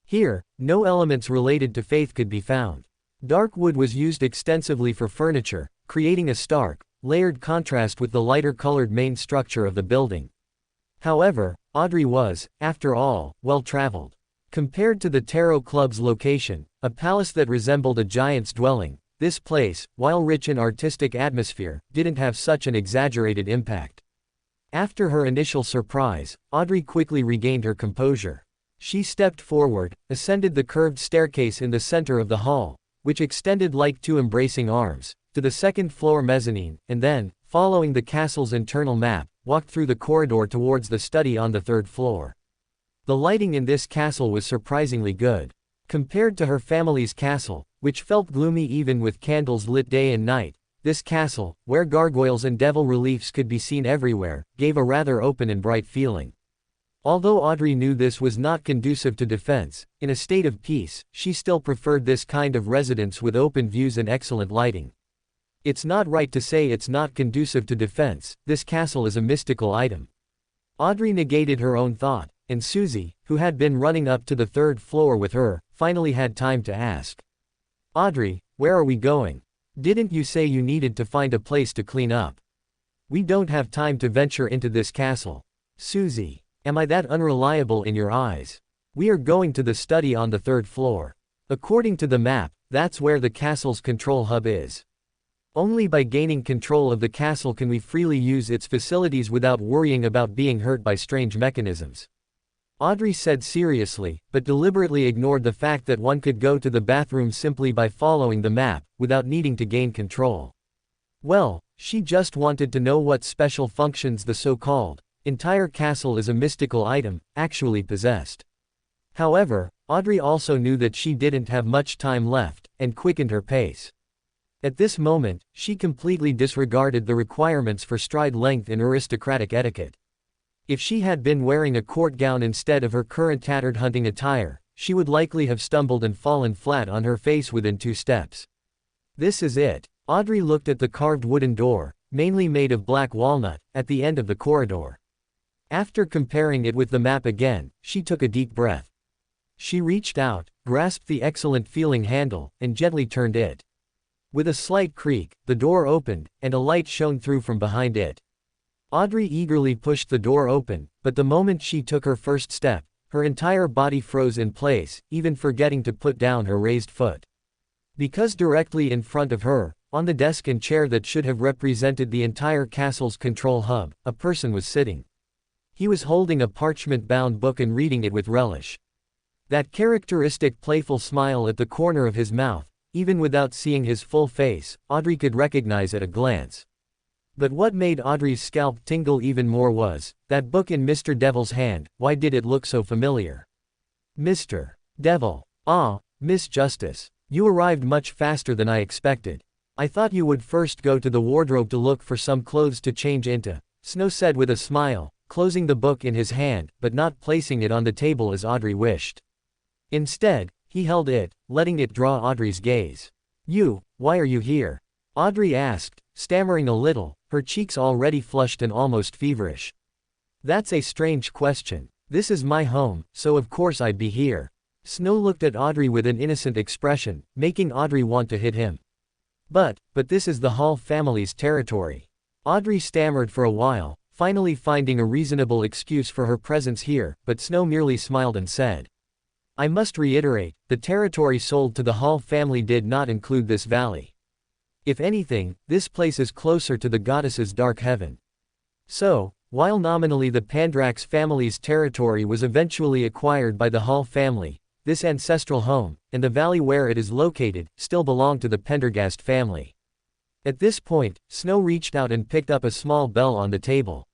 Here, no elements related to faith could be found. Dark wood was used extensively for furniture, creating a stark, layered contrast with the lighter-colored main structure of the building. However, Audrey was, after all, well-traveled. Compared to the Tarot Club's location, a palace that resembled a giant's dwelling, this place, while rich in artistic atmosphere, didn't have such an exaggerated impact. After her initial surprise, Audrey quickly regained her composure. She stepped forward, ascended the curved staircase in the center of the hall, which extended like two embracing arms, to the second-floor mezzanine, and then, following the castle's internal map, walked through the corridor towards the study on the third floor. The lighting in this castle was surprisingly good. Compared to her family's castle, which felt gloomy even with candles lit day and night, This castle, where gargoyles and devil reliefs could be seen everywhere, gave a rather open and bright feeling. Although Audrey knew this was not conducive to defense, in a state of peace, she still preferred this kind of residence with open views and excellent lighting. It's not right to say it's not conducive to defense, this castle is a mystical item. Audrey negated her own thought, and Susie, who had been running up to the third floor with her, finally had time to ask. Audrey, where are we going? Didn't you say you needed to find a place to clean up? We don't have time to venture into this castle. Susie, am I that unreliable in your eyes? We are going to the study on the third floor. According to the map, that's where the castle's control hub is. Only by gaining control of the castle can we freely use its facilities without worrying about being hurt by strange mechanisms. Audrey said seriously, but deliberately ignored the fact that one could go to the bathroom simply by following the map, without needing to gain control. Well, she just wanted to know what special functions the so-called entire castle is a mystical item, actually possessed. However, Audrey also knew that she didn't have much time left, and quickened her pace. At this moment, she completely disregarded the requirements for stride length in aristocratic etiquette. If she had been wearing a court gown instead of her current tattered hunting attire, she would likely have stumbled and fallen flat on her face within 2 steps. This is it. Audrey looked at the carved wooden door, mainly made of black walnut, at the end of the corridor. After comparing it with the map again, she took a deep breath. She reached out, grasped the excellent feeling handle, and gently turned it. With a slight creak, the door opened, and a light shone through from behind it. Audrey eagerly pushed the door open, but the moment she took her first step, her entire body froze in place, even forgetting to put down her raised foot. Because directly in front of her, on the desk and chair that should have represented the entire castle's control hub, a person was sitting. He was holding a parchment-bound book and reading it with relish. That characteristic playful smile at the corner of his mouth, even without seeing his full face, Audrey could recognize at a glance. But what made Audrey's scalp tingle even more was, that book in Mr. Devil's hand. Why did it look so familiar? Mr. Devil. Ah, Miss Justice. You arrived much faster than I expected. I thought you would first go to the wardrobe to look for some clothes to change into, Snow said with a smile, closing the book in his hand, but not placing it on the table as Audrey wished. Instead, he held it, letting it draw Audrey's gaze. Why are you here? Audrey asked, stammering a little, her cheeks already flushed and almost feverish. That's a strange question. This is my home, so of course I'd be here. Snow looked at Audrey with an innocent expression, making Audrey want to hit him. But this is the Hall family's territory. Audrey stammered for a while, finally finding a reasonable excuse for her presence here, but Snow merely smiled and said, I must reiterate, the territory sold to the Hall family did not include this valley. If anything, this place is closer to the goddess's dark heaven. So, while nominally the Pandrax family's territory was eventually acquired by the Hall family, this ancestral home, and the valley where it is located, still belong to the Pendergast family. At this point, Snow reached out and picked up a small bell on the table.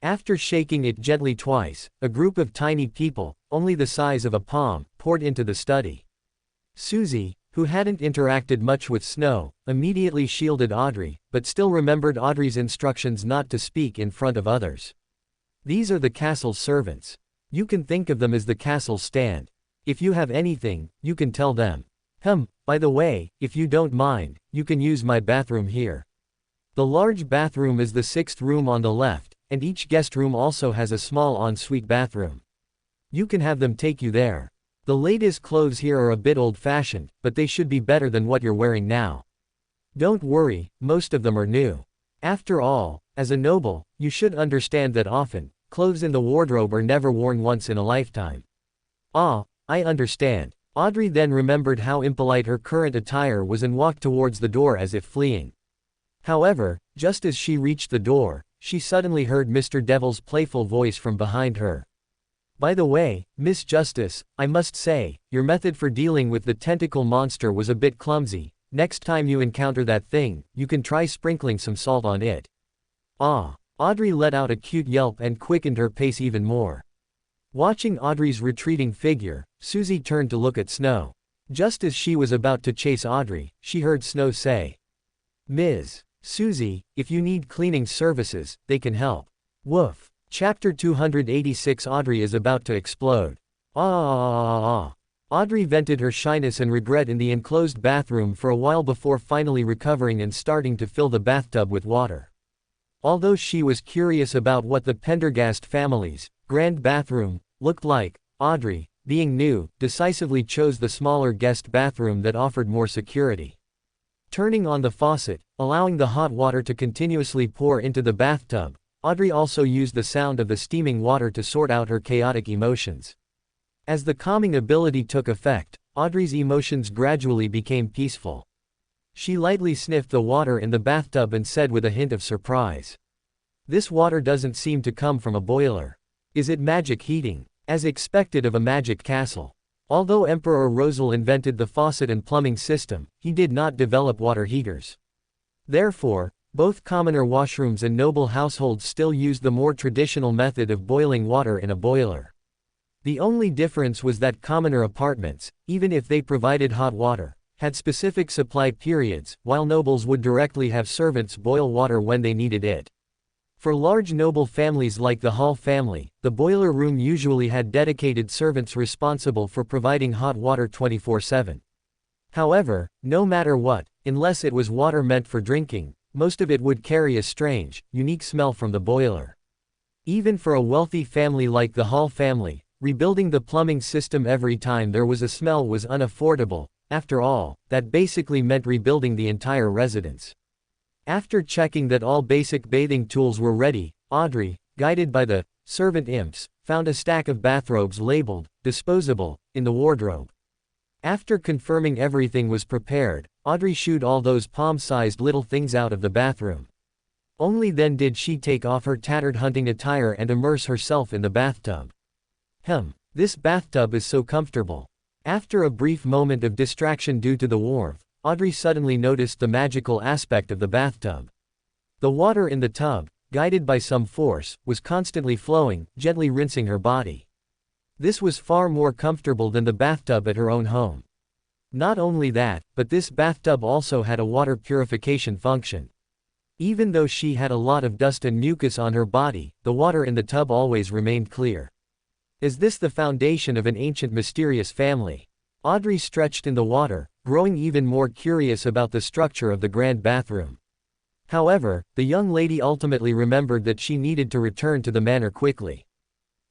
After shaking it gently twice, a group of tiny people, only the size of a palm, poured into the study. Susie, who hadn't interacted much with Snow, immediately shielded Audrey, but still remembered Audrey's instructions not to speak in front of others. These are the castle's servants. You can think of them as the castle's stand. If you have anything, you can tell them. By the way, if you don't mind, you can use my bathroom here. The large bathroom is the 6th room on the left, and each guest room also has a small ensuite bathroom. You can have them take you there. The latest clothes here are a bit old-fashioned, but they should be better than what you're wearing now. Don't worry, most of them are new. After all, as a noble, you should understand that often, clothes in the wardrobe are never worn once in a lifetime. Ah, I understand. Audrey then remembered how impolite her current attire was and walked towards the door as if fleeing. However, just as she reached the door, she suddenly heard Mr. Devil's playful voice from behind her. By the way, Miss Justice, I must say, your method for dealing with the tentacle monster was a bit clumsy. Next time you encounter that thing, you can try sprinkling some salt on it. Ah! Audrey let out a cute yelp and quickened her pace even more. Watching Audrey's retreating figure, Susie turned to look at Snow. Just as she was about to chase Audrey, she heard Snow say, Ms. Susie, if you need cleaning services, they can help. Woof. Chapter 286. Audrey is about to explode. Audrey vented her shyness and regret in the enclosed bathroom for a while before finally recovering and starting to fill the bathtub with water. Although she was curious about what the Pendergast family's grand bathroom looked like, Audrey, being new, decisively chose the smaller guest bathroom that offered more security. Turning on the faucet, allowing the hot water to continuously pour into the bathtub, Audrey also used the sound of the steaming water to sort out her chaotic emotions. As the calming ability took effect, Audrey's emotions gradually became peaceful. She lightly sniffed the water in the bathtub and said with a hint of surprise, "This water doesn't seem to come from a boiler. Is it magic heating?" As expected of a magic castle. Although Emperor Rosal invented the faucet and plumbing system, he did not develop water heaters. Therefore, both commoner washrooms and noble households still used the more traditional method of boiling water in a boiler. The only difference was that commoner apartments, even if they provided hot water, had specific supply periods, while nobles would directly have servants boil water when they needed it. For large noble families like the Hall family, the boiler room usually had dedicated servants responsible for providing hot water 24/7. However, no matter what, unless it was water meant for drinking, most of it would carry a strange, unique smell from the boiler. Even for a wealthy family like the Hall family, rebuilding the plumbing system every time there was a smell was unaffordable. After all, that basically meant rebuilding the entire residence. After checking that all basic bathing tools were ready, Audrey, guided by the servant imps, found a stack of bathrobes labeled disposable in the wardrobe. After confirming everything was prepared, Audrey shooed all those palm-sized little things out of the bathroom. Only then did she take off her tattered hunting attire and immerse herself in the bathtub. This bathtub is so comfortable. After a brief moment of distraction due to the warmth, Audrey suddenly noticed the magical aspect of the bathtub. The water in the tub, guided by some force, was constantly flowing, gently rinsing her body. This was far more comfortable than the bathtub at her own home. Not only that, but this bathtub also had a water purification function. Even though she had a lot of dust and mucus on her body, the water in the tub always remained clear. Is this the foundation of an ancient mysterious family? Audrey stretched in the water, growing even more curious about the structure of the grand bathroom. However, the young lady ultimately remembered that she needed to return to the manor quickly.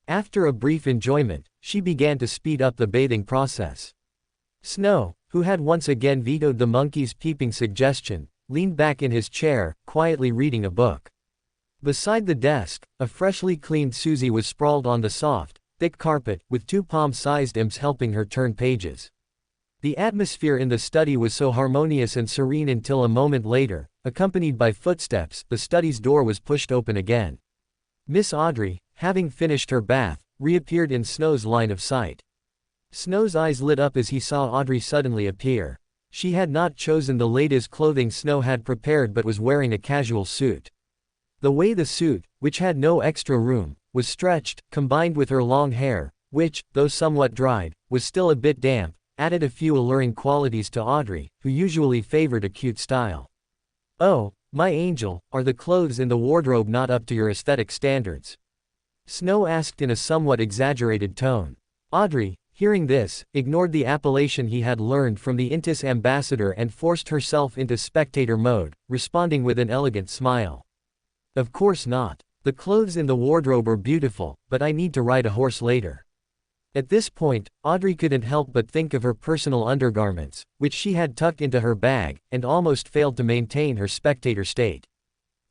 After a brief enjoyment, she began to speed up the bathing process. Snow, who had once again vetoed the monkey's peeping suggestion, leaned back in his chair, quietly reading a book. Beside the desk, a freshly cleaned Susie was sprawled on the soft, thick carpet, with two palm-sized imps helping her turn pages. The atmosphere in the study was so harmonious and serene until a moment later, accompanied by footsteps, the study's door was pushed open again. Miss Audrey, having finished her bath, reappeared in Snow's line of sight. Snow's eyes lit up as he saw Audrey suddenly appear. She had not chosen the latest clothing Snow had prepared but was wearing a casual suit. The way the suit, which had no extra room, was stretched, combined with her long hair, which, though somewhat dried, was still a bit damp, added a few alluring qualities to Audrey, who usually favored a cute style. "Oh, my angel, are the clothes in the wardrobe not up to your aesthetic standards?" Snow asked in a somewhat exaggerated tone. Audrey, hearing this, ignored the appellation he had learned from the Intis ambassador and forced herself into spectator mode, responding with an elegant smile. "Of course not. The clothes in the wardrobe are beautiful, but I need to ride a horse later." At this point, Audrey couldn't help but think of her personal undergarments, which she had tucked into her bag, and almost failed to maintain her spectator state.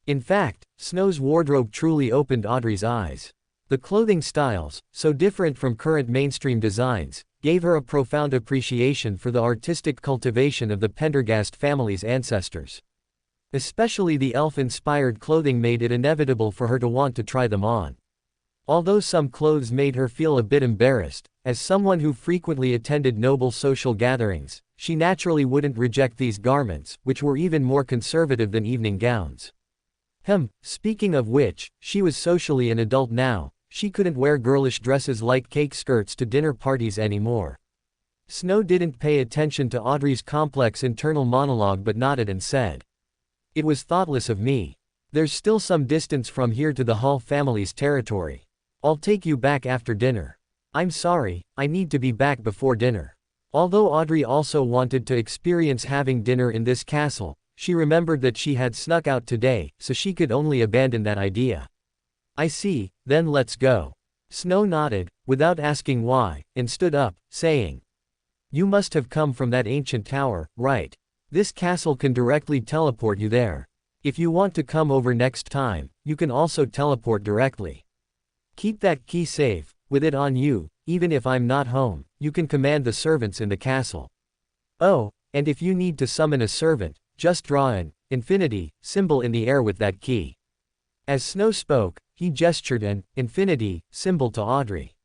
In fact, Snow's wardrobe truly opened Audrey's eyes. The clothing styles, so different from current mainstream designs, gave her a profound appreciation for the artistic cultivation of the Pendergast family's ancestors. Especially the elf-inspired clothing made it inevitable for her to want to try them on. Although some clothes made her feel a bit embarrassed, as someone who frequently attended noble social gatherings, she naturally wouldn't reject these garments, which were even more conservative than evening gowns. Speaking of which, she was socially an adult now. She couldn't wear girlish dresses like cake skirts to dinner parties anymore. Snow didn't pay attention to Audrey's complex internal monologue but nodded and said, It was thoughtless of me. There's still some distance from here to the Hall family's territory. I'll take you back after dinner. I'm sorry, I need to be back before dinner. Although Audrey also wanted to experience having dinner in this castle, she remembered that she had snuck out today, so she could only abandon that idea. I see, then let's go. Snow nodded, without asking why, and stood up, saying, "You must have come from that ancient tower, right? This castle can directly teleport you there. If you want to come over next time, you can also teleport directly. Keep that key safe, with it on you, even if I'm not home, you can command the servants in the castle. Oh, and if you need to summon a servant, just draw an infinity symbol in the air with that key." As Snow spoke, he gestured an infinity symbol to Audrey.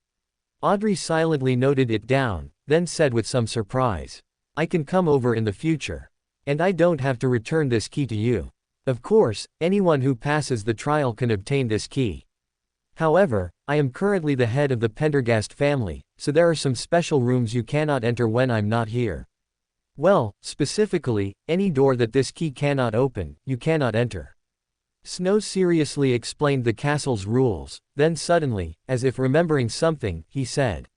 Audrey silently noted it down, then said with some surprise, "I can come over in the future. And I don't have to return this key to you. Of course, anyone who passes the trial can obtain this key. However, I am currently the head of the Pendergast family, so there are some special rooms you cannot enter when I'm not here. Well, specifically, any door that this key cannot open, you cannot enter." Snow seriously explained the castle's rules, then suddenly, as if remembering something, he said,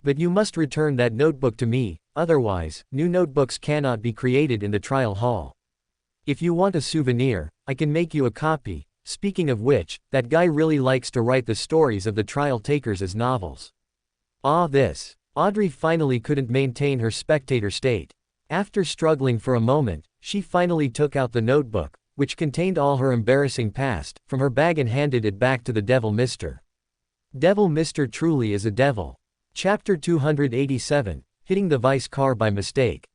"But you must return that notebook to me, otherwise, new notebooks cannot be created in the trial hall. If you want a souvenir, I can make you a copy. Speaking of which, that guy really likes to write the stories of the trial takers as novels." This. Audrey finally couldn't maintain her spectator state. After struggling for a moment, she finally took out the notebook, which contained all her embarrassing past, from her bag and handed it back to the Devil Mister. Devil Mister truly is a devil. Chapter 287, Hitting the Vice car by mistake.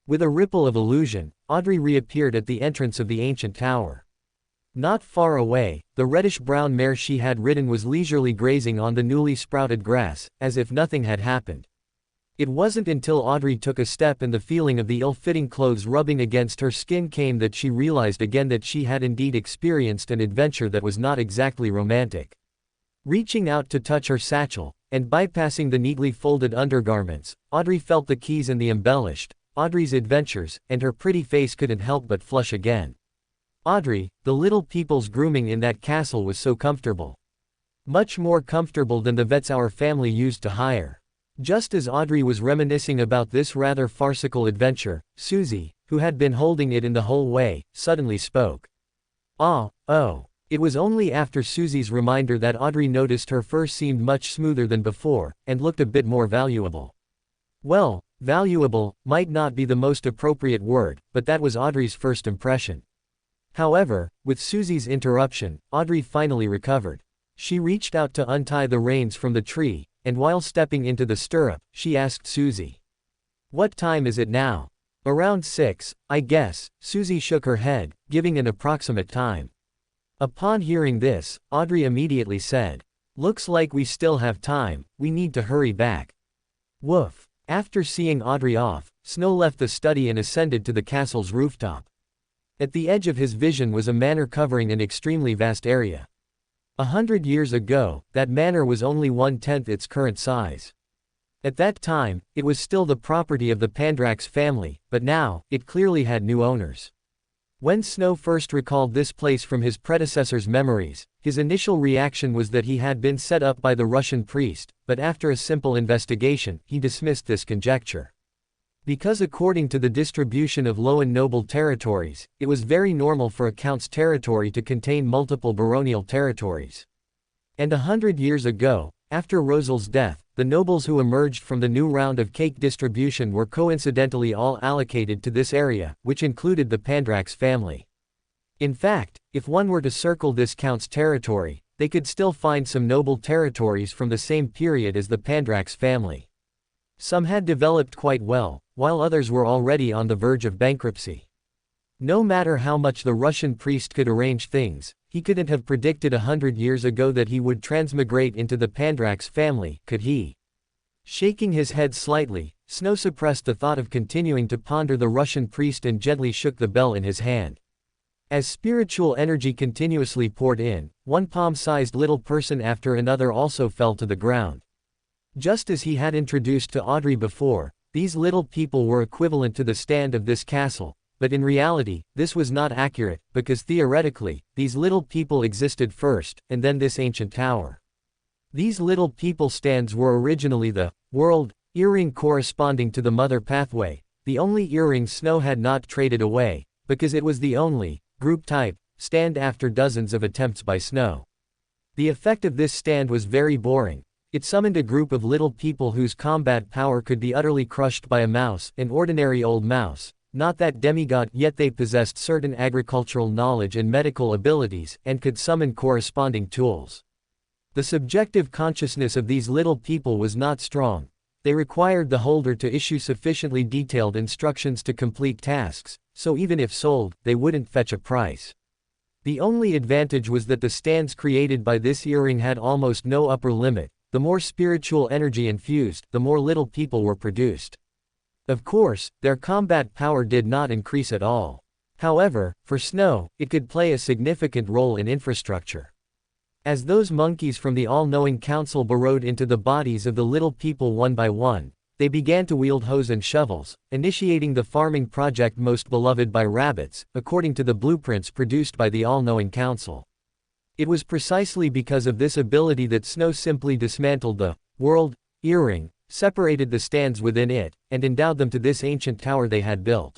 With a ripple of illusion, Audrey reappeared at the entrance of the ancient tower. Not far away, the reddish-brown mare she had ridden was leisurely grazing on the newly sprouted grass, as if nothing had happened. It wasn't until Audrey took a step and the feeling of the ill-fitting clothes rubbing against her skin came that she realized again that she had indeed experienced an adventure that was not exactly romantic. Reaching out to touch her satchel, and bypassing the neatly folded undergarments, Audrey felt the keys and the embellished, Audrey's adventures, and her pretty face couldn't help but flush again. Audrey, the little people's grooming in that castle was so comfortable. Much more comfortable than the vets our family used to hire. Just as Audrey was reminiscing about this rather farcical adventure, Susie, who had been holding it in the whole way, suddenly spoke. It was only after Susie's reminder that Audrey noticed her fur seemed much smoother than before, and looked a bit more valuable. Well, valuable might not be the most appropriate word, but that was Audrey's first impression. However, with Susie's interruption, Audrey finally recovered. She reached out to untie the reins from the tree, and while stepping into the stirrup, she asked Susie, "What time is it now?" "Around 6, I guess," Susie shook her head, giving an approximate time. Upon hearing this, Audrey immediately said, "Looks like we still have time, we need to hurry back." Woof. After seeing Audrey off, Snow left the study and ascended to the castle's rooftop. At the edge of his vision was a manor covering an extremely vast area. 100 years ago, that manor was only 1/10 its current size. At that time, it was still the property of the Pandrax family, but now, it clearly had new owners. When Snow first recalled this place from his predecessor's memories, his initial reaction was that he had been set up by the Russian priest, but after a simple investigation, he dismissed this conjecture. Because according to the distribution of low and noble territories, it was very normal for a count's territory to contain multiple baronial territories. And 100 years ago, after Rosal's death, the nobles who emerged from the new round of cake distribution were coincidentally all allocated to this area, which included the Pandrax family. In fact, if one were to circle this count's territory, they could still find some noble territories from the same period as the Pandrax family. Some had developed quite well, while others were already on the verge of bankruptcy. No matter how much the Russian priest could arrange things, he couldn't have predicted 100 years ago that he would transmigrate into the Pandrax family, could he? Shaking his head slightly, Snow suppressed the thought of continuing to ponder the Russian priest and gently shook the bell in his hand. As spiritual energy continuously poured in, one palm-sized little person after another also fell to the ground. Just as he had introduced to Audrey before, these little people were equivalent to the stand of this castle, but in reality, this was not accurate, because theoretically, these little people existed first, and then this ancient tower. These little people stands were originally the world earring corresponding to the mother pathway, the only earring Snow had not traded away, because it was the only group type stand after dozens of attempts by Snow. The effect of this stand was very boring. It summoned a group of little people whose combat power could be utterly crushed by a mouse, an ordinary old mouse, not that demigod, yet they possessed certain agricultural knowledge and medical abilities, and could summon corresponding tools. The subjective consciousness of these little people was not strong. They required the holder to issue sufficiently detailed instructions to complete tasks, so even if sold, they wouldn't fetch a price. The only advantage was that the stands created by this earring had almost no upper limit. The more spiritual energy infused, the more little people were produced. Of course, their combat power did not increase at all. However, for Snow, it could play a significant role in infrastructure. As those monkeys from the all-knowing council burrowed into the bodies of the little people one by one, they began to wield hoes and shovels, initiating the farming project most beloved by rabbits, according to the blueprints produced by the all-knowing council. It was precisely because of this ability that Snow simply dismantled the world earring, separated the stands within it, and endowed them to this ancient tower they had built.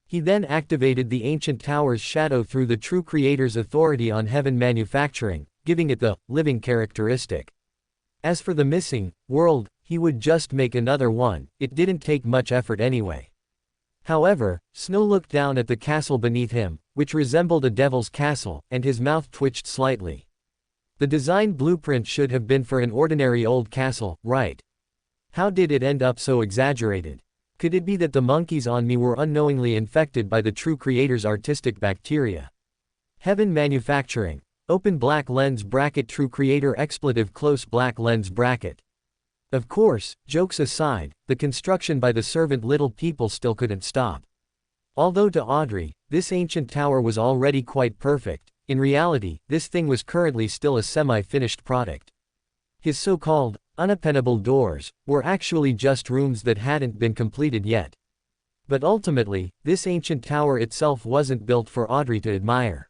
He then activated the ancient tower's shadow through the true creator's authority on heaven manufacturing, giving it the living characteristic. As for the missing world, he would just make another one. It didn't take much effort anyway. However, Snow looked down at the castle beneath him, which resembled a devil's castle, and his mouth twitched slightly. The design blueprint should have been for an ordinary old castle, right? How did it end up so exaggerated? Could it be that the monkeys on me were unknowingly infected by the true creator's artistic bacteria? Heaven manufacturing. Open black lens bracket true creator expletive close black lens bracket. Of course, jokes aside, the construction by the servant little people still couldn't stop. Although to Audrey, this ancient tower was already quite perfect, in reality, this thing was currently still a semi-finished product. His so-called unopenable doors were actually just rooms that hadn't been completed yet. But ultimately, this ancient tower itself wasn't built for Audrey to admire.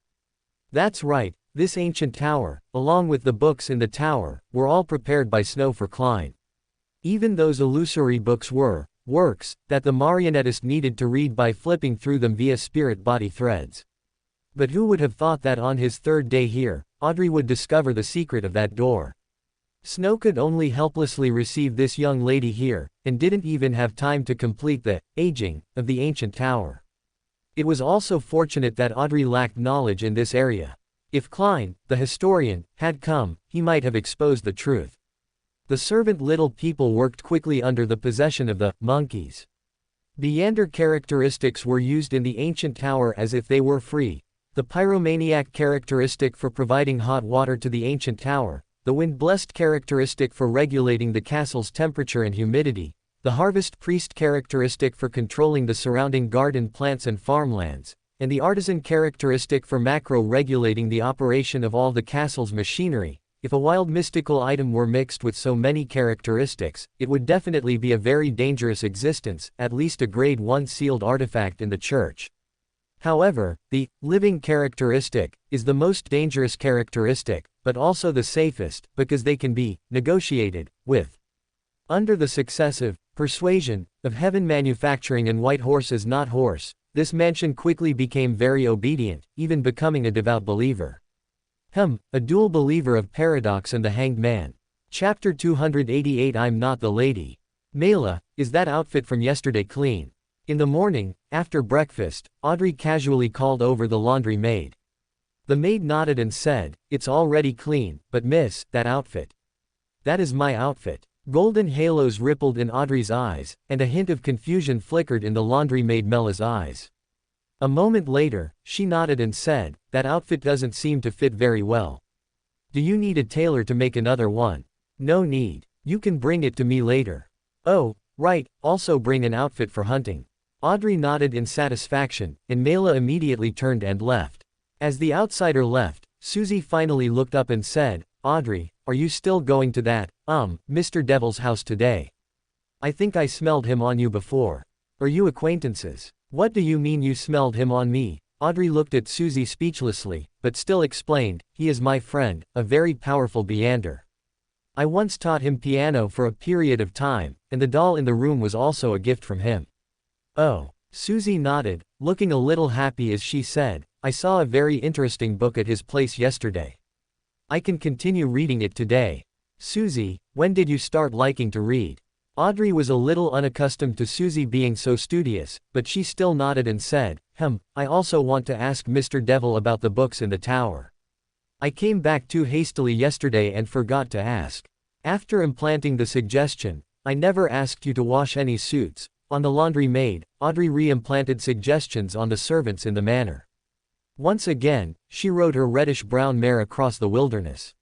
That's right, this ancient tower, along with the books in the tower, were all prepared by Snow for Klein. Even those illusory books were works that the marionettist needed to read by flipping through them via spirit-body threads. But who would have thought that on his third day here, Audrey would discover the secret of that door? Snow could only helplessly receive this young lady here, and didn't even have time to complete the aging of the ancient tower. It was also fortunate that Audrey lacked knowledge in this area. If Klein, the historian, had come, he might have exposed the truth. The servant little people worked quickly under the possession of the monkeys. Beander characteristics were used in the ancient tower as if they were free. The pyromaniac characteristic for providing hot water to the ancient tower, the wind-blessed characteristic for regulating the castle's temperature and humidity, the harvest priest characteristic for controlling the surrounding garden plants and farmlands, and the artisan characteristic for macro-regulating the operation of all the castle's machinery. If a wild mystical item were mixed with so many characteristics, it would definitely be a very dangerous existence, at least a grade 1 sealed artifact in the church. However, the living characteristic is the most dangerous characteristic, but also the safest, because they can be negotiated with. Under the successive persuasion of heaven manufacturing and white horse is not horse, this mansion quickly became very obedient, even becoming a devout believer. A dual believer of Paradox and the Hanged Man. Chapter 288 I'm not the lady. Mela, is that outfit from yesterday clean? In the morning, after breakfast, Audrey casually called over the laundry maid. The maid nodded and said, "It's already clean, but miss, that outfit." "That is my outfit." Golden halos rippled in Audrey's eyes, and a hint of confusion flickered in the laundry maid Mela's eyes. A moment later, she nodded and said, "That outfit doesn't seem to fit very well. Do you need a tailor to make another one?" "No need. You can bring it to me later." "Oh, right, also bring an outfit for hunting." Audrey nodded in satisfaction, and Mela immediately turned and left. As the outsider left, Susie finally looked up and said, "Audrey, are you still going to that, Mr. Devil's house today? I think I smelled him on you before. Are you acquaintances?" What do you mean you smelled him on me? Audrey looked at Susie speechlessly, but still explained, he is my friend, a very powerful Beander. I once taught him piano for a period of time, and the doll in the room was also a gift from him. Oh. Susie nodded, looking a little happy as she said, I saw a very interesting book at his place yesterday. I can continue reading it today. Susie, when did you start liking to read? Audrey was a little unaccustomed to Susie being so studious, but she still nodded and said, I also want to ask Mr. Devil about the books in the tower. I came back too hastily yesterday and forgot to ask. After implanting the suggestion, I never asked you to wash any suits. On the laundry maid, Audrey re-implanted suggestions on the servants in the manor. Once again, she rode her reddish-brown mare across the wilderness.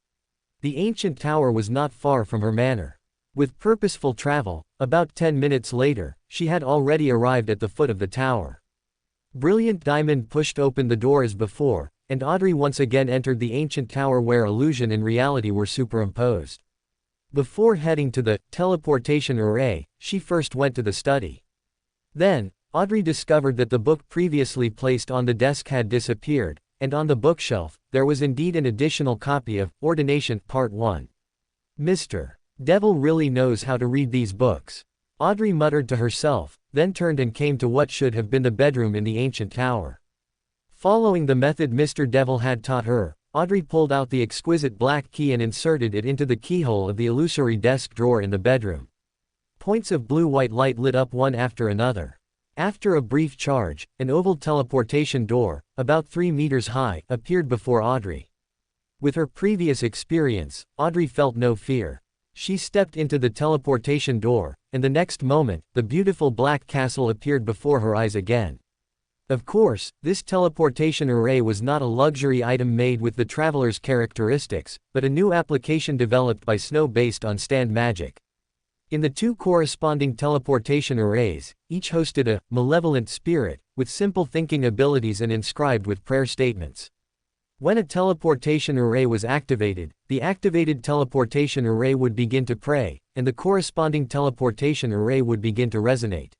The ancient tower was not far from her manor. With purposeful travel, about 10 minutes later, she had already arrived at the foot of the tower. Brilliant Diamond pushed open the door as before, and Audrey once again entered the ancient tower where illusion and reality were superimposed. Before heading to the teleportation array, she first went to the study. Then, Audrey discovered that the book previously placed on the desk had disappeared, and on the bookshelf, there was indeed an additional copy of Ordination Part 1. Mr. Devil really knows how to read these books. Audrey muttered to herself, then turned and came to what should have been the bedroom in the ancient tower. Following the method Mr. Devil had taught her, Audrey pulled out the exquisite black key and inserted it into the keyhole of the illusory desk drawer in the bedroom. Points of blue-white light lit up one after another. After a brief charge, an oval teleportation door, about 3 meters high, appeared before Audrey. With her previous experience, Audrey felt no fear. She stepped into the teleportation door, and the next moment, the beautiful black castle appeared before her eyes again. Of course, this teleportation array was not a luxury item made with the traveler's characteristics, but a new application developed by Snow based on stand magic. In the 2 corresponding teleportation arrays, each hosted a malevolent spirit, with simple thinking abilities and inscribed with prayer statements. When a teleportation array was activated, the activated teleportation array would begin to pray, and the corresponding teleportation array would begin to resonate.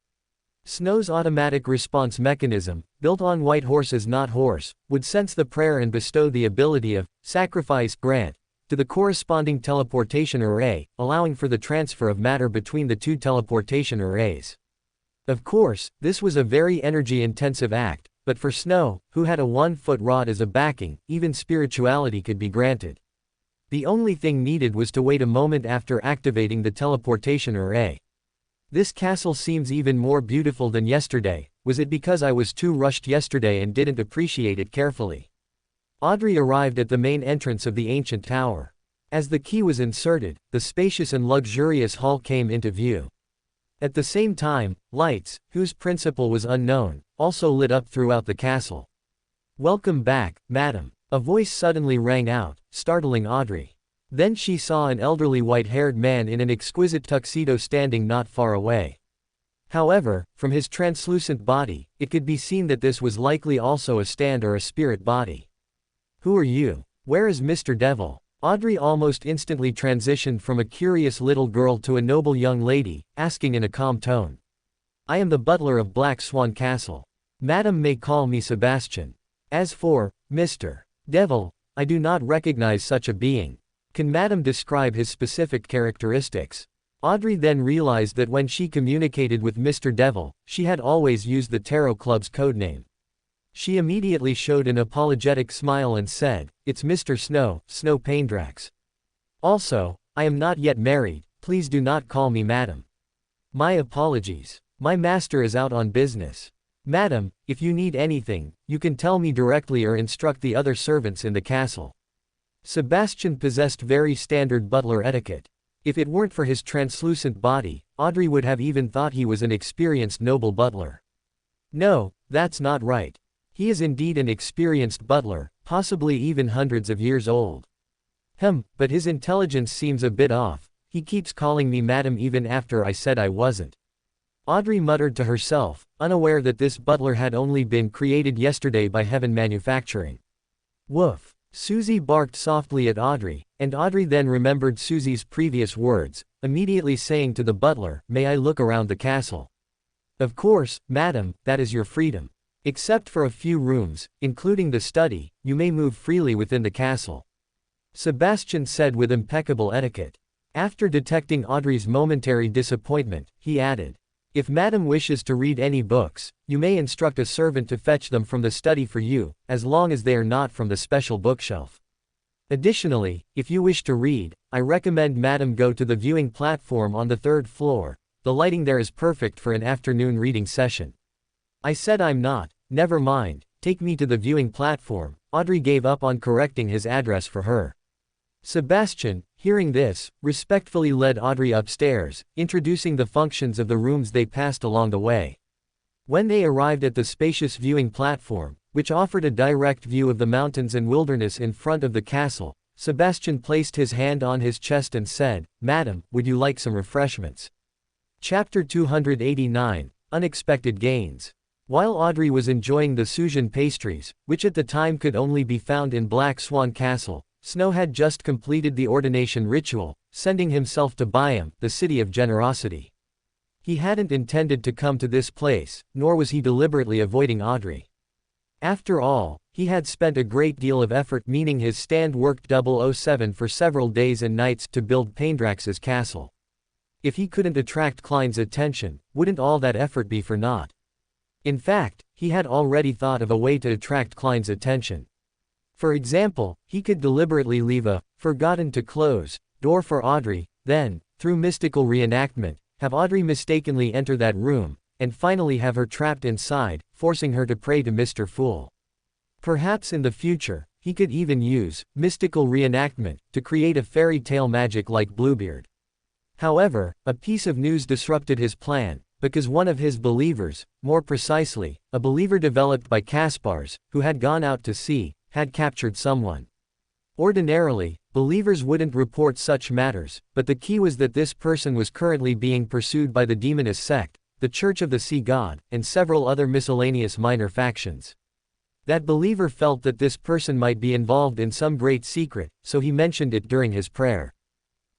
Snow's automatic response mechanism, built on White Horse's Not Horse, would sense the prayer and bestow the ability of sacrifice grant to the corresponding teleportation array, allowing for the transfer of matter between the 2 teleportation arrays. Of course, this was a very energy-intensive act, but for Snow, who had a 1-foot rod as a backing, even spirituality could be granted. The only thing needed was to wait a moment after activating the teleportation array. This castle seems even more beautiful than yesterday. Was it because I was too rushed yesterday and didn't appreciate it carefully? Audrey arrived at the main entrance of the ancient tower. As the key was inserted, the spacious and luxurious hall came into view. At the same time, lights, whose principle was unknown, also lit up throughout the castle. "Welcome back, madam," a voice suddenly rang out, startling Audrey. Then she saw an elderly white-haired man in an exquisite tuxedo standing not far away. However, from his translucent body, it could be seen that this was likely also a stand or a spirit body. "Who are you? Where is Mr. Devil?" Audrey almost instantly transitioned from a curious little girl to a noble young lady, asking in a calm tone. "I am the butler of Black Swan Castle. Madam may call me Sebastian. As for Mr. Devil, I do not recognize such a being. Can Madam describe his specific characteristics?" Audrey then realized that when she communicated with Mr. Devil, she had always used the Tarot Club's codename. She immediately showed an apologetic smile and said, "It's Mr. Snow, Snow Paindrax. Also, I am not yet married, please do not call me Madam." "My apologies. My master is out on business. Madam, if you need anything, you can tell me directly or instruct the other servants in the castle." Sebastian possessed very standard butler etiquette. If it weren't for his translucent body, Audrey would have even thought he was an experienced noble butler. "No, that's not right. He is indeed an experienced butler, possibly even hundreds of years old. But his intelligence seems a bit off. He keeps calling me madam even after I said I wasn't." Audrey muttered to herself, unaware that this butler had only been created yesterday by Heaven Manufacturing. "Woof." Susie barked softly at Audrey, and Audrey then remembered Susie's previous words, immediately saying to the butler, "May I look around the castle?" Of course, madam, that is your freedom. Except for a few rooms, including the study, you may move freely within the castle. Sebastian said with impeccable etiquette. After detecting Audrey's momentary disappointment, he added, "If madam wishes to read any books, you may instruct a servant to fetch them from the study for you, as long as they are not from the special bookshelf. Additionally, if you wish to read, I recommend madam go to the viewing platform on the 3rd floor. The lighting there is perfect for an afternoon reading session." I said I'm not. Never mind, take me to the viewing platform. Audrey gave up on correcting his address for her. Sebastian, hearing this, respectfully led Audrey upstairs, introducing the functions of the rooms they passed along the way. When they arrived at the spacious viewing platform, which offered a direct view of the mountains and wilderness in front of the castle, Sebastian placed his hand on his chest and said, "Madam, would you like some refreshments?" Chapter 289, Unexpected Gains. While Audrey was enjoying the Sujan pastries, which at the time could only be found in Black Swan Castle, Snow had just completed the ordination ritual, sending himself to Byam, the city of generosity. He hadn't intended to come to this place, nor was he deliberately avoiding Audrey. After all, he had spent a great deal of effort, meaning his stand worked 007 for several days and nights to build Paindrax's castle. If he couldn't attract Klein's attention, wouldn't all that effort be for naught? In fact, he had already thought of a way to attract Klein's attention. For example, he could deliberately leave a forgotten to close door for Audrey, then, through mystical reenactment, have Audrey mistakenly enter that room, and finally have her trapped inside, forcing her to pray to Mr. Fool. Perhaps in the future, he could even use mystical reenactment to create a fairy tale magic like Bluebeard. However, a piece of news disrupted his plan, because one of his believers, more precisely, a believer developed by Kaspars, who had gone out to sea, had captured someone. Ordinarily, believers wouldn't report such matters, but the key was that this person was currently being pursued by the demonist sect, the Church of the Sea God, and several other miscellaneous minor factions. That believer felt that this person might be involved in some great secret, so he mentioned it during his prayer.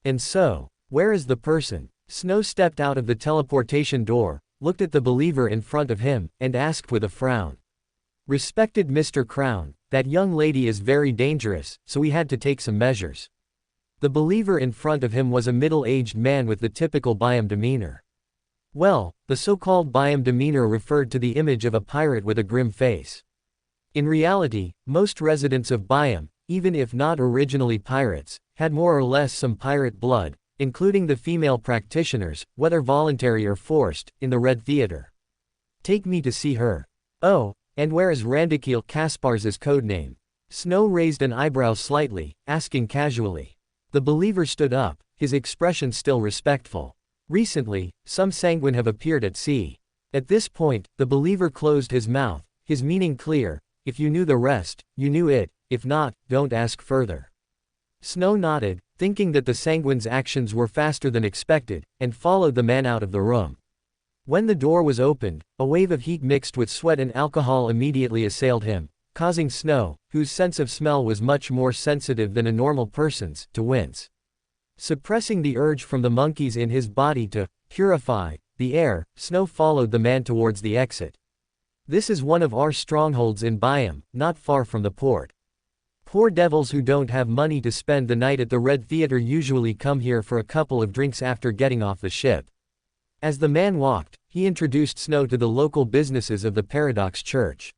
And so, where is the person? Snow stepped out of the teleportation door, looked at the believer in front of him, and asked with a frown. "Respected Mr. Crown, that young lady is very dangerous, so we had to take some measures." The believer in front of him was a middle-aged man with the typical Byam demeanor. Well, the so-called Byam demeanor referred to the image of a pirate with a grim face. In reality, most residents of Byam, even if not originally pirates, had more or less some pirate blood, including the female practitioners, whether voluntary or forced, in the Red Theater. "Take me to see her." "Oh, and where is Randikil Kaspars's codename?" Snow raised an eyebrow slightly, asking casually. The believer stood up, his expression still respectful. "Recently, some sanguine have appeared at sea." At this point, the believer closed his mouth, his meaning clear: if you knew the rest, you knew it; if not, don't ask further. Snow nodded, thinking that the sanguine's actions were faster than expected, and followed the man out of the room. When the door was opened, a wave of heat mixed with sweat and alcohol immediately assailed him, causing Snow, whose sense of smell was much more sensitive than a normal person's, to wince. Suppressing the urge from the monkeys in his body to purify the air, Snow followed the man towards the exit. "This is one of our strongholds in Byam, not far from the port. Poor devils who don't have money to spend the night at the Red Theater usually come here for a couple of drinks after getting off the ship." As the man walked, he introduced Snow to the local businesses of the Paradox Church.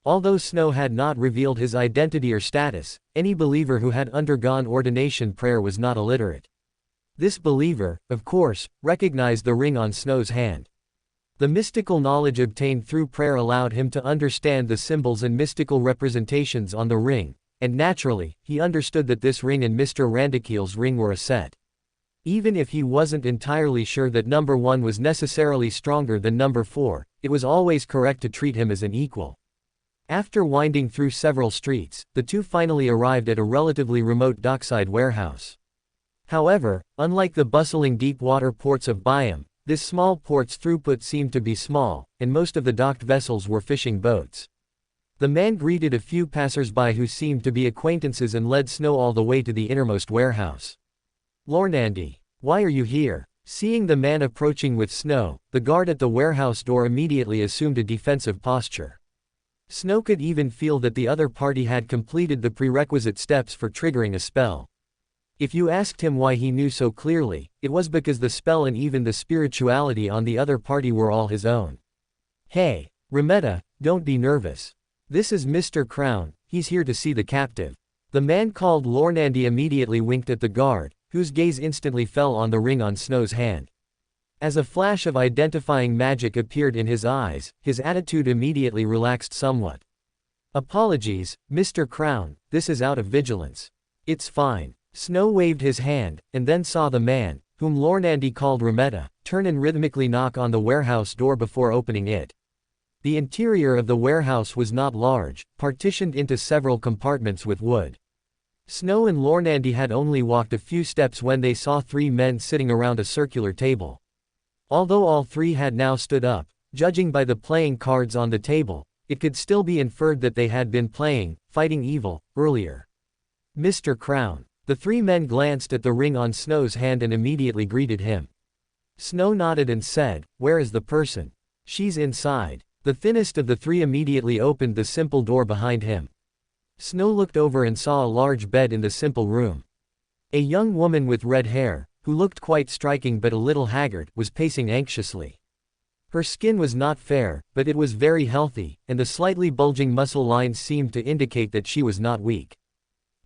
Although Snow had not revealed his identity or status, any believer who had undergone ordination prayer was not illiterate. This believer, of course, recognized the ring on Snow's hand. The mystical knowledge obtained through prayer allowed him to understand the symbols and mystical representations on the ring, and naturally, he understood that this ring and Mr. Randikil's ring were a set. Even if he wasn't entirely sure that number 1 was necessarily stronger than number 4, it was always correct to treat him as an equal. After winding through several streets, the two finally arrived at a relatively remote dockside warehouse. However, unlike the bustling deep-water ports of Byam, this small port's throughput seemed to be small, and most of the docked vessels were fishing boats. The man greeted a few passers-by who seemed to be acquaintances and led Snow all the way to the innermost warehouse. "Lornandi, why are you here?" Seeing the man approaching with Snow, the guard at the warehouse door immediately assumed a defensive posture. Snow could even feel that the other party had completed the prerequisite steps for triggering a spell. If you asked him why he knew so clearly, it was because the spell and even the spirituality on the other party were all his own. Hey, Remetta, don't be nervous. This is Mr. Crown, he's here to see the captive. The man called Lornandy immediately winked at the guard, whose gaze instantly fell on the ring on Snow's hand. As a flash of identifying magic appeared in his eyes, his attitude immediately relaxed somewhat. Apologies, Mr. Crown, this is out of vigilance. It's fine. Snow waved his hand, and then saw the man, whom Lornandy called Remetta, turn and rhythmically knock on the warehouse door before opening it. The interior of the warehouse was not large, partitioned into several compartments with wood. Snow and Lornandy had only walked a few steps when they saw three men sitting around a circular table. Although all three had now stood up, judging by the playing cards on the table, it could still be inferred that they had been playing, Fighting Evil, earlier. Mr. Crown. The three men glanced at the ring on Snow's hand and immediately greeted him. Snow nodded and said, "Where is the person?" "She's inside." The thinnest of the three immediately opened the simple door behind him. Snow looked over and saw a large bed in the simple room. A young woman with red hair, who looked quite striking but a little haggard, was pacing anxiously. Her skin was not fair, but it was very healthy, and the slightly bulging muscle lines seemed to indicate that she was not weak.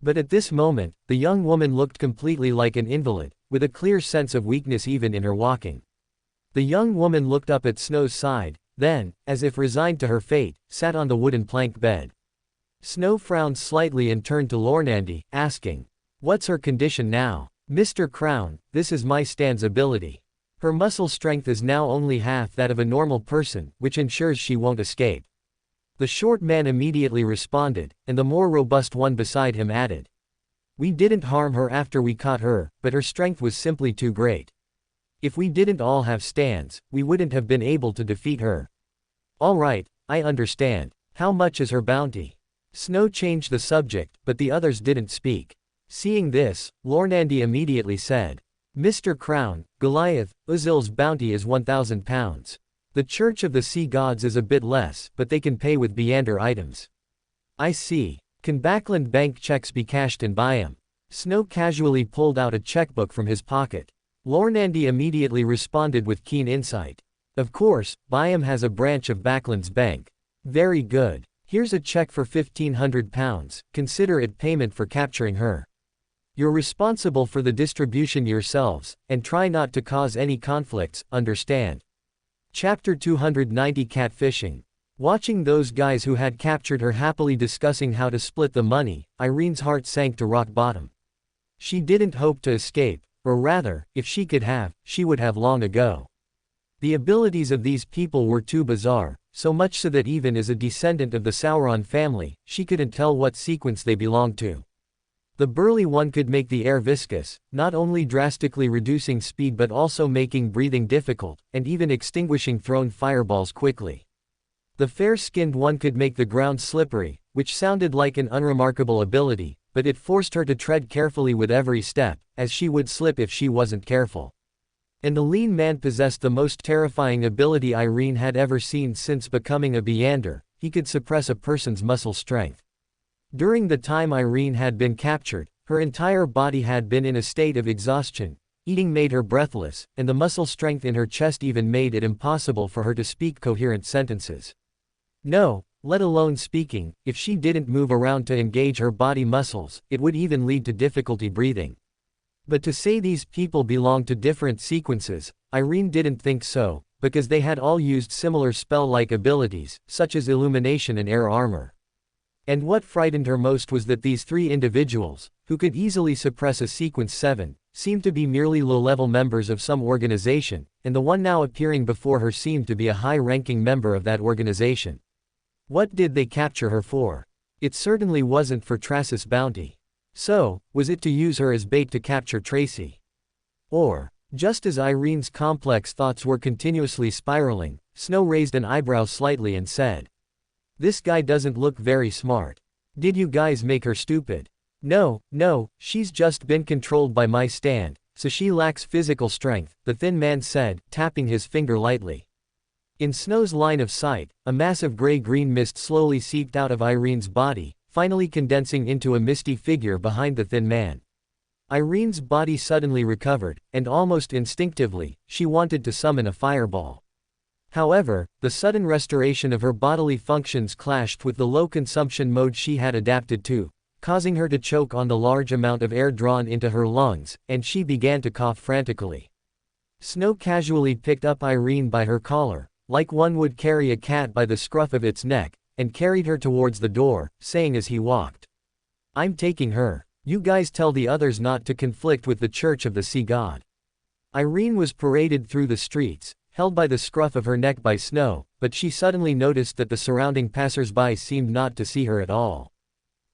But at this moment, the young woman looked completely like an invalid, with a clear sense of weakness even in her walking. The young woman looked up at Snow's side, then, as if resigned to her fate, sat on the wooden plank bed. Snow frowned slightly and turned to Lornandy, asking, "What's her condition now?" "Mr. Crown, this is my stand's ability. Her muscle strength is now only half that of a normal person, which ensures she won't escape." The short man immediately responded, and the more robust one beside him added, "We didn't harm her after we caught her, but her strength was simply too great. If we didn't all have stands, we wouldn't have been able to defeat her." "All right, I understand. How much is her bounty?" Snow changed the subject, but the others didn't speak. Seeing this, Lornandy immediately said, "Mr. Crown, Goliath, Uzil's bounty is 1,000 pounds. The Church of the Sea Gods is a bit less, but they can pay with Beander items." "I see. Can Backland bank checks be cashed in Byam?" Snow casually pulled out a checkbook from his pocket. Lornandy immediately responded with keen insight. "Of course, Byam has a branch of Backland's bank." "Very good. Here's a check for 1,500 pounds, consider it payment for capturing her. You're responsible for the distribution yourselves, and try not to cause any conflicts, understand?" Chapter 290 Catfishing. Watching those guys who had captured her happily discussing how to split the money, Irene's heart sank to rock bottom. She didn't hope to escape, or rather, if she could have, she would have long ago. The abilities of these people were too bizarre, so much so that even as a descendant of the Sauron family, she couldn't tell what sequence they belonged to. The burly one could make the air viscous, not only drastically reducing speed but also making breathing difficult, and even extinguishing thrown fireballs quickly. The fair-skinned one could make the ground slippery, which sounded like an unremarkable ability, but it forced her to tread carefully with every step, as she would slip if she wasn't careful. And the lean man possessed the most terrifying ability Irene had ever seen since becoming a Beander. He could suppress a person's muscle strength. During the time Irene had been captured, her entire body had been in a state of exhaustion. Eating made her breathless, and the muscle strength in her chest even made it impossible for her to speak coherent sentences. No, let alone speaking, if she didn't move around to engage her body muscles, it would even lead to difficulty breathing. But to say these people belonged to different sequences, Irene didn't think so, because they had all used similar spell-like abilities, such as illumination and air armor. And what frightened her most was that these three individuals, who could easily suppress a sequence 7, seemed to be merely low-level members of some organization, and the one now appearing before her seemed to be a high-ranking member of that organization. What did they capture her for? It certainly wasn't for Tracis' bounty. So, was it to use her as bait to capture Tracy? Or, just as Irene's complex thoughts were continuously spiraling, Snow raised an eyebrow slightly and said, "This guy doesn't look very smart. Did you guys make her stupid?" No, she's just been controlled by my stand, so she lacks physical strength, the thin man said, tapping his finger lightly. In Snow's line of sight, a massive gray-green mist slowly seeped out of Irene's body, finally condensing into a misty figure behind the thin man. Irene's body suddenly recovered, and almost instinctively, she wanted to summon a fireball. However, the sudden restoration of her bodily functions clashed with the low consumption mode she had adapted to, causing her to choke on the large amount of air drawn into her lungs, and she began to cough frantically. Snow casually picked up Irene by her collar, like one would carry a cat by the scruff of its neck, and carried her towards the door, saying as he walked, "I'm taking her. You guys tell the others not to conflict with the Church of the Sea God." Irene was paraded through the streets, held by the scruff of her neck by Snow, but she suddenly noticed that the surrounding passers-by seemed not to see her at all.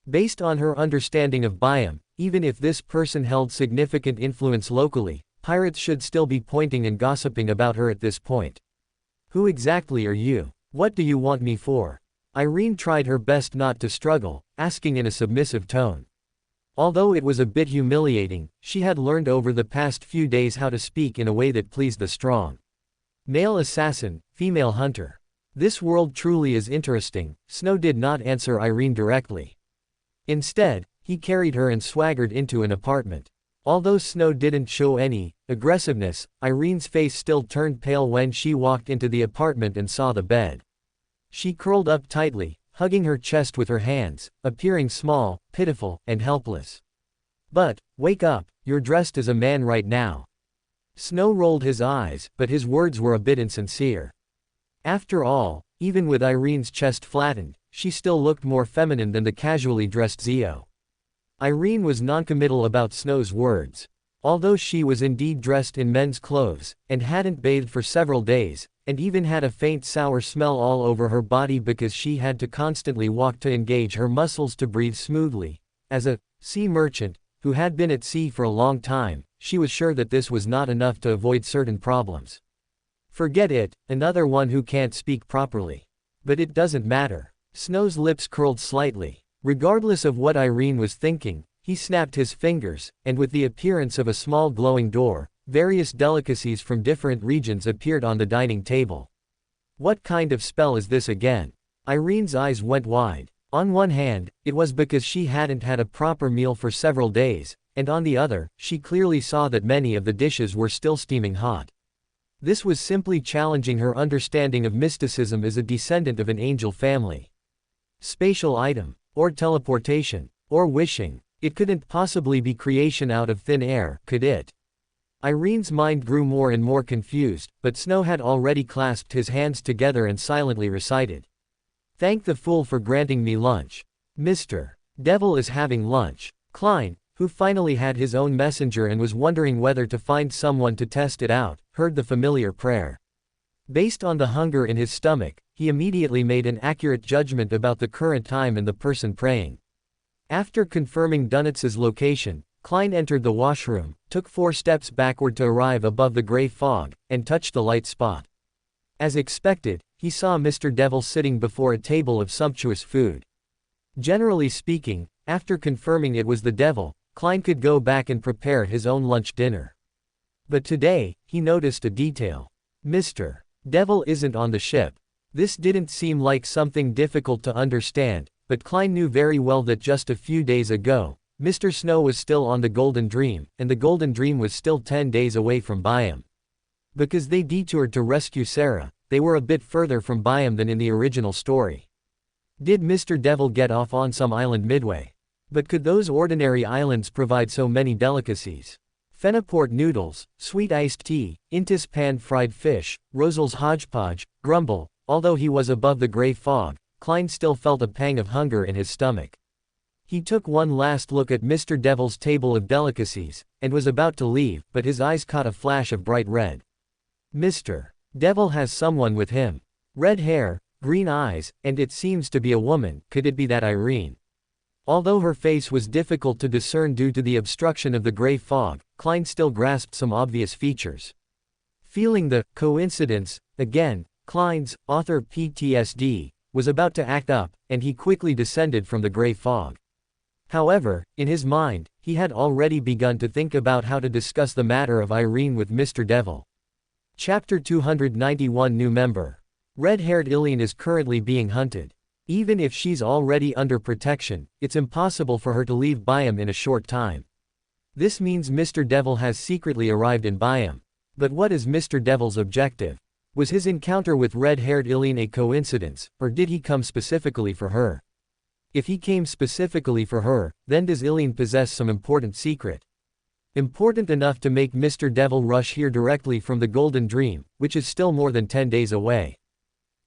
Based on her understanding of Byam, even if this person held significant influence locally, pirates should still be pointing and gossiping about her at this point. "Who exactly are you? What do you want me for?" Irene tried her best not to struggle, asking in a submissive tone. Although it was a bit humiliating, she had learned over the past few days how to speak in a way that pleased the strong. Male assassin, female hunter. This world truly is interesting. Snow did not answer Irene directly. Instead, he carried her and swaggered into an apartment. Although Snow didn't show any aggressiveness, Irene's face still turned pale when she walked into the apartment and saw the bed. She curled up tightly, hugging her chest with her hands, appearing small, pitiful, and helpless. "But, wake up, you're dressed as a man right now." Snow rolled his eyes, but his words were a bit insincere. After all, even with Irene's chest flattened, she still looked more feminine than the casually dressed Zio. Irene was noncommittal about Snow's words. Although she was indeed dressed in men's clothes, and hadn't bathed for several days, and even had a faint sour smell all over her body because she had to constantly walk to engage her muscles to breathe smoothly, as a sea merchant, who had been at sea for a long time, she was sure that this was not enough to avoid certain problems. "Forget it, another one who can't speak properly." "But it doesn't matter." Snow's lips curled slightly. Regardless of what Irene was thinking, he snapped his fingers, and with the appearance of a small glowing door, various delicacies from different regions appeared on the dining table. "What kind of spell is this again?" Irene's eyes went wide. On one hand, it was because she hadn't had a proper meal for several days, and on the other, she clearly saw that many of the dishes were still steaming hot. This was simply challenging her understanding of mysticism as a descendant of an angel family. Spatial item, or teleportation, or wishing. It couldn't possibly be creation out of thin air, could it? Irene's mind grew more and more confused, but Snow had already clasped his hands together and silently recited, "Thank the fool for granting me lunch. Mr. Devil is having lunch." Klein, who finally had his own messenger and was wondering whether to find someone to test it out, heard the familiar prayer. Based on the hunger in his stomach, he immediately made an accurate judgment about the current time and the person praying. After confirming Dunetz's location, Klein entered the washroom, took 4 steps backward to arrive above the gray fog, and touched the light spot. As expected, he saw Mr. Devil sitting before a table of sumptuous food. Generally speaking, after confirming it was the devil, Klein could go back and prepare his own lunch dinner. But today, he noticed a detail. Mr. Devil isn't on the ship. This didn't seem like something difficult to understand, but Klein knew very well that just a few days ago, Mr. Snow was still on the Golden Dream, and the Golden Dream was still 10 days away from Byam. Because they detoured to rescue Sarah, they were a bit further from Byam than in the original story. Did Mr. Devil get off on some island midway? But could those ordinary islands provide so many delicacies? Fenaport noodles, sweet iced tea, Intis pan-fried fish, Rosel's hodgepodge, Grumble. Although he was above the gray fog, Klein still felt a pang of hunger in his stomach. He took one last look at Mr. Devil's table of delicacies, and was about to leave, but his eyes caught a flash of bright red. Mr. Devil has someone with him. Red hair, green eyes, and it seems to be a woman. Could it be that Irene? Although her face was difficult to discern due to the obstruction of the gray fog, Klein still grasped some obvious features. Feeling the coincidence again, Klein's author PTSD was about to act up, and he quickly descended from the gray fog. However, in his mind, he he had already begun to think about how to discuss the matter of Irene with Mr. Devil. Chapter 291 New Member. Red-haired Eileen is currently being hunted. Even if she's already under protection, it's impossible for her to leave Byam in a short time. This means Mr. Devil has secretly arrived in Byam. But what is Mr. Devil's objective? Was his encounter with red-haired Eileen a coincidence, or did he come specifically for her? If he came specifically for her, then does Eileen possess some important secret? Important enough to make Mr. Devil rush here directly from the Golden Dream, which is still more than 10 days away.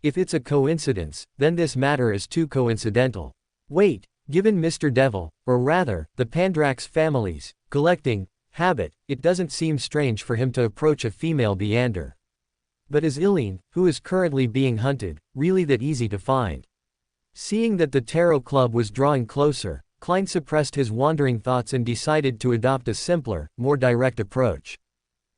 If it's a coincidence, then this matter is too coincidental. Wait, given Mr. Devil, or rather, the Pandrax family's collecting habit, it doesn't seem strange for him to approach a female Beander. But is Eileen, who is currently being hunted, really that easy to find? Seeing that the Tarot Club was drawing closer, Klein suppressed his wandering thoughts and decided to adopt a simpler, more direct approach.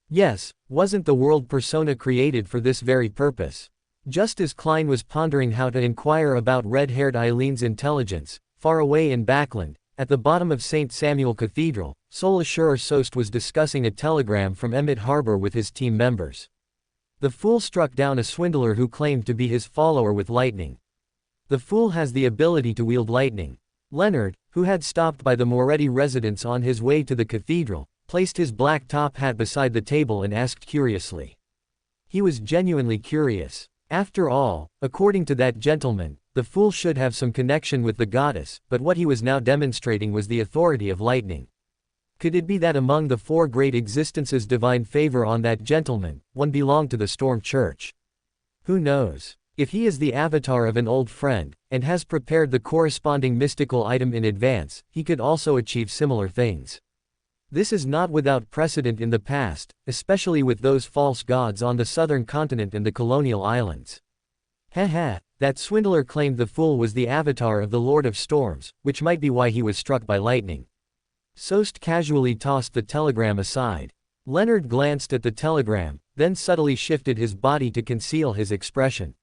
Yes, wasn't the world persona created for this very purpose? Just as Klein was pondering how to inquire about red-haired Eileen's intelligence, far away in Backland, at the bottom of St. Samuel Cathedral, Sol Assurer Sost was discussing a telegram from Emmett Harbor with his team members. The fool struck down a swindler who claimed to be his follower with lightning. The fool has the ability to wield lightning. Leonard, who had stopped by the Moretti residence on his way to the cathedral, placed his black top hat beside the table and asked curiously. He was genuinely curious. After all, according to that gentleman, the fool should have some connection with the goddess, but what he was now demonstrating was the authority of lightning. Could it be that among the four great existences divine favor on that gentleman, one belonged to the Storm Church? Who knows? If he is the avatar of an old friend, and has prepared the corresponding mystical item in advance, he could also achieve similar things. This is not without precedent in the past, especially with those false gods on the southern continent and the colonial islands. That swindler claimed the fool was the avatar of the Lord of Storms, which might be why he was struck by lightning. Sost casually tossed the telegram aside. Leonard glanced at the telegram, then subtly shifted his body to conceal his expression.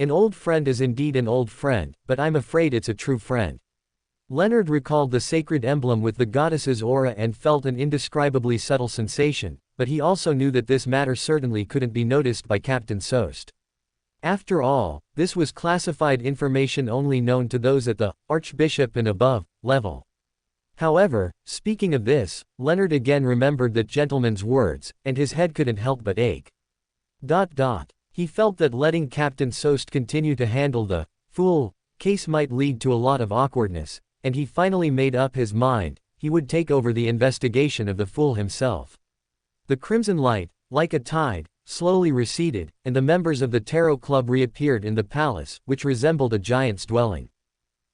An old friend is indeed an old friend, but I'm afraid it's a true friend. Leonard recalled the sacred emblem with the goddess's aura and felt an indescribably subtle sensation, but he also knew that this matter certainly couldn't be noticed by Captain Sost. After all, this was classified information only known to those at the Archbishop and above level. However, speaking of this, Leonard again remembered that gentleman's words, and his head couldn't help but ache. He felt that letting Captain Sost continue to handle the fool case might lead to a lot of awkwardness, and he finally made up his mind, he would take over the investigation of the fool himself. The crimson light, like a tide, slowly receded, and the members of the Tarot Club reappeared in the palace, which resembled a giant's dwelling.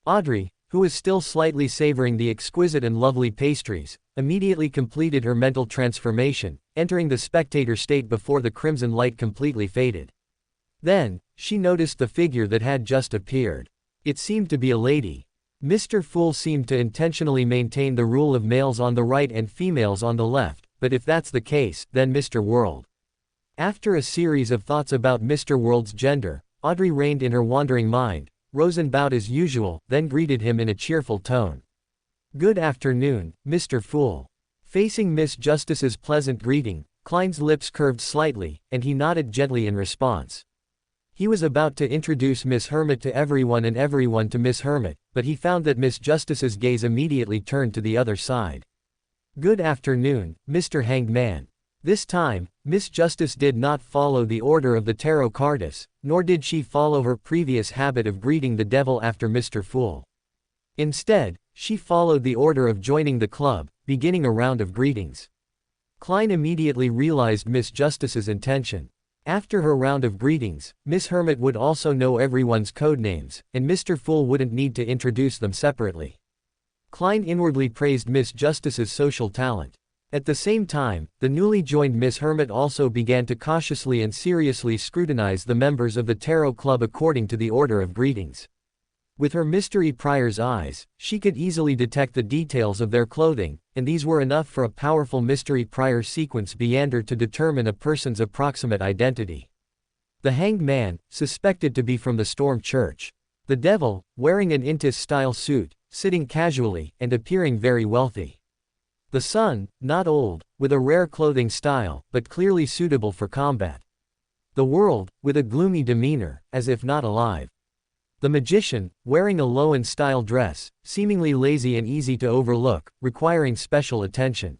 Audrey, who was still slightly savoring the exquisite and lovely pastries, immediately completed her mental transformation, entering the spectator state before the crimson light completely faded. Then, she noticed the figure that had just appeared. It seemed to be a lady. Mr. Fool seemed to intentionally maintain the rule of males on the right and females on the left, but if that's the case, then Mr. World. After a series of thoughts about Mr. World's gender, Audrey reined in her wandering mind, rose and bowed as usual, then greeted him in a cheerful tone. "Good afternoon, Mr. Fool." Facing Miss Justice's pleasant greeting, Klein's lips curved slightly, and he nodded gently in response. He was about to introduce Miss Hermit to everyone and everyone to Miss Hermit, but he found that Miss Justice's gaze immediately turned to the other side. "Good afternoon, Mr. Hanged Man." This time, Miss Justice did not follow the order of the tarot cardis, nor did she follow her previous habit of greeting the devil after Mr. Fool. Instead, she followed the order of joining the club, beginning a round of greetings. Klein immediately realized Miss Justice's intention. After her round of greetings, Miss Hermit would also know everyone's code names, and Mr. Fool wouldn't need to introduce them separately. Klein inwardly praised Miss Justice's social talent. At the same time, the newly joined Miss Hermit also began to cautiously and seriously scrutinize the members of the Tarot Club according to the order of greetings. With her mystery prior's eyes, she could easily detect the details of their clothing, and these were enough for a powerful mystery prior sequence Beander to determine a person's approximate identity. The Hanged Man, suspected to be from the Storm Church. The Devil, wearing an Intis-style suit, sitting casually, and appearing very wealthy. The son, not old, with a rare clothing style, but clearly suitable for combat. The world, with a gloomy demeanor, as if not alive. The magician, wearing a low-in-style dress, seemingly lazy and easy to overlook, requiring special attention.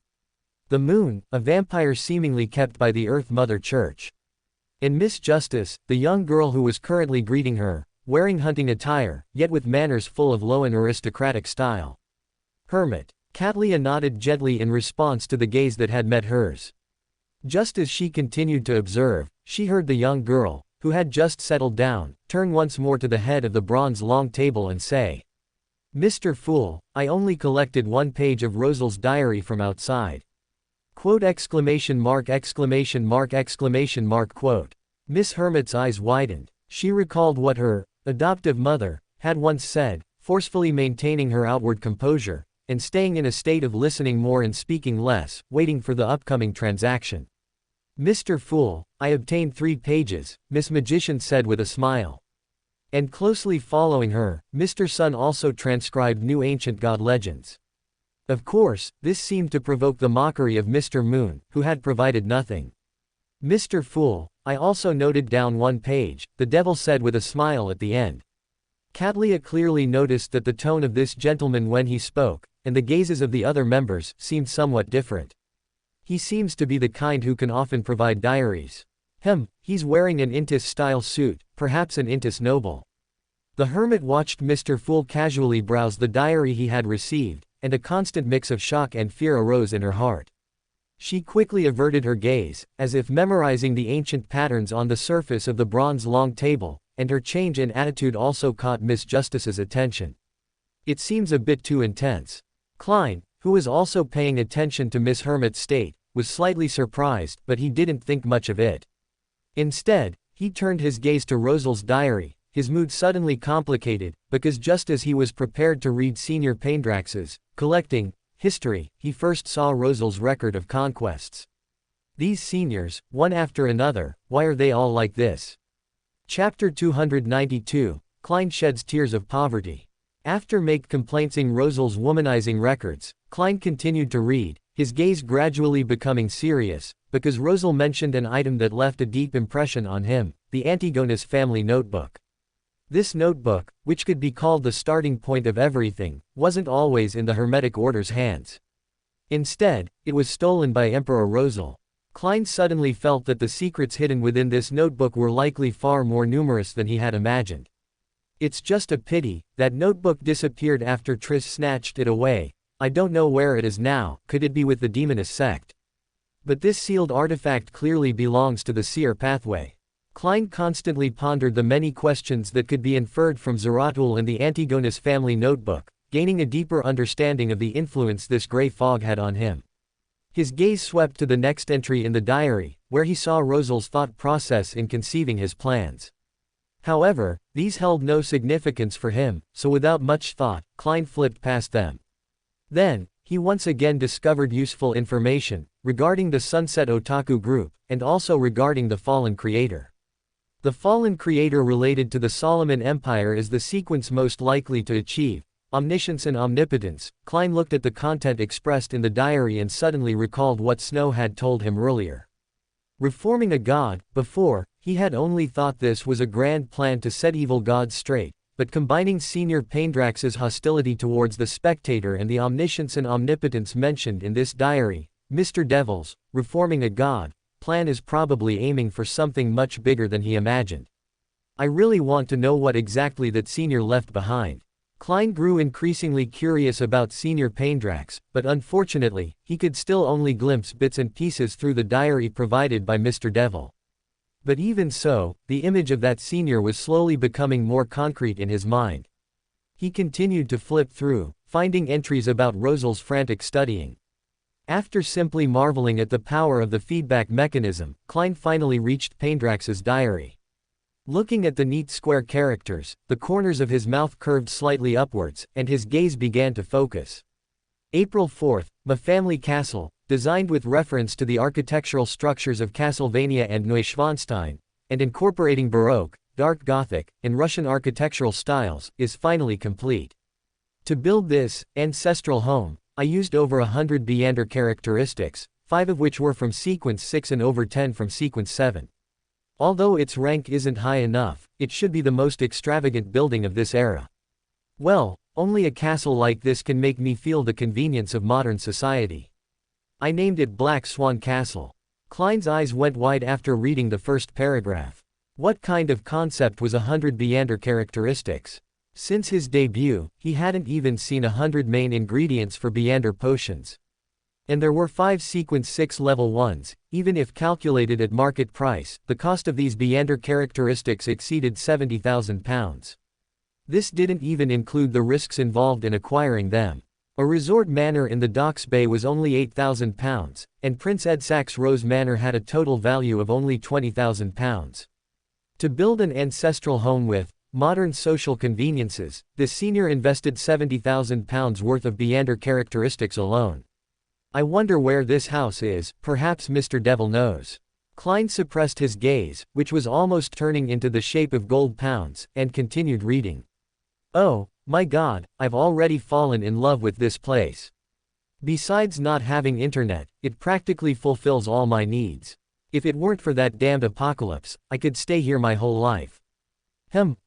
The moon, a vampire seemingly kept by the Earth Mother Church. And Miss Justice, the young girl who was currently greeting her, wearing hunting attire, yet with manners full of low and aristocratic style. Hermit. Katlia nodded gently in response to the gaze that had met hers. Just as she continued to observe, she heard the young girl, who had just settled down, turn once more to the head of the bronze long table and say, "Mr. Fool, I only collected one page of Rosal's diary from outside." Quote exclamation mark exclamation mark exclamation mark quote. Miss Hermit's eyes widened. She recalled what her adoptive mother had once said, forcefully maintaining her outward composure, and staying in a state of listening more and speaking less, waiting for the upcoming transaction. "Mr. Fool, I obtained 3 pages, Miss Magician said with a smile. And closely following her, Mr. Sun also transcribed new ancient god legends. Of course, this seemed to provoke the mockery of Mr. Moon, who had provided nothing. "Mr. Fool, I also noted down 1 page, the devil said with a smile at the end. Katlia clearly noticed that the tone of this gentleman when he spoke, and the gazes of the other members, seemed somewhat different. He seems to be the kind who can often provide diaries. He's wearing an Intis-style suit, perhaps an Intis noble." The hermit watched Mr. Fool casually browse the diary he had received, and a constant mix of shock and fear arose in her heart. She quickly averted her gaze, as if memorizing the ancient patterns on the surface of the bronze long table, and her change in attitude also caught Miss Justice's attention. "It seems a bit too intense." Klein, who was also paying attention to Miss Hermit's state, was slightly surprised, but he didn't think much of it. Instead, he turned his gaze to Rosal's diary, his mood suddenly complicated, because just as he was prepared to read Senior Paindrax's collecting history, he first saw Rosal's record of conquests. These seniors, one after another, why are they all like this? Chapter 292, Klein sheds tears of poverty. After make complaining Rosal's womanizing records, Klein continued to read, his gaze gradually becoming serious, because Rosal mentioned an item that left a deep impression on him, the Antigonus family notebook. This notebook, which could be called the starting point of everything, wasn't always in the Hermetic Order's hands. Instead, it was stolen by Emperor Rosal. Klein suddenly felt that the secrets hidden within this notebook were likely far more numerous than he had imagined. It's just a pity that notebook disappeared after Triss snatched it away. I don't know where it is now. Could it be with the Demonist sect? But this sealed artifact clearly belongs to the seer pathway. Klein constantly pondered the many questions that could be inferred from Zeratul and the Antigonus family notebook, gaining a deeper understanding of the influence this gray fog had on him. His gaze swept to the next entry in the diary, where he saw Rosal's thought process in conceiving his plans. However, these held no significance for him, so without much thought, Klein flipped past them. Then, he once again discovered useful information, regarding the Sunset Otaku group, and also regarding the Fallen Creator. The Fallen Creator related to the Solomon Empire is the sequence most likely to achieve omniscience and omnipotence. Klein looked at the content expressed in the diary and suddenly recalled what Snow had told him earlier. Reforming a god, before, he had only thought this was a grand plan to set evil gods straight, but combining Senior Paindrax's hostility towards the spectator and the omniscience and omnipotence mentioned in this diary, Mr. Devil's reforming a god plan is probably aiming for something much bigger than he imagined. I really want to know what exactly that Senior left behind. Klein grew increasingly curious about Senior Paindrax, but unfortunately, he could still only glimpse bits and pieces through the diary provided by Mr. Devil. But even so, the image of that senior was slowly becoming more concrete in his mind. He continued to flip through, finding entries about Rosal's frantic studying. After simply marveling at the power of the feedback mechanism, Klein finally reached Paindrax's diary. Looking at the neat square characters, the corners of his mouth curved slightly upwards, and his gaze began to focus. April 4th, Ma Family Castle, designed with reference to the architectural structures of Castlevania and Neuschwanstein, and incorporating Baroque, Dark Gothic, and Russian architectural styles, is finally complete. To build this ancestral home, I used over 100 Beander characteristics, 5 of which were from sequence 6 and over 10 from sequence 7. Although its rank isn't high enough, it should be the most extravagant building of this era. Well, only a castle like this can make me feel the convenience of modern society. I named it Black Swan Castle. Klein's eyes went wide after reading the first paragraph. What kind of concept was 100 Beander characteristics? Since his debut, he hadn't even seen 100 main ingredients for Beander potions. And there were 5 sequence 6 level 1s, even if calculated at market price, the cost of these Beander characteristics exceeded £70,000. This didn't even include the risks involved in acquiring them. A resort manor in the Docks Bay was only £8,000, and Prince Edsac's Rose Manor had a total value of only £20,000. To build an ancestral home with modern social conveniences, this senior invested £70,000 worth of Beander characteristics alone. I wonder where this house is, perhaps Mr. Devil knows. Klein suppressed his gaze, which was almost turning into the shape of gold pounds, and continued reading. Oh, my God, I've already fallen in love with this place. Besides not having internet, it practically fulfills all my needs. If it weren't for that damned apocalypse, I could stay here my whole life.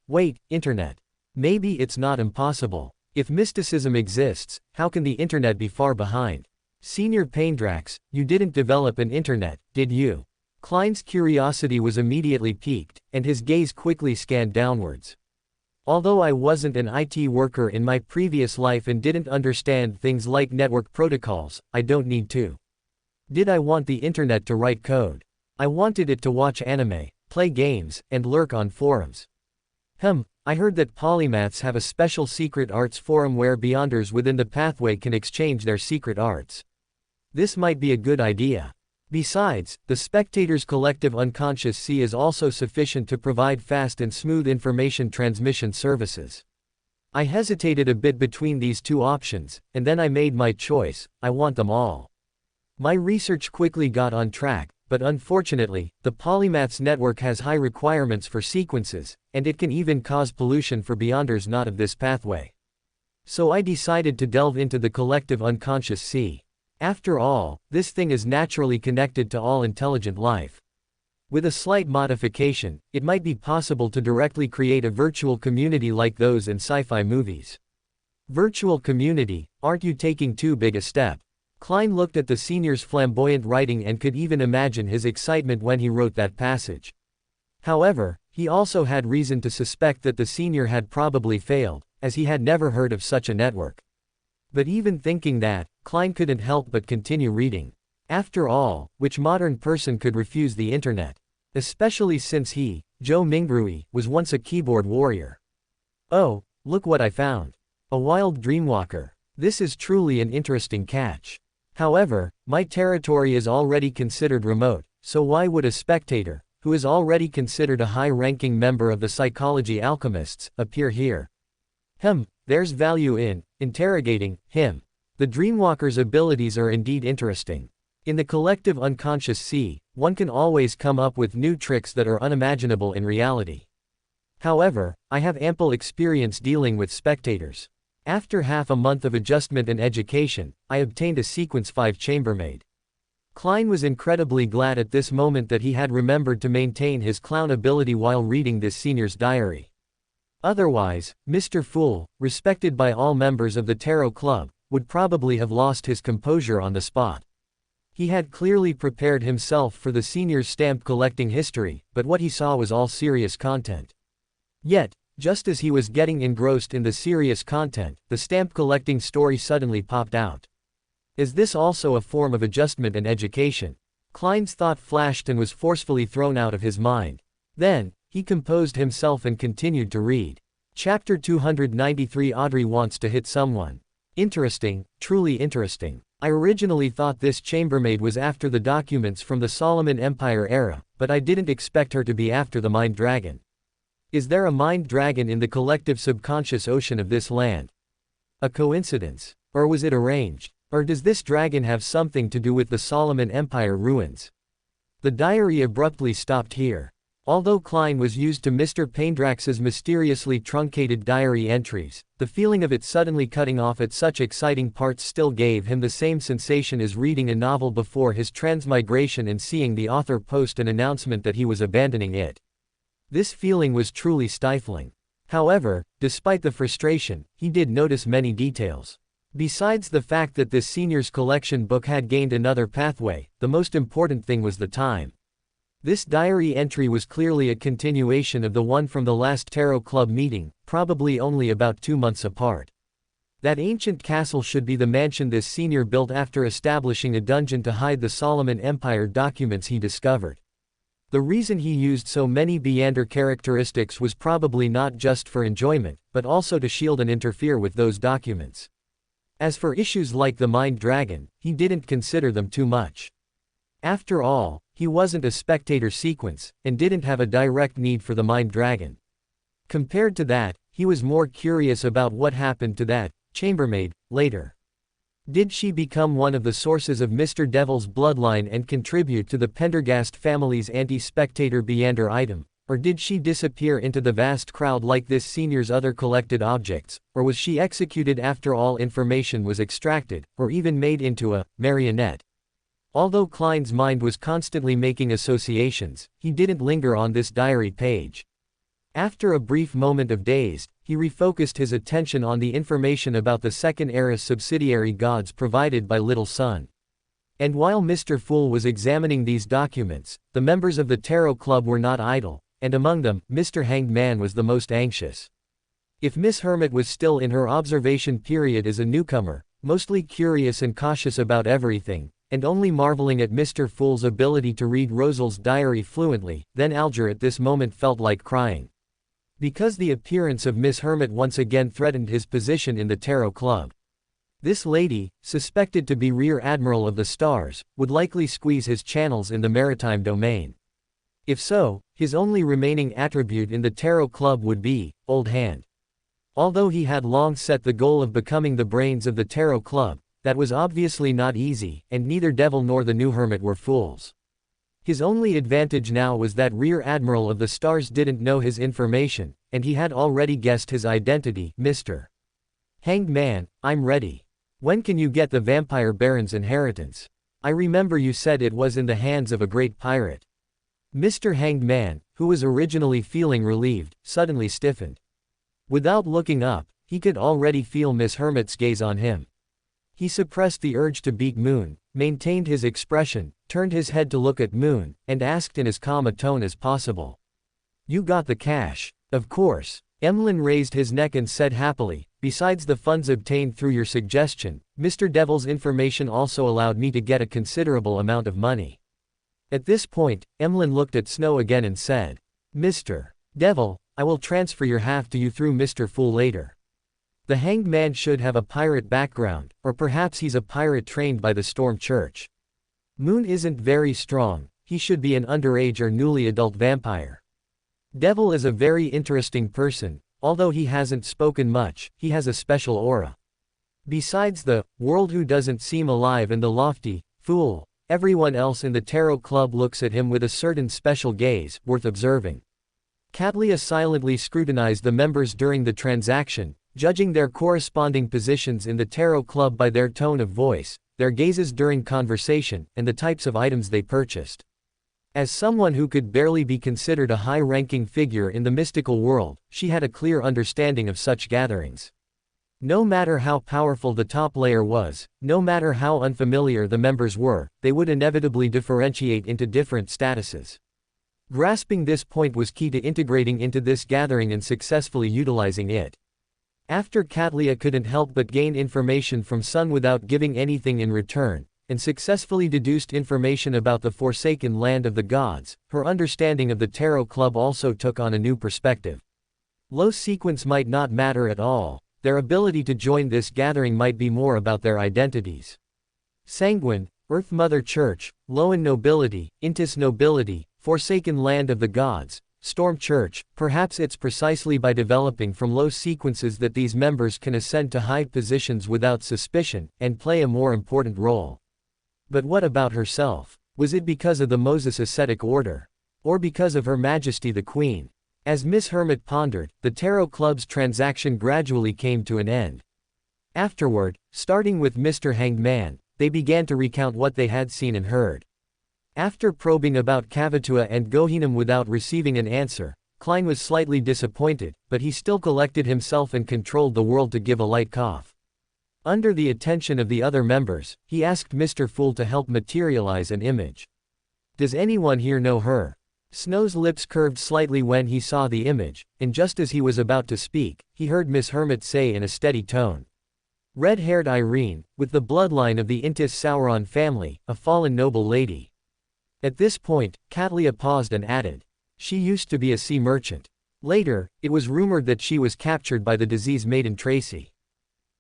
Wait, internet. Maybe it's not impossible. If mysticism exists, how can the internet be far behind? Senior Paindrax, you didn't develop an internet, did you? Klein's curiosity was immediately piqued, and his gaze quickly scanned downwards. Although I wasn't an IT worker in my previous life and didn't understand things like network protocols, I don't need to. Did I want the internet to write code? I wanted it to watch anime, play games, and lurk on forums. I heard that polymaths have a special secret arts forum where Beyonders within the pathway can exchange their secret arts. This might be a good idea. Besides, the spectator's collective unconscious sea is also sufficient to provide fast and smooth information transmission services. I hesitated a bit between these two options, and then I made my choice. I want them all. My research quickly got on track, but unfortunately, the Polymaths network has high requirements for sequences, and it can even cause pollution for Beyonders not of this pathway. So I decided to delve into the collective unconscious sea. After all, this thing is naturally connected to all intelligent life. With a slight modification, it might be possible to directly create a virtual community like those in sci-fi movies. Virtual community, aren't you taking too big a step? Klein looked at the senior's flamboyant writing and could even imagine his excitement when he wrote that passage. However, he also had reason to suspect that the senior had probably failed, as he had never heard of such a network. But even thinking that, Klein couldn't help but continue reading. After all, which modern person could refuse the internet? Especially since he, Zhou Mingrui, was once a keyboard warrior. Oh, look what I found. A wild dreamwalker. This is truly an interesting catch. However, my territory is already considered remote, so why would a spectator, who is already considered a high-ranking member of the psychology alchemists, appear here? There's value in interrogating him. The Dreamwalker's abilities are indeed interesting. In the collective unconscious sea, one can always come up with new tricks that are unimaginable in reality. However, I have ample experience dealing with spectators. After half a month of adjustment and education, I obtained a Sequence 5 chambermaid. Klein was incredibly glad at this moment that he had remembered to maintain his clown ability while reading this senior's diary. Otherwise, Mr. Fool, respected by all members of the Tarot Club, would probably have lost his composure on the spot. He had clearly prepared himself for the senior's stamp collecting history, but what he saw was all serious content. Yet, just as he was getting engrossed in the serious content, the stamp collecting story suddenly popped out. Is this also a form of adjustment and education? Klein's thought flashed and was forcefully thrown out of his mind. Then, he composed himself and continued to read. Chapter 293. Audrey wants to hit someone. Interesting, truly interesting. I originally thought this chambermaid was after the documents from the Solomon Empire era, but I didn't expect her to be after the Mind Dragon. Is there a Mind Dragon in the collective subconscious ocean of this land? A coincidence? Or was it arranged? Or does this dragon have something to do with the Solomon Empire ruins? The diary abruptly stopped here. Although Klein was used to Mr. Paindrax's mysteriously truncated diary entries, the feeling of it suddenly cutting off at such exciting parts still gave him the same sensation as reading a novel before his transmigration and seeing the author post an announcement that he was abandoning it. This feeling was truly stifling. However, despite the frustration, he did notice many details. Besides the fact that this senior's collection book had gained another pathway, the most important thing was the time. This diary entry was clearly a continuation of the one from the last Tarot Club meeting, probably only about 2 months apart. That ancient castle should be the mansion this senior built after establishing a dungeon to hide the Solomon Empire documents he discovered. The reason he used so many Beander characteristics was probably not just for enjoyment, but also to shield and interfere with those documents. As for issues like the Mind Dragon, he didn't consider them too much. After all, he wasn't a spectator sequence, and didn't have a direct need for the Mind Dragon. Compared to that, he was more curious about what happened to that chambermaid later. Did she become one of the sources of Mr. Devil's bloodline and contribute to the Pendergast family's anti-spectator Beander item? Or did she disappear into the vast crowd like this senior's other collected objects? Or was she executed after all information was extracted, or even made into a marionette? Although Klein's mind was constantly making associations, he didn't linger on this diary page. After a brief moment of daze, he refocused his attention on the information about the second era's subsidiary gods provided by Little Sun. And while Mr. Fool was examining these documents, the members of the Tarot Club were not idle, and among them, Mr. Hanged Man was the most anxious. If Miss Hermit was still in her observation period as a newcomer, mostly curious and cautious about everything, and only marveling at Mr. Fool's ability to read Rosal's diary fluently, then Alger at this moment felt like crying. Because the appearance of Miss Hermit once again threatened his position in the Tarot Club. This lady, suspected to be Rear Admiral of the Stars, would likely squeeze his channels in the maritime domain. If so, his only remaining attribute in the Tarot Club would be Old Hand. Although he had long set the goal of becoming the brains of the Tarot Club, that was obviously not easy, and neither Devil nor the new Hermit were fools. His only advantage now was that Rear Admiral of the Stars didn't know his information, and he had already guessed his identity. Mr. Hanged Man, I'm ready. When can you get the Vampire Baron's inheritance? I remember you said it was in the hands of a great pirate. Mr. Hanged Man, who was originally feeling relieved, suddenly stiffened. Without looking up, he could already feel Miss Hermit's gaze on him. He suppressed the urge to beat Moon, maintained his expression, turned his head to look at Moon, and asked in as calm a tone as possible. You got the cash. Of course. Emlyn raised his neck and said happily, besides the funds obtained through your suggestion, Mr. Devil's information also allowed me to get a considerable amount of money. At this point, Emlyn looked at Snow again and said, Mr. Devil, I will transfer your half to you through Mr. Fool later. The Hanged Man should have a pirate background, or perhaps he's a pirate trained by the Storm Church. Moon isn't very strong, he should be an underage or newly adult vampire. Devil is a very interesting person, although he hasn't spoken much, he has a special aura. Besides the world who doesn't seem alive and the lofty Fool, everyone else in the Tarot Club looks at him with a certain special gaze, worth observing. Catlia silently scrutinized the members during the transaction, judging their corresponding positions in the Tarot Club by their tone of voice, their gazes during conversation, and the types of items they purchased. As someone who could barely be considered a high-ranking figure in the mystical world, she had a clear understanding of such gatherings. No matter how powerful the top layer was, no matter how unfamiliar the members were, they would inevitably differentiate into different statuses. Grasping this point was key to integrating into this gathering and successfully utilizing it. After Catlia couldn't help but gain information from Sun without giving anything in return, and successfully deduced information about the Forsaken Land of the Gods, her understanding of the Tarot Club also took on a new perspective. Low sequence might not matter at all, their ability to join this gathering might be more about their identities. Sanguine, Earth Mother Church, Loan Nobility, Intis Nobility, Forsaken Land of the Gods, Storm Church, perhaps it's precisely by developing from low sequences that these members can ascend to high positions without suspicion, and play a more important role. But what about herself? Was it because of the Moses ascetic order? Or because of Her Majesty the Queen? As Miss Hermit pondered, the Tarot Club's transaction gradually came to an end. Afterward, starting with Mr. Hanged Man, they began to recount what they had seen and heard. After probing about Cavatua and Gohinam without receiving an answer, Klein was slightly disappointed, but he still collected himself and controlled the world to give a light cough. Under the attention of the other members, he asked Mr. Fool to help materialize an image. Does anyone here know her? Snow's lips curved slightly when he saw the image, and just as he was about to speak, he heard Miss Hermit say in a steady tone. Red-haired Irene, with the bloodline of the Intis Sauron family, a fallen noble lady. At this point, Catlia paused and added. She used to be a sea merchant. Later, it was rumored that she was captured by the disease maiden Tracy.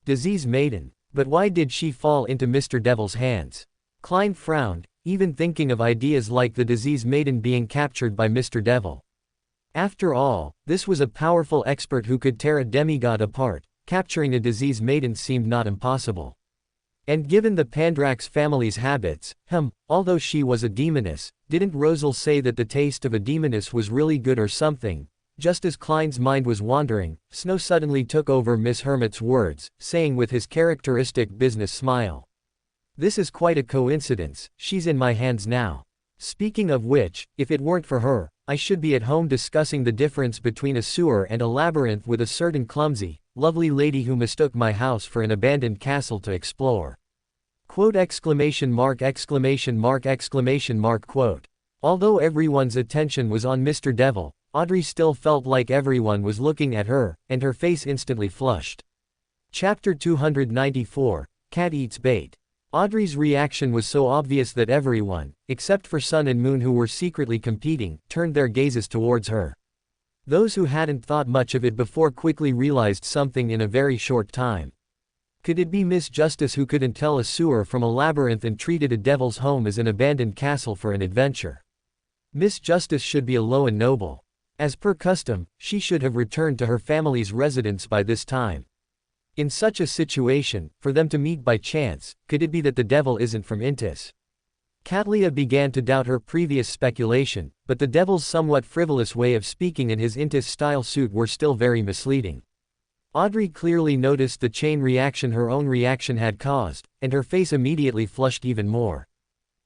Disease maiden? But why did she fall into Mr. Devil's hands? Klein frowned, even thinking of ideas like the disease maiden being captured by Mr. Devil. After all, this was a powerful expert who could tear a demigod apart. Capturing a disease maiden seemed not impossible. And given the Pandrax family's habits, although she was a demoness, didn't Rosal say that the taste of a demoness was really good or something? Just as Klein's mind was wandering, Snow suddenly took over Miss Hermit's words, saying with his characteristic business smile. This is quite a coincidence, she's in my hands now. Speaking of which, if it weren't for her, I should be at home discussing the difference between a sewer and a labyrinth with a certain clumsy, lovely lady who mistook my house for an abandoned castle to explore. Quote exclamation mark exclamation mark exclamation mark quote. Although everyone's attention was on Mr. Devil, Audrey still felt like everyone was looking at her, and her face instantly flushed. Chapter 294, Cat Eats Bait. Audrey's reaction was so obvious that everyone, except for Sun and Moon who were secretly competing, turned their gazes towards her. Those who hadn't thought much of it before quickly realized something in a very short time. Could it be Miss Justice who couldn't tell a sewer from a labyrinth and treated a devil's home as an abandoned castle for an adventure? Miss Justice should be a low and noble. As per custom, she should have returned to her family's residence by this time. In such a situation, for them to meet by chance, could it be that the devil isn't from Intis? Catlia began to doubt her previous speculation, but the devil's somewhat frivolous way of speaking and his Intis-style suit were still very misleading. Audrey clearly noticed the chain reaction her own reaction had caused, and her face immediately flushed even more.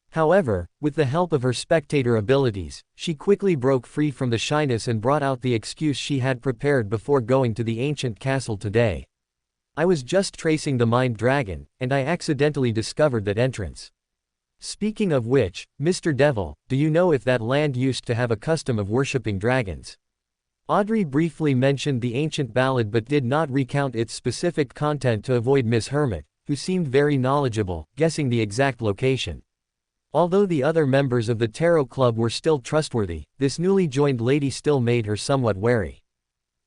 However, with the help of her spectator abilities, she quickly broke free from the shyness and brought out the excuse she had prepared before going to the ancient castle today. I was just tracing the mind dragon, and I accidentally discovered that entrance. Speaking of which, Mr. Devil, do you know if that land used to have a custom of worshipping dragons? Audrey briefly mentioned the ancient ballad but did not recount its specific content to avoid Miss Hermit, who seemed very knowledgeable, guessing the exact location. Although the other members of the Tarot Club were still trustworthy, this newly joined lady still made her somewhat wary.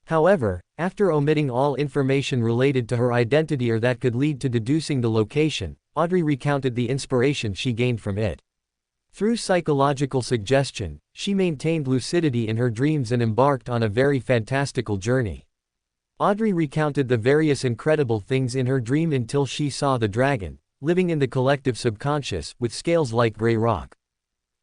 However, after omitting all information related to her identity or that could lead to deducing the location, Audrey recounted the inspiration she gained from it. Through psychological suggestion, she maintained lucidity in her dreams and embarked on a very fantastical journey. Audrey recounted the various incredible things in her dream until she saw the dragon, living in the collective subconscious, with scales like gray rock.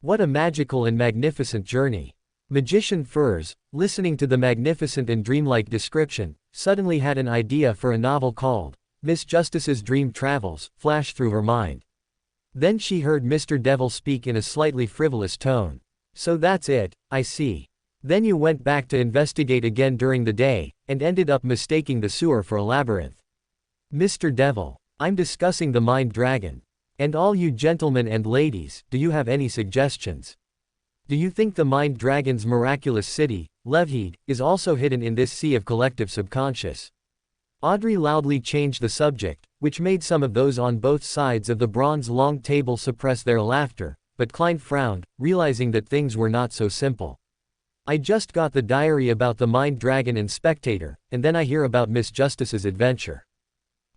What a magical and magnificent journey. Magician Furs, listening to the magnificent and dreamlike description, suddenly had an idea for a novel called Miss Justice's Dream Travels, flash through her mind. Then she heard Mr. Devil speak in a slightly frivolous tone. So that's it, I see. Then you went back to investigate again during the day, and ended up mistaking the sewer for a labyrinth. Mr. Devil, I'm discussing the mind dragon. And all you gentlemen and ladies, do you have any suggestions? Do you think the mind dragon's miraculous city, Levheed, is also hidden in this sea of collective subconscious? Audrey loudly changed the subject, which made some of those on both sides of the bronze long table suppress their laughter, but Klein frowned, realizing that things were not so simple. I just got the diary about the mind dragon and spectator, and then I hear about Miss Justice's adventure.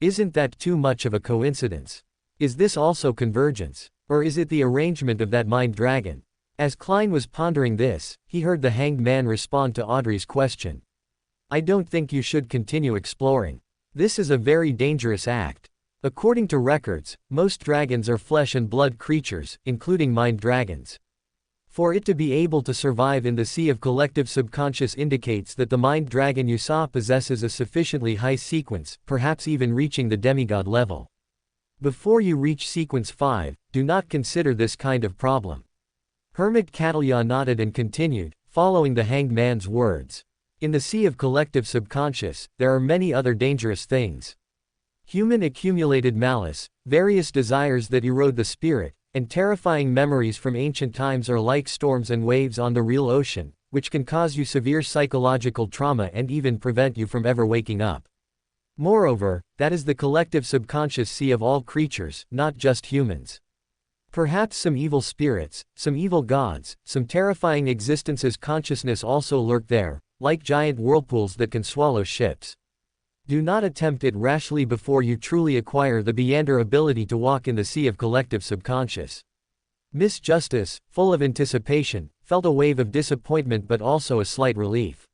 Isn't that too much of a coincidence? Is this also convergence? Or is it the arrangement of that mind dragon? As Klein was pondering this, he heard the hanged man respond to Audrey's question. I don't think you should continue exploring. This is a very dangerous act. According to records, most dragons are flesh and blood creatures, including mind dragons. For it to be able to survive in the sea of collective subconscious indicates that the mind dragon you saw possesses a sufficiently high sequence, perhaps even reaching the demigod level. Before you reach sequence 5, do not consider this kind of problem. Hermit Catalya nodded and continued, following the hanged man's words. In the sea of collective subconscious, there are many other dangerous things. Human accumulated malice, various desires that erode the spirit, and terrifying memories from ancient times are like storms and waves on the real ocean, which can cause you severe psychological trauma and even prevent you from ever waking up. Moreover, that is the collective subconscious sea of all creatures, not just humans. Perhaps some evil spirits, some evil gods, some terrifying existences' consciousness also lurk there, like giant whirlpools that can swallow ships. Do not attempt it rashly before you truly acquire the beyonder ability to walk in the sea of collective subconscious. Miss Justice, full of anticipation, felt a wave of disappointment but also a slight relief.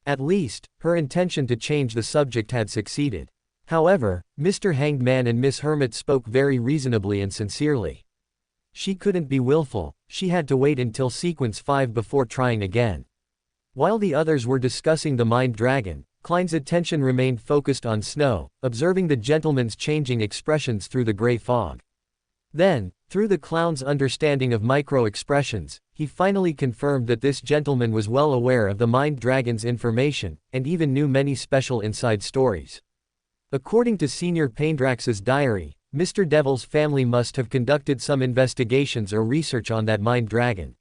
At least, her intention to change the subject had succeeded. However, Mr. Hanged Man and Miss Hermit spoke very reasonably and sincerely. She couldn't be willful, she had to wait until sequence 5 before trying again. While the others were discussing the mind dragon, Klein's attention remained focused on Snow, observing the gentleman's changing expressions through the gray fog. Then, through the clown's understanding of micro-expressions, he finally confirmed that this gentleman was well aware of the mind dragon's information, and even knew many special inside stories. According to Senior Paindrax's diary, Mr. Devil's family must have conducted some investigations or research on that mind dragon.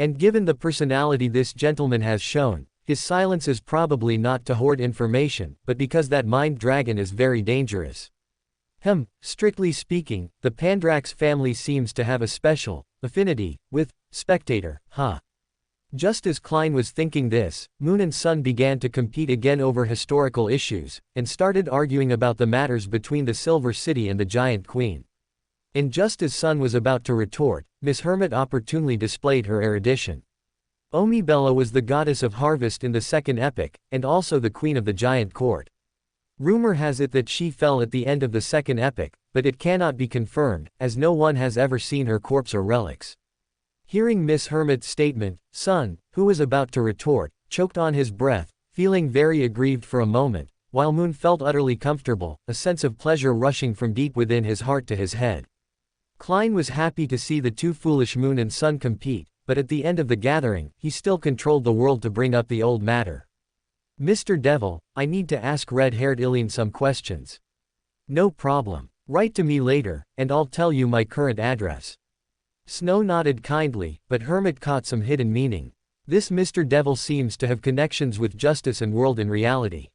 And given the personality this gentleman has shown, his silence is probably not to hoard information, but because that mind dragon is very dangerous. Strictly speaking, the Pandrax family seems to have a special affinity with Spectator, Just as Klein was thinking this, Moon and Sun began to compete again over historical issues, and started arguing about the matters between the Silver City and the Giant Queen. And just as Sun was about to retort, Miss Hermit opportunely displayed her erudition. Omibella was the goddess of harvest in the second epic, and also the queen of the giant court. Rumor has it that she fell at the end of the second epic, but it cannot be confirmed, as no one has ever seen her corpse or relics. Hearing Miss Hermit's statement, Sun, who was about to retort, choked on his breath, feeling very aggrieved for a moment, while Moon felt utterly comfortable, a sense of pleasure rushing from deep within his heart to his head. Klein was happy to see the two foolish Moon and Sun compete, but at the end of the gathering, he still controlled the world to bring up the old matter. Mr. Devil, I need to ask red-haired Illian some questions. No problem. Write to me later, and I'll tell you my current address. Snow nodded kindly, but Hermit caught some hidden meaning. This Mr. Devil seems to have connections with justice and world in reality.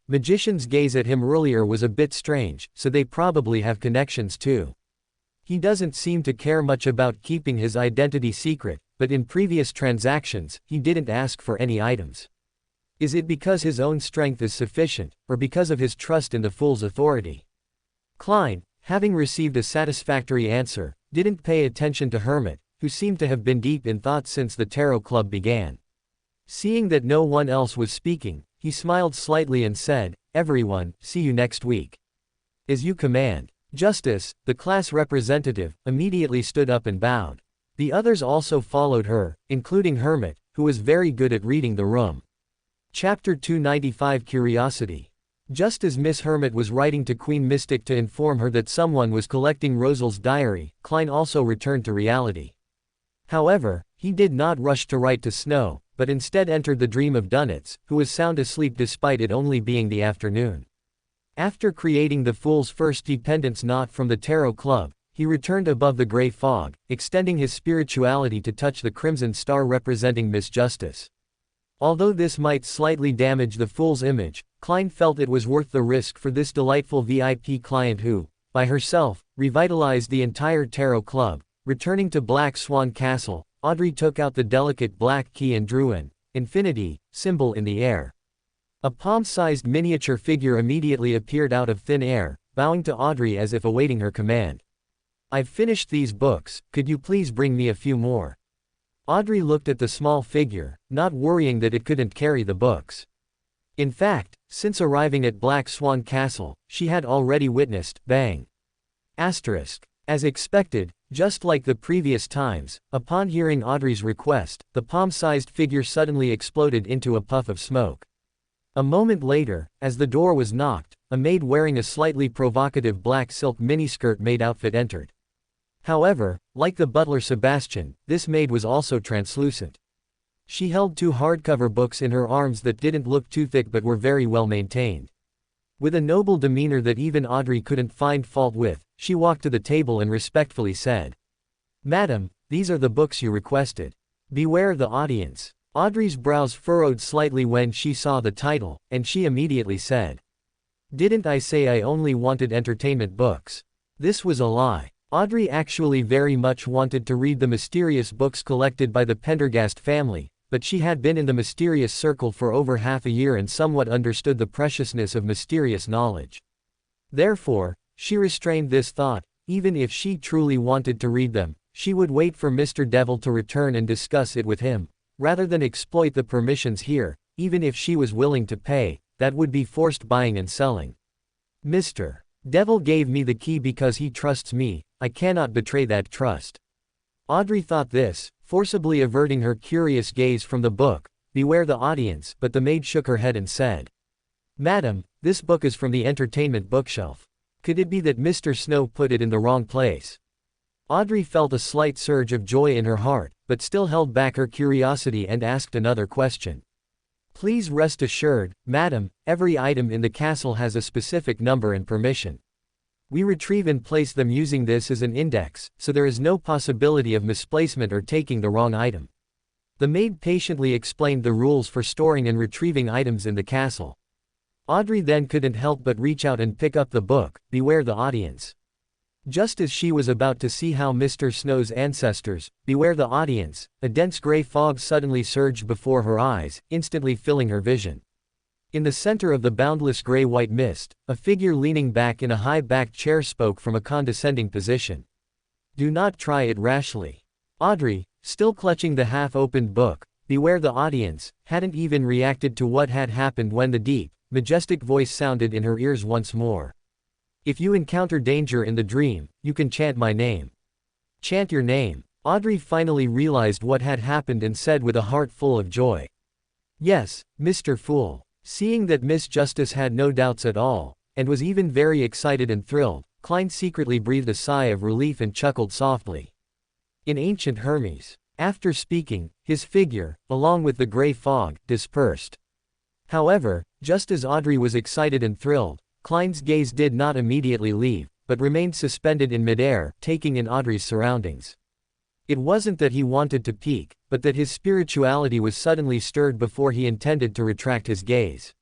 Magician's gaze at him earlier was a bit strange, so they probably have connections too. He doesn't seem to care much about keeping his identity secret, but in previous transactions, he didn't ask for any items. Is it because his own strength is sufficient, or because of his trust in the fool's authority? Klein, having received a satisfactory answer, didn't pay attention to Hermit, who seemed to have been deep in thought since the Tarot Club began. Seeing that no one else was speaking, he smiled slightly and said, "Everyone, see you next week." "As you command." Justice, the class representative, immediately stood up and bowed. The others also followed her, including Hermit, who was very good at reading the room. Chapter 295 Curiosity. Just as Miss Hermit was writing to Queen Mystic to inform her that someone was collecting Rosal's diary, Klein also returned to reality. However, he did not rush to write to Snow, but instead entered the dream of Dunitz, who was sound asleep despite it only being the afternoon. After creating the Fool's first dependence knot from the Tarot Club, he returned above the gray fog, extending his spirituality to touch the crimson star representing Miss Justice. Although this might slightly damage the Fool's image, Klein felt it was worth the risk for this delightful VIP client who, by herself, revitalized the entire Tarot Club. Returning to Black Swan Castle, Audrey took out the delicate black key and drew an infinity symbol in the air. A palm-sized miniature figure immediately appeared out of thin air, bowing to Audrey as if awaiting her command. "I've finished these books, could you please bring me a few more?" Audrey looked at the small figure, not worrying that it couldn't carry the books. In fact, since arriving at Black Swan Castle, she had already witnessed, As expected, just like the previous times, upon hearing Audrey's request, the palm-sized figure suddenly exploded into a puff of smoke. A moment later, as the door was knocked, a maid wearing a slightly provocative black silk miniskirt maid outfit entered. However, like the butler Sebastian, this maid was also translucent. She held 2 hardcover books in her arms that didn't look too thick but were very well maintained. With a noble demeanor that even Audrey couldn't find fault with, she walked to the table and respectfully said, "Madam, these are the books you requested. Beware the audience." Audrey's brows furrowed slightly when she saw the title, and she immediately said, "Didn't I say I only wanted entertainment books?" This was a lie. Audrey actually very much wanted to read the mysterious books collected by the Pendergast family, but she had been in the mysterious circle for over half a year and somewhat understood the preciousness of mysterious knowledge. Therefore, she restrained this thought. Even if she truly wanted to read them, she would wait for Mr. Devil to return and discuss it with him, rather than exploit the permissions here. Even if she was willing to pay, that would be forced buying and selling. Mr. Devil gave me the key because he trusts me. I cannot betray that trust. Audrey thought this, forcibly averting her curious gaze from the book. Beware the audience, but the maid shook her head and said, "Madam, this book is from the entertainment bookshelf. Could it be that Mr. Snow put it in the wrong place?" Audrey felt a slight surge of joy in her heart, but still held back her curiosity and asked another question. "Please rest assured, madam, every item in the castle has a specific number and permission. We retrieve and place them using this as an index, so there is no possibility of misplacement or taking the wrong item." The maid patiently explained the rules for storing and retrieving items in the castle. Audrey then couldn't help but reach out and pick up the book, Beware the Audience. Just as she was about to see how Mr. Snow's ancestors, beware the audience, a dense gray fog suddenly surged before her eyes, instantly filling her vision. In the center of the boundless gray-white mist, a figure leaning back in a high-backed chair spoke from a condescending position. "Do not try it rashly." Audrey, still clutching the half-opened book, Beware the Audience, hadn't even reacted to what had happened when the deep, majestic voice sounded in her ears once more. "If you encounter danger in the dream, you can chant my name." Chant your name. Audrey finally realized what had happened and said with a heart full of joy, "Yes, Mr. Fool." Seeing that Miss Justice had no doubts at all, and was even very excited and thrilled, Klein secretly breathed a sigh of relief and chuckled softly. In ancient Hermes. After speaking, his figure, along with the gray fog, dispersed. However, just as Audrey was excited and thrilled, Klein's gaze did not immediately leave, but remained suspended in midair, taking in Audrey's surroundings. It wasn't that he wanted to peek, but that his spirituality was suddenly stirred before he intended to retract his gaze.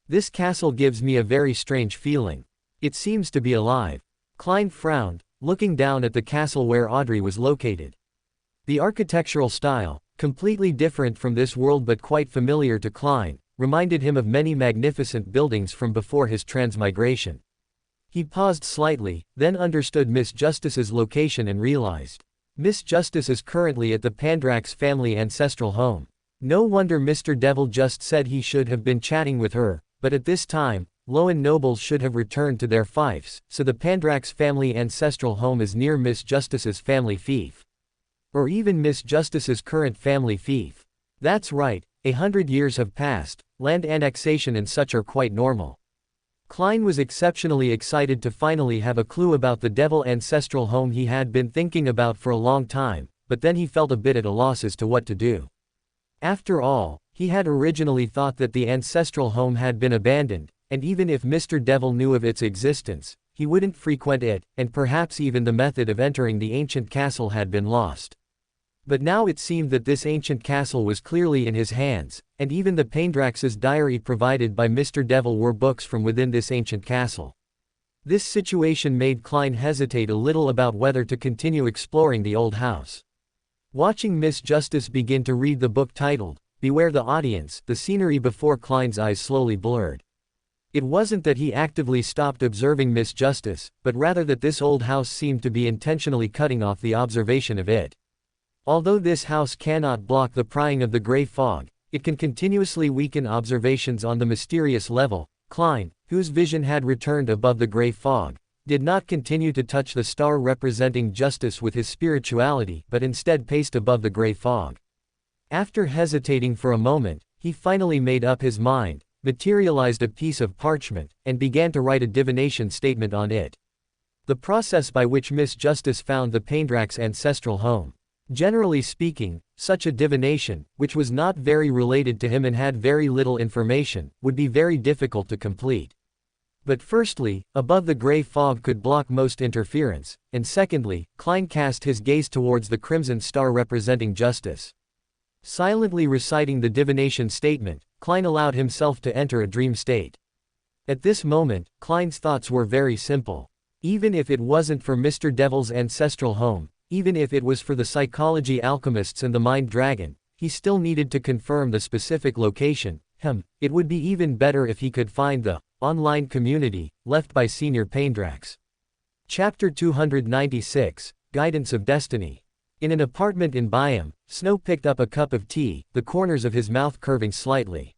"This castle gives me a very strange feeling. It seems to be alive." Klein frowned, looking down at the castle where Audrey was located. The architectural style, completely different from this world but quite familiar to Klein, reminded him of many magnificent buildings from before his transmigration. He paused slightly, then understood Miss Justice's location and realized. Miss Justice is currently at the Pandrax family ancestral home. No wonder Mr. Devil just said he should have been chatting with her, but at this time, Lowen nobles should have returned to their fiefs, so the Pandrax family ancestral home is near Miss Justice's family fief. Or even Miss Justice's current family fief. That's right, 100 years have passed, land annexation and such are quite normal. Klein was exceptionally excited to finally have a clue about the Devil ancestral home he had been thinking about for a long time, but then he felt a bit at a loss as to what to do. After all, he had originally thought that the ancestral home had been abandoned, and even if Mr. Devil knew of its existence, he wouldn't frequent it, and perhaps even the method of entering the ancient castle had been lost. But now it seemed that this ancient castle was clearly in his hands, and even the Paindrax's diary provided by Mr. Devil were books from within this ancient castle. This situation made Klein hesitate a little about whether to continue exploring the old house. Watching Miss Justice begin to read the book titled, Beware the Audience, the scenery before Klein's eyes slowly blurred. It wasn't that he actively stopped observing Miss Justice, but rather that this old house seemed to be intentionally cutting off the observation of it. Although this house cannot block the prying of the gray fog, it can continuously weaken observations on the mysterious level. Klein, whose vision had returned above the gray fog, did not continue to touch the star representing justice with his spirituality but instead paced above the gray fog. After hesitating for a moment, he finally made up his mind, materialized a piece of parchment, and began to write a divination statement on it. The process by which Miss Justice found the Paindrak's ancestral home. Generally speaking, such a divination, which was not very related to him and had very little information, would be very difficult to complete. But firstly, above the gray fog could block most interference, and secondly, Klein cast his gaze towards the crimson star representing justice. Silently reciting the divination statement, Klein allowed himself to enter a dream state. At this moment, Klein's thoughts were very simple. Even if it wasn't for Mr. Devil's ancestral home, even if it was for the psychology alchemists and the mind dragon, he still needed to confirm the specific location. It would be even better if he could find the online community left by Senior Paindrax. Chapter 296, Guidance of Destiny. In an apartment in Byam, Snow picked up a cup of tea, the corners of his mouth curving slightly.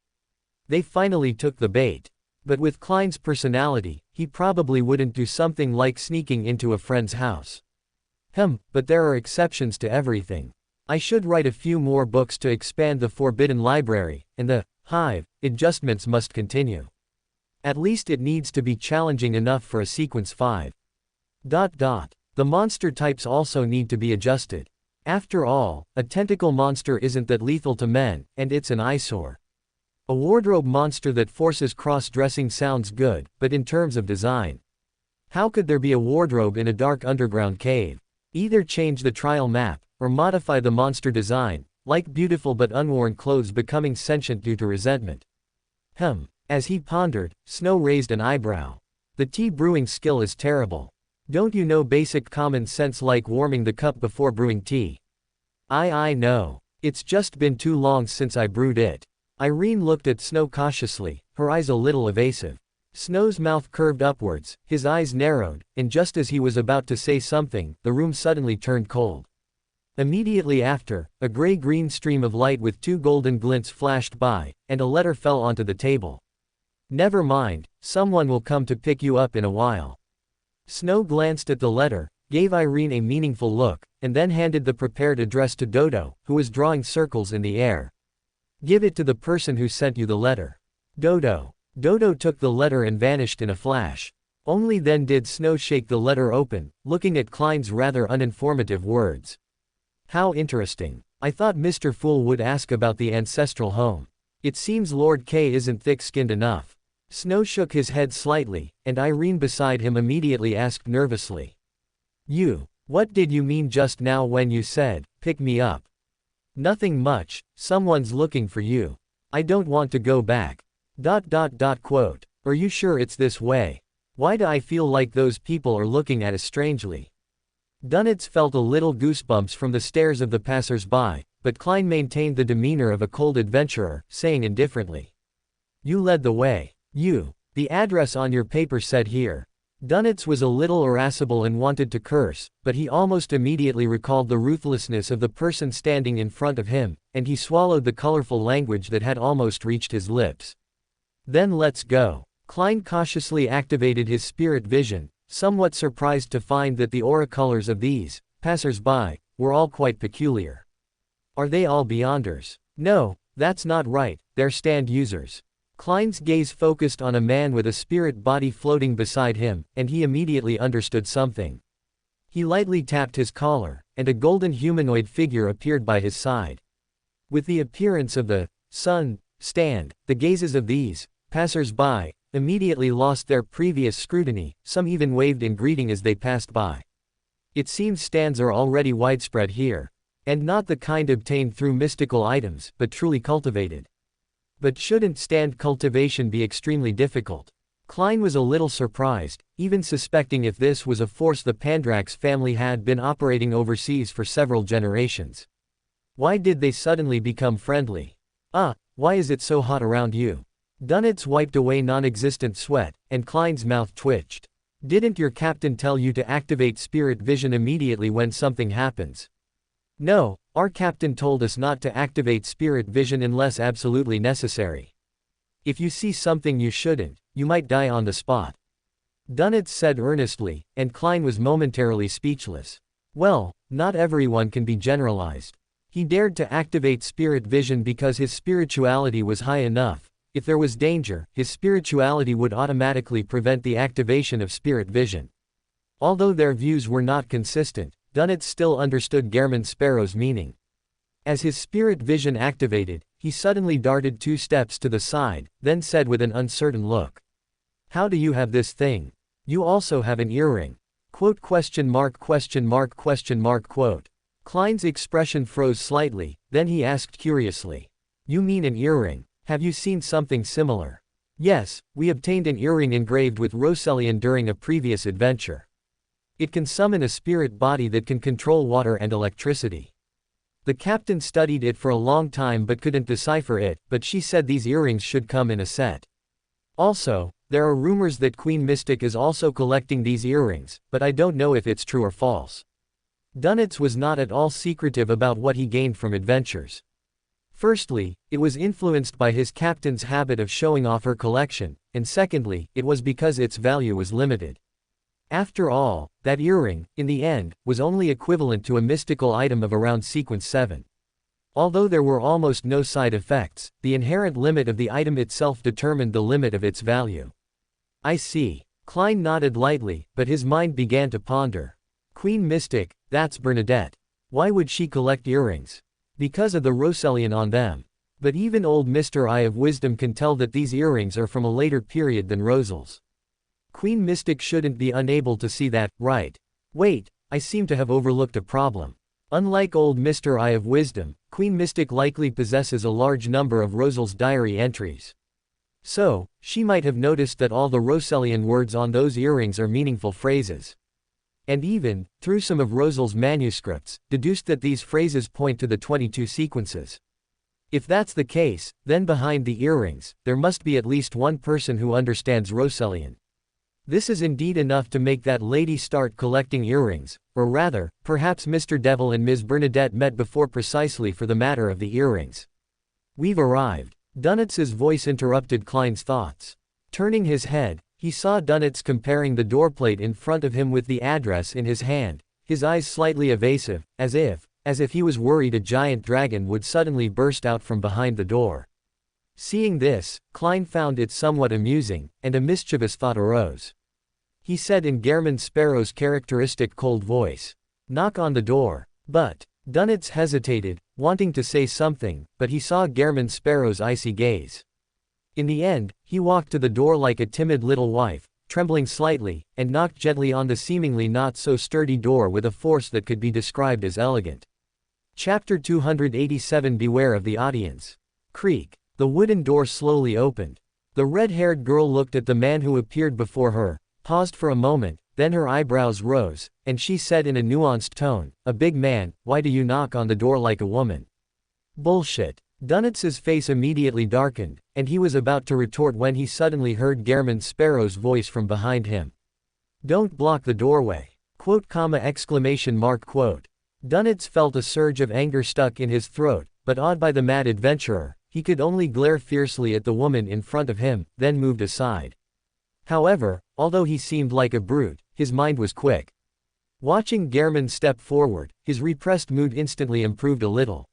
They finally took the bait. But with Klein's personality, he probably wouldn't do something like sneaking into a friend's house. But there are exceptions to everything. I should write a few more books to expand the Forbidden Library, and the Hive adjustments must continue. At least it needs to be challenging enough for a sequence 5. The monster types also need to be adjusted. After all, a tentacle monster isn't that lethal to men, and it's an eyesore. A wardrobe monster that forces cross-dressing sounds good, but in terms of design. How could there be a wardrobe in a dark underground cave? Either change the trial map, or modify the monster design, like beautiful but unworn clothes becoming sentient due to resentment. As he pondered, Snow raised an eyebrow. The tea brewing skill is terrible. Don't you know basic common sense like warming the cup before brewing tea? I know. It's just been too long since I brewed it. Irene looked at Snow cautiously, her eyes a little evasive. Snow's mouth curved upwards, his eyes narrowed, and just as he was about to say something, the room suddenly turned cold. Immediately after, a gray-green stream of light with 2 golden glints flashed by, and a letter fell onto the table. Never mind, someone will come to pick you up in a while. Snow glanced at the letter, gave Irene a meaningful look, and then handed the prepared address to Dodo, who was drawing circles in the air. Give it to the person who sent you the letter. Dodo. Dodo took the letter and vanished in a flash. Only then did Snow shake the letter open, looking at Klein's rather uninformative words. How interesting. I thought Mr. Fool would ask about the ancestral home. It seems Lord K isn't thick-skinned enough. Snow shook his head slightly, and Irene beside him immediately asked nervously. What did you mean just now when you said, pick me up? Nothing much, someone's looking for you. I don't want to go back. Quote. Are you sure it's this way? Why do I feel like those people are looking at us strangely? Dunitz felt a little goosebumps from the stares of the passers-by, but Klein maintained the demeanor of a cold adventurer, saying indifferently. You led the way. The address on your paper said here. Dunitz was a little irascible and wanted to curse, but he almost immediately recalled the ruthlessness of the person standing in front of him, and he swallowed the colorful language that had almost reached his lips. Then let's go. Klein cautiously activated his spirit vision, somewhat surprised to find that the aura colors of these passers-by were all quite peculiar. Are they all Beyonders? No, that's not right, they're stand users. Klein's gaze focused on a man with a spirit body floating beside him, and he immediately understood something. He lightly tapped his collar, and a golden humanoid figure appeared by his side. With the appearance of the sun stand, the gazes of these passers-by immediately lost their previous scrutiny, some even waved in greeting as they passed by. It seems stands are already widespread here. And not the kind obtained through mystical items, but truly cultivated. But shouldn't stand cultivation be extremely difficult? Klein was a little surprised, even suspecting if this was a force the Paindrax family had been operating overseas for several generations. Why did they suddenly become friendly? Why is it so hot around you? Dunitz wiped away non-existent sweat, and Klein's mouth twitched. Didn't your captain tell you to activate spirit vision immediately when something happens? No, our captain told us not to activate spirit vision unless absolutely necessary. If you see something you shouldn't, you might die on the spot. Dunitz said earnestly, and Klein was momentarily speechless. Well, not everyone can be generalized. He dared to activate spirit vision because his spirituality was high enough. If there was danger, his spirituality would automatically prevent the activation of spirit vision. Although their views were not consistent, Dunitz still understood Gehrman Sparrow's meaning. As his spirit vision activated, he suddenly darted 2 steps to the side, then said with an uncertain look. "How do you have this thing? You also have an earring." Quote question mark question mark question mark quote. Klein's expression froze slightly, then he asked curiously. "You mean an earring? Have you seen something similar?" "Yes, we obtained an earring engraved with Roselian during a previous adventure. It can summon a spirit body that can control water and electricity. The captain studied it for a long time but couldn't decipher it, but she said these earrings should come in a set. Also, there are rumors that Queen Mystic is also collecting these earrings, but I don't know if it's true or false." Dunitz was not at all secretive about what he gained from adventures. Firstly, it was influenced by his captain's habit of showing off her collection, and secondly, it was because its value was limited. After all, that earring, in the end, was only equivalent to a mystical item of around sequence 7. Although there were almost no side effects, the inherent limit of the item itself determined the limit of its value. "I see." Klein nodded lightly, but his mind began to ponder. Queen Mystic, that's Bernadette. Why would she collect earrings? Because of the Roselian on them. But even old Mr. Eye of Wisdom can tell that these earrings are from a later period than Rosel's. Queen Mystic shouldn't be unable to see that, right? Wait, I seem to have overlooked a problem. Unlike old Mr. Eye of Wisdom, Queen Mystic likely possesses a large number of Rosel's diary entries. So, she might have noticed that all the Roselian words on those earrings are meaningful phrases. And even, through some of Rosel's manuscripts, deduced that these phrases point to the 22 sequences. If that's the case, then behind the earrings, there must be at least one person who understands Roselian. This is indeed enough to make that lady start collecting earrings, or rather, perhaps Mr. Devil and Ms. Bernadette met before precisely for the matter of the earrings. "We've arrived." Dunitz's voice interrupted Klein's thoughts. Turning his head, he saw Dunitz comparing the doorplate in front of him with the address in his hand, his eyes slightly evasive, as if he was worried a giant dragon would suddenly burst out from behind the door. Seeing this, Klein found it somewhat amusing, and a mischievous thought arose. He said in Gehrman Sparrow's characteristic cold voice, "Knock on the door." But Dunitz hesitated, wanting to say something, but he saw Gehrman Sparrow's icy gaze. In the end, he walked to the door like a timid little wife, trembling slightly, and knocked gently on the seemingly not so sturdy door with a force that could be described as elegant. Chapter 287 Beware of the Audience. Creak. The wooden door slowly opened. The red-haired girl looked at the man who appeared before her, paused for a moment, then her eyebrows rose, and she said in a nuanced tone, "A big man, why do you knock on the door like a woman?" "Bullshit." Dunitz's face immediately darkened, and he was about to retort when he suddenly heard Gehrman Sparrow's voice from behind him. "Don't block the doorway." Quote, exclamation mark quote. Dunitz felt a surge of anger stuck in his throat, but awed by the mad adventurer, he could only glare fiercely at the woman in front of him, then moved aside. However, although he seemed like a brute, his mind was quick. Watching Gehrman step forward, his repressed mood instantly improved a little.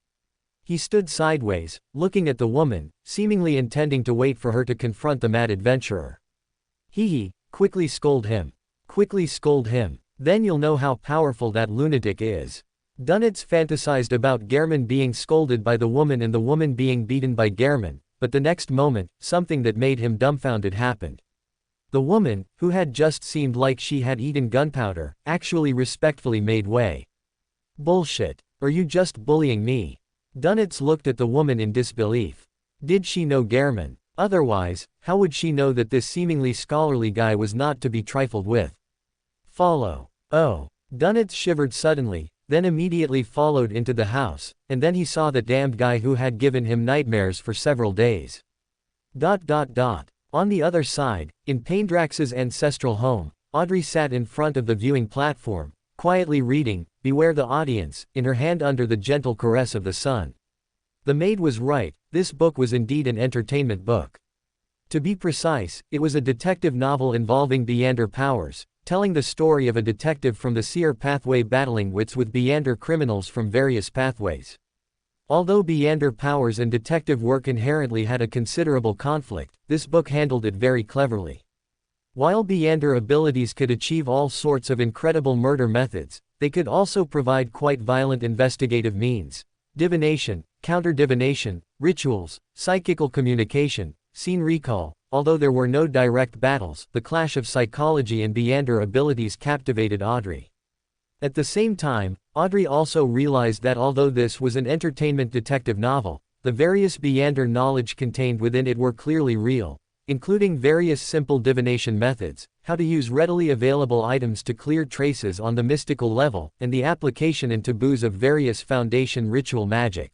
He stood sideways, looking at the woman, seemingly intending to wait for her to confront the mad adventurer. Hee, quickly scold him. Quickly scold him. Then you'll know how powerful that lunatic is. Dunitz fantasized about Gehrman being scolded by the woman and the woman being beaten by Gehrman, but the next moment, something that made him dumbfounded happened. The woman, who had just seemed like she had eaten gunpowder, actually respectfully made way. "Bullshit. Are you just bullying me?" Dunitz looked at the woman in disbelief. Did she know Gehrman? Otherwise, how would she know that this seemingly scholarly guy was not to be trifled with? Follow. Oh. Dunitz shivered suddenly, then immediately followed into the house, and then he saw the damned guy who had given him nightmares for several days. On the other side, in Paindrax's ancestral home, Audrey sat in front of the viewing platform, quietly reading, Beware the Audience, in her hand under the gentle caress of the sun. The maid was right, this book was indeed an entertainment book. To be precise, it was a detective novel involving Beander powers, telling the story of a detective from the seer pathway battling wits with Beander criminals from various pathways. Although Beander powers and detective work inherently had a considerable conflict, this book handled it very cleverly. While Beander abilities could achieve all sorts of incredible murder methods, they could also provide quite violent investigative means: divination, counter-divination, rituals, psychical communication, scene recall. Although there were no direct battles, the clash of psychology and Beander abilities captivated Audrey. At the same time, Audrey also realized that although this was an entertainment detective novel, the various Beander knowledge contained within it were clearly real, including various simple divination methods, how to use readily available items to clear traces on the mystical level, and the application and taboos of various foundation ritual magic.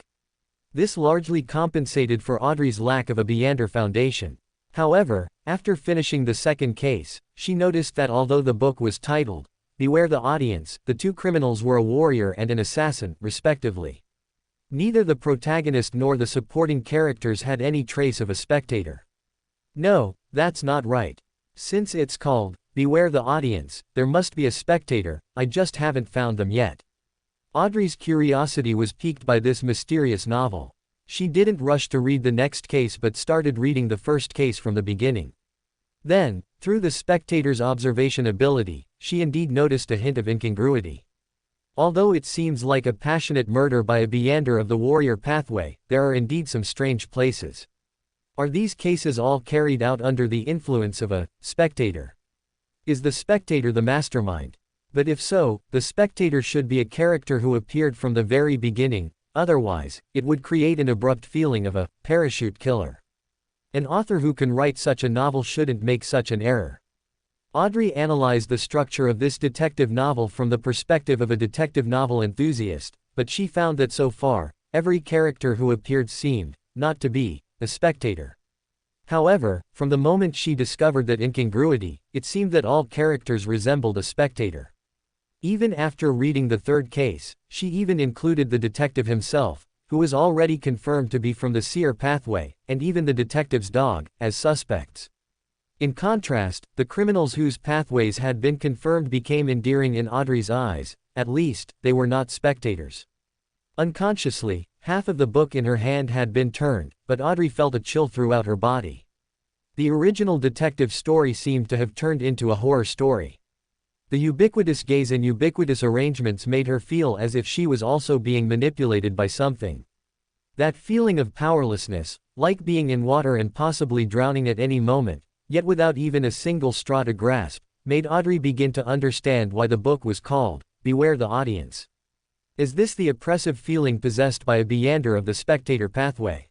This largely compensated for Audrey's lack of a Beander foundation. However, after finishing the second case, she noticed that although the book was titled, "Beware the Audience," the two criminals were a warrior and an assassin, respectively. Neither the protagonist nor the supporting characters had any trace of a spectator. No, that's not right. Since it's called, "Beware the Audience," there must be a spectator, I just haven't found them yet. Audrey's curiosity was piqued by this mysterious novel. She didn't rush to read the next case but started reading the first case from the beginning. Then, through the spectator's observation ability, she indeed noticed a hint of incongruity. Although it seems like a passionate murder by a Beander of the warrior pathway, there are indeed some strange places. Are these cases all carried out under the influence of a spectator? Is the spectator the mastermind? But if so, the spectator should be a character who appeared from the very beginning, otherwise, it would create an abrupt feeling of a parachute killer. An author who can write such a novel shouldn't make such an error. Audrey analyzed the structure of this detective novel from the perspective of a detective novel enthusiast, but she found that so far, every character who appeared seemed not to be a spectator. However, from the moment she discovered that incongruity, it seemed that all characters resembled a spectator. Even after reading the third case, she even included the detective himself, who was already confirmed to be from the seer pathway, and even the detective's dog, as suspects. In contrast, the criminals whose pathways had been confirmed became endearing in Audrey's eyes. At least, they were not spectators. Unconsciously, half of the book in her hand had been turned, but Audrey felt a chill throughout her body. The original detective story seemed to have turned into a horror story. The ubiquitous gaze and ubiquitous arrangements made her feel as if she was also being manipulated by something. That feeling of powerlessness, like being in water and possibly drowning at any moment, yet without even a single straw to grasp, made Audrey begin to understand why the book was called, "Beware the Audience." Is this the oppressive feeling possessed by a Beander of the spectator pathway?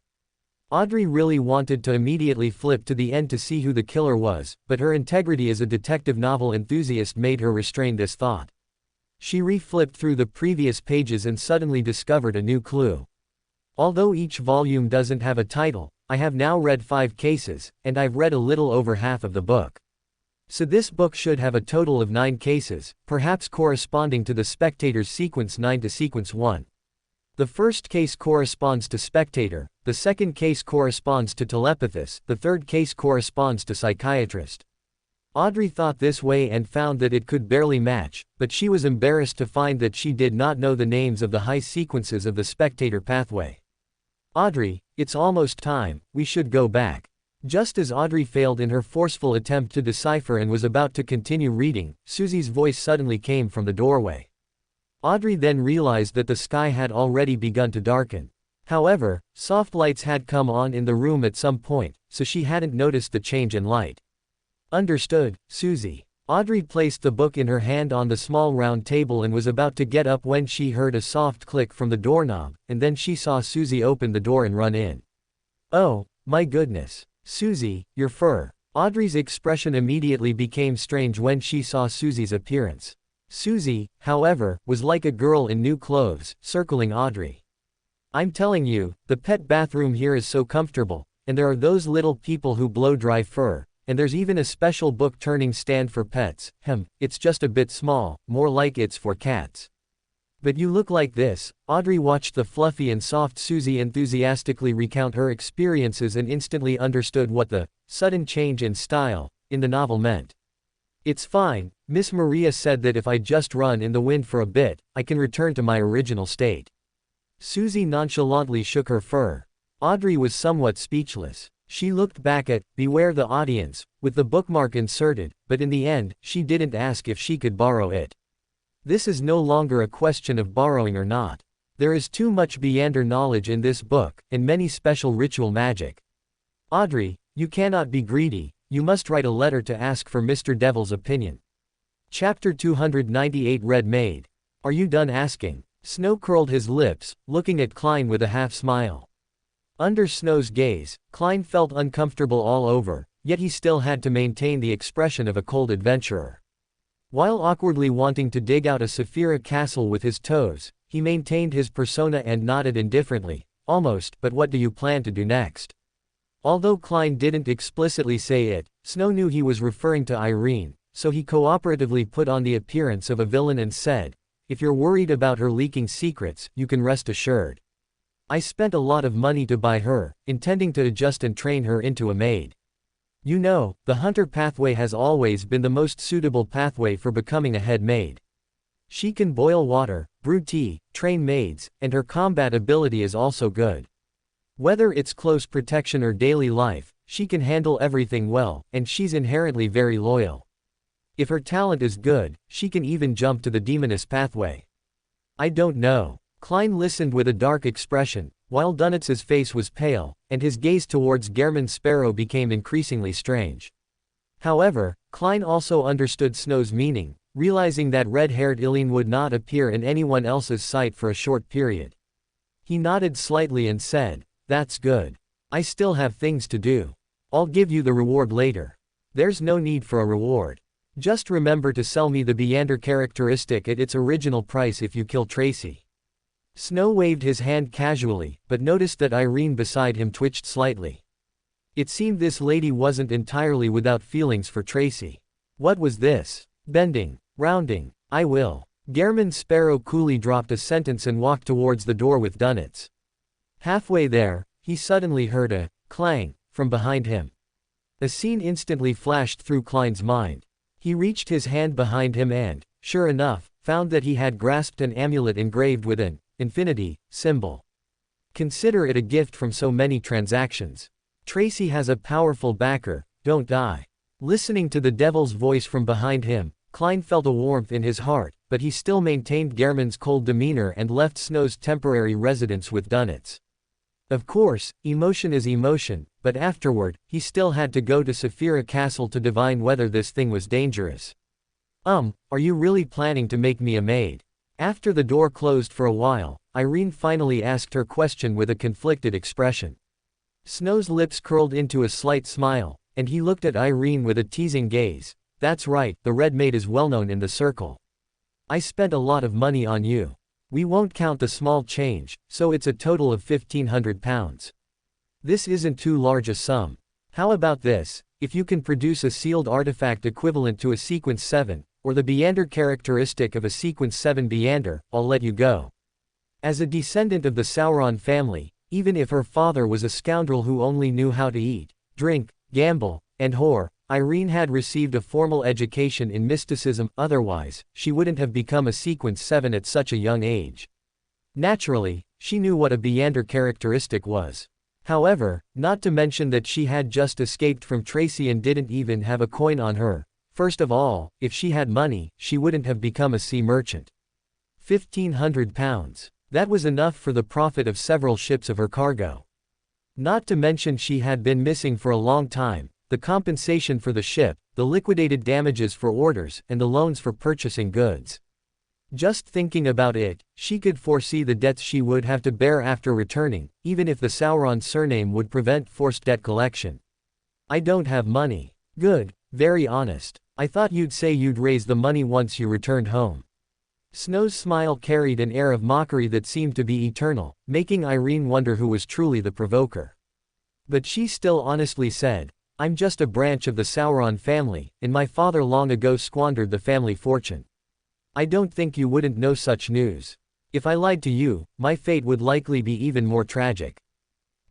Audrey really wanted to immediately flip to the end to see who the killer was, but her integrity as a detective novel enthusiast made her restrain this thought. She re-flipped through the previous pages and suddenly discovered a new clue. Although each volume doesn't have a title, I have now read 5 cases, and I've read a little over half of the book. So this book should have a total of 9 cases, perhaps corresponding to the spectator's sequence 9 to sequence 1. The first case corresponds to spectator, the second case corresponds to telepathist, the third case corresponds to psychiatrist. Audrey thought this way and found that it could barely match, but she was embarrassed to find that she did not know the names of the high sequences of the spectator pathway. Audrey, it's almost time, we should go back. Just as Audrey failed in her forceful attempt to decipher and was about to continue reading, Susie's voice suddenly came from the doorway. Audrey then realized that the sky had already begun to darken. However, soft lights had come on in the room at some point, so she hadn't noticed the change in light. Understood, Susie. Audrey placed the book in her hand on the small round table and was about to get up when she heard a soft click from the doorknob, and then she saw Susie open the door and run in. Oh, my goodness. Susie, your fur. Audrey's expression immediately became strange when she saw Susie's appearance. Susie, however, was like a girl in new clothes, circling Audrey. I'm telling you, the pet bathroom here is so comfortable, and there are those little people who blow dry fur, and there's even a special book turning stand for pets. It's just a bit small, more like it's for cats. But you look like this. Audrey watched the fluffy and soft Susie enthusiastically recount her experiences and instantly understood what the sudden change in style in the novel meant. It's fine, Miss Maria said that if I just run in the wind for a bit, I can return to my original state. Susie nonchalantly shook her fur. Audrey was somewhat speechless. She looked back at Beware the Audience, with the bookmark inserted, but in the end, she didn't ask if she could borrow it. This is no longer a question of borrowing or not. There is too much Beander knowledge in this book, and many special ritual magic. Audrey, you cannot be greedy, you must write a letter to ask for Mr. Devil's opinion. Chapter 298 Red Maid. Are you done asking? Snow curled his lips, looking at Klein with a half-smile. Under Snow's gaze, Klein felt uncomfortable all over, yet he still had to maintain the expression of a cold adventurer. While awkwardly wanting to dig out a Saphira castle with his toes, he maintained his persona and nodded indifferently, almost, but what do you plan to do next? Although Klein didn't explicitly say it, Snow knew he was referring to Irene, so he cooperatively put on the appearance of a villain and said, if you're worried about her leaking secrets, you can rest assured. I spent a lot of money to buy her, intending to adjust and train her into a maid. You know, the hunter pathway has always been the most suitable pathway for becoming a head maid. She can boil water, brew tea, train maids, and her combat ability is also good. Whether it's close protection or daily life, she can handle everything well, and she's inherently very loyal. If her talent is good, she can even jump to the demoness pathway. I don't know. Klein listened with a dark expression, while Dunnetz's face was pale, and his gaze towards Gehrman Sparrow became increasingly strange. However, Klein also understood Snow's meaning, realizing that red-haired Eileen would not appear in anyone else's sight for a short period. He nodded slightly and said, that's good. I still have things to do. I'll give you the reward later. There's no need for a reward. Just remember to sell me the Beander characteristic at its original price if you kill Tracy. Snow waved his hand casually, but noticed that Irene beside him twitched slightly. It seemed this lady wasn't entirely without feelings for Tracy. What was this? Bending. Rounding. I will. Gehrman Sparrow coolly dropped a sentence and walked towards the door with Dunnetz. Halfway there, he suddenly heard a clang from behind him. A scene instantly flashed through Klein's mind. He reached his hand behind him and, sure enough, found that he had grasped an amulet engraved with an infinity symbol. Consider it a gift from so many transactions. Tracy has a powerful backer, don't die. Listening to the devil's voice from behind him, Klein felt a warmth in his heart, but he still maintained Gehrman's cold demeanor and left Snow's temporary residence with Dunnetz. Of course, emotion is emotion, but afterward, he still had to go to Saphira Castle to divine whether this thing was dangerous. Are you really planning to make me a maid? After the door closed for a while, Irene finally asked her question with a conflicted expression. Snow's lips curled into a slight smile, and he looked at Irene with a teasing gaze. That's right, the Red Maid is well known in the circle. I spent a lot of money on you. We won't count the small change, so it's a total of £1,500. This isn't too large a sum. How about this? If you can produce a sealed artifact equivalent to a Sequence 7, or the Beander characteristic of a Sequence 7 Beander, I'll let you go. As a descendant of the Sauron family, even if her father was a scoundrel who only knew how to eat, drink, gamble, and whore, Irene had received a formal education in mysticism, otherwise, she wouldn't have become a Sequence 7 at such a young age. Naturally, she knew what a Beander characteristic was. However, not to mention that she had just escaped from Tracy and didn't even have a coin on her. First of all, if she had money, she wouldn't have become a sea merchant. £1,500. That was enough for the profit of several ships of her cargo. Not to mention she had been missing for a long time. The compensation for the ship, the liquidated damages for orders, and the loans for purchasing goods. Just thinking about it, she could foresee the debts she would have to bear after returning, even if the Sauron surname would prevent forced debt collection. I don't have money. Good, very honest. I thought you'd say you'd raise the money once you returned home. Snow's smile carried an air of mockery that seemed to be eternal, making Irene wonder who was truly the provoker. But she still honestly said, I'm just a branch of the Sauron family, and my father long ago squandered the family fortune. I don't think you wouldn't know such news. If I lied to you, my fate would likely be even more tragic.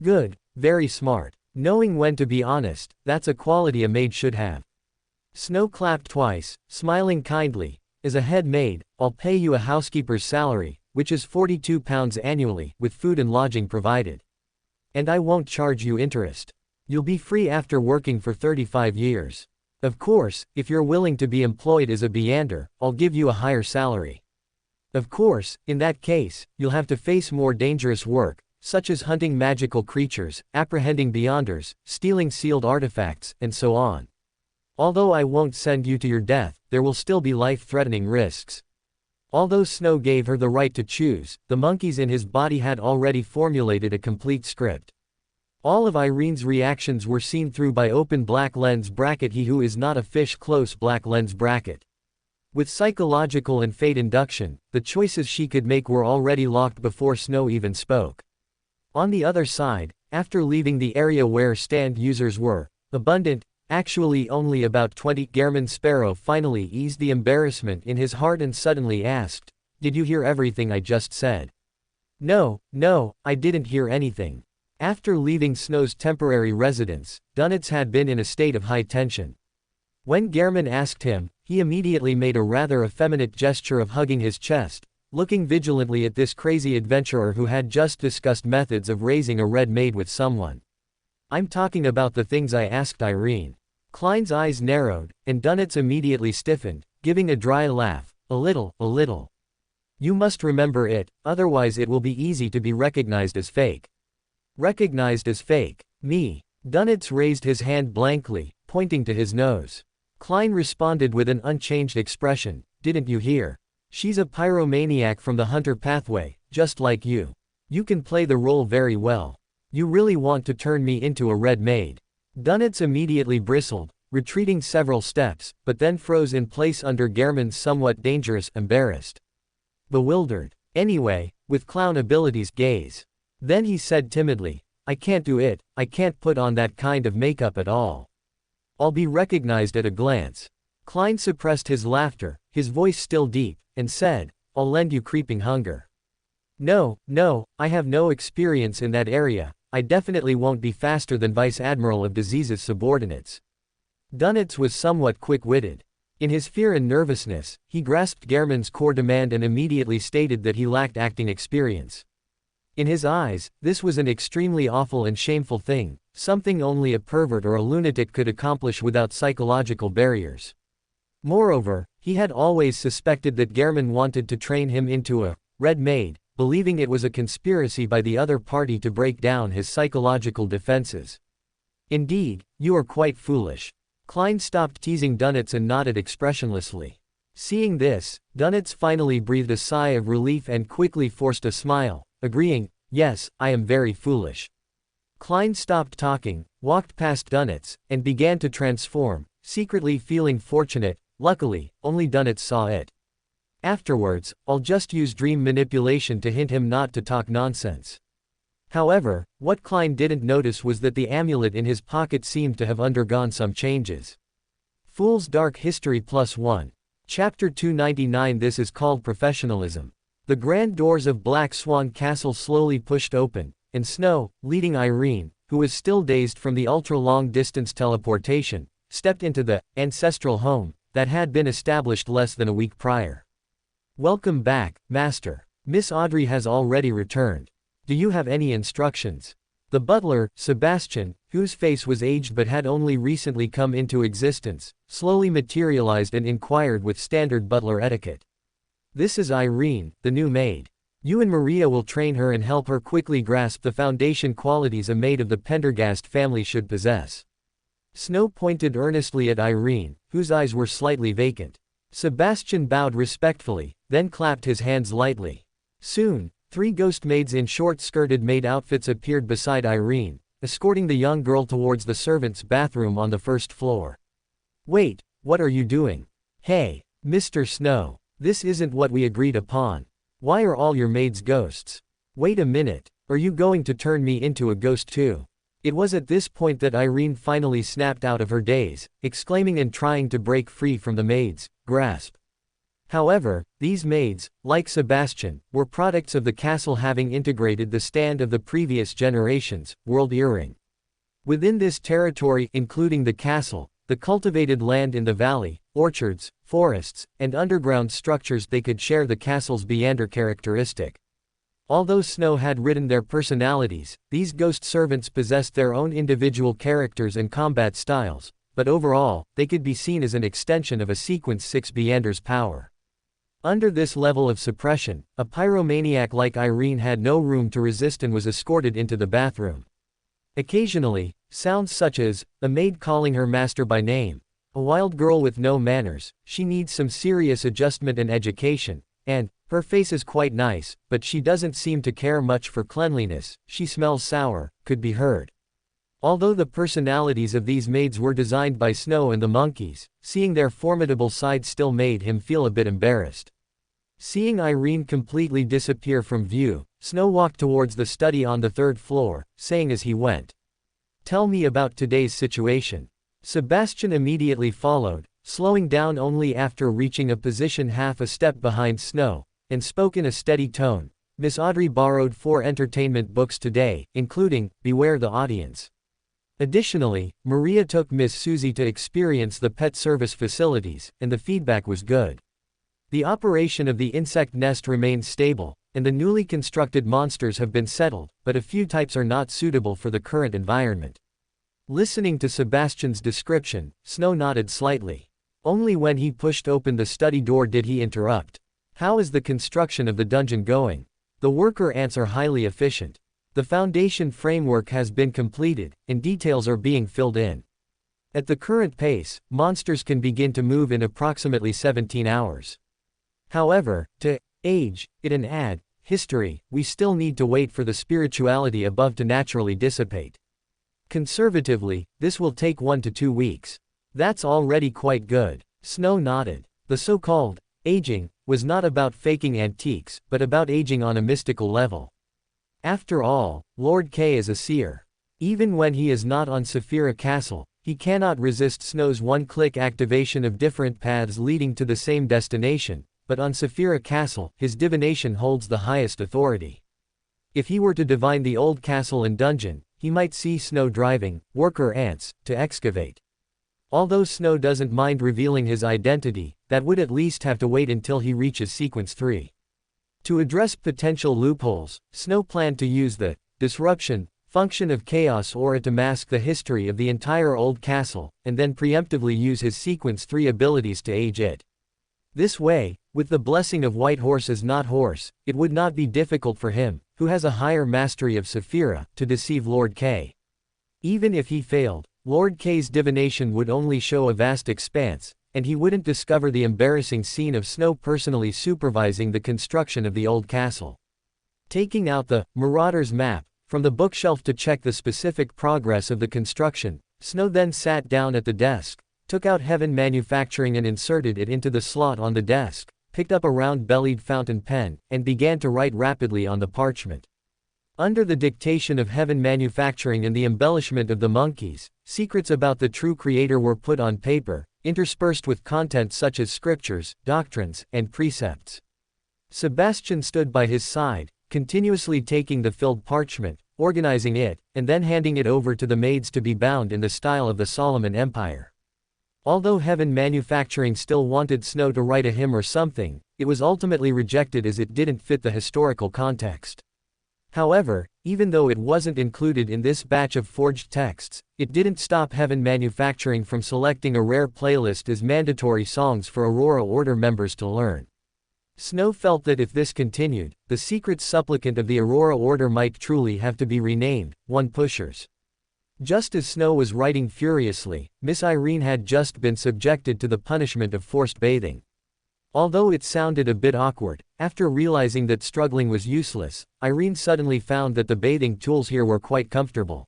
Good, very smart. Knowing when to be honest, that's a quality a maid should have. Snow clapped twice, smiling kindly. As a head maid, I'll pay you a housekeeper's salary, which is £42 annually, with food and lodging provided. And I won't charge you interest. You'll be free after working for 35 years. Of course, if you're willing to be employed as a Beyonder, I'll give you a higher salary. Of course, in that case, you'll have to face more dangerous work, such as hunting magical creatures, apprehending Beyonders, stealing sealed artifacts, and so on. Although I won't send you to your death, there will still be life-threatening risks. Although Snow gave her the right to choose, the monkeys in his body had already formulated a complete script. All of Irene's reactions were seen through by open black lens bracket he who is not a fish close black lens bracket. With psychological and fate induction, the choices she could make were already locked before Snow even spoke. On the other side, after leaving the area where stand users were abundant, actually only about 20, Gehrman Sparrow finally eased the embarrassment in his heart and suddenly asked, "Did you hear everything I just said?" No, I didn't hear anything. After leaving Snow's temporary residence, Dunitz had been in a state of high tension. When Gehrman asked him, he immediately made a rather effeminate gesture of hugging his chest, looking vigilantly at this crazy adventurer who had just discussed methods of raising a red maid with someone. I'm talking about the things I asked Irene. Klein's eyes narrowed, and Dunitz immediately stiffened, giving a dry laugh. A little. You must remember it, otherwise it will be easy to be recognized as fake. Recognized as fake? Me? Dunitz raised his hand blankly, pointing to his nose. Klein responded with an unchanged expression. Didn't you hear? She's a pyromaniac from the Hunter pathway, just like you. You can play the role very well. You really want to turn me into a red maid? Dunitz immediately bristled, retreating several steps, but then froze in place under Gehrman's somewhat dangerous, embarrassed, bewildered, anyway, with clown abilities gaze. Then he said timidly, I can't do it, I can't put on that kind of makeup at all. I'll be recognized at a glance. Klein suppressed his laughter, his voice still deep, and said, I'll lend you creeping hunger. No, I have no experience in that area. I definitely won't be faster than Vice Admiral of Disease's subordinates. Dunitz was somewhat quick-witted. In his fear and nervousness, he grasped Gehrman's core demand and immediately stated that he lacked acting experience. In his eyes, this was an extremely awful and shameful thing, something only a pervert or a lunatic could accomplish without psychological barriers. Moreover, he had always suspected that Gehrman wanted to train him into a red maid, believing it was a conspiracy by the other party to break down his psychological defenses. Indeed, you are quite foolish. Klein stopped teasing Dunitz and nodded expressionlessly. Seeing this, Dunitz finally breathed a sigh of relief and quickly forced a smile, agreeing, yes, I am very foolish. Klein stopped talking, walked past Dunitz, and began to transform, secretly feeling fortunate. Luckily, only Dunitz saw it. Afterwards, I'll just use dream manipulation to hint him not to talk nonsense. However, what Klein didn't notice was that the amulet in his pocket seemed to have undergone some changes. Fool's Dark History +1. Chapter 299. This is called professionalism. The grand doors of Black Swan Castle slowly pushed open, and Snow, leading Irene, who was still dazed from the ultra-long distance teleportation, stepped into the ancestral home that had been established less than a week prior. Welcome back, Master. Miss Audrey has already returned. Do you have any instructions? The butler, Sebastian, whose face was aged but had only recently come into existence, slowly materialized and inquired with standard butler etiquette. This is Irene, the new maid. You and Maria will train her and help her quickly grasp the foundation qualities a maid of the Pendergast family should possess. Snow pointed earnestly at Irene, whose eyes were slightly vacant. Sebastian bowed respectfully, then clapped his hands lightly. Soon, 3 ghost maids in short-skirted maid outfits appeared beside Irene, escorting the young girl towards the servants' bathroom on the first floor. Wait, what are you doing? Hey, Mr. Snow, this isn't what we agreed upon. Why are all your maids ghosts? Wait a minute, are you going to turn me into a ghost too? It was at this point that Irene finally snapped out of her daze, exclaiming and trying to break free from the maid's grasp. However, these maids, like Sebastian, were products of the castle having integrated the stand of the previous generations, world earring. Within this territory, including the castle, the cultivated land in the valley, orchards, forests, and underground structures, they could share the castle's Beander characteristic. Although Snow had written their personalities, these ghost servants possessed their own individual characters and combat styles, but overall, they could be seen as an extension of a Sequence 6 Beander's power. Under this level of suppression, a pyromaniac like Irene had no room to resist and was escorted into the bathroom. Occasionally, sounds such as a maid calling her master by name, a wild girl with no manners, she needs some serious adjustment and education, and her face is quite nice, but she doesn't seem to care much for cleanliness, she smells sour, could be heard. Although the personalities of these maids were designed by Snow and the monkeys, seeing their formidable side still made him feel a bit embarrassed. Seeing Irene completely disappear from view, Snow walked towards the study on the 3rd floor, saying as he went, "Tell me about today's situation." Sebastian immediately followed, slowing down only after reaching a position half a step behind Snow, and spoke in a steady tone. "Miss Audrey borrowed 4 entertainment books today, including Beware the Audience. Additionally, Maria took Miss Susie to experience the pet service facilities, and the feedback was good. The operation of the insect nest remains stable, and the newly constructed monsters have been settled, but a few types are not suitable for the current environment." Listening to Sebastian's description, Snow nodded slightly. Only when he pushed open the study door did he interrupt. "How is the construction of the dungeon going?" The worker answered, "Highly efficient. The foundation framework has been completed, and details are being filled in. At the current pace, monsters can begin to move in approximately 17 hours. However, to age it and add history, we still need to wait for the spirituality above to naturally dissipate. Conservatively, this will take 1 to 2 weeks. That's already quite good." Snow nodded. The so-called aging was not about faking antiques, but about aging on a mystical level. After all, Lord K is a seer. Even when he is not on Saphira Castle, he cannot resist Snow's one-click activation of different paths leading to the same destination, but on Saphira Castle, his divination holds the highest authority. If he were to divine the old castle and dungeon, he might see Snow driving worker ants to excavate. Although Snow doesn't mind revealing his identity, that would at least have to wait until he reaches Sequence 3. To address potential loopholes, Snow planned to use the disruption function of Chaos Aura to mask the history of the entire old castle, and then preemptively use his Sequence 3 abilities to age it. This way, with the blessing of White Horse as not horse, it would not be difficult for him, who has a higher mastery of Saphira, to deceive Lord K. Even if he failed, Lord K's divination would only show a vast expanse, and he wouldn't discover the embarrassing scene of Snow personally supervising the construction of the old castle. Taking out the Marauder's map from the bookshelf to check the specific progress of the construction, Snow then sat down at the desk, took out Heaven Manufacturing and inserted it into the slot on the desk, picked up a round-bellied fountain pen, and began to write rapidly on the parchment. Under the dictation of Heaven Manufacturing and the embellishment of the monkeys, secrets about the true creator were put on paper, interspersed with content such as scriptures, doctrines, and precepts. Sebastian stood by his side, continuously taking the filled parchment, organizing it, and then handing it over to the maids to be bound in the style of the Solomon Empire. Although Heaven Manufacturing still wanted Snow to write a hymn or something, it was ultimately rejected as it didn't fit the historical context. However, even though it wasn't included in this batch of forged texts, it didn't stop Heaven Manufacturing from selecting a rare playlist as mandatory songs for Aurora Order members to learn. Snow felt that if this continued, the secret supplicant of the Aurora Order might truly have to be renamed, One Pushers. Just as Snow was writing furiously, Miss Irene had just been subjected to the punishment of forced bathing. Although it sounded a bit awkward, after realizing that struggling was useless, Irene suddenly found that the bathing tools here were quite comfortable.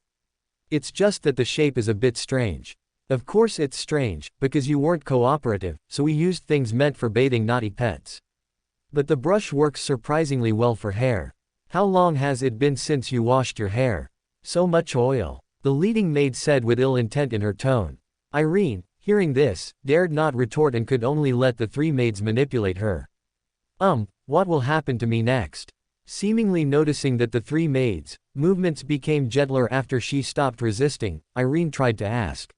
"It's just that the shape is a bit strange." "Of course it's strange, because you weren't cooperative, so we used things meant for bathing naughty pets. But the brush works surprisingly well for hair. How long has it been since you washed your hair? So much oil," the leading maid said with ill intent in her tone. "Irene, Hearing this, dared not retort and could only let the three maids manipulate her. What will happen to me next? Seemingly noticing that the three maids' movements became gentler after she stopped resisting, Irene tried to ask.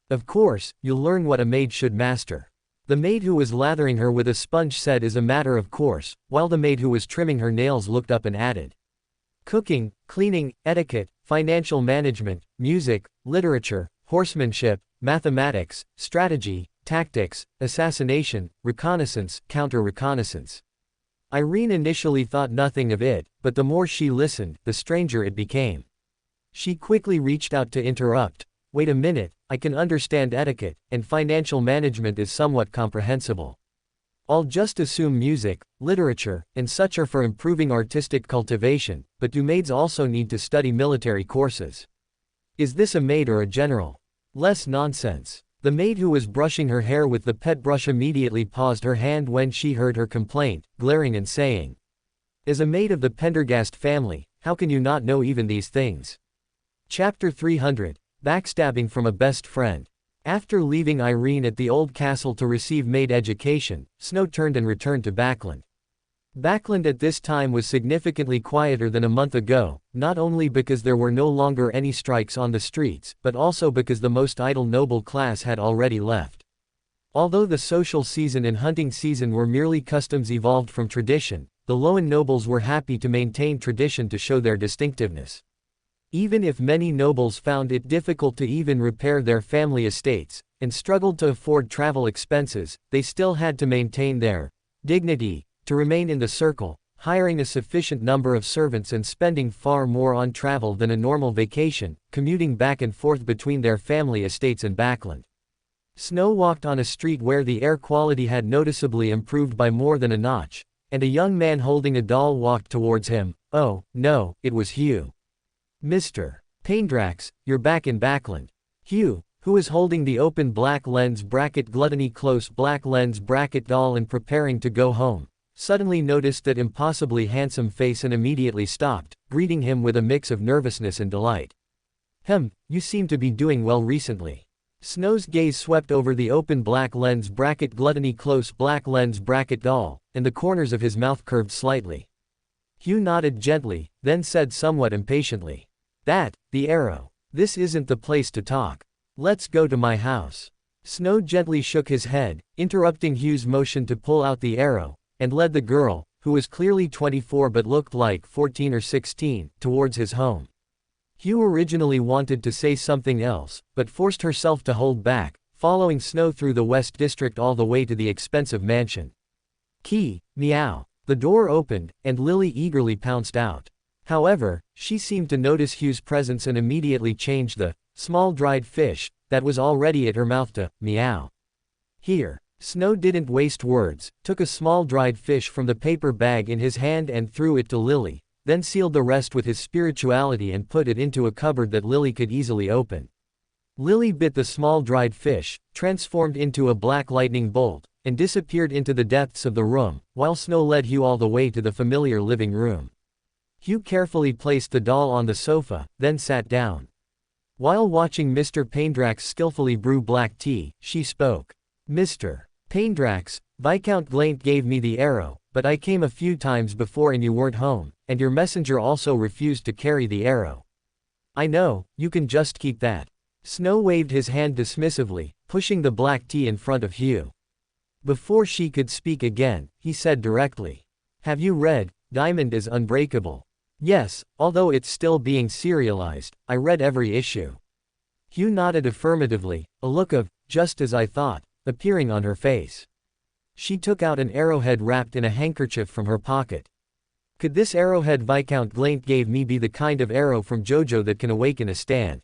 Of course, you'll learn what a maid should master. The maid who was lathering her with a sponge said as a matter of course, while the maid who was trimming her nails looked up and added. Cooking, cleaning, etiquette, financial management, music, literature, horsemanship, mathematics, strategy, tactics, assassination, reconnaissance, counter-reconnaissance. Irene initially thought nothing of it, but the more she listened, the stranger it became. She quickly reached out to interrupt. Wait a minute, I can understand etiquette, and financial management is somewhat comprehensible. I'll just assume music, literature, and such are for improving artistic cultivation, but do maids also need to study military courses? Is this a maid or a general? Less nonsense. The maid who was brushing her hair with the pet brush immediately paused her hand when she heard her complaint, glaring and saying, as a maid of the Pendergast family, how can you not know even these things? Chapter 300. Backstabbing from a best friend. After leaving Irene at the old castle to receive maid education, Snow turned and returned to Backland. Backland at this time was significantly quieter than a month ago, not only because there were no longer any strikes on the streets, but also because the most idle noble class had already left. Although the social season and hunting season were merely customs evolved from tradition, the Loan nobles were happy to maintain tradition to show their distinctiveness. Even if many nobles found it difficult to even repair their family estates, and struggled to afford travel expenses, they still had to maintain their dignity, to remain in the circle, hiring a sufficient number of servants and spending far more on travel than a normal vacation, commuting back and forth between their family estates and Backland. Snow walked on a street where the air quality had noticeably improved by more than a notch, and a young man holding a doll walked towards him. Oh, no, it was Hugh. Mr. Paindrax, you're back in Backland. Hugh, who was holding the open black lens bracket gluttony close black lens bracket doll and preparing to go home, suddenly noticed that impossibly handsome face and immediately stopped, greeting him with a mix of nervousness and delight. You seem to be doing well recently. Snow's gaze swept over the open black lens bracket gluttony close black lens bracket doll, and the corners of his mouth curved slightly. Hugh nodded gently, then said somewhat impatiently. The arrow. This isn't the place to talk. Let's go to my house. Snow gently shook his head, interrupting Hugh's motion to pull out the arrow, and led the girl, who was clearly 24 but looked like 14 or 16, towards his home. Hugh originally wanted to say something else, but forced herself to hold back, following Snow through the West District all the way to the expensive mansion. Key, meow. The door opened, and Lily eagerly pounced out. However, she seemed to notice Hugh's presence and immediately changed the small dried fish that was already at her mouth to meow. Here. Snow didn't waste words, took a small dried fish from the paper bag in his hand and threw it to Lily, then sealed the rest with his spirituality and put it into a cupboard that Lily could easily open. Lily bit the small dried fish, transformed into a black lightning bolt, and disappeared into the depths of the room, while Snow led Hugh all the way to the familiar living room. Hugh carefully placed the doll on the sofa, then sat down. While watching Mr. Paindrax skillfully brew black tea, she spoke. Mr. Paindrax, Viscount Glaint gave me the arrow, but I came a few times before and you weren't home, and your messenger also refused to carry the arrow. I know, you can just keep that. Snow waved his hand dismissively, pushing the black tea in front of Hugh. Before she could speak again, he said directly. Have you read, Diamond is Unbreakable? Yes, although it's still being serialized, I read every issue. Hugh nodded affirmatively, a look of, just as I thought, appearing on her face. She took out an arrowhead wrapped in a handkerchief from her pocket. Could this arrowhead Viscount Glaint gave me be the kind of arrow from JoJo that can awaken a stand?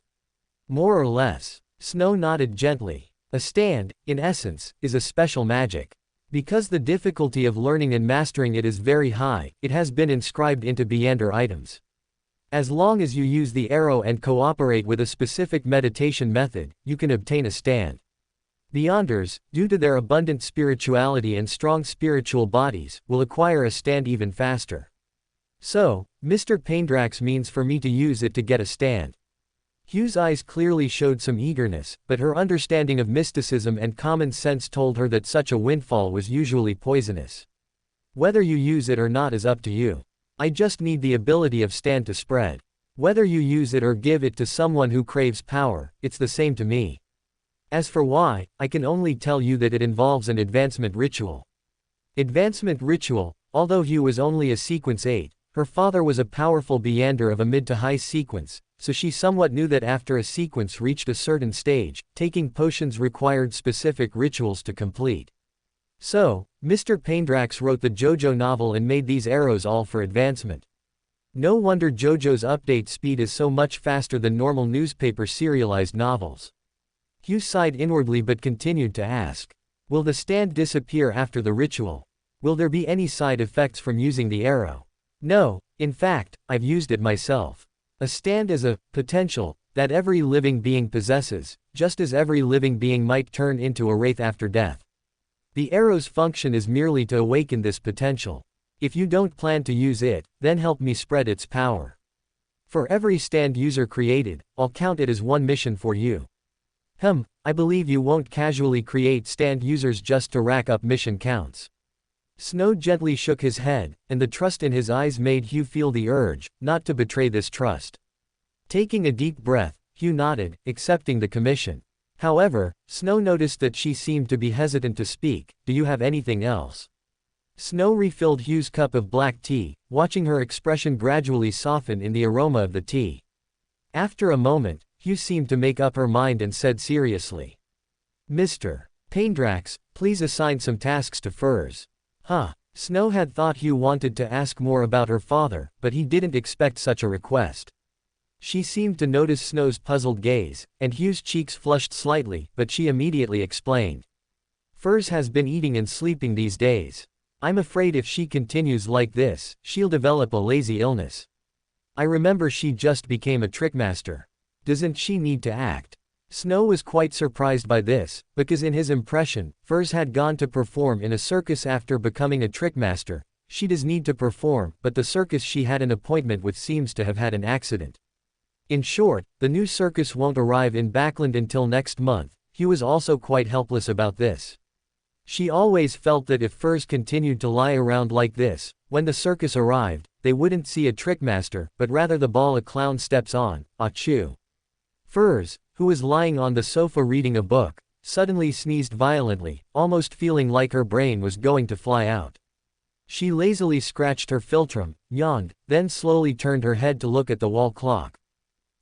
More or less. Snow nodded gently. A stand, in essence, is a special magic. Because the difficulty of learning and mastering it is very high, it has been inscribed into Beyonder items. As long as you use the arrow and cooperate with a specific meditation method, you can obtain a stand. Beyonders, due to their abundant spirituality and strong spiritual bodies, will acquire a stand even faster. So, Mr. Paindrax means for me to use it to get a stand. Hugh's eyes clearly showed some eagerness, but her understanding of mysticism and common sense told her that such a windfall was usually poisonous. Whether you use it or not is up to you. I just need the ability of stand to spread. Whether you use it or give it to someone who craves power, it's the same to me. As for why, I can only tell you that it involves an advancement ritual. Advancement ritual. Although Hugh was only a sequence 8, her father was a powerful Beyander of a mid to high sequence, so she somewhat knew that after a sequence reached a certain stage, taking potions required specific rituals to complete. So, Mr. Paindrax wrote the JoJo novel and made these arrows all for advancement. No wonder JoJo's update speed is so much faster than normal newspaper serialized novels. Hugh sighed inwardly but continued to ask, will the stand disappear after the ritual? Will there be any side effects from using the arrow? No, in fact, I've used it myself. A stand is a potential that every living being possesses, just as every living being might turn into a wraith after death. The arrow's function is merely to awaken this potential. If you don't plan to use it, then help me spread its power. For every stand user created, I'll count it as one mission for you. I believe you won't casually create stand users just to rack up mission counts. Snow gently shook his head, and the trust in his eyes made Hugh feel the urge not to betray this trust. Taking a deep breath, Hugh nodded, accepting the commission. However, Snow noticed that she seemed to be hesitant to speak. Do you have anything else? Snow refilled Hugh's cup of black tea, watching her expression gradually soften in the aroma of the tea. After a moment, Hugh seemed to make up her mind and said seriously, Mr. Paindrax, please assign some tasks to Furs. Snow had thought Hugh wanted to ask more about her father, but he didn't expect such a request. She seemed to notice Snow's puzzled gaze, and Hugh's cheeks flushed slightly, but she immediately explained. Furs has been eating and sleeping these days. I'm afraid if she continues like this, she'll develop a lazy illness. I remember she just became a trickmaster. Doesn't she need to act? Snow was quite surprised by this, because in his impression, Furs had gone to perform in a circus after becoming a trickmaster. She does need to perform, but the circus she had an appointment with seems to have had an accident. In short, the new circus won't arrive in Backland until next month. Hugh was also quite helpless about this. She always felt that if Furs continued to lie around like this, when the circus arrived, they wouldn't see a trickmaster, but rather the ball a clown steps on. Achoo. Furs, who was lying on the sofa reading a book, suddenly sneezed violently, almost feeling like her brain was going to fly out. She lazily scratched her philtrum, yawned, then slowly turned her head to look at the wall clock.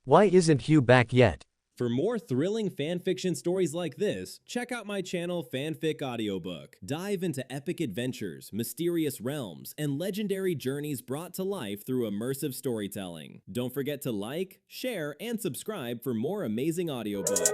Why isn't Hugh back yet? For more thrilling fanfiction stories like this, check out my channel Fanfic Audiobook. Dive into epic adventures, mysterious realms, and legendary journeys brought to life through immersive storytelling. Don't forget to like, share, and subscribe for more amazing audiobooks.